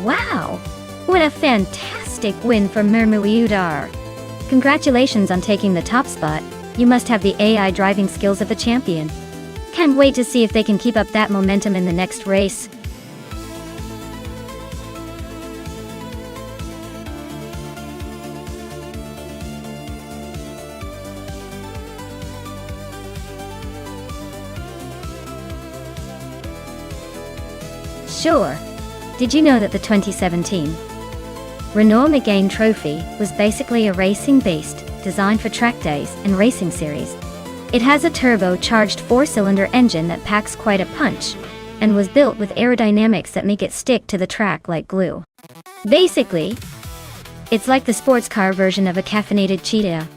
Wow! What a fantastic win for Mermuudar! Congratulations on taking the top spot. You must have the AI driving skills of the champion. Can't wait to see if they can keep up that momentum in the next race. Sure. Did you know that the 2017 Renault Megane Trophy was basically a racing beast designed for track days and racing series? It has a turbocharged 4-cylinder engine that packs quite a punch, and was built with aerodynamics that make it stick to the track like glue. Basically, it's like the sports car version of a caffeinated cheetah.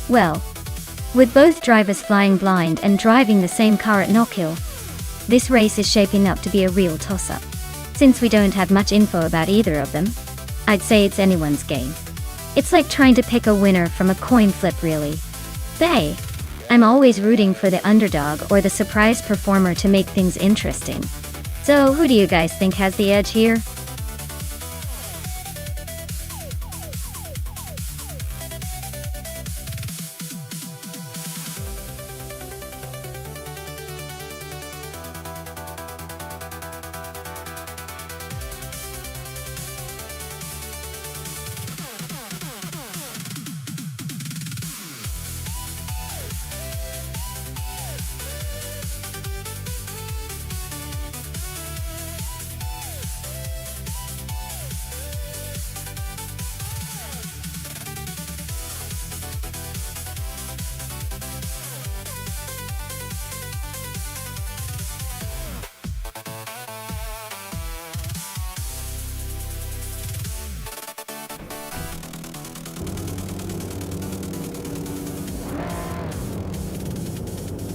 Well, with both drivers flying blind and driving the same car at Knockhill, this race is shaping up to be a real toss-up. Since we don't have much info about either of them, I'd say it's anyone's game. It's like trying to pick a winner from a coin flip, really. But hey, I'm always rooting for the underdog or the surprise performer to make things interesting. So who do you guys think has the edge here?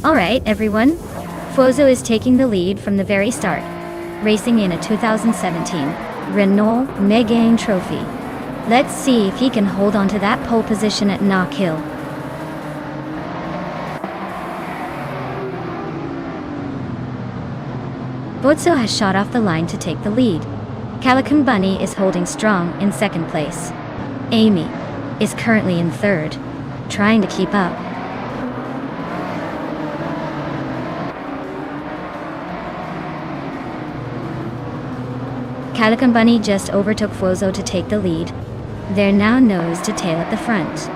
Alright everyone, Fuozo is taking the lead from the very start, racing in a 2017 Renault Megane Trophy. Let's see if he can hold on to that pole position at Knockhill. Fuozo has shot off the line to take the lead. Calican Bunny is holding strong in second place. Amy is currently in third, trying to keep up. Calican Bunny just overtook Fuozo to take the lead. They're now nose to tail at the front.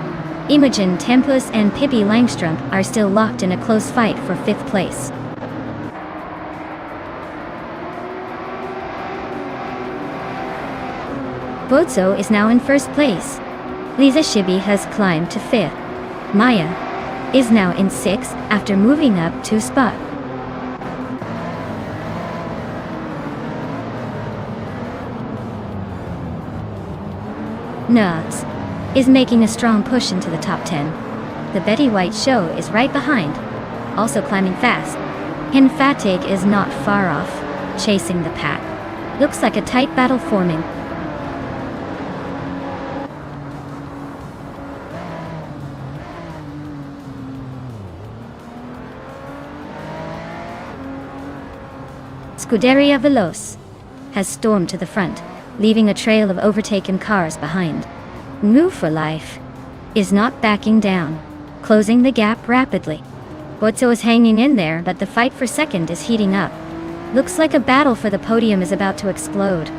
Imogen Tempus and Pippi Langstrom are still locked in a close fight for 5th place. Fuozo is now in 1st place. Lisa Shibi has climbed to 5th. Maya is now in 6th after moving up 2 spots. Nubs is making a strong push into the top 10. The Betty White Show is right behind, also climbing fast. Hinfatig is not far off, chasing the pack. Looks like a tight battle forming. Scuderia Veloce has stormed to the front, leaving a trail of overtaken cars behind. Move for Life is not backing down, closing the gap rapidly. Fuozo is hanging in there, but the fight for second is heating up. Looks like a battle for the podium is about to explode.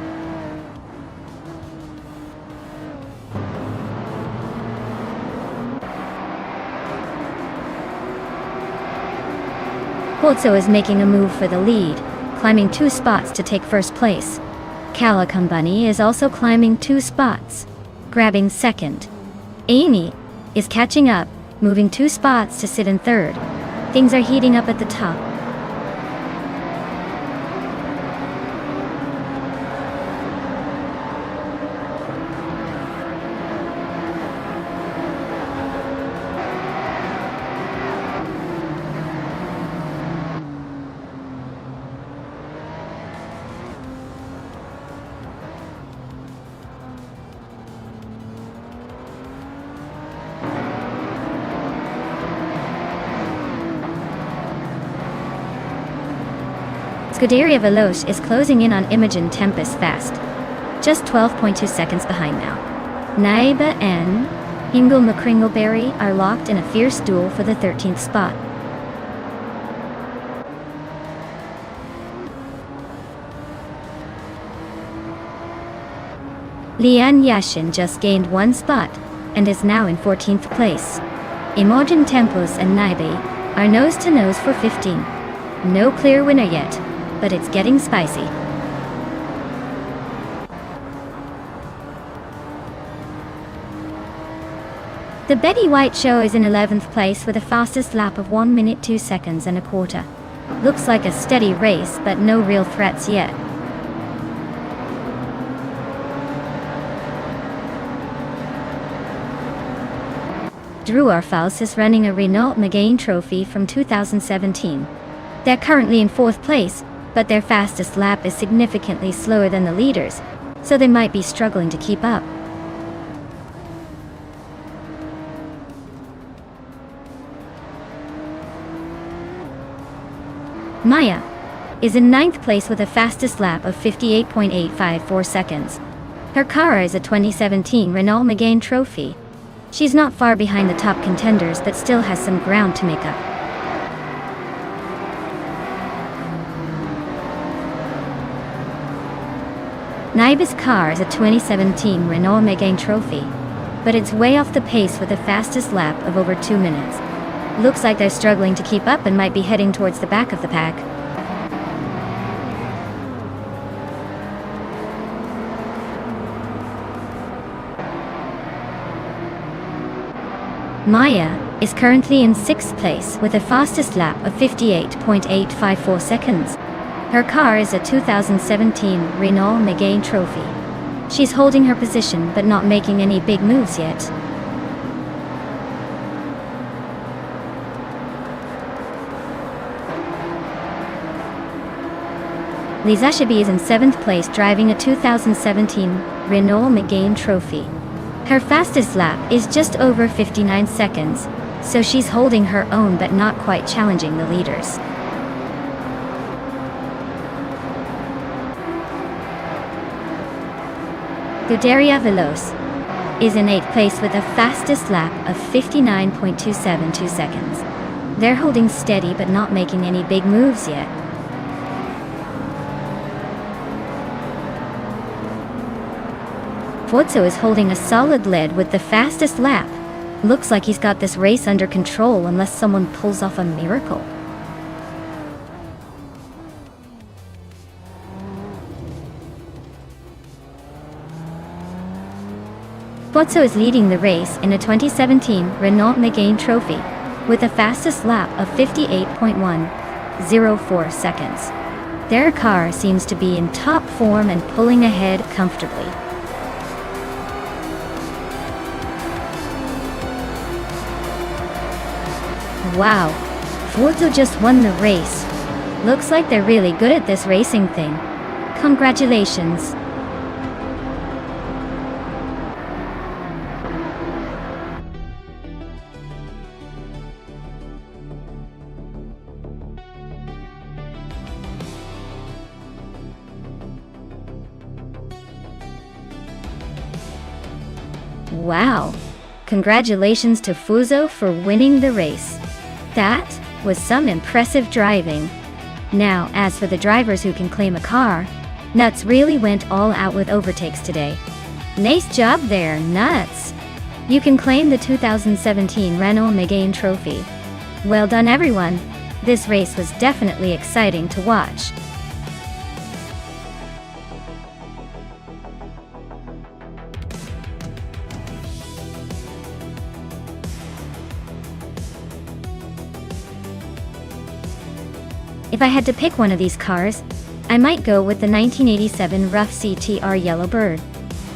Fuozo is making a move for the lead, climbing 2 spots to take 1st place. Calican Bunny is also climbing 2 spots, grabbing 2nd. Amy is catching up, moving 2 spots to sit in 3rd. Things are heating up at the top. Scuderia Veloce is closing in on Imogen Tempus fast. Just 12.2 seconds behind now. Naiba and Hingle McCringleberry are locked in a fierce duel for the 13th spot. Lian Yashin just gained 1 spot and is now in 14th place. Imogen Tempus and Naibe are nose to nose for 15. No clear winner yet, but it's getting spicy. The Betty White Show is in 11th place with a fastest lap of 1 minute 2 seconds and a quarter. Looks like a steady race, but no real threats yet. Drew Arfaus is running a Renault Megane Trophy from 2017. They're currently in 4th place, but their fastest lap is significantly slower than the leaders, so they might be struggling to keep up. Maya is in 9th place with a fastest lap of 58.854 seconds. Her car is a 2017 Renault Megane Trophy. She's not far behind the top contenders but still has some ground to make up. Naiba's car is a 2017 Renault Megane Trophy, but it's way off the pace with a fastest lap of over 2 minutes. Looks like they're struggling to keep up and might be heading towards the back of the pack. Maya is currently in 6th place with a fastest lap of 58.854 seconds. Her car is a 2017 Renault Megane Trophy. She's holding her position but not making any big moves yet. Lisa Shabi is in 7th place driving a 2017 Renault Megane Trophy. Her fastest lap is just over 59 seconds, so she's holding her own but not quite challenging the leaders. Guderia Veloz is in 8th place with a fastest lap of 59.272 seconds. They're holding steady but not making any big moves yet. Forzo is holding a solid lead with the fastest lap. Looks like he's got this race under control unless someone pulls off a miracle. Forzo is leading the race in a 2017 Renault Megane Trophy with a fastest lap of 58.104 seconds. Their car seems to be in top form and pulling ahead comfortably. Wow, Forzo just won the race. Looks like they're really good at this racing thing. Congratulations. Wow, congratulations to Forzo for winning the race. That was some impressive driving. Now, as for the drivers who can claim a car, Nuts really went all out with overtakes today. Nice job there, Nuts! You can claim the 2017 Renault Megane Trophy. Well done, everyone. This race was definitely exciting to watch. If I had to pick one of these cars, I might go with the 1987 Rough CTR Yellowbird.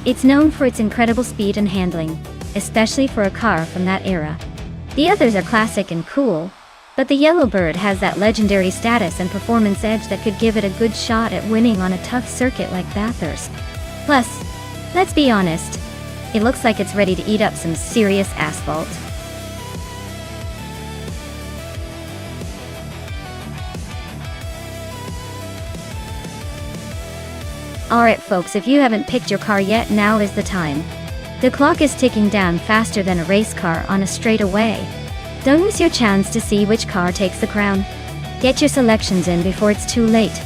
It's known for its incredible speed and handling, especially for a car from that era. The others are classic and cool, but the Yellowbird has that legendary status and performance edge that could give it a good shot at winning on a tough circuit like Bathurst. Plus, let's be honest, it looks like it's ready to eat up some serious asphalt. Alright folks, if you haven't picked your car yet, now is the time. The clock is ticking down faster than a race car on a straightaway. Don't miss your chance to see which car takes the crown. Get your selections in before it's too late.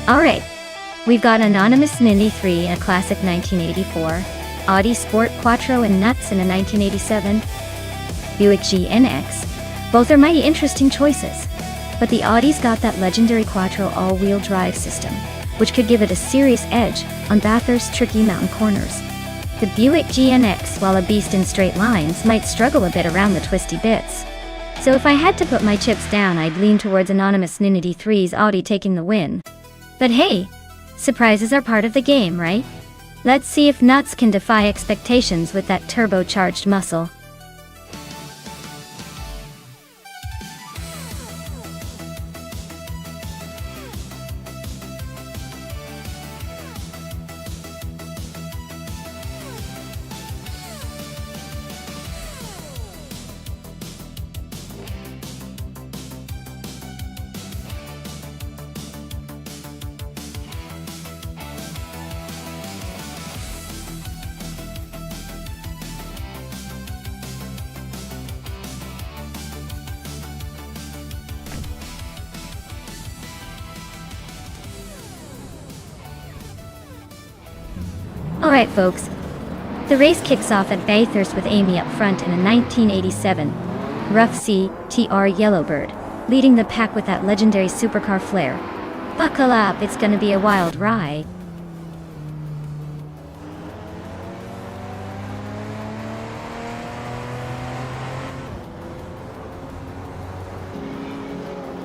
Alright, we've got Anonymous Nindy 3 in a classic 1984, Audi Sport Quattro and Nuts in a 1987, Buick GNX. Both are mighty interesting choices, but the Audi's got that legendary Quattro all-wheel drive system, which could give it a serious edge on Bathurst's tricky mountain corners. The Buick GNX, while a beast in straight lines, might struggle a bit around the twisty bits. So if I had to put my chips down, I'd lean towards Anonymous Nindy 3's Audi taking the win. But hey, surprises are part of the game, right? Let's see if Nuts can defy expectations with that turbocharged muscle. Alright folks, the race kicks off at Bathurst with Amy up front in a 1987 Rough C TR Yellowbird, leading the pack with that legendary supercar flair. Buckle up, it's gonna be a wild ride.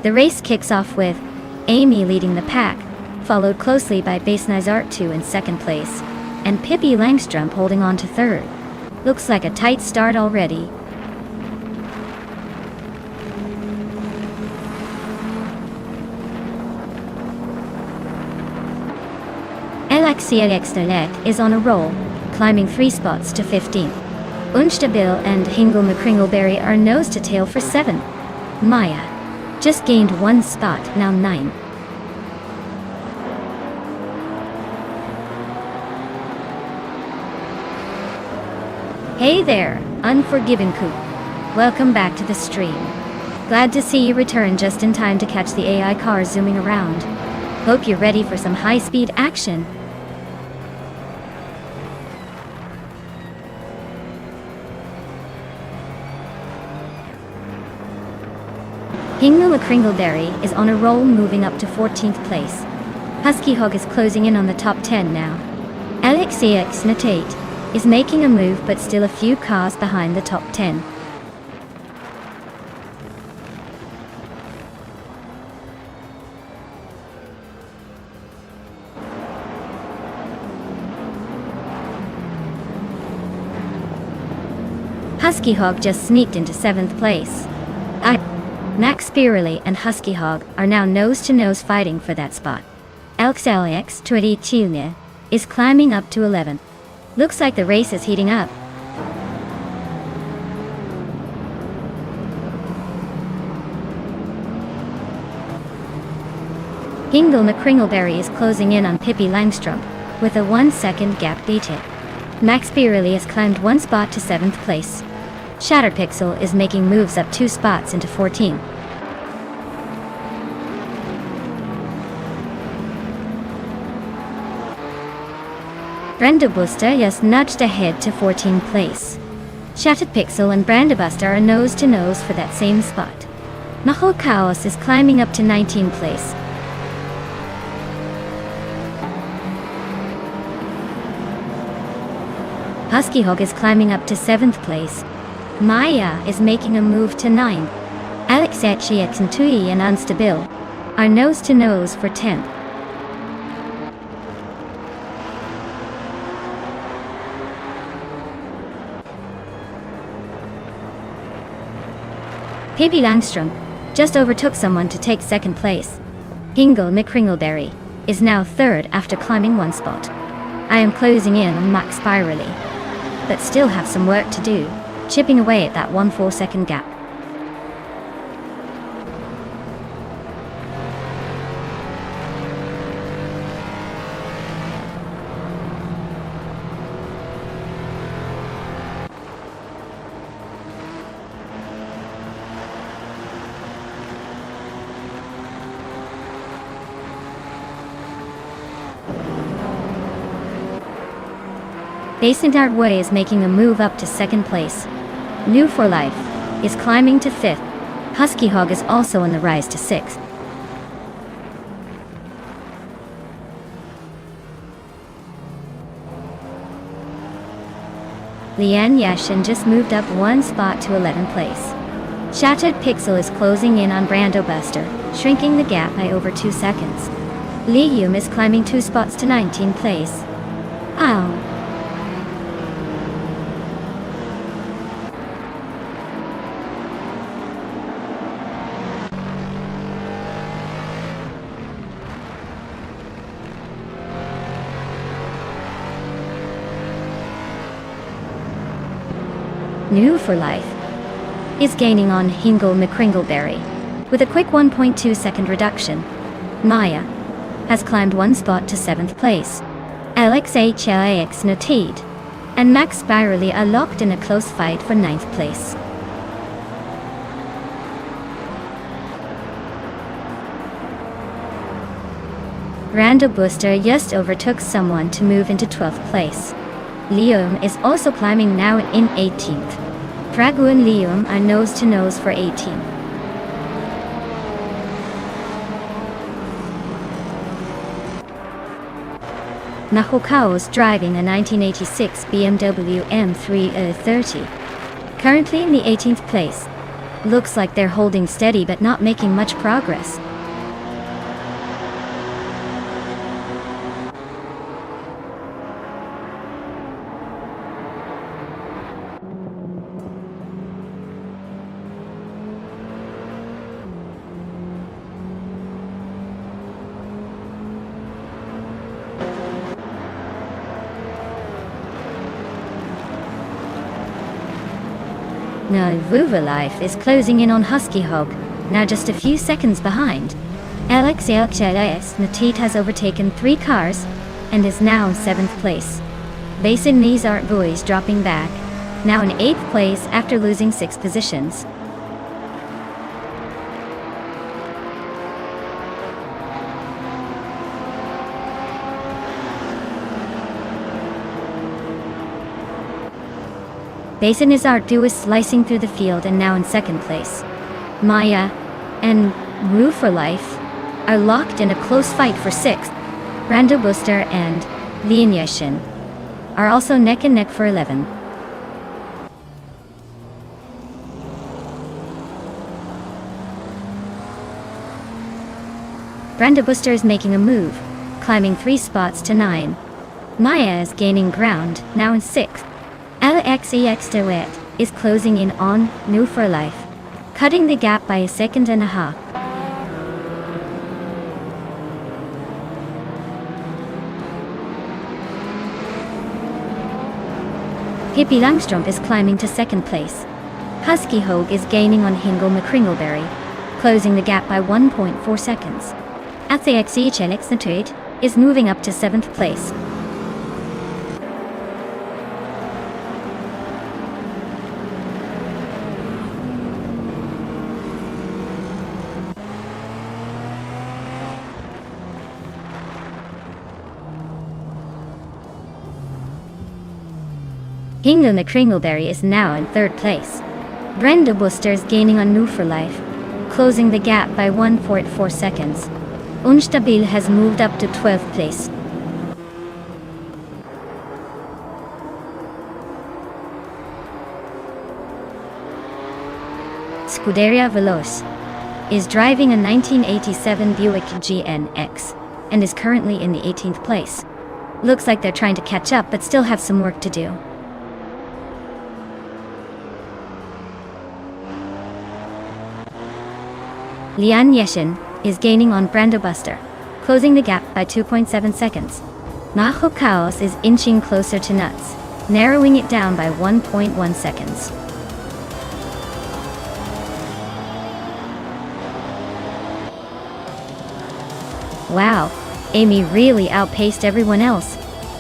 The race kicks off with Amy leading the pack, followed closely by Bass Nizart 2 in second place, and Pippi Langstrup holding on to third. Looks like a tight start already. Alexia Externet is on a roll, climbing 3 spots to 15th. Unstabil and Hingle McCringleberry are nose to tail for 7th. Maya just gained 1 spot, now 9. Hey there, Unforgiven Coop. Welcome back to the stream. Glad to see you return just in time to catch the AI cars zooming around. Hope you're ready for some high-speed action. Hingle McCringleberry is on a roll, moving up to 14th place. Husky Hog is closing in on the top 10 now. Alexia Externet is making a move, but still a few cars behind the top 10. Husky Hog just sneaked into 7th place. Max Spirelli and Husky Hog are now nose-to-nose fighting for that spot. Alexia Externet is climbing up to 11th. Looks like the race is heating up. Hingle McCringleberry is closing in on Pippi Langstrup with a 1-second gap beating. Max Spirelli has climbed 1 spot to 7th place. Shatterpixel is making moves up 2 spots into 14th. Brandabuster just nudged ahead to 14th place. Shattered Pixel and Brandabuster are nose-to-nose for that same spot. Nahul Chaos is climbing up to 19th place. Husky Hog is climbing up to 7th place. Maya is making a move to 9th. Alexia Externet and Unstabil are nose-to-nose for 10th. Pippi Langstrup just overtook someone to take 2nd place. Hingle McCringleberry is now 3rd after climbing 1 spot. I am closing in on Max Spirelli, but still have some work to do, chipping away at that 1 4-second gap. Basant Artway is making a move up to second place. New for Life is climbing to fifth. Husky Hog is also on the rise to sixth. Lian Yashin just moved up one spot to 11th place. Shattered Pixel is closing in on Brando Buster, shrinking the gap by over 2 seconds. Li Yum is climbing 2 spots to 19th place. Ow. New for Life is gaining on Hingle McCringleberry with a quick 1.2 second reduction. Maya has climbed 1 spot to 7th place. LXHLAX Noted and Max Spirally are locked in a close fight for 9th place. Rando Booster just overtook someone to move into 12th place. Lium is also climbing now in 18th. Pragu and Lium are nose to nose for 18. Nahokao is driving a 1986 BMW M330. Currently in the 18th place. Looks like they're holding steady but not making much progress. Now Vuva Life is closing in on Husky Hog, now just a few seconds behind. LXLXLS Natit has overtaken 3 cars and is now in 7th place. Basin Knees Art Boys dropping back, now in 8th place after losing 6 positions. Basin is Artu is slicing through the field and now in 2nd place. Maya and Rue for Life are locked in a close fight for 6th. Rando Booster and Lian Yashin are also neck and neck for 11. Brando Booster is making a move, climbing 3 spots to 9. Maya is gaining ground, now in 6th. LXEX Duet is closing in on New for Life, cutting the gap by 1.5 seconds. Hippie Langstrom is climbing to 2nd place. Husky Hogue is gaining on Hingle McCringleberry, closing the gap by 1.4 seconds. ACXEHLX Notate is moving up to 7th place. Hingle McCringleberry is now in 3rd place. Brenda Booster is gaining on New for Life, closing the gap by 1.4 seconds. Unstabil has moved up to 12th place. Scuderia Veloce is driving a 1987 Buick GNX and is currently in the 18th place. Looks like they're trying to catch up but still have some work to do. Lian Yashin is gaining on Brando Buster, closing the gap by 2.7 seconds. Naho Chaos is inching closer to Nuts, narrowing it down by 1.1 seconds. Wow, Amy really outpaced everyone else.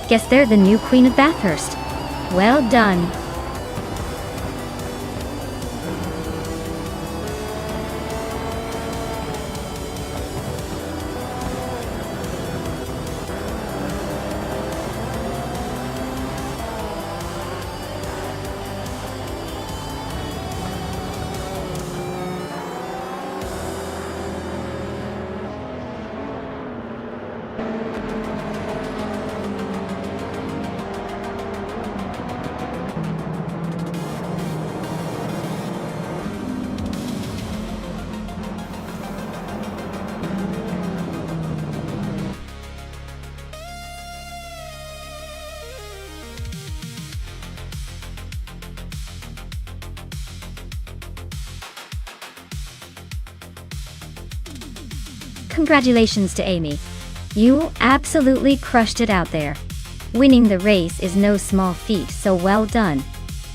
Guess they're the new Queen of Bathurst. Well done. Congratulations to Amy. You absolutely crushed it out there. Winning the race is no small feat, so well done.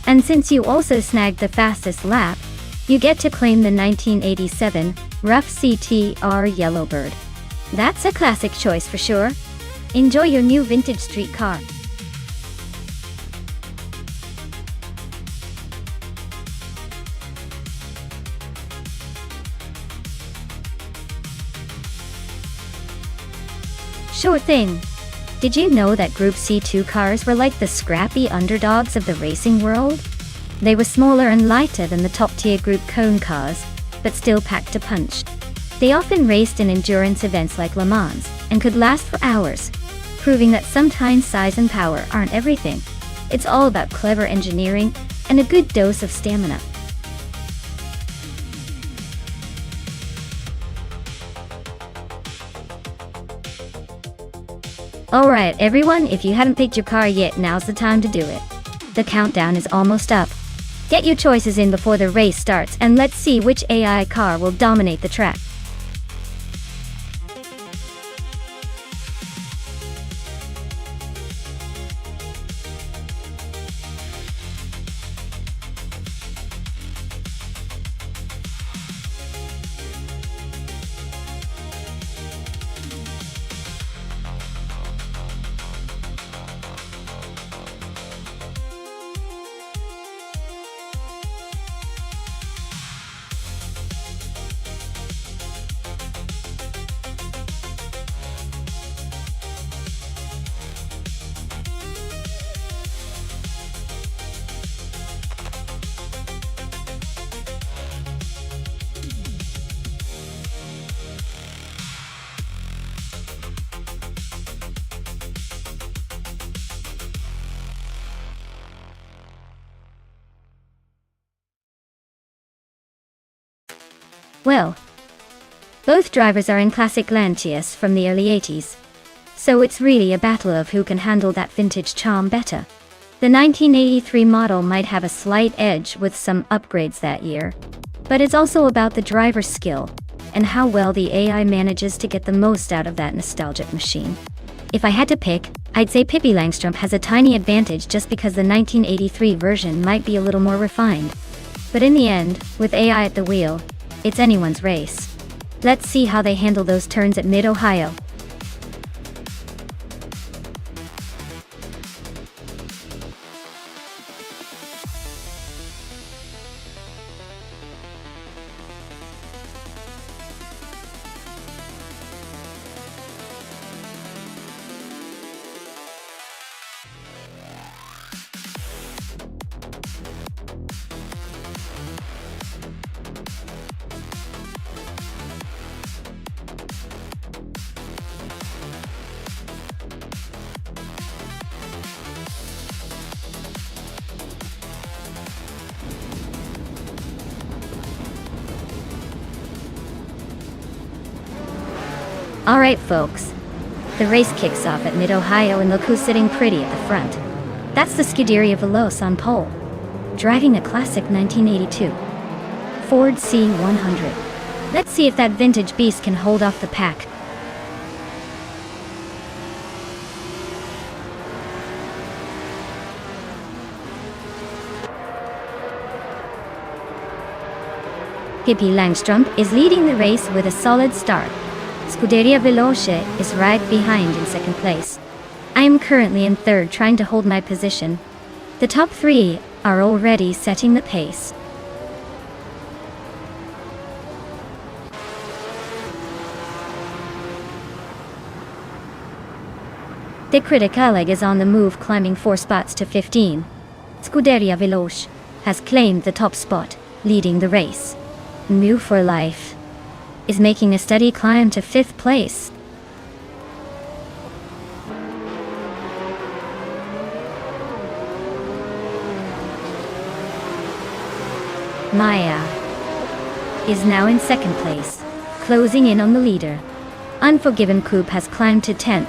And since you also snagged the fastest lap, you get to claim the 1987 Rough CTR Yellowbird. That's a classic choice for sure. Enjoy your new vintage street car. Sure thing. Did you know that Group C2 cars were like the scrappy underdogs of the racing world? They were smaller and lighter than the top-tier Group Cone cars, but still packed a punch. They often raced in endurance events like Le Mans, and could last for hours, proving that sometimes size and power aren't everything. It's all about clever engineering and a good dose of stamina. Alright everyone, if you haven't picked your car yet, now's the time to do it. The countdown is almost up. Get your choices in before the race starts, and let's see which AI car will dominate the track. Well, both drivers are in classic Lancias from the early 80s, so it's really a battle of who can handle that vintage charm better. The 1983 model might have a slight edge with some upgrades that year, but it's also about the driver's skill and how well the AI manages to get the most out of that nostalgic machine. If I had to pick, I'd say Pippi Langstrup has a tiny advantage just because the 1983 version might be a little more refined. But in the end, with AI at the wheel, it's anyone's race. Let's see how they handle those turns at Mid-Ohio. Alright folks, the race kicks off at Mid-Ohio, and look who's sitting pretty at the front. That's the Scuderia Veloce on pole, driving a classic 1982 Ford C100. Let's see if that vintage beast can hold off the pack. Pippi Langstrup is leading the race with a solid start. Scuderia Veloce is right behind in second place. I am currently in third, trying to hold my position. The top three are already setting the pace. The Criticale is on the move, climbing 4 spots to 15. Scuderia Veloce has claimed the top spot, leading the race. Mu for Life is making a steady climb to 5th place. Maya is now in 2nd place, closing in on the leader. Unforgiven Coupe has climbed to 10th.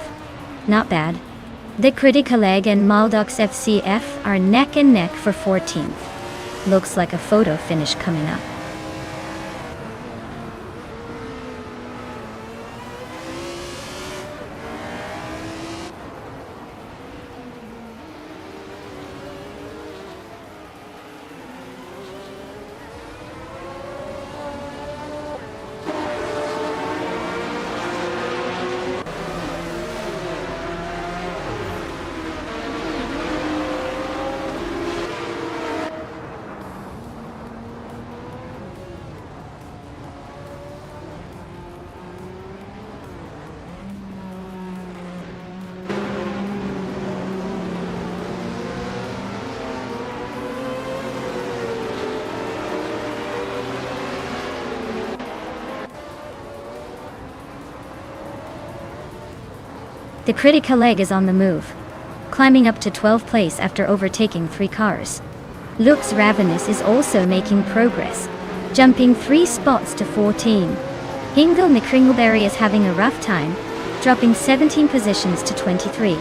Not bad. The Criticale and Maldox FCF are neck and neck for 14th. Looks like a photo finish coming up. The critical leg is on the move, climbing up to 12th place after overtaking 3 cars. Lux Ravenous is also making progress, jumping 3 spots to 14. Hingle McCringleberry is having a rough time, dropping 17 positions to 23.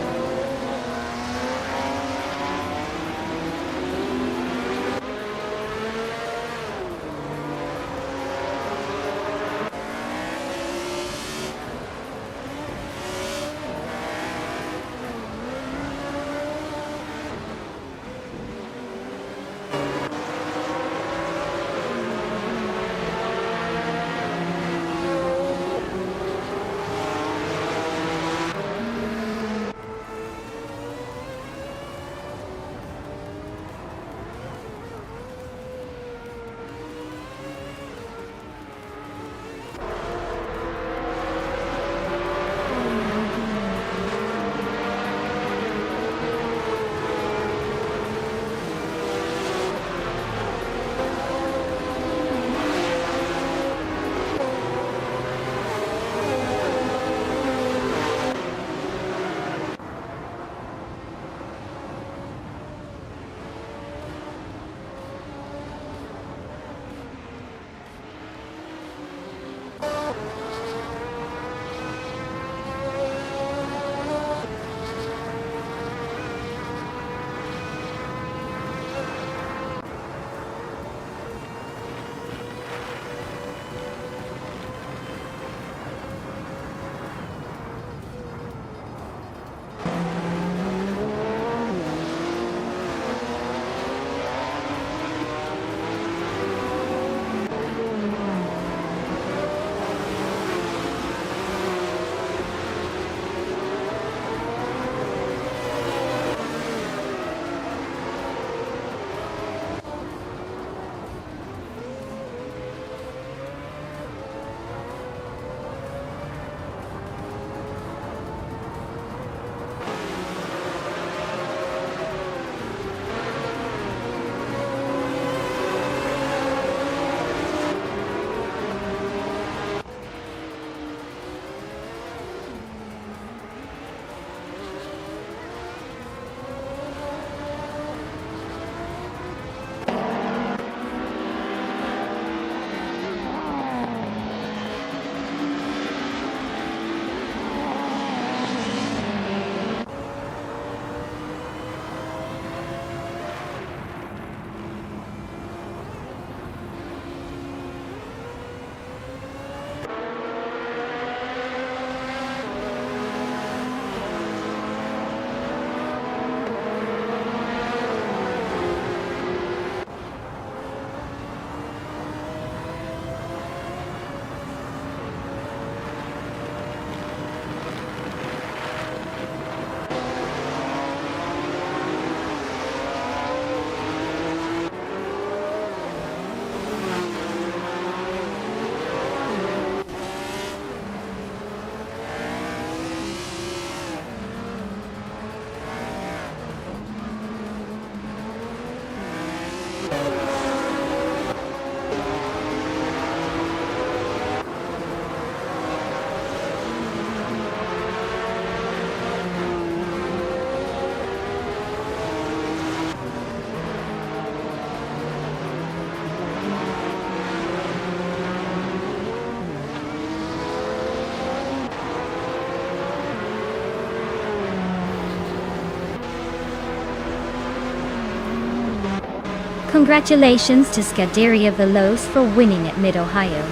Congratulations to Scuderia Veloce for winning at Mid-Ohio.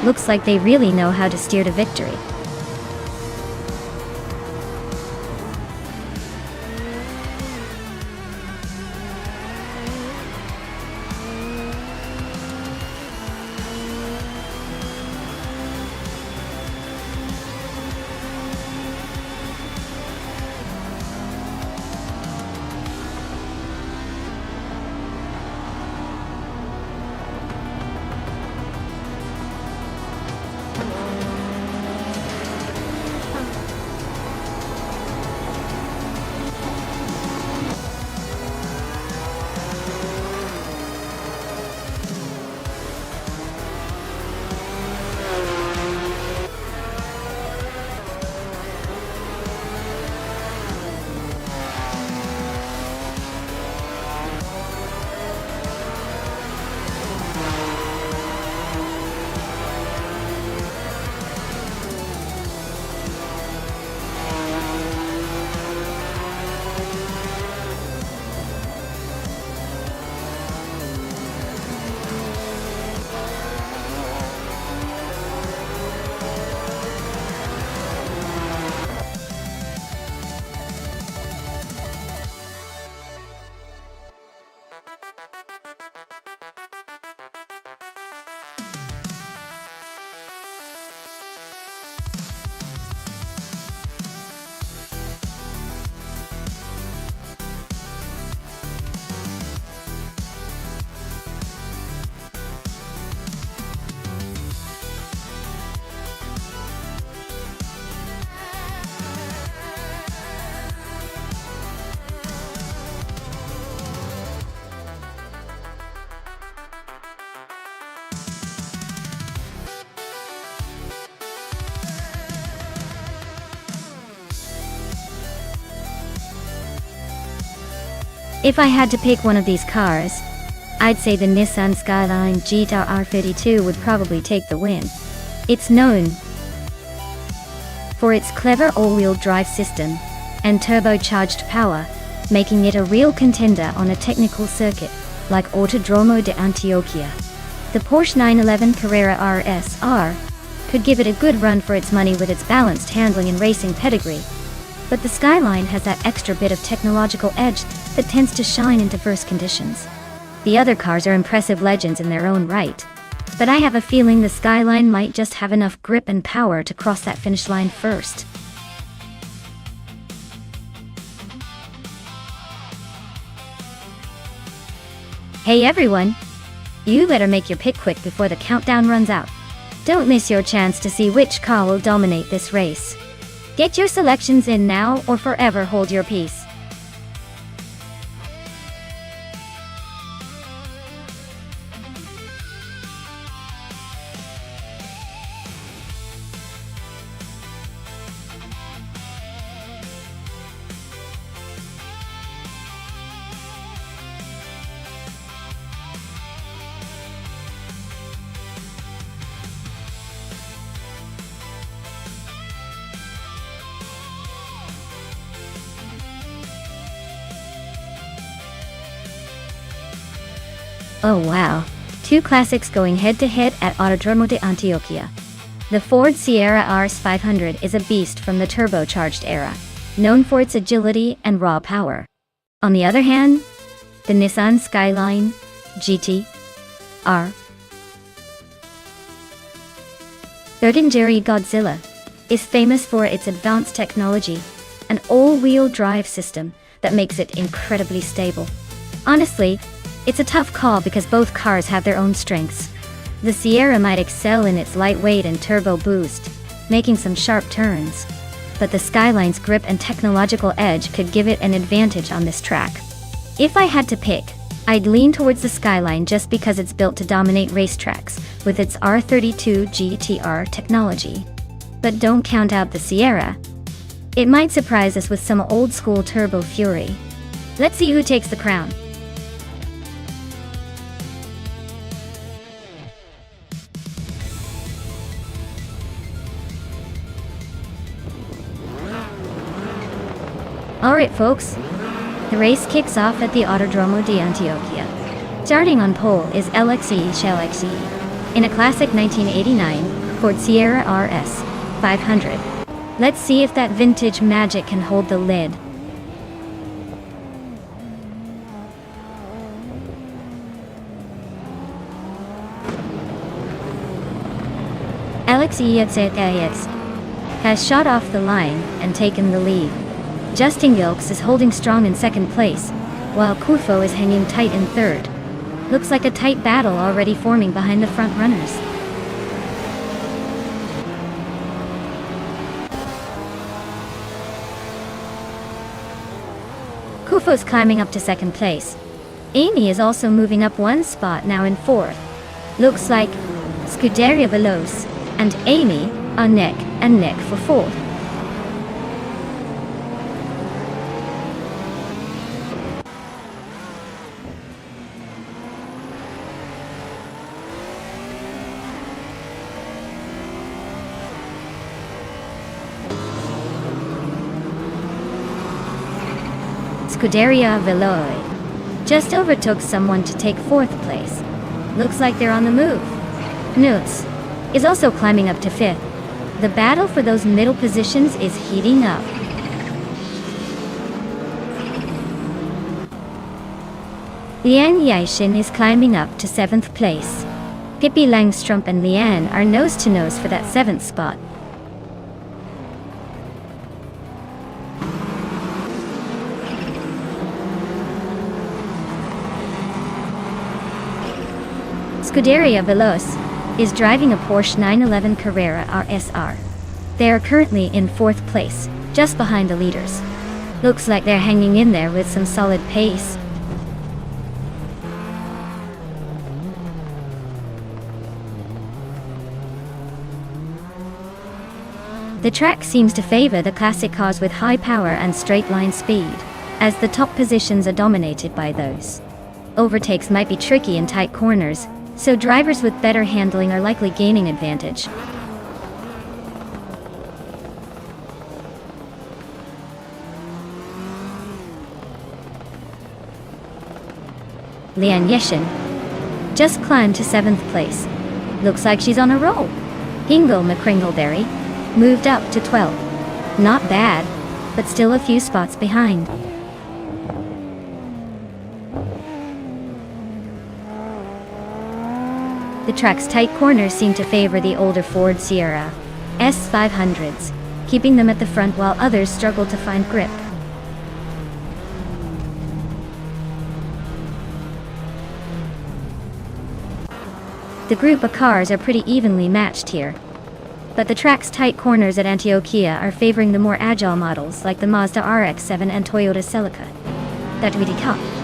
Looks like they really know how to steer to victory. If I had to pick one of these cars, I'd say the Nissan Skyline GT-R 32 would probably take the win. It's known for its clever all-wheel drive system and turbocharged power, making it a real contender on a technical circuit like Autodromo de Antioquia. The Porsche 911 Carrera RSR could give it a good run for its money with its balanced handling and racing pedigree, but the Skyline has that extra bit of technological edge that tends to shine in diverse conditions. The other cars are impressive legends in their own right, but I have a feeling the Skyline might just have enough grip and power to cross that finish line first. Hey everyone! You better make your pick quick before the countdown runs out. Don't miss your chance to see which car will dominate this race. Get your selections in now or forever hold your peace. Oh wow, two classics going head-to-head at Autodromo de Antioquia. The Ford Sierra RS 500 is a beast from the turbocharged era, known for its agility and raw power. On the other hand, the Nissan Skyline GT-R 32 Godzilla is famous for its advanced technology and all-wheel drive system that makes it incredibly stable. Honestly, it's a tough call because both cars have their own strengths. The Sierra might excel in its lightweight and turbo boost, making some sharp turns, but the Skyline's grip and technological edge could give it an advantage on this track. If I had to pick, I'd lean towards the Skyline just because it's built to dominate racetracks with its R32 GTR technology. But don't count out the Sierra. It might surprise us with some old-school turbo fury. Let's see who takes the crown. Alright folks, the race kicks off at the Autodromo de Antioquia. Starting on pole is LXE Shell-XE in a classic 1989 Ford Sierra RS 500. Let's see if that vintage magic can hold the lid. LXE has shot off the line and taken the lead. Justin Gilks is holding strong in second place, while Kufo is hanging tight in third. Looks like a tight battle already forming behind the front runners. Kufo's climbing up to second place. Amy is also moving up one spot now in fourth. Looks like Scuderia Veloce and Amy are neck and neck for fourth. Scuderia Veloce just overtook someone to take fourth place. Looks like they're on the move. Nutz is also climbing up to fifth. The battle for those middle positions is heating up. Lian Yaishin is climbing up to seventh place. Pippi Langstrup and Lian are nose to nose for that seventh spot. Scuderia Veloce is driving a Porsche 911 Carrera RSR. They are currently in fourth place, just behind the leaders. Looks like they're hanging in there with some solid pace. The track seems to favor the classic cars with high power and straight line speed. as the top positions are dominated by those. Overtakes might be tricky in tight corners, so drivers with better handling are likely gaining advantage. Lian Yeshin just climbed to 7th place. Looks like she's on a roll. Ingle McCringleberry moved up to 12th. Not bad, but still a few spots behind. The track's tight corners seem to favor the older Ford Sierra S500s, keeping them at the front while others struggle to find grip. The group of cars are pretty evenly matched here, but the track's tight corners at Antioquia are favoring the more agile models like the Mazda RX-7 and Toyota Celica. That really tough.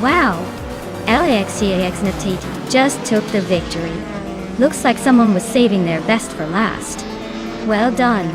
Wow! LAXCAX just took the victory. Looks like someone was saving their best for last. Well done.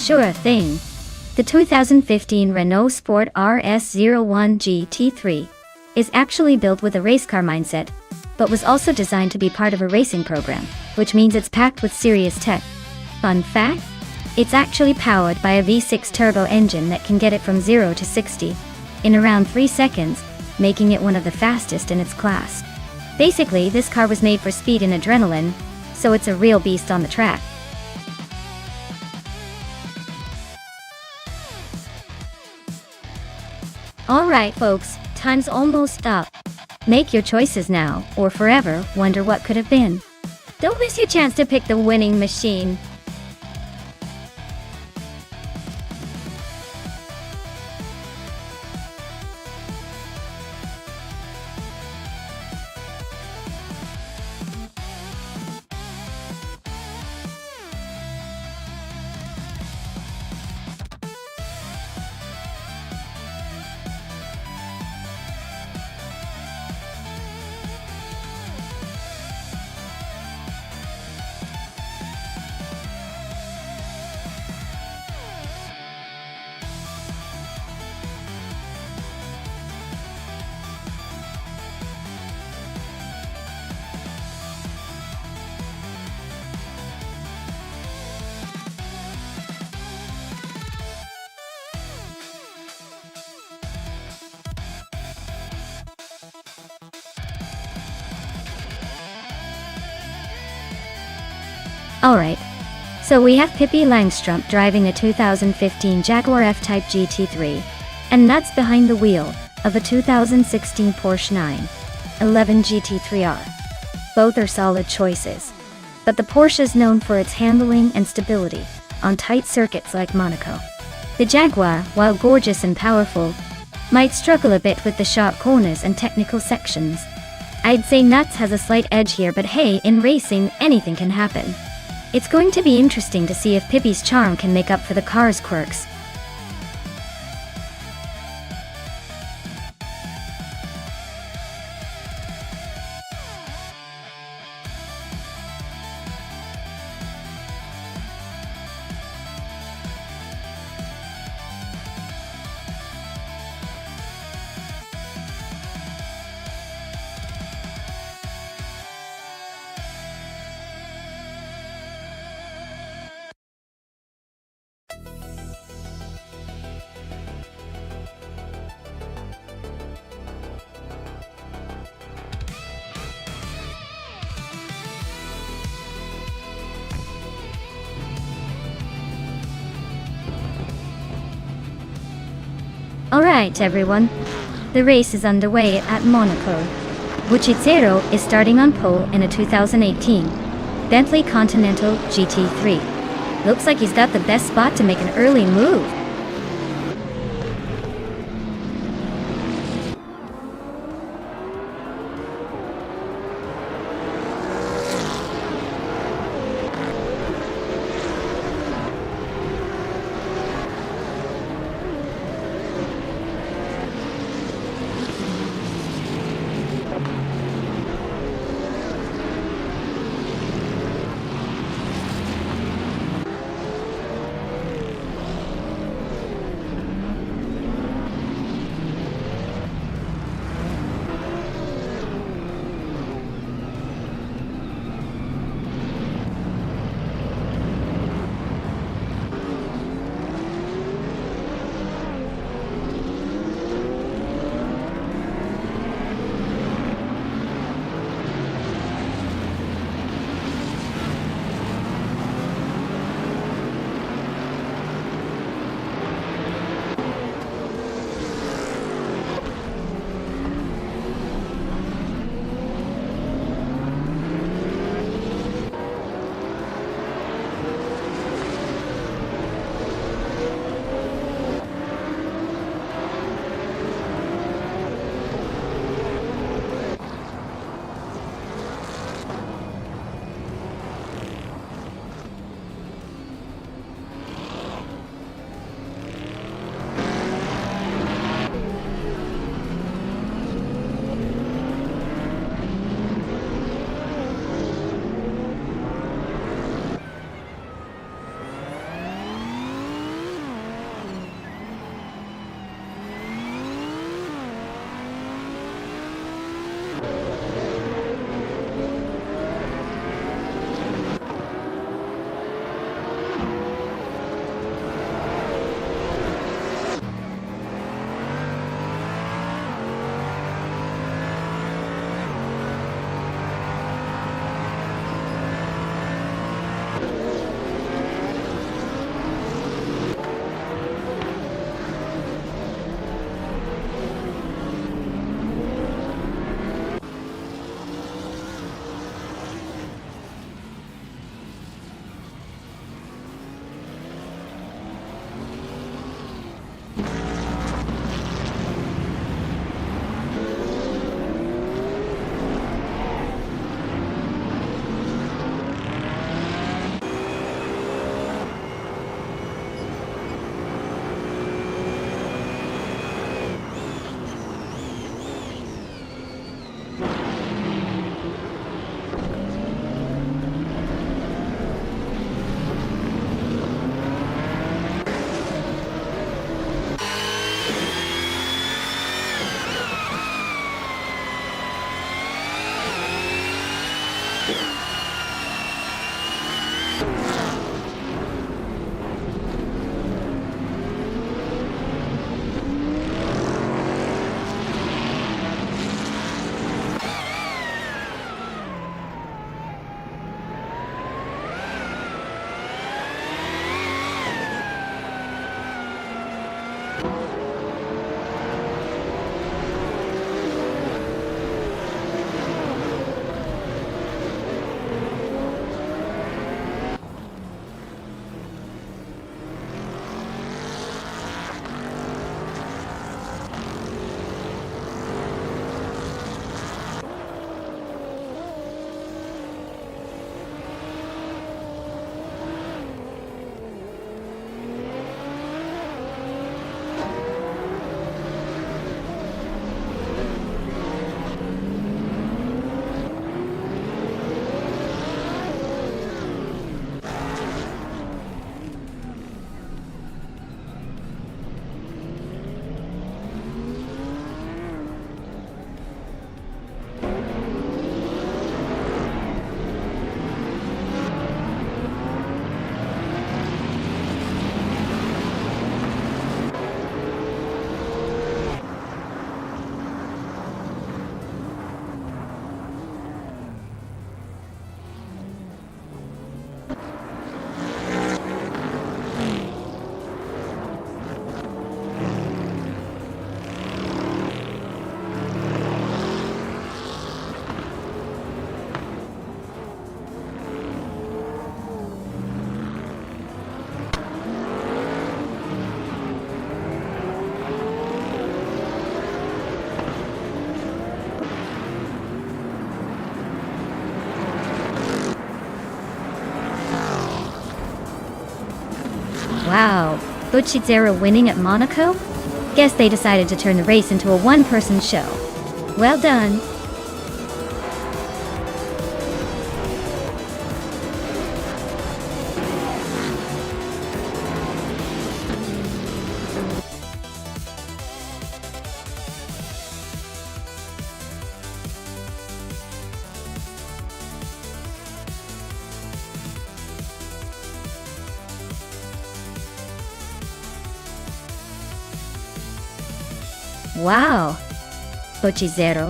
Sure thing. The 2015 Renault Sport RS01 GT3 is actually built with a race car mindset, but was also designed to be part of a racing program, which means it's packed with serious tech. Fun fact? It's actually powered by a V6 turbo engine that can get it from 0 to 60 in around 3 seconds, making it one of the fastest in its class. Basically, this car was made for speed and adrenaline, so it's a real beast on the track. Alright folks, time's almost up. Make your choices now, or forever wonder what could have been. Don't miss your chance to pick the winning machine. Alright, so we have Pippi Langstrumpf driving a 2015 Jaguar F-Type GT3, and Nuts behind the wheel of a 2016 Porsche 911 GT3R. Both are solid choices, but the Porsche is known for its handling and stability on tight circuits like Monaco. The Jaguar, while gorgeous and powerful, might struggle a bit with the sharp corners and technical sections. I'd say Nuts has a slight edge here, but hey, in racing, anything can happen. It's going to be interesting to see if Pippi's charm can make up for the car's quirks. Alright everyone, the race is underway at Monaco. Buccizzero is starting on pole in a 2018 Bentley Continental GT3. Looks like he's got the best spot to make an early move. Wow, Bucci winning at Monaco? Guess they decided to turn the race into a one-person show. Well done. Wow! Bucci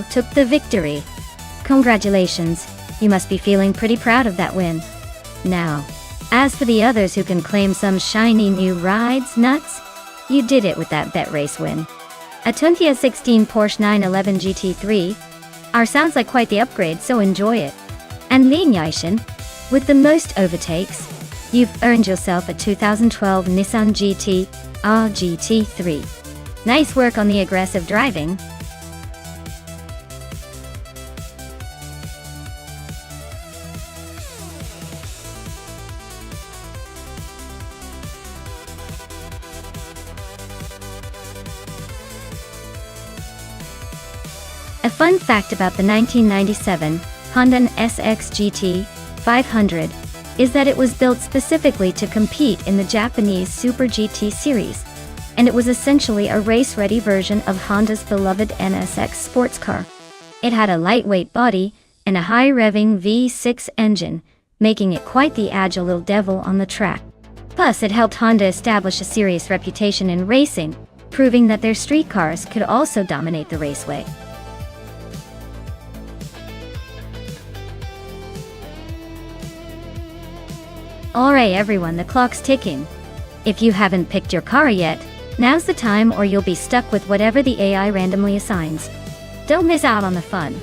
took the victory. Congratulations, you must be feeling pretty proud of that win. Now, as for the others who can claim some shiny new rides, nuts, you did it with that bet race win. A 2016 Porsche 911 GT3 R sounds like quite the upgrade, so enjoy it. And Linyishin, with the most overtakes, you've earned yourself a 2012 Nissan GT R GT3. Nice work on the aggressive driving. A fun fact about the 1997 Honda SX GT 500 is that it was built specifically to compete in the Japanese Super GT series, and it was essentially a race-ready version of Honda's beloved NSX sports car. It had a lightweight body and a high-revving V6 engine, making it quite the agile little devil on the track. Plus, it helped Honda establish a serious reputation in racing, proving that their street cars could also dominate the raceway. Alright everyone, the clock's ticking. If you haven't picked your car yet, now's the time or you'll be stuck with whatever the AI randomly assigns. Don't miss out on the fun.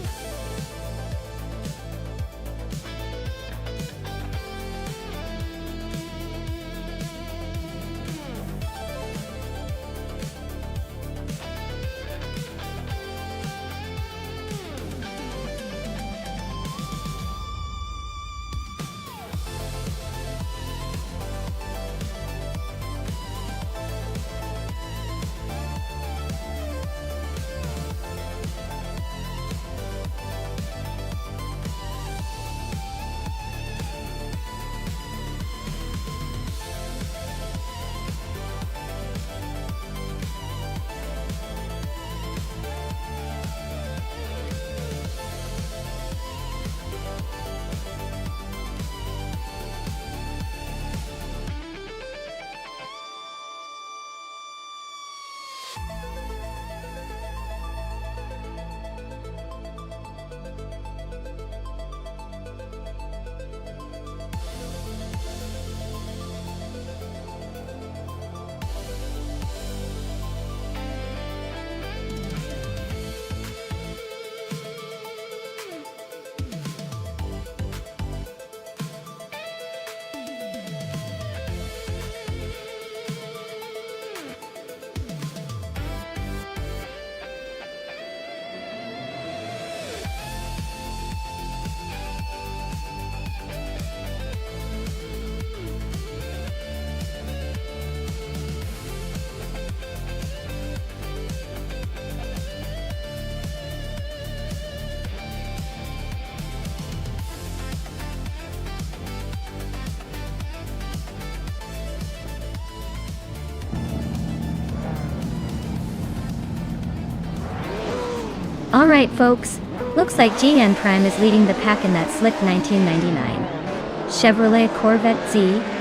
Alright folks, looks like GM Prime is leading the pack in that slick 1999 Chevrolet Corvette Z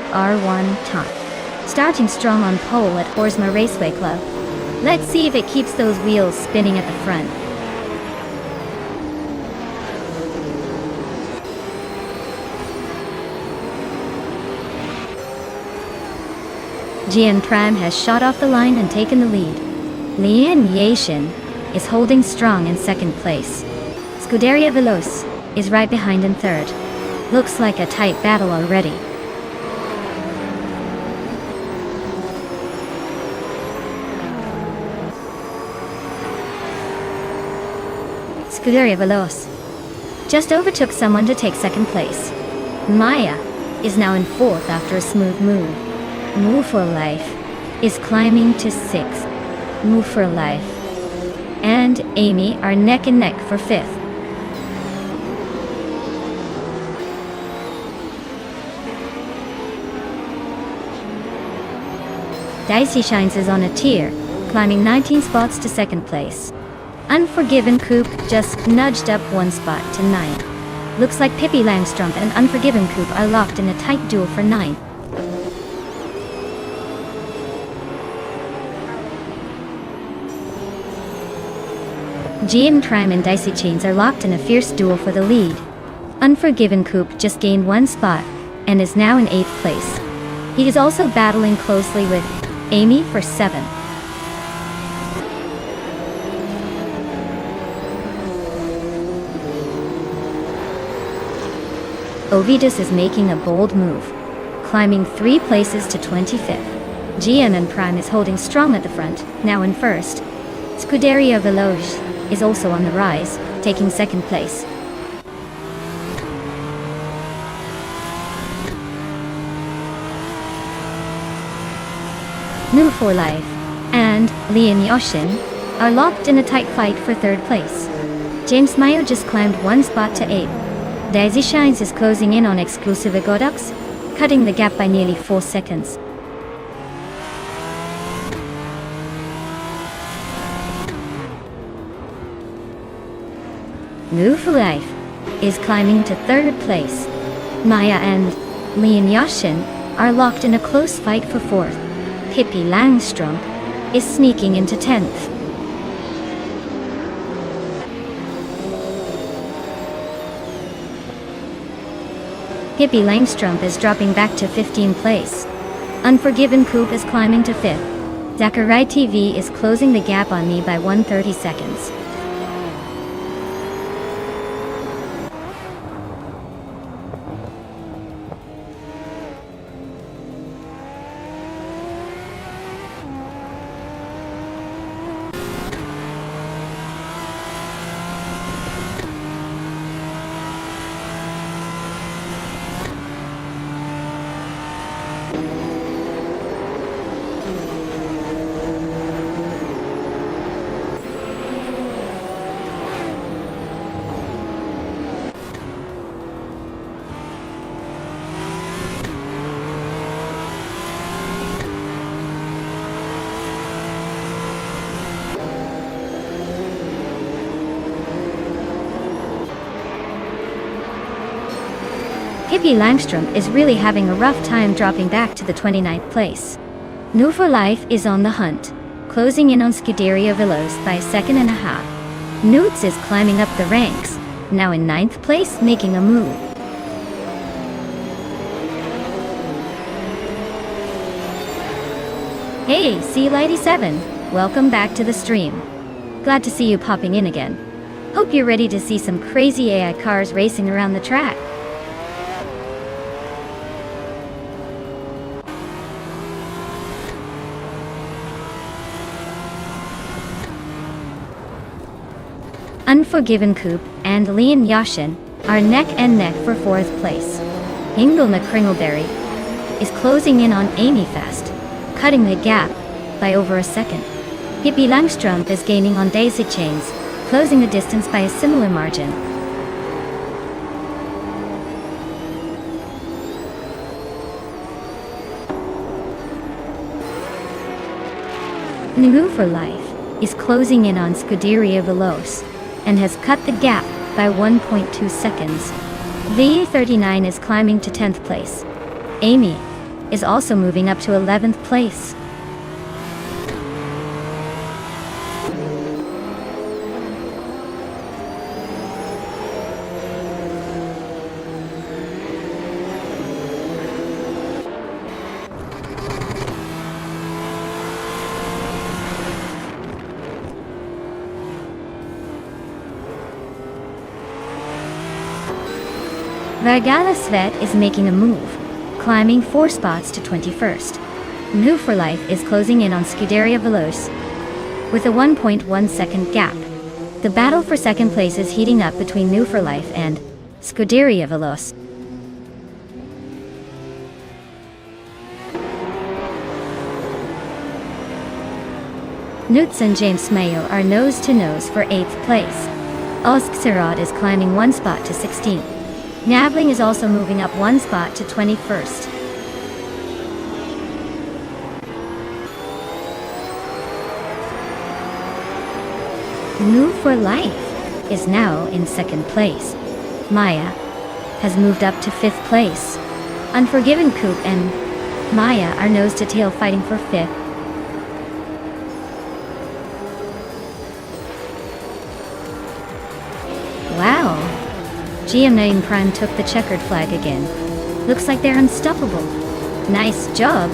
R1 Top. Starting strong on pole at Horsma Raceway Club. Let's see if it keeps those wheels spinning at the front. GM Prime has shot off the line and taken the lead. Lian Yashin is holding strong in second place. Scuderia Veloce is right behind in third. Looks like a tight battle already. Scuderia Veloce just overtook someone to take second place. Maya is now in fourth after a smooth move. Move for Life is climbing to sixth. Move for Life and Amy are neck and neck for fifth. Dicey Shines is on a tear, climbing 19 spots to second place. Unforgiven Coupe just nudged up one spot to 9th. Looks like Pippi Langstrumpf and Unforgiven Coupe are locked in a tight duel for 9th. GM Prime and Dicey Chains are locked in a fierce duel for the lead. Unforgiven Coupe just gained one spot and is now in 8th place. He is also battling closely with Amy for 7th. Ovidus is making a bold move, climbing 3 places to 25th. GM and Prime is holding strong at the front, now in first. Scuderia Veloce is also on the rise, taking 2nd place. Move for Life and Lian Yoshin are locked in a tight fight for 3rd place. James Mayo just climbed 1 spot to 8th. Daisy Shines is closing in on Exclusive Godox, cutting the gap by nearly 4 seconds. New for Life is climbing to 3rd place. Maya and Lee and Yashin are locked in a close fight for 4th. Pippi Langstrump is sneaking into 10th. Pippi Langstrump is dropping back to 15th place. Unforgiven Coop is climbing to 5th. Zachary TV is closing the gap on me by 130 seconds. Pippi Langstrump is really having a rough time dropping back to the 29th place. New for Life is on the hunt, closing in on Scuderia Veloce by a second and a half. Newts is climbing up the ranks, now in 9th place, making a move. Hey, C87, welcome back to the stream. Glad to see you popping in again. Hope you're ready to see some crazy AI cars racing around the track. Unforgiven Coop and Leon Yashin are neck and neck for 4th place. Ingle McCringleberry is closing in on Amy Fast, cutting the gap by over a second. Pippi Langstrump is gaining on Daisy Chains, closing the distance by a similar margin. New for Life is closing in on Scuderia Veloce and has cut the gap by 1.2 seconds. VA39 is climbing to 10th place. Amy is also moving up to 11th place. Vargala Svet is making a move, climbing 4 spots to 21st. New for Life is closing in on Scuderia Veloce with a 1.1 second gap. The battle for 2nd place is heating up between New for Life and Scuderia Veloce. Newts and James Mayo are nose to nose for 8th place. Oskserod is climbing 1 spot to 16th. Navling is also moving up 1 spot to 21st. New for Life is now in 2nd place. Maya has moved up to 5th place. Unforgiven Coop and Maya are nose to tail fighting for 5th. Wow! GM9 Prime took the checkered flag again. Looks like they're unstoppable. Nice job!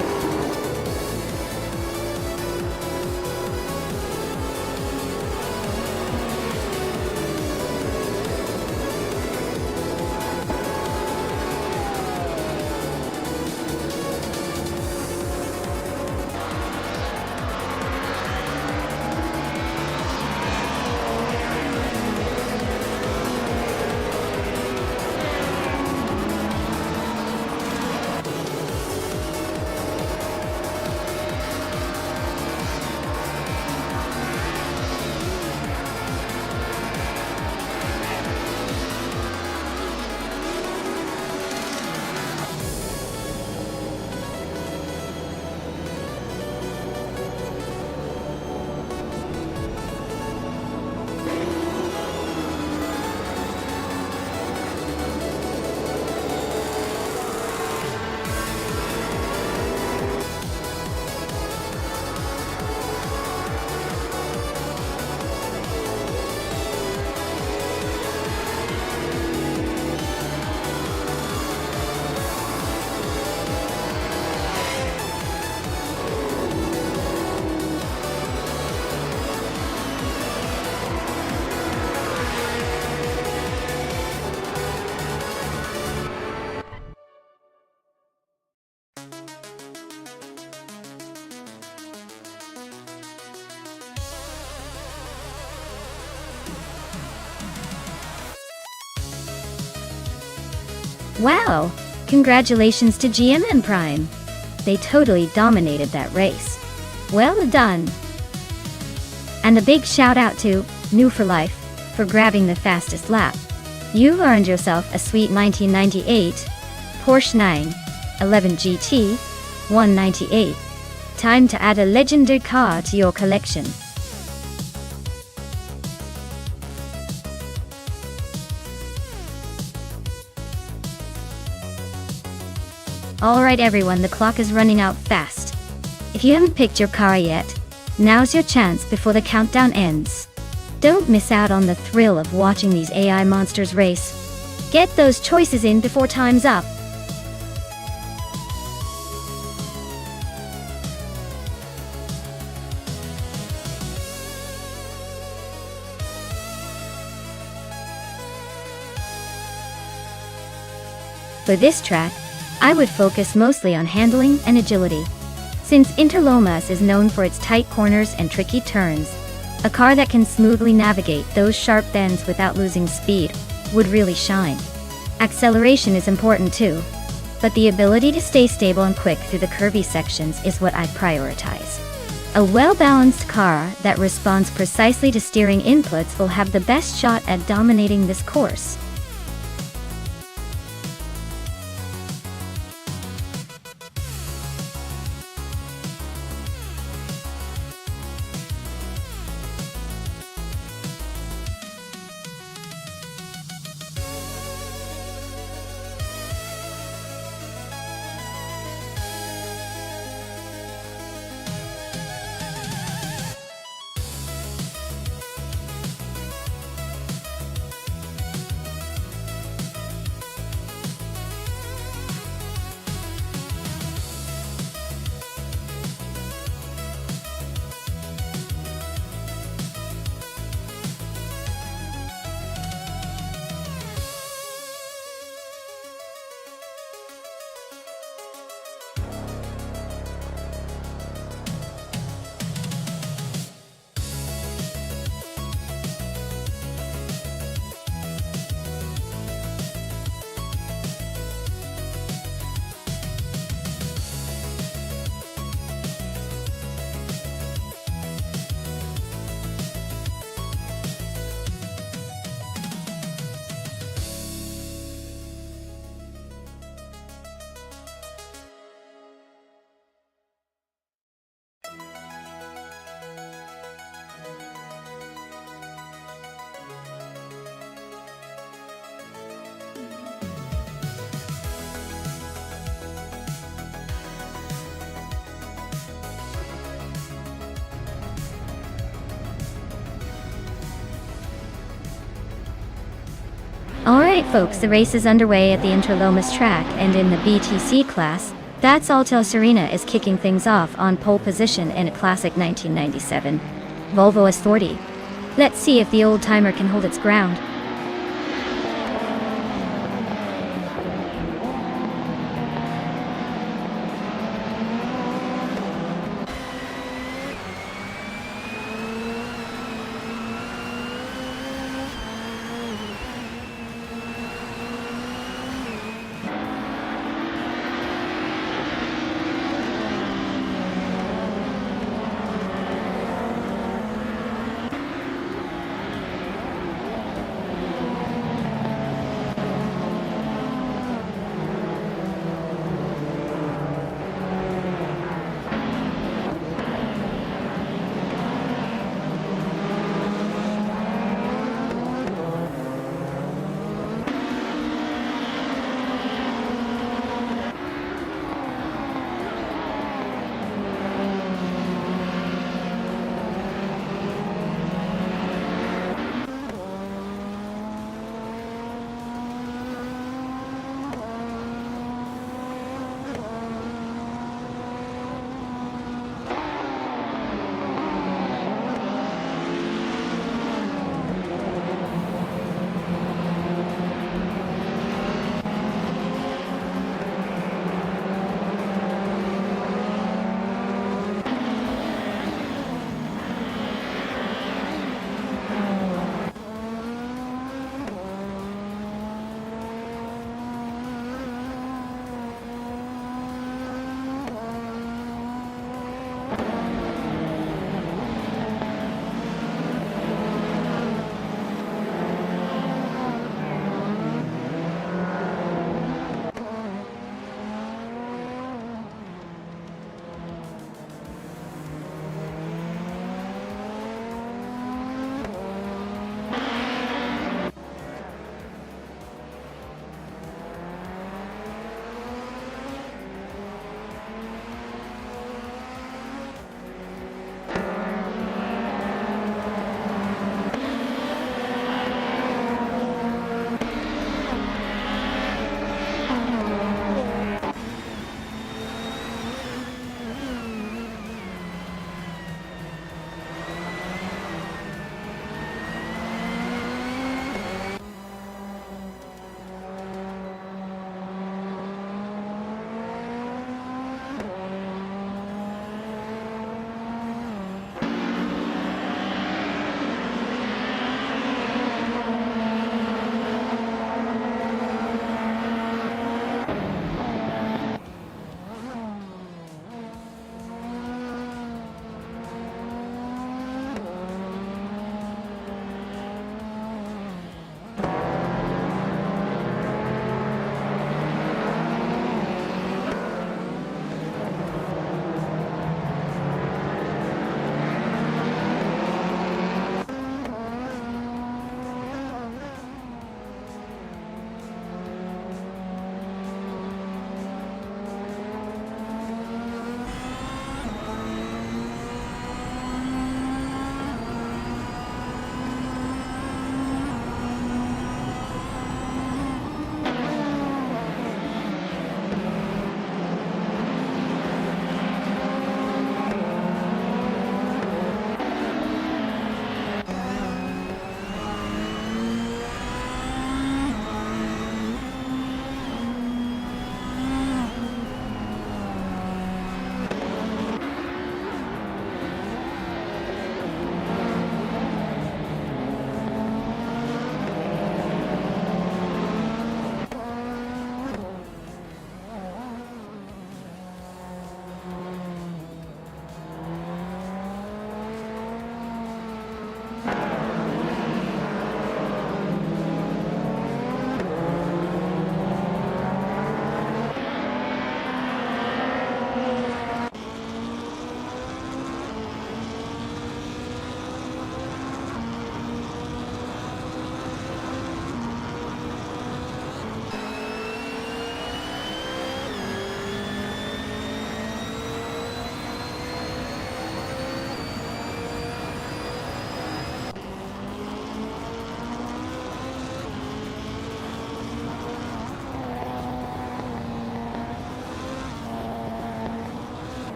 Wow! Congratulations to GM and Prime. They totally dominated that race. Well done! And a big shout out to New for Life for grabbing the fastest lap. You earned yourself a sweet 1998 Porsche 911 GT 198. Time to add a legendary car to your collection. Alright everyone, the clock is running out fast. If you haven't picked your car yet, now's your chance before the countdown ends. Don't miss out on the thrill of watching these AI monsters race. Get those choices in before time's up. For this track, I would focus mostly on handling and agility. Since Interlomas is known for its tight corners and tricky turns, a car that can smoothly navigate those sharp bends without losing speed would really shine. Acceleration is important too, but the ability to stay stable and quick through the curvy sections is what I prioritize. A well-balanced car that responds precisely to steering inputs will have the best shot at dominating this course. Alright folks, the race is underway at the Interlomas track, and in the BTC class, That's Altel Serena is kicking things off on pole position in a classic 1997 Volvo S40. Let's see if the old-timer can hold its ground.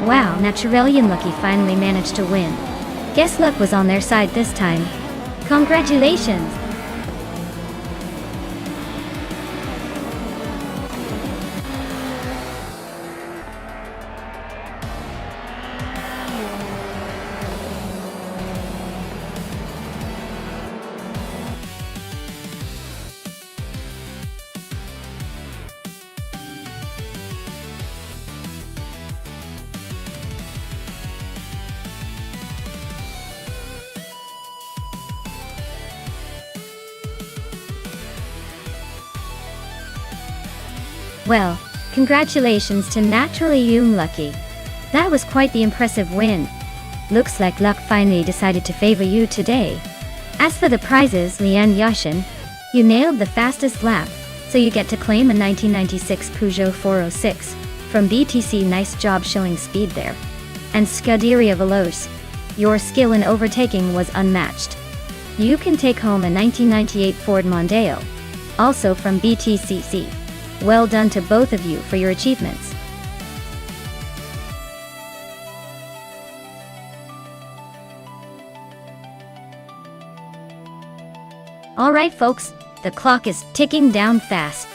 Wow, Naturally Unlucky finally managed to win. Guess luck was on their side this time. Congratulations! Well, congratulations to Naturally Unlucky. That was quite the impressive win. Looks like luck finally decided to favor you today. As for the prizes, Lian Yashin, you nailed the fastest lap, so you get to claim a 1996 Peugeot 406 from BTC. Nice job showing speed there. And Scuderia Veloce, your skill in overtaking was unmatched. You can take home a 1998 Ford Mondeo, also from BTCC. Well done to both of you for your achievements. Alright folks, the clock is ticking down fast.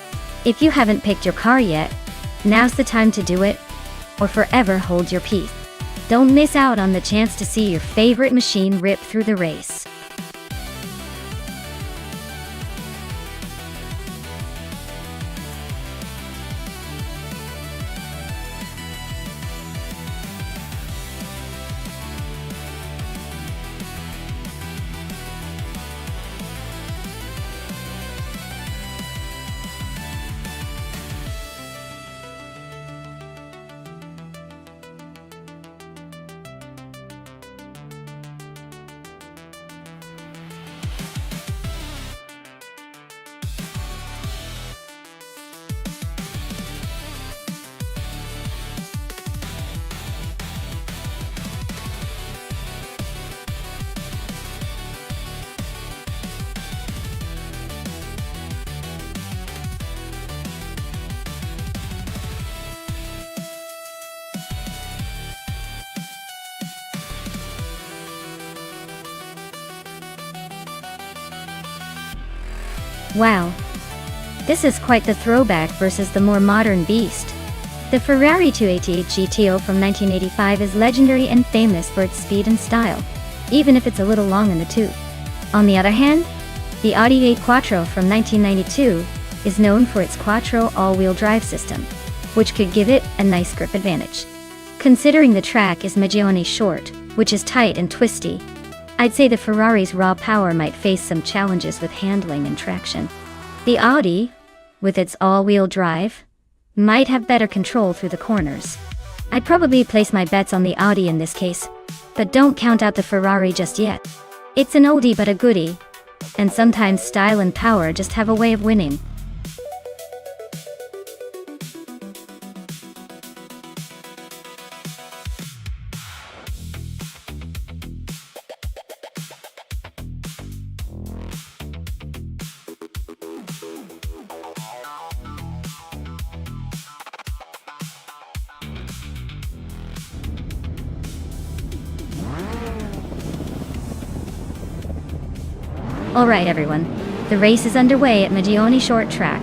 If you haven't picked your car yet, now's the time to do it, or forever hold your peace. Don't miss out on the chance to see your favorite machine rip through the race. Wow. This is quite the throwback versus the more modern beast. The Ferrari 288 GTO from 1985 is legendary and famous for its speed and style, even if it's a little long in the tooth. On the other hand, the Audi 8 Quattro from 1992 is known for its Quattro all-wheel drive system, which could give it a nice grip advantage. Considering the track is Magione short, which is tight and twisty, I'd say the Ferrari's raw power might face some challenges with handling and traction. The Audi, with its all-wheel drive, might have better control through the corners. I'd probably place my bets on the Audi in this case, but don't count out the Ferrari just yet. It's an oldie but a goodie, and sometimes style and power just have a way of winning. Alright everyone, the race is underway at Magione Short Track.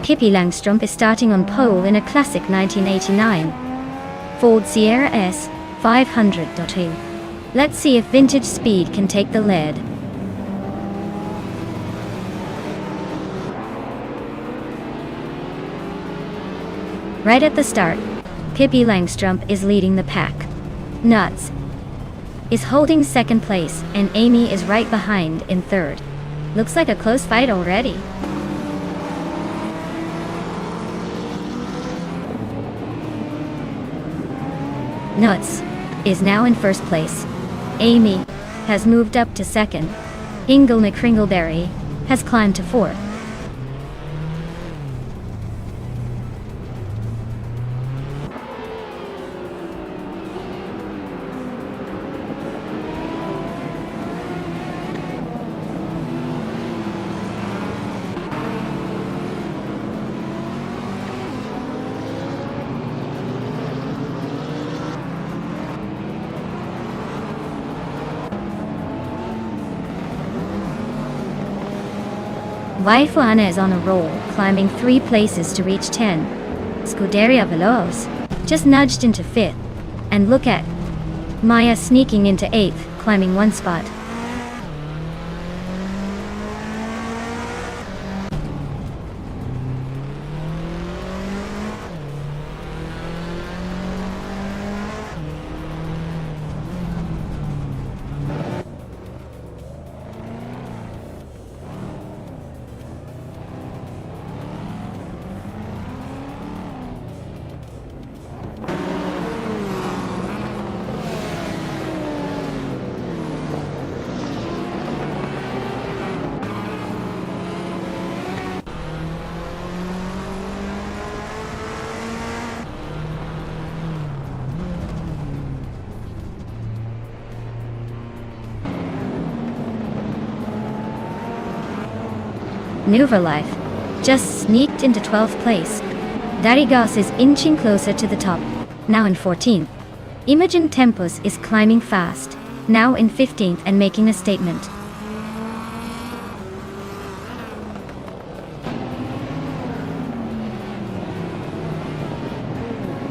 Pippi Langstrup is starting on pole in a classic 1989 Ford Sierra S 500.2. Let's see if vintage speed can take the lead. Right at the start, Pippi Langstrup is leading the pack. Nuts is holding second place, and Amy is right behind in third. Looks like a close fight already. Nuts is now in first place. Amy has moved up to second. Ingle McCringleberry has climbed to fourth. Wife Anna is on a roll, climbing 3 places to reach 10. Scuderia Veloz just nudged into 5th. And look at Maya sneaking into 8th, climbing 1 spot. Life just sneaked into 12th place. Darigos is inching closer to the top, now in 14th. Imogen Tempos is climbing fast, now in 15th and making a statement.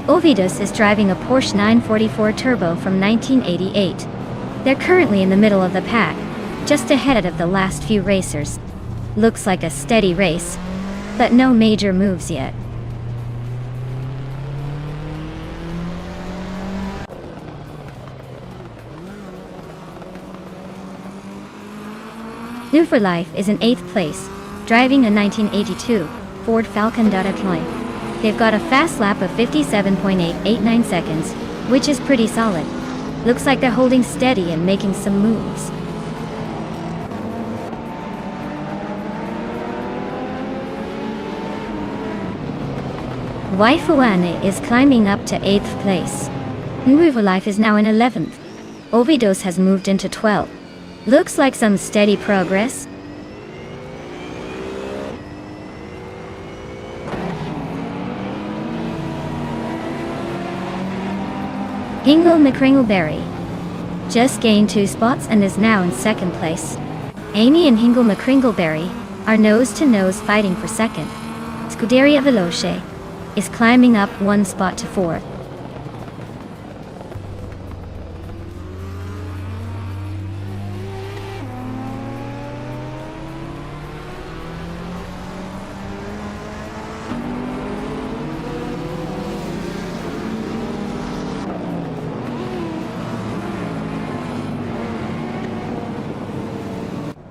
Ovidus is driving a Porsche 944 Turbo from 1988. They're currently in the middle of the pack, just ahead of the last few racers. Looks like a steady race, but no major moves yet. Life is in 8th place, driving a 1982 Ford Falcon Dotacloin. They've got a fast lap of 57.889 seconds, which is pretty solid. Looks like they're holding steady and making some moves. Waifuane is climbing up to 8th place. Life is now in 11th. Ovidos has moved into 12th. Looks like some steady progress. Hingle McCringleberry just gained 2 spots and is now in 2nd place. Amy and Hingle McCringleberry are nose-to-nose fighting for 2nd. Scuderia Veloce is climbing up 1 spot to 4th.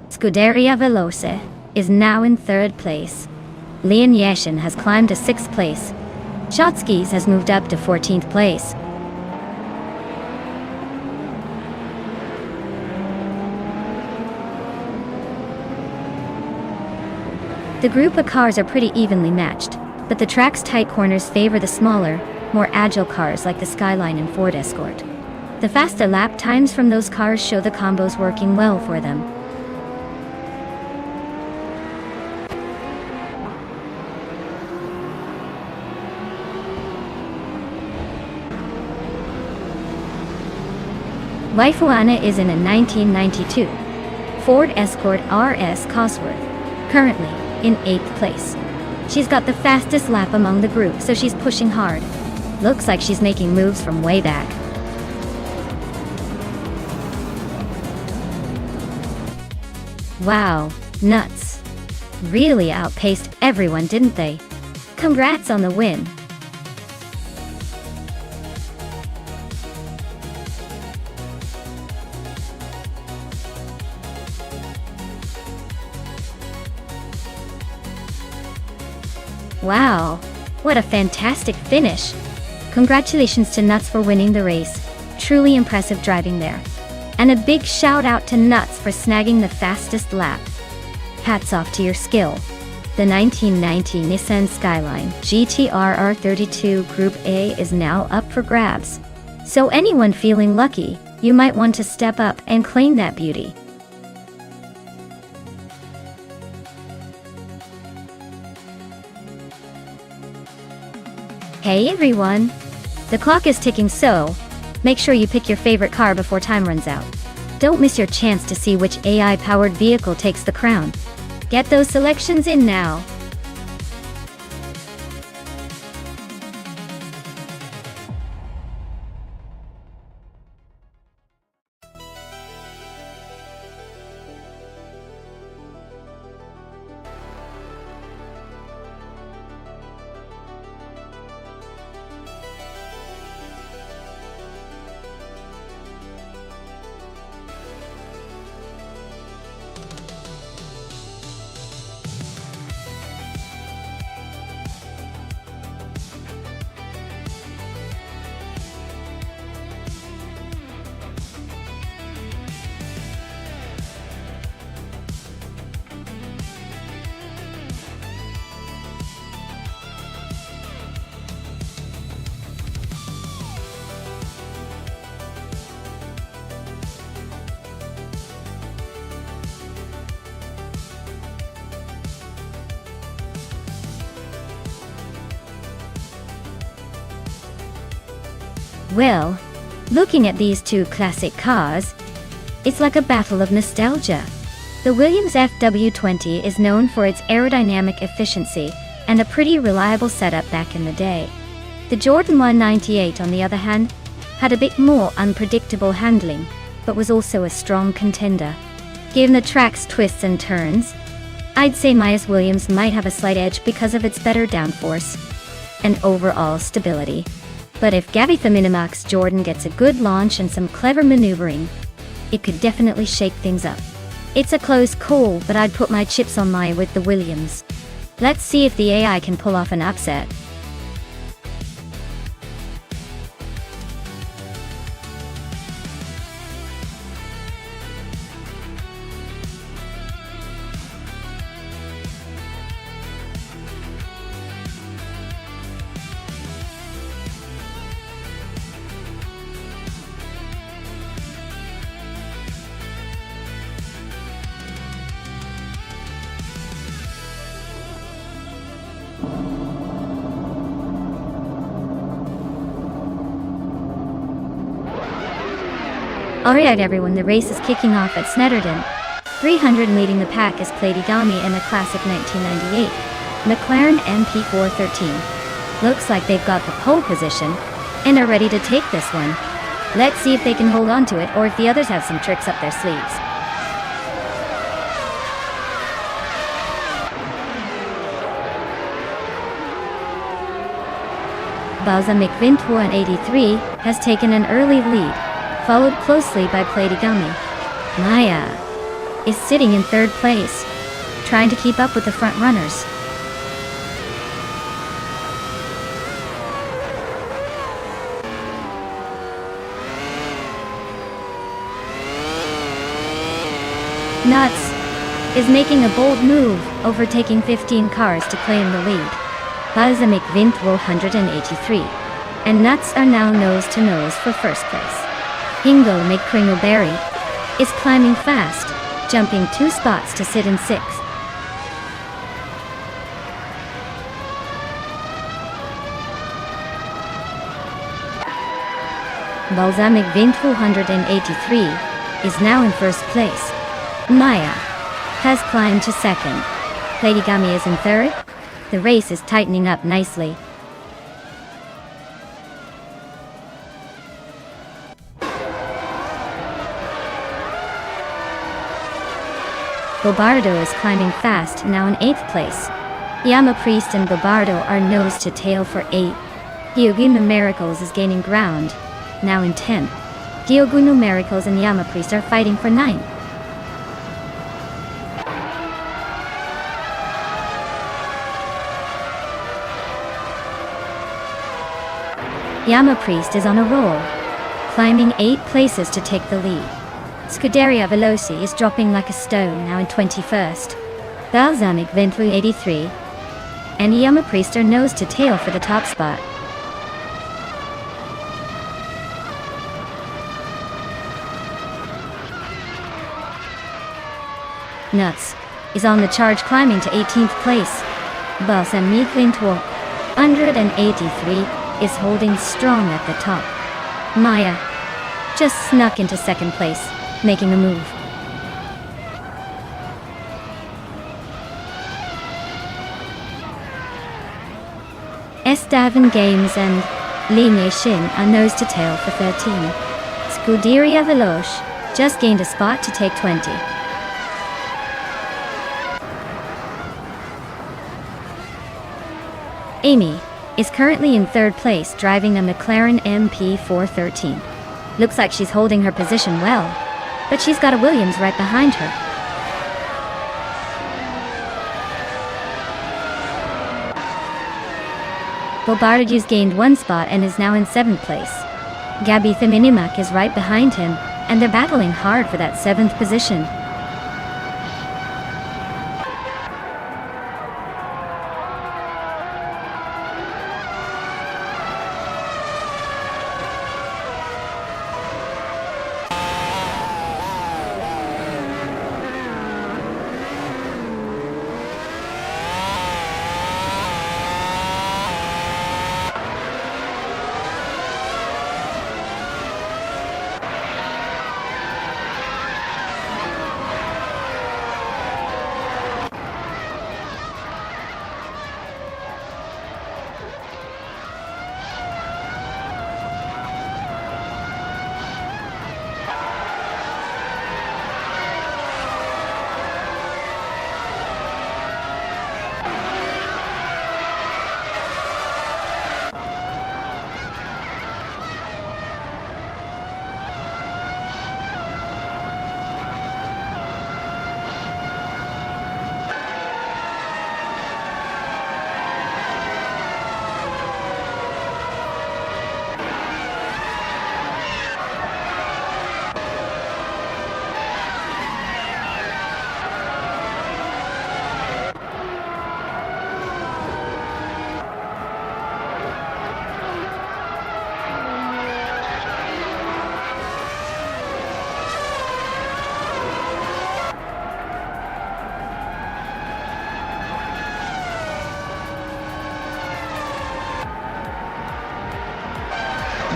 Scuderia Veloce is now in 3rd place. Leon Yashin has climbed to 6th place. Shotskis has moved up to 14th place. The group of cars are pretty evenly matched, but the track's tight corners favor the smaller, more agile cars like the Skyline and Ford Escort. The faster lap times from those cars show the combos working well for them. Waifuana is in a 1992 Ford Escort RS Cosworth, currently in 8th place. She's got the fastest lap among the group, so she's pushing hard. Looks like she's making moves from way back. Wow, nuts. Really outpaced everyone, didn't they? Congrats on the win. Wow, what a fantastic finish. Congratulations to Nuts for winning the race. Truly impressive driving there. And a big shout out to Nuts for snagging the fastest lap. Hats off to your skill. The 1990 Nissan Skyline GT-R R32 Group A is now up for grabs. So anyone feeling lucky, you might want to step up and claim that beauty. Hey everyone! The clock is ticking, so make sure you pick your favorite car before time runs out. Don't miss your chance to see which AI-powered vehicle takes the crown. Get those selections in now. Well, looking at these two classic cars, it's like a battle of nostalgia. The Williams FW20 is known for its aerodynamic efficiency and a pretty reliable setup back in the day. The Jordan 198, on the other hand, had a bit more unpredictable handling, but was also a strong contender. Given the track's twists and turns, I'd say Myers Williams might have a slight edge because of its better downforce and overall stability. But if Gabby the Minimax Jordan gets a good launch and some clever maneuvering, it could definitely shake things up. It's a close call, but I'd put my chips on Maya with the Williams. Let's see if the AI can pull off an upset. Alright everyone, the race is kicking off at Snetterton. 300 leading the pack is Platigami in the classic 1998 McLaren MP413. Looks like they've got the pole position and are ready to take this one. Let's see if they can hold on to it or if the others have some tricks up their sleeves. Balsamic Vintour in 83 has taken an early lead, followed closely by Platigami. Maya is sitting in third place, trying to keep up with the front runners. Nuts is making a bold move, overtaking 15 cars to claim the lead. Balsamic Vintour 183, and Nuts are now nose to nose for first place. Hingo McCringleberry is climbing fast, jumping 2 spots to sit in 6th. Balsamic Vintour 183 is now in first place. Maya has climbed to 2nd. Platigami is in 3rd. The race is tightening up nicely. Bobardo is climbing fast, now in 8th place. Yama Priest and Bobardo are nose to tail for 8. Diogunu Miracles is gaining ground, now in 10th. Diogunu Miracles and Yama Priest are fighting for 9th. Yama Priest is on a roll, climbing 8 places to take the lead. Scuderia Veloci is dropping like a stone, now in 21st. Balsamic Vintour 83 and Yama Priest are nose to tail for the top spot. Nuts is on the charge, climbing to 18th place. Balsamic Vintour 183 is holding strong at the top. Maya just snuck into 2nd place, making a move. Davin Games and Ligne Shin are nose to tail for 13. Scuderia Veloce just gained a spot to take 20. Amy is currently in third place driving a McLaren MP413. Looks like she's holding her position well, but she's got a Williams right behind her. Bobardieu's gained one spot and is now in 7th place. Gabi Thiminimak is right behind him, and they're battling hard for that 7th position.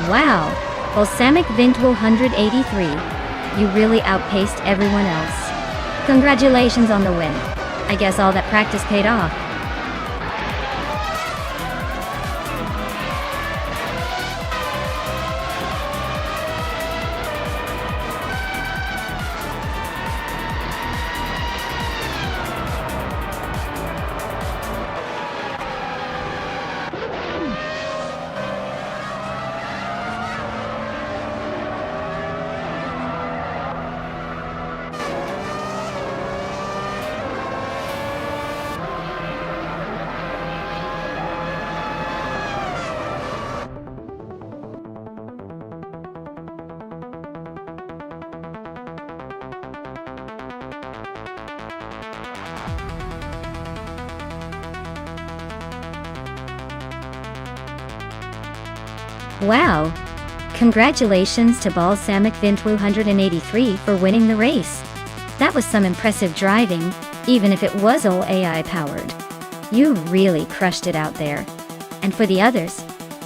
Wow, Balsamic Vintwell 183. You really outpaced everyone else. Congratulations on the win. I guess all that practice paid off. Wow! Congratulations to Balsamic Vintwell 183 for winning the race. That was some impressive driving, even if it was all AI powered. You really crushed it out there. And for the others,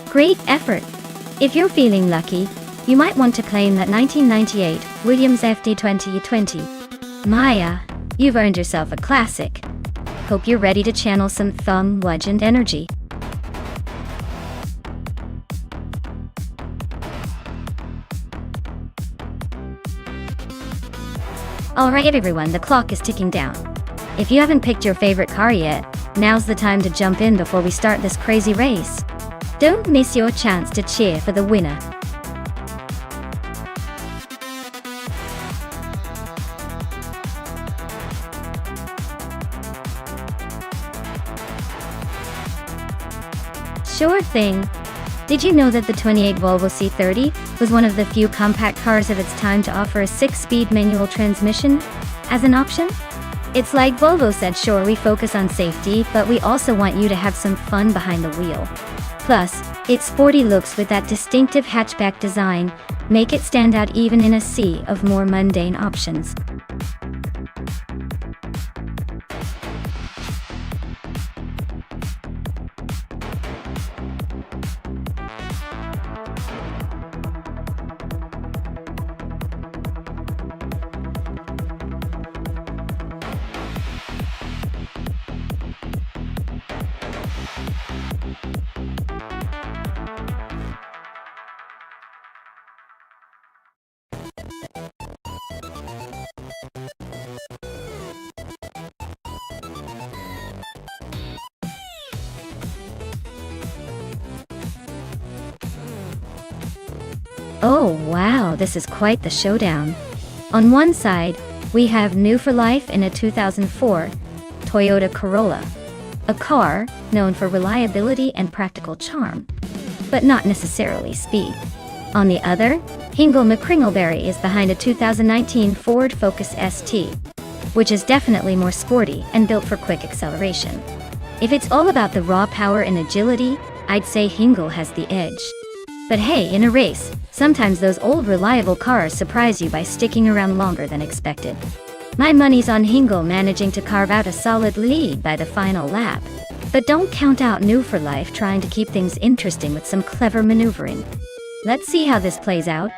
great effort! If you're feeling lucky, you might want to claim that 1998 Williams FD 2020. Maya, you've earned yourself a classic. Hope you're ready to channel some thumb legend energy. Alright everyone, the clock is ticking down. If you haven't picked your favorite car yet, now's the time to jump in before we start this crazy race. Don't miss your chance to cheer for the winner. Sure thing. Did you know that the 28 Volvo C30 was one of the few compact cars of its time to offer a 6-speed manual transmission as an option? It's like Volvo said, sure, we focus on safety, but we also want you to have some fun behind the wheel. Plus, its sporty looks with that distinctive hatchback design make it stand out even in a sea of more mundane options. Oh wow, this is quite the showdown. On one side, we have new for life in a 2004 Toyota Corolla, a car known for reliability and practical charm, but not necessarily speed. On the other, Hingle McCringleberry is behind a 2019 Ford Focus ST, which is definitely more sporty and built for quick acceleration. If it's all about the raw power and agility, I'd say Hingle has the edge. But hey, in a race, sometimes those old reliable cars surprise you by sticking around longer than expected. My money's on Hingle managing to carve out a solid lead by the final lap. But don't count out New for Life trying to keep things interesting with some clever maneuvering. Let's see how this plays out.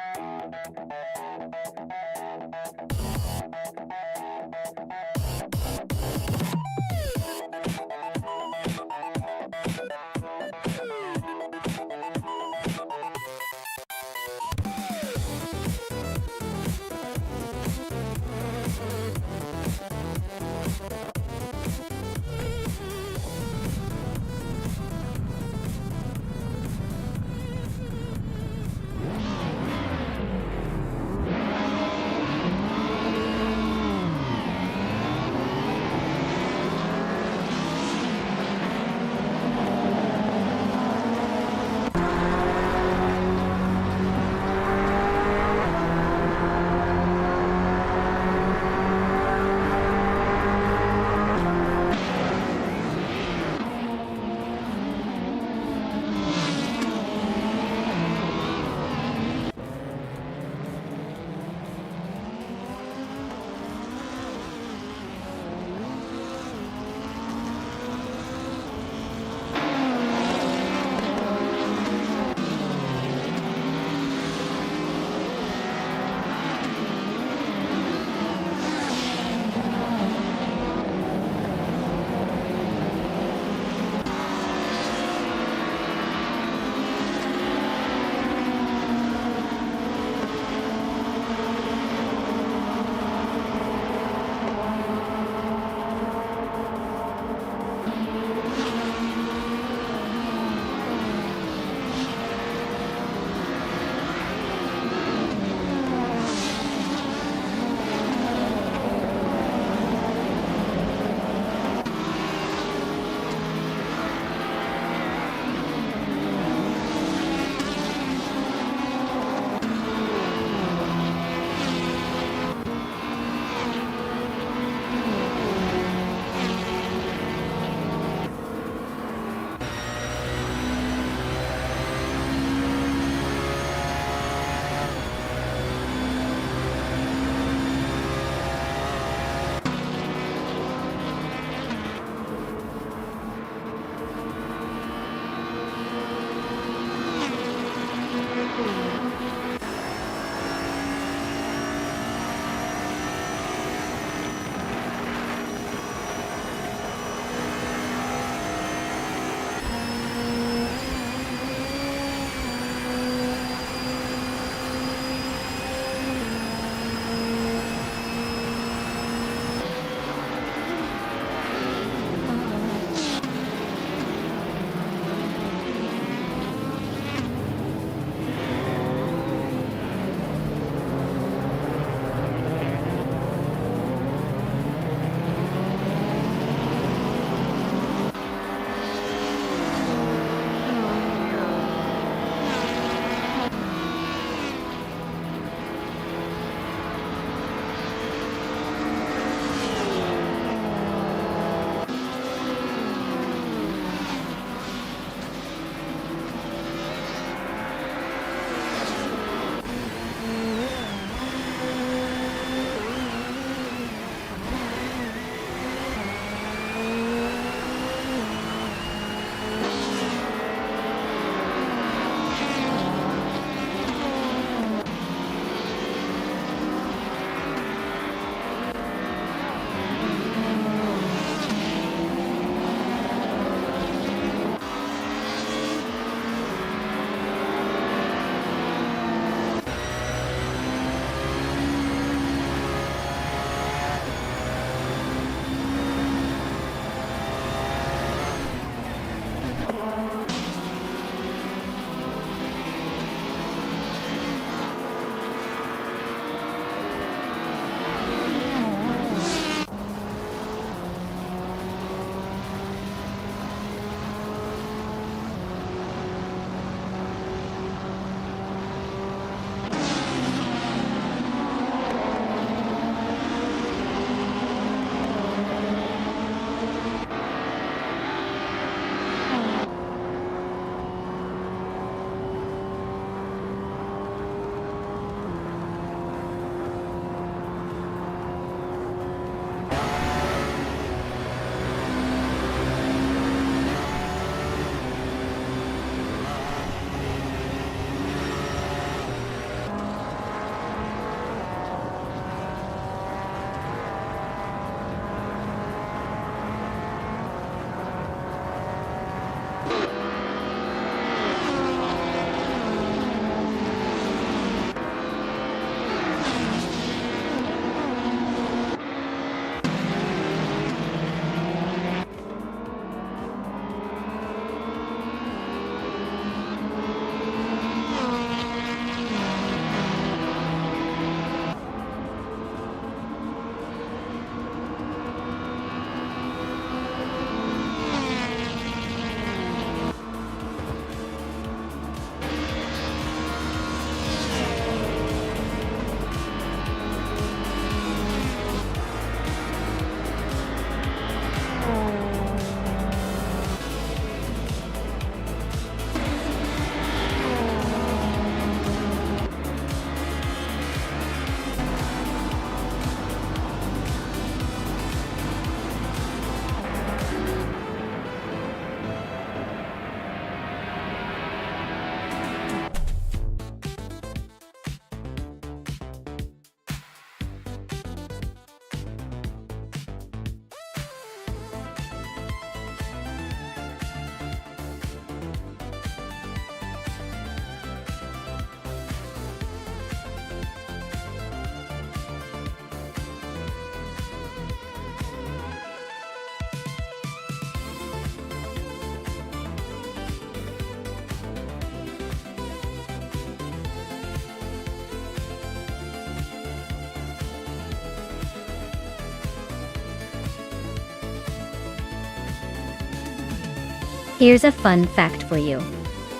Here's a fun fact for you.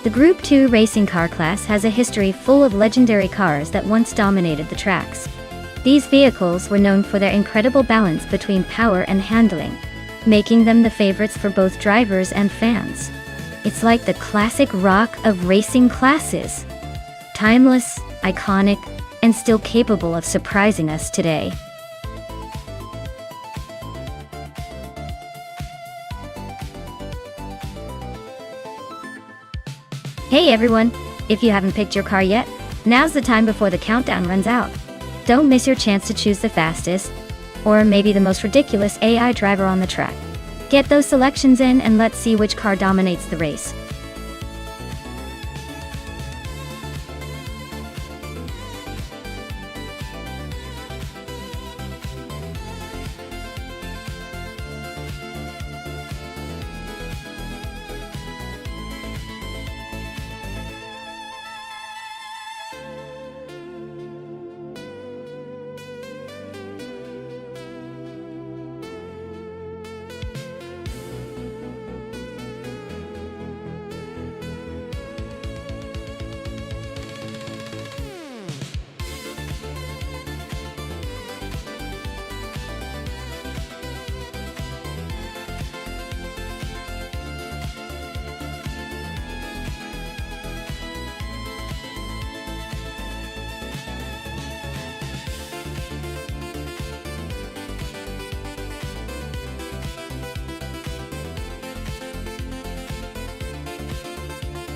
The Group 2 racing car class has a history full of legendary cars that once dominated the tracks. These vehicles were known for their incredible balance between power and handling, making them the favorites for both drivers and fans. It's like the classic rock of racing classes. Timeless, iconic, and still capable of surprising us today. Hey everyone! If you haven't picked your car yet, now's the time before the countdown runs out. Don't miss your chance to choose the fastest, or maybe the most ridiculous AI driver on the track. Get those selections in and let's see which car dominates the race.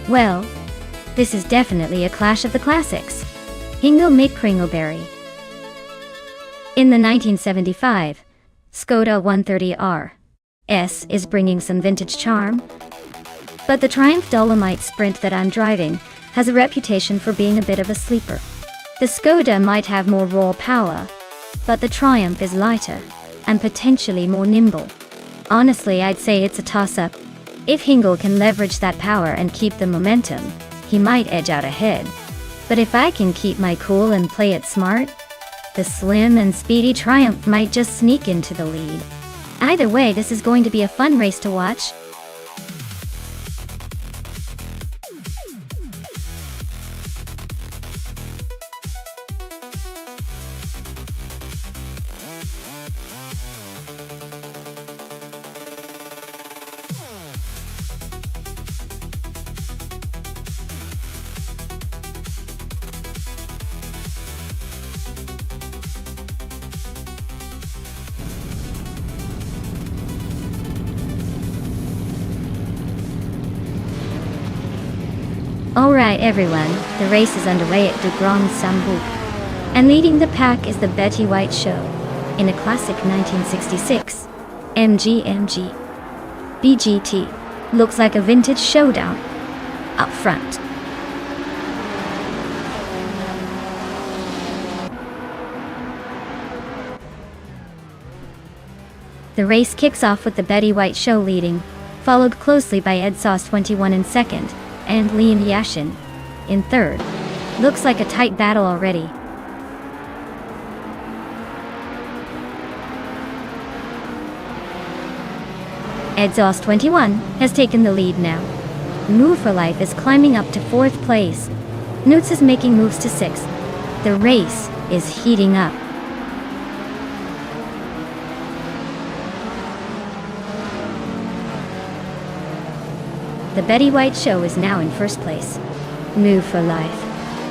Well, this is definitely a clash of the classics. Hingle mit Kringleberry. In the 1975 Skoda 130 RS is bringing some vintage charm, but the Triumph Dolomite Sprint that I'm driving has a reputation for being a bit of a sleeper. The Skoda might have more raw power, but the Triumph is lighter and potentially more nimble. Honestly, I'd say it's a toss-up. If Hingle can leverage that power and keep the momentum, he might edge out ahead. But if I can keep my cool and play it smart, the slim and speedy Triumph might just sneak into the lead. Either way, this is going to be a fun race to watch. Alright everyone, the race is underway at Du Grand Sambu. And leading the pack is the Betty White Show, in a classic 1966 MG BGT. Looks like a vintage showdown. Up front. The race kicks off with the Betty White Show leading, followed closely by Ed Sauce 21 in second, and Liam Yashin in third. Looks like a tight battle already. Exhaust 21 has taken the lead now. Move for Life is climbing up to 4th place. Newts is making moves to 6th. The race is heating up. The Betty White Show is now in 1st place. Move for Life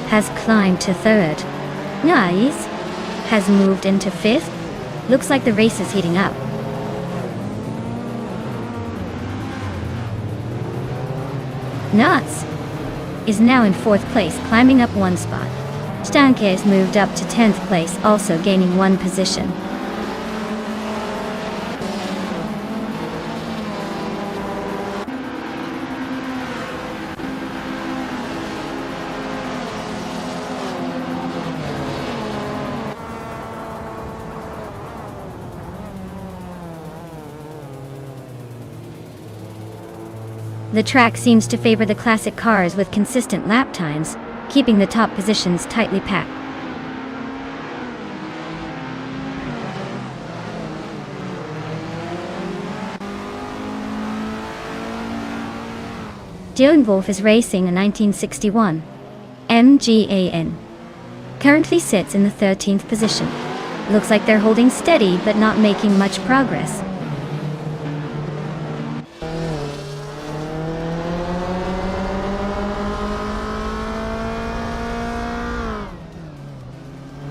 has climbed to 3rd. Nice has moved into 5th. Looks like the race is heating up. Nuts is now in 4th place, climbing up 1 spot. Stanke has moved up to 10th place, also gaining 1 position. The track seems to favor the classic cars with consistent lap times, keeping the top positions tightly packed. Joan Wolf is racing a 1961 MGAN. Currently sits in the 13th position. Looks like they're holding steady but not making much progress.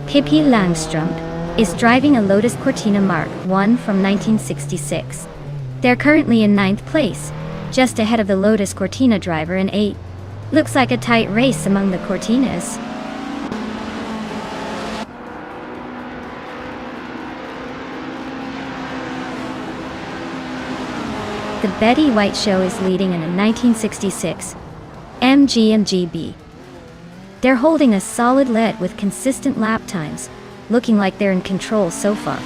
Pippi Langstrump is driving a Lotus Cortina Mark I from 1966. They're currently in 9th place, just ahead of the Lotus Cortina driver in 8th. Looks like a tight race among the Cortinas. The Betty White Show is leading in a 1966 MGB. They're holding a solid lead with consistent lap times, looking like they're in control so far.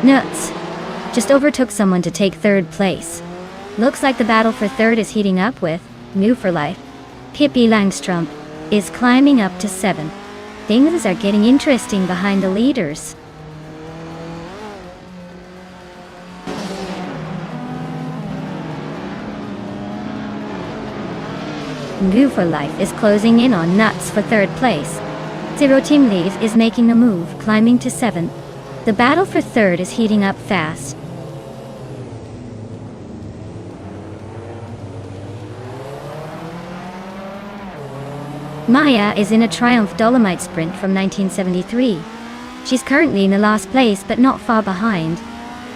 Nuts just overtook someone to take 3rd place. Looks like the battle for 3rd is heating up with New for Life. Pippi Langstrump is climbing up to 7th. Things are getting interesting behind the leaders. New for Life is closing in on Nuts for 3rd place. Zero Team Leave is making a move, climbing to 7th. The battle for 3rd is heating up fast. Maya is in a Triumph Dolomite Sprint from 1973. She's currently in the last place but not far behind.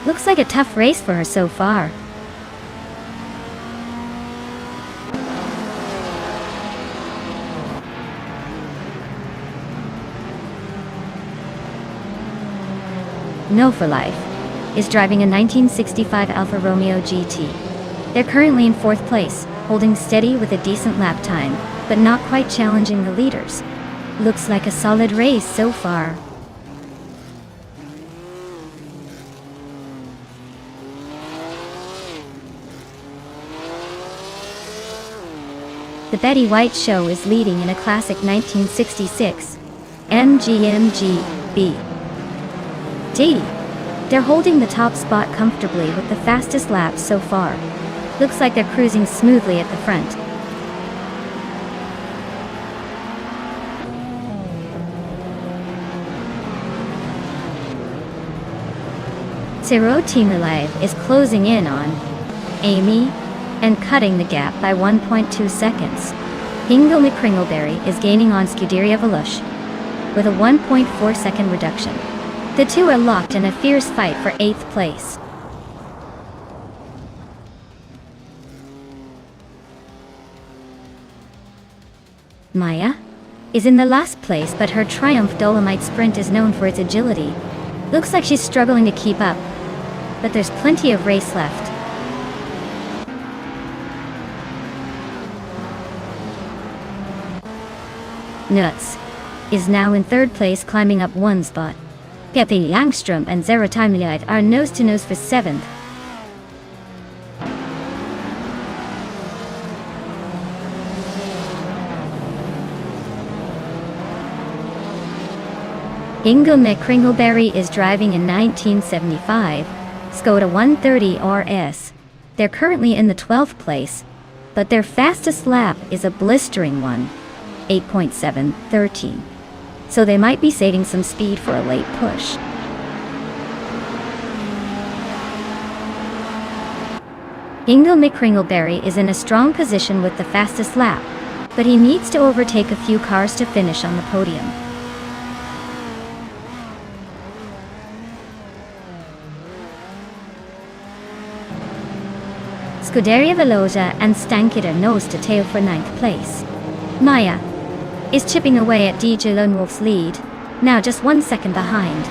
Looks like a tough race for her so far. No for Life is driving a 1965 Alfa Romeo GT. They're currently in 4th place, holding steady with a decent lap time, but not quite challenging the leaders. Looks like a solid race so far. The Betty White Show is leading in a classic 1966 MGB. They're holding the top spot comfortably with the fastest laps so far. Looks like they're cruising smoothly at the front. Zero Team Alive is closing in on Amy and cutting the gap by 1.2 seconds. Hingle McCringleberry is gaining on Scuderia Veloce with a 1.4 second reduction. The two are locked in a fierce fight for 8th place. Maya is in the last place, but her Triumph Dolomite Sprint is known for its agility. Looks like she's struggling to keep up, but there's plenty of race left. Nuts is now in 3rd place, climbing up 1 spot. Pippi Langstrump and Zero Time Light are nose-to-nose for 7th. Ingo McCringleberry is driving a 1975 Skoda 130 RS. They're currently in the 12th place, but their fastest lap is a blistering one, 8.713. So they might be saving some speed for a late push. Ingo McCringleberry is in a strong position with the fastest lap, but he needs to overtake a few cars to finish on the podium. Scuderia Veloce and Stankita nose to tail for 9th place. Maya is chipping away at DJ Lone Wolf's lead, now just 1 second behind.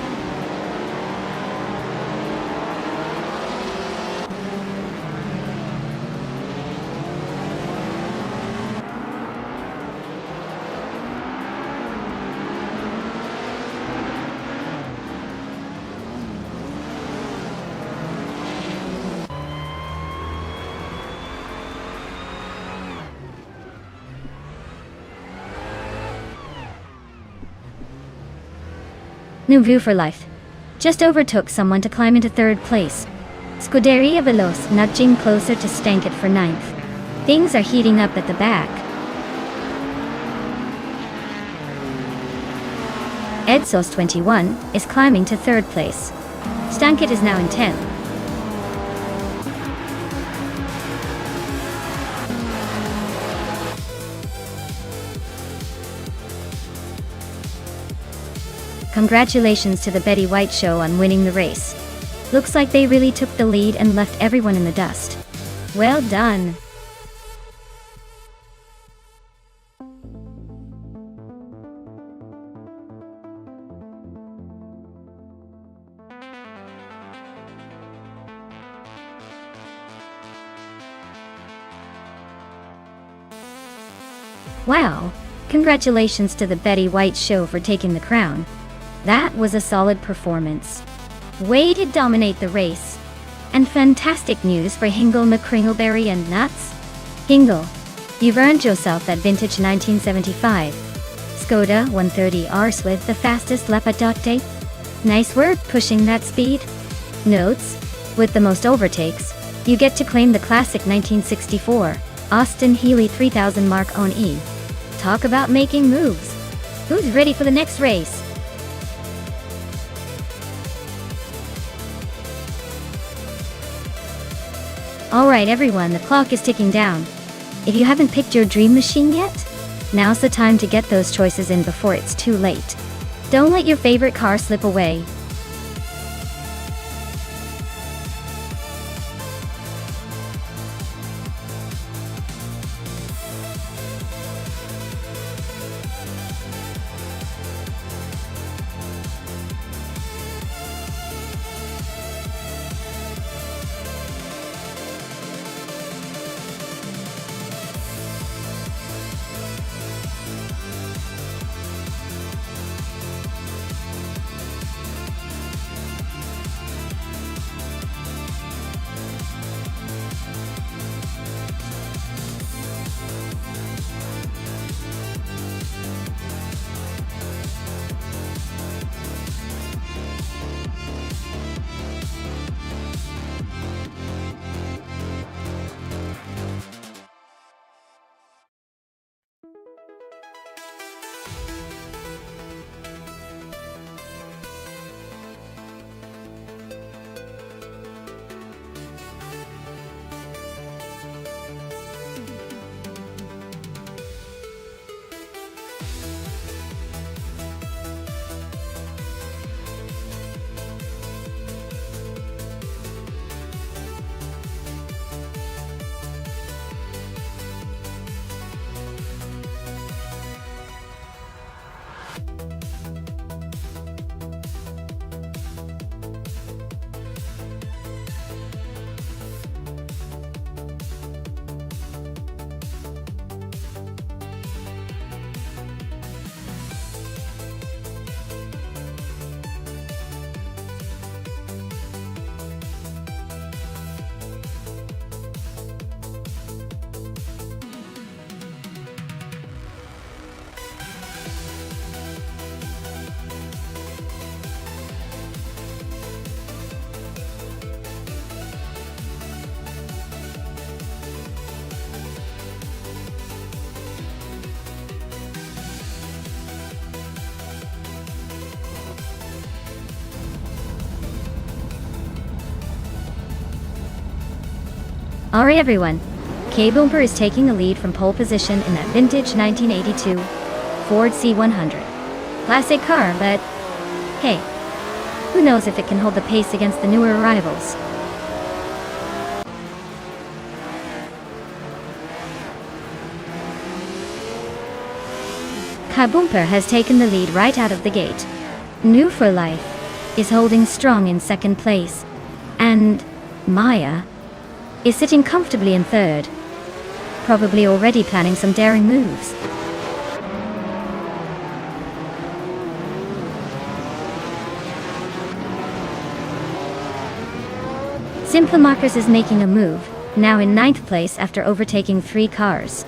New view for life. Just overtook someone to climb into third place. Scuderia Veloce nudging closer to Stank it for ninth. Things are heating up at the back. Edsos 21 is climbing to third place. Stankit is now in 10th. Congratulations to the Betty White show on winning the race. Looks like they really took the lead and left everyone in the dust. Well done. Wow, congratulations to the Betty White show for taking the crown. That was a solid performance. Way to dominate the race. And fantastic news for Hingle McCringleberry and Nuts. Hingle, you've earned yourself that vintage 1975 Skoda 130R with the fastest lap at .day. Nice work pushing that speed. Notes, with the most overtakes, you get to claim the classic 1964 Austin Healey 3000 Mark on E. Talk about making moves. Who's ready for the next race? Alright everyone, the clock is ticking down. If you haven't picked your dream machine yet, now's the time to get those choices in before it's too late. Don't let your favorite car slip away. Alright everyone, K-Boomer is taking the lead from pole position in that vintage 1982 Ford C100. Classic car, but hey, who knows if it can hold the pace against the newer arrivals. K-Boomer has taken the lead right out of the gate. New for Life is holding strong in second place, and Maya is sitting comfortably in third, probably already planning some daring moves. Simple Marcus is making a move, now in ninth place after overtaking 3 cars.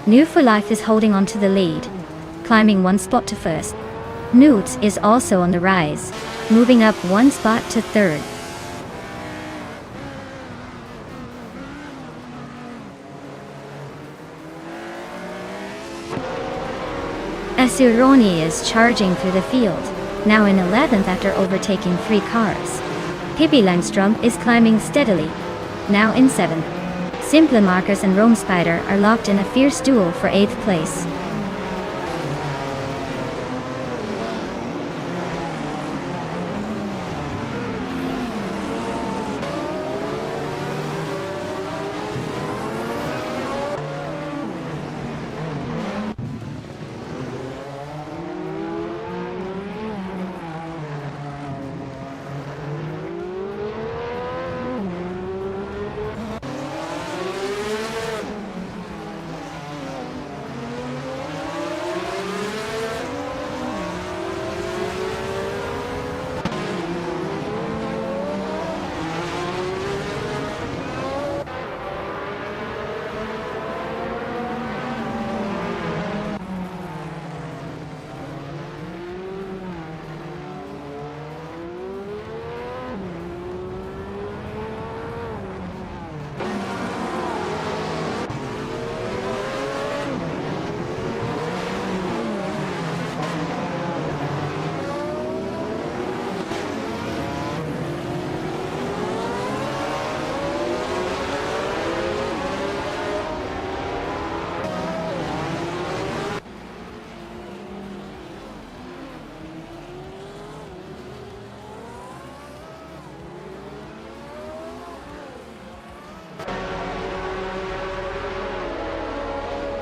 New for Life is holding on to the lead, climbing 1 spot to first. Nuts is also on the rise, moving up one spot to third. Asuroni is charging through the field, now in 11th after overtaking 3 cars. Pippi Langström is climbing steadily, now in 7th. Simple Marcus and Rome Spider are locked in a fierce duel for 8th place.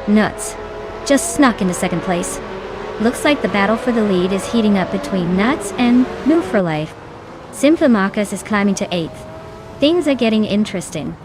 Nuts just snuck into 2nd place. Looks like the battle for the lead is heating up between Nuts and New for Life. Simple Marcus is climbing to 8th. Things are getting interesting.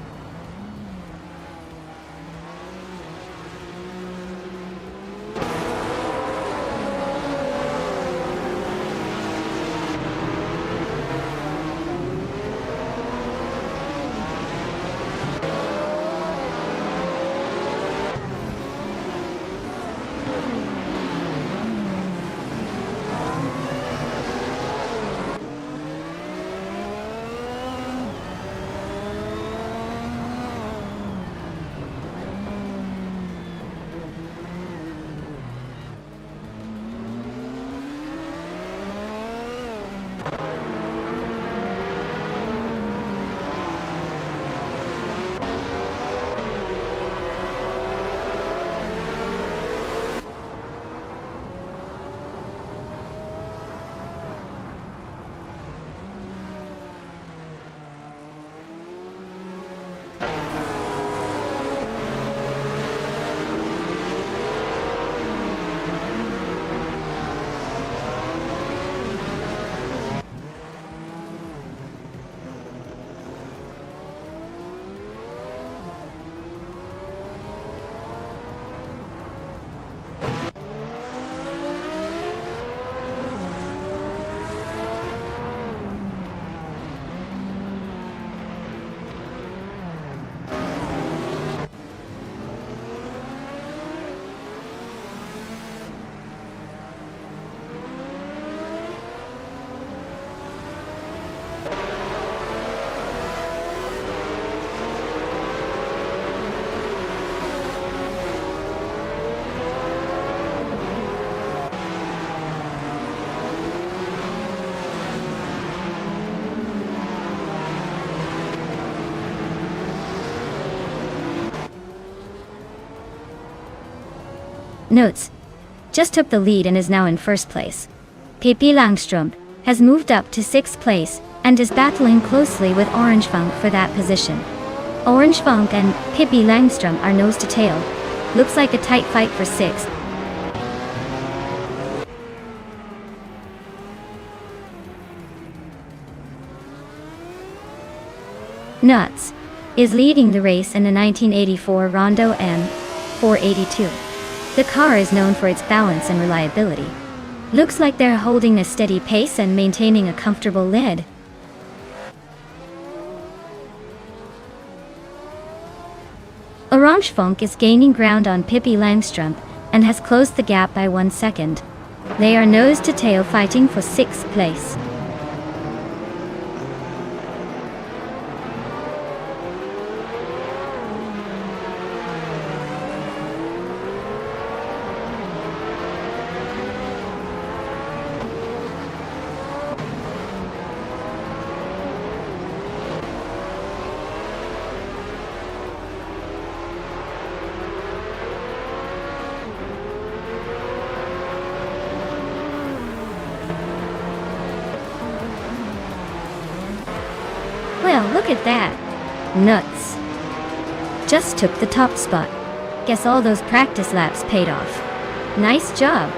Notes. Just took the lead and is now in 1st place. Pippi Langström has moved up to 6th place and is battling closely with Orange Funk for that position. Orange Funk and Pippi Langström are nose to tail. Looks like a tight fight for 6th. Nuts is leading the race in the 1984 Rondo M482. The car is known for its balance and reliability. Looks like they're holding a steady pace and maintaining a comfortable lead. Orange Funk is gaining ground on Pippi Langström and has closed the gap by 1 second. They are nose to tail fighting for 6th place. Well, look at that. Nuts. Just took the top spot. Guess all those practice laps paid off. Nice job.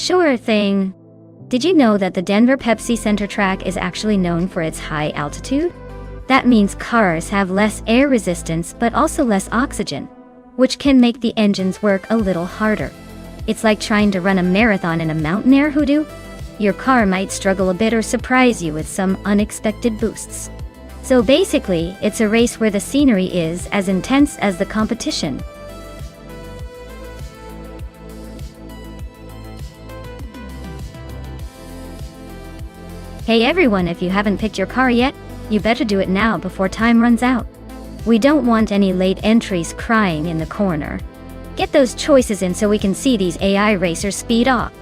Sure thing. Did you know that the Denver Pepsi Center track is actually known for its high altitude? That means cars have less air resistance but also less oxygen, which can make the engines work a little harder. It's like trying to run a marathon in a mountain air hoodoo. Your car might struggle a bit or surprise you with some unexpected boosts. So basically, it's a race where the scenery is as intense as the competition. Hey everyone, if you haven't picked your car yet, you better do it now before time runs out. We don't want any late entries crying in the corner. Get those choices in so we can see these AI racers speed off.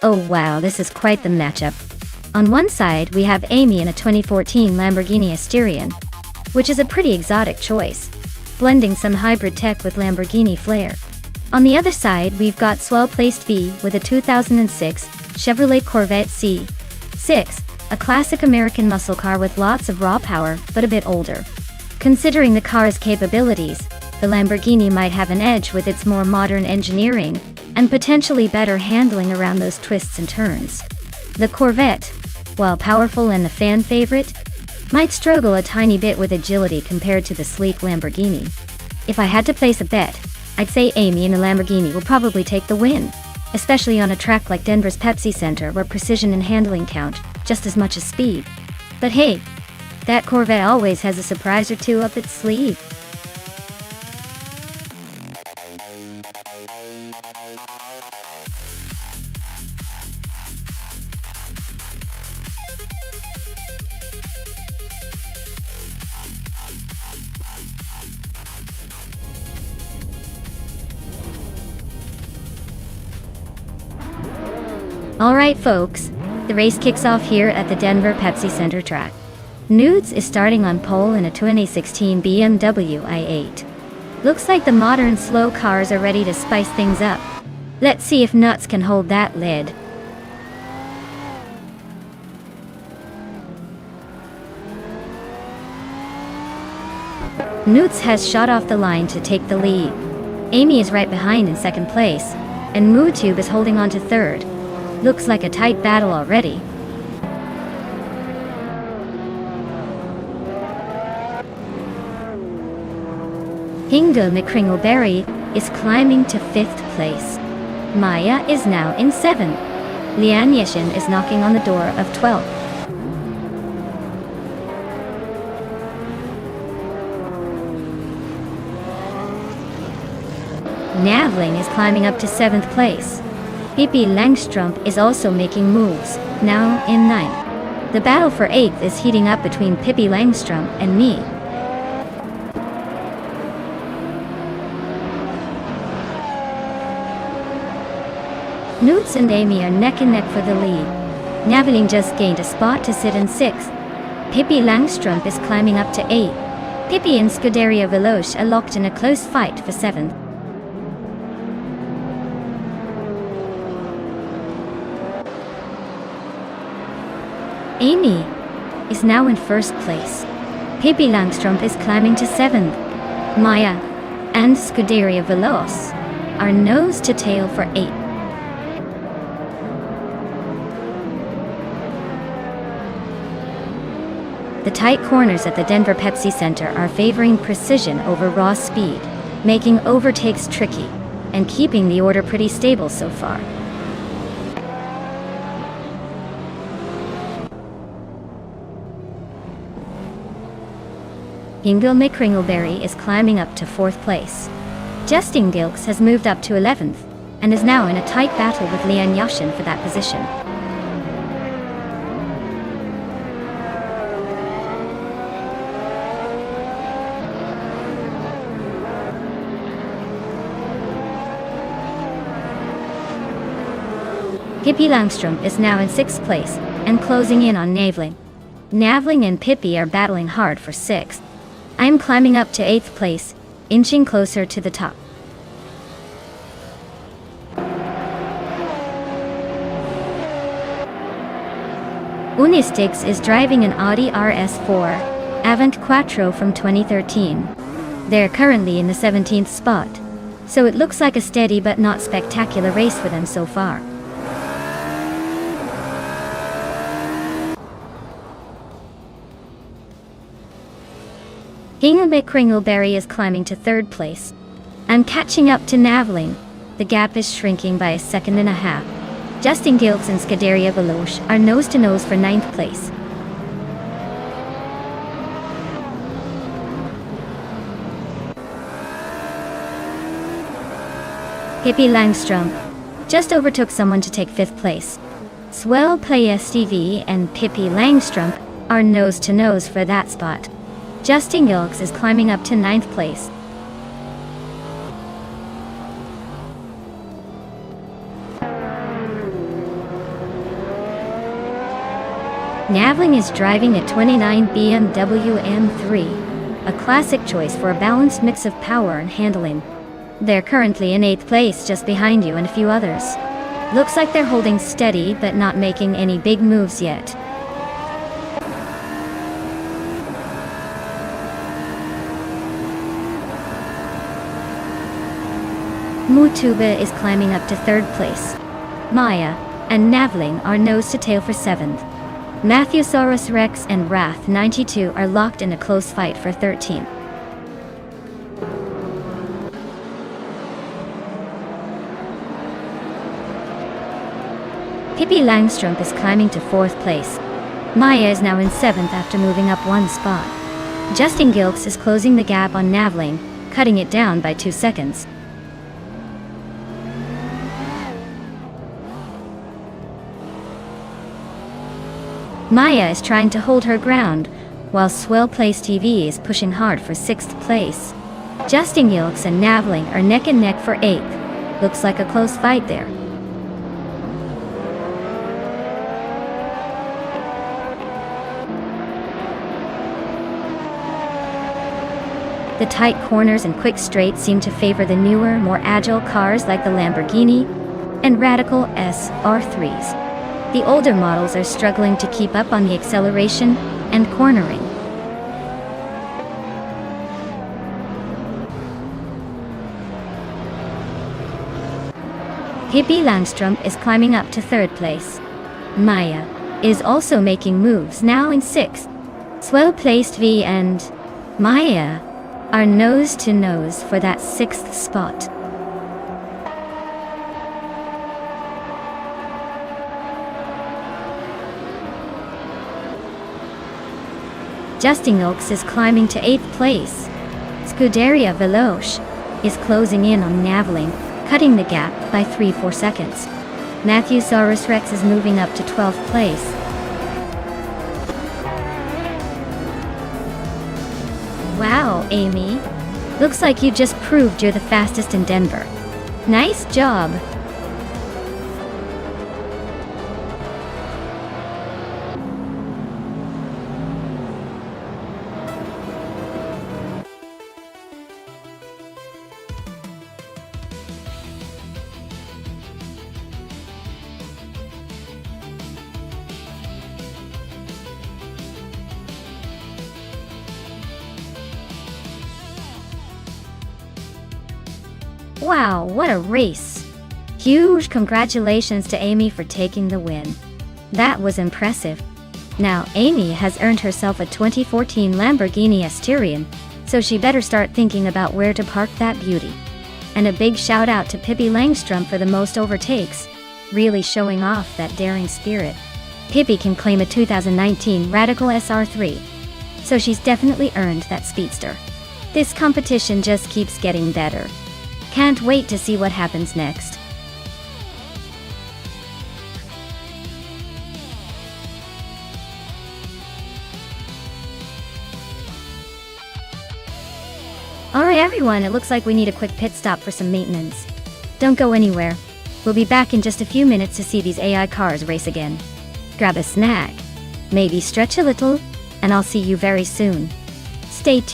Oh wow, this is quite the matchup. On one side, we have Amy in a 2014 Lamborghini Asterion, which is a pretty exotic choice, blending some hybrid tech with Lamborghini flair. On the other side, we've got swell-placed V with a 2006 Chevrolet Corvette C6, a classic American muscle car with lots of raw power, but a bit older. Considering the car's capabilities, the Lamborghini might have an edge with its more modern engineering and potentially better handling around those twists and turns. The Corvette, while powerful and a fan favorite, might struggle a tiny bit with agility compared to the sleek Lamborghini. If I had to place a bet, I'd say Amy in a Lamborghini will probably take the win, especially on a track like Denver's Pepsi Center where precision and handling count just as much as speed. But hey, that Corvette always has a surprise or two up its sleeve. Alright folks, the race kicks off here at the Denver Pepsi Center track. Nudes is starting on pole in a 2016 BMW i8. Looks like the modern slow cars are ready to spice things up. Let's see if Nuts can hold that lid. Nudes has shot off the line to take the lead. Amy is right behind in second place, and MooTube is holding on to third. Looks like a tight battle already. Hingle McCringleberry is climbing to 5th place. Maya is now in 7th. Lian Yishin is knocking on the door of 12th. Navling is climbing up to 7th place. Pippi Langstrump is also making moves, now in 9th. The battle for 8th is heating up between Pippi Langstrump and me. Nudes and Amy are neck and neck for the lead. Navling just gained a spot to sit in 6th. Pippi Langstrump is climbing up to 8th. Pippi and Scuderia Veloce are locked in a close fight for 7th. Amy is now in 1st place. Pippi Langstrump is climbing to 7th. Maya and Scuderia Veloce are nose to tail for 8th. The tight corners at the Denver Pepsi Center are favoring precision over raw speed, making overtakes tricky, and keeping the order pretty stable so far. Hingle McCringleberry is climbing up to 4th place. Justin Gilks has moved up to 11th, and is now in a tight battle with Lian Yashin for that position. Pippi Langstrump is now in 6th place, and closing in on Navling. Navling and Pippi are battling hard for 6th. I am climbing up to 8th place, inching closer to the top. Unistix is driving an Audi RS4 Avant Quattro from 2013. They're currently in the 17th spot, so it looks like a steady but not spectacular race for them so far. Hingle McCringleberry is climbing to 3rd place. I'm catching up to Navling. The gap is shrinking by 1.5 seconds. Justin Gilks and Scuderia Veloce are nose to nose for 9th place. Pippi Langstrump just overtook someone to take 5th place. Swell Play STV and Pippi Langstrump are nose to nose for that spot. Justin Gilks is climbing up to 9th place. Navling is driving a 29 BMW M3, a classic choice for a balanced mix of power and handling. They're currently in 8th place, just behind you and a few others. Looks like they're holding steady but not making any big moves yet. Mutuba is climbing up to 3rd place. Maya and Navling are nose to tail for 7th. Matthewsaurus Rex and Wrath 92 are locked in a close fight for 13th. Pippi Langstrump is climbing to 4th place. Maya is now in 7th after moving up 1 spot. Justin Gilks is closing the gap on Navling, cutting it down by 2 seconds. Maya is trying to hold her ground, while Swell Place TV is pushing hard for 6th place. Justin Gilks and Navling are neck and neck for 8th. Looks like a close fight there. The tight corners and quick straights seem to favor the newer, more agile cars like the Lamborghini and radical SR3s. The older models are struggling to keep up on the acceleration and cornering. Pippi Langstrump is climbing up to third place. Maya is also making moves, now in sixth. Well-placed V and Maya are nose to nose for that sixth spot. Justin Oaks is climbing to 8th place. Scuderia Veloce is closing in on Naveling, cutting the gap by 3-4 seconds. Matthewsaurus Rex is moving up to 12th place. Wow, Amy. Looks like you just proved you're the fastest in Denver. Nice job. Wow, what a race! Huge congratulations to Amy for taking the win. That was impressive. Now, Amy has earned herself a 2014 Lamborghini Asturion, so she better start thinking about where to park that beauty. And a big shout out to Pippi Langstrump for the most overtakes, really showing off that daring spirit. Pippi can claim a 2019 Radical SR3, so she's definitely earned that speedster. This competition just keeps getting better. Can't wait to see what happens next. Alright everyone, it looks like we need a quick pit stop for some maintenance. Don't go anywhere. We'll be back in just a few minutes to see these AI cars race again. Grab a snack, maybe stretch a little, and I'll see you very soon. Stay tuned.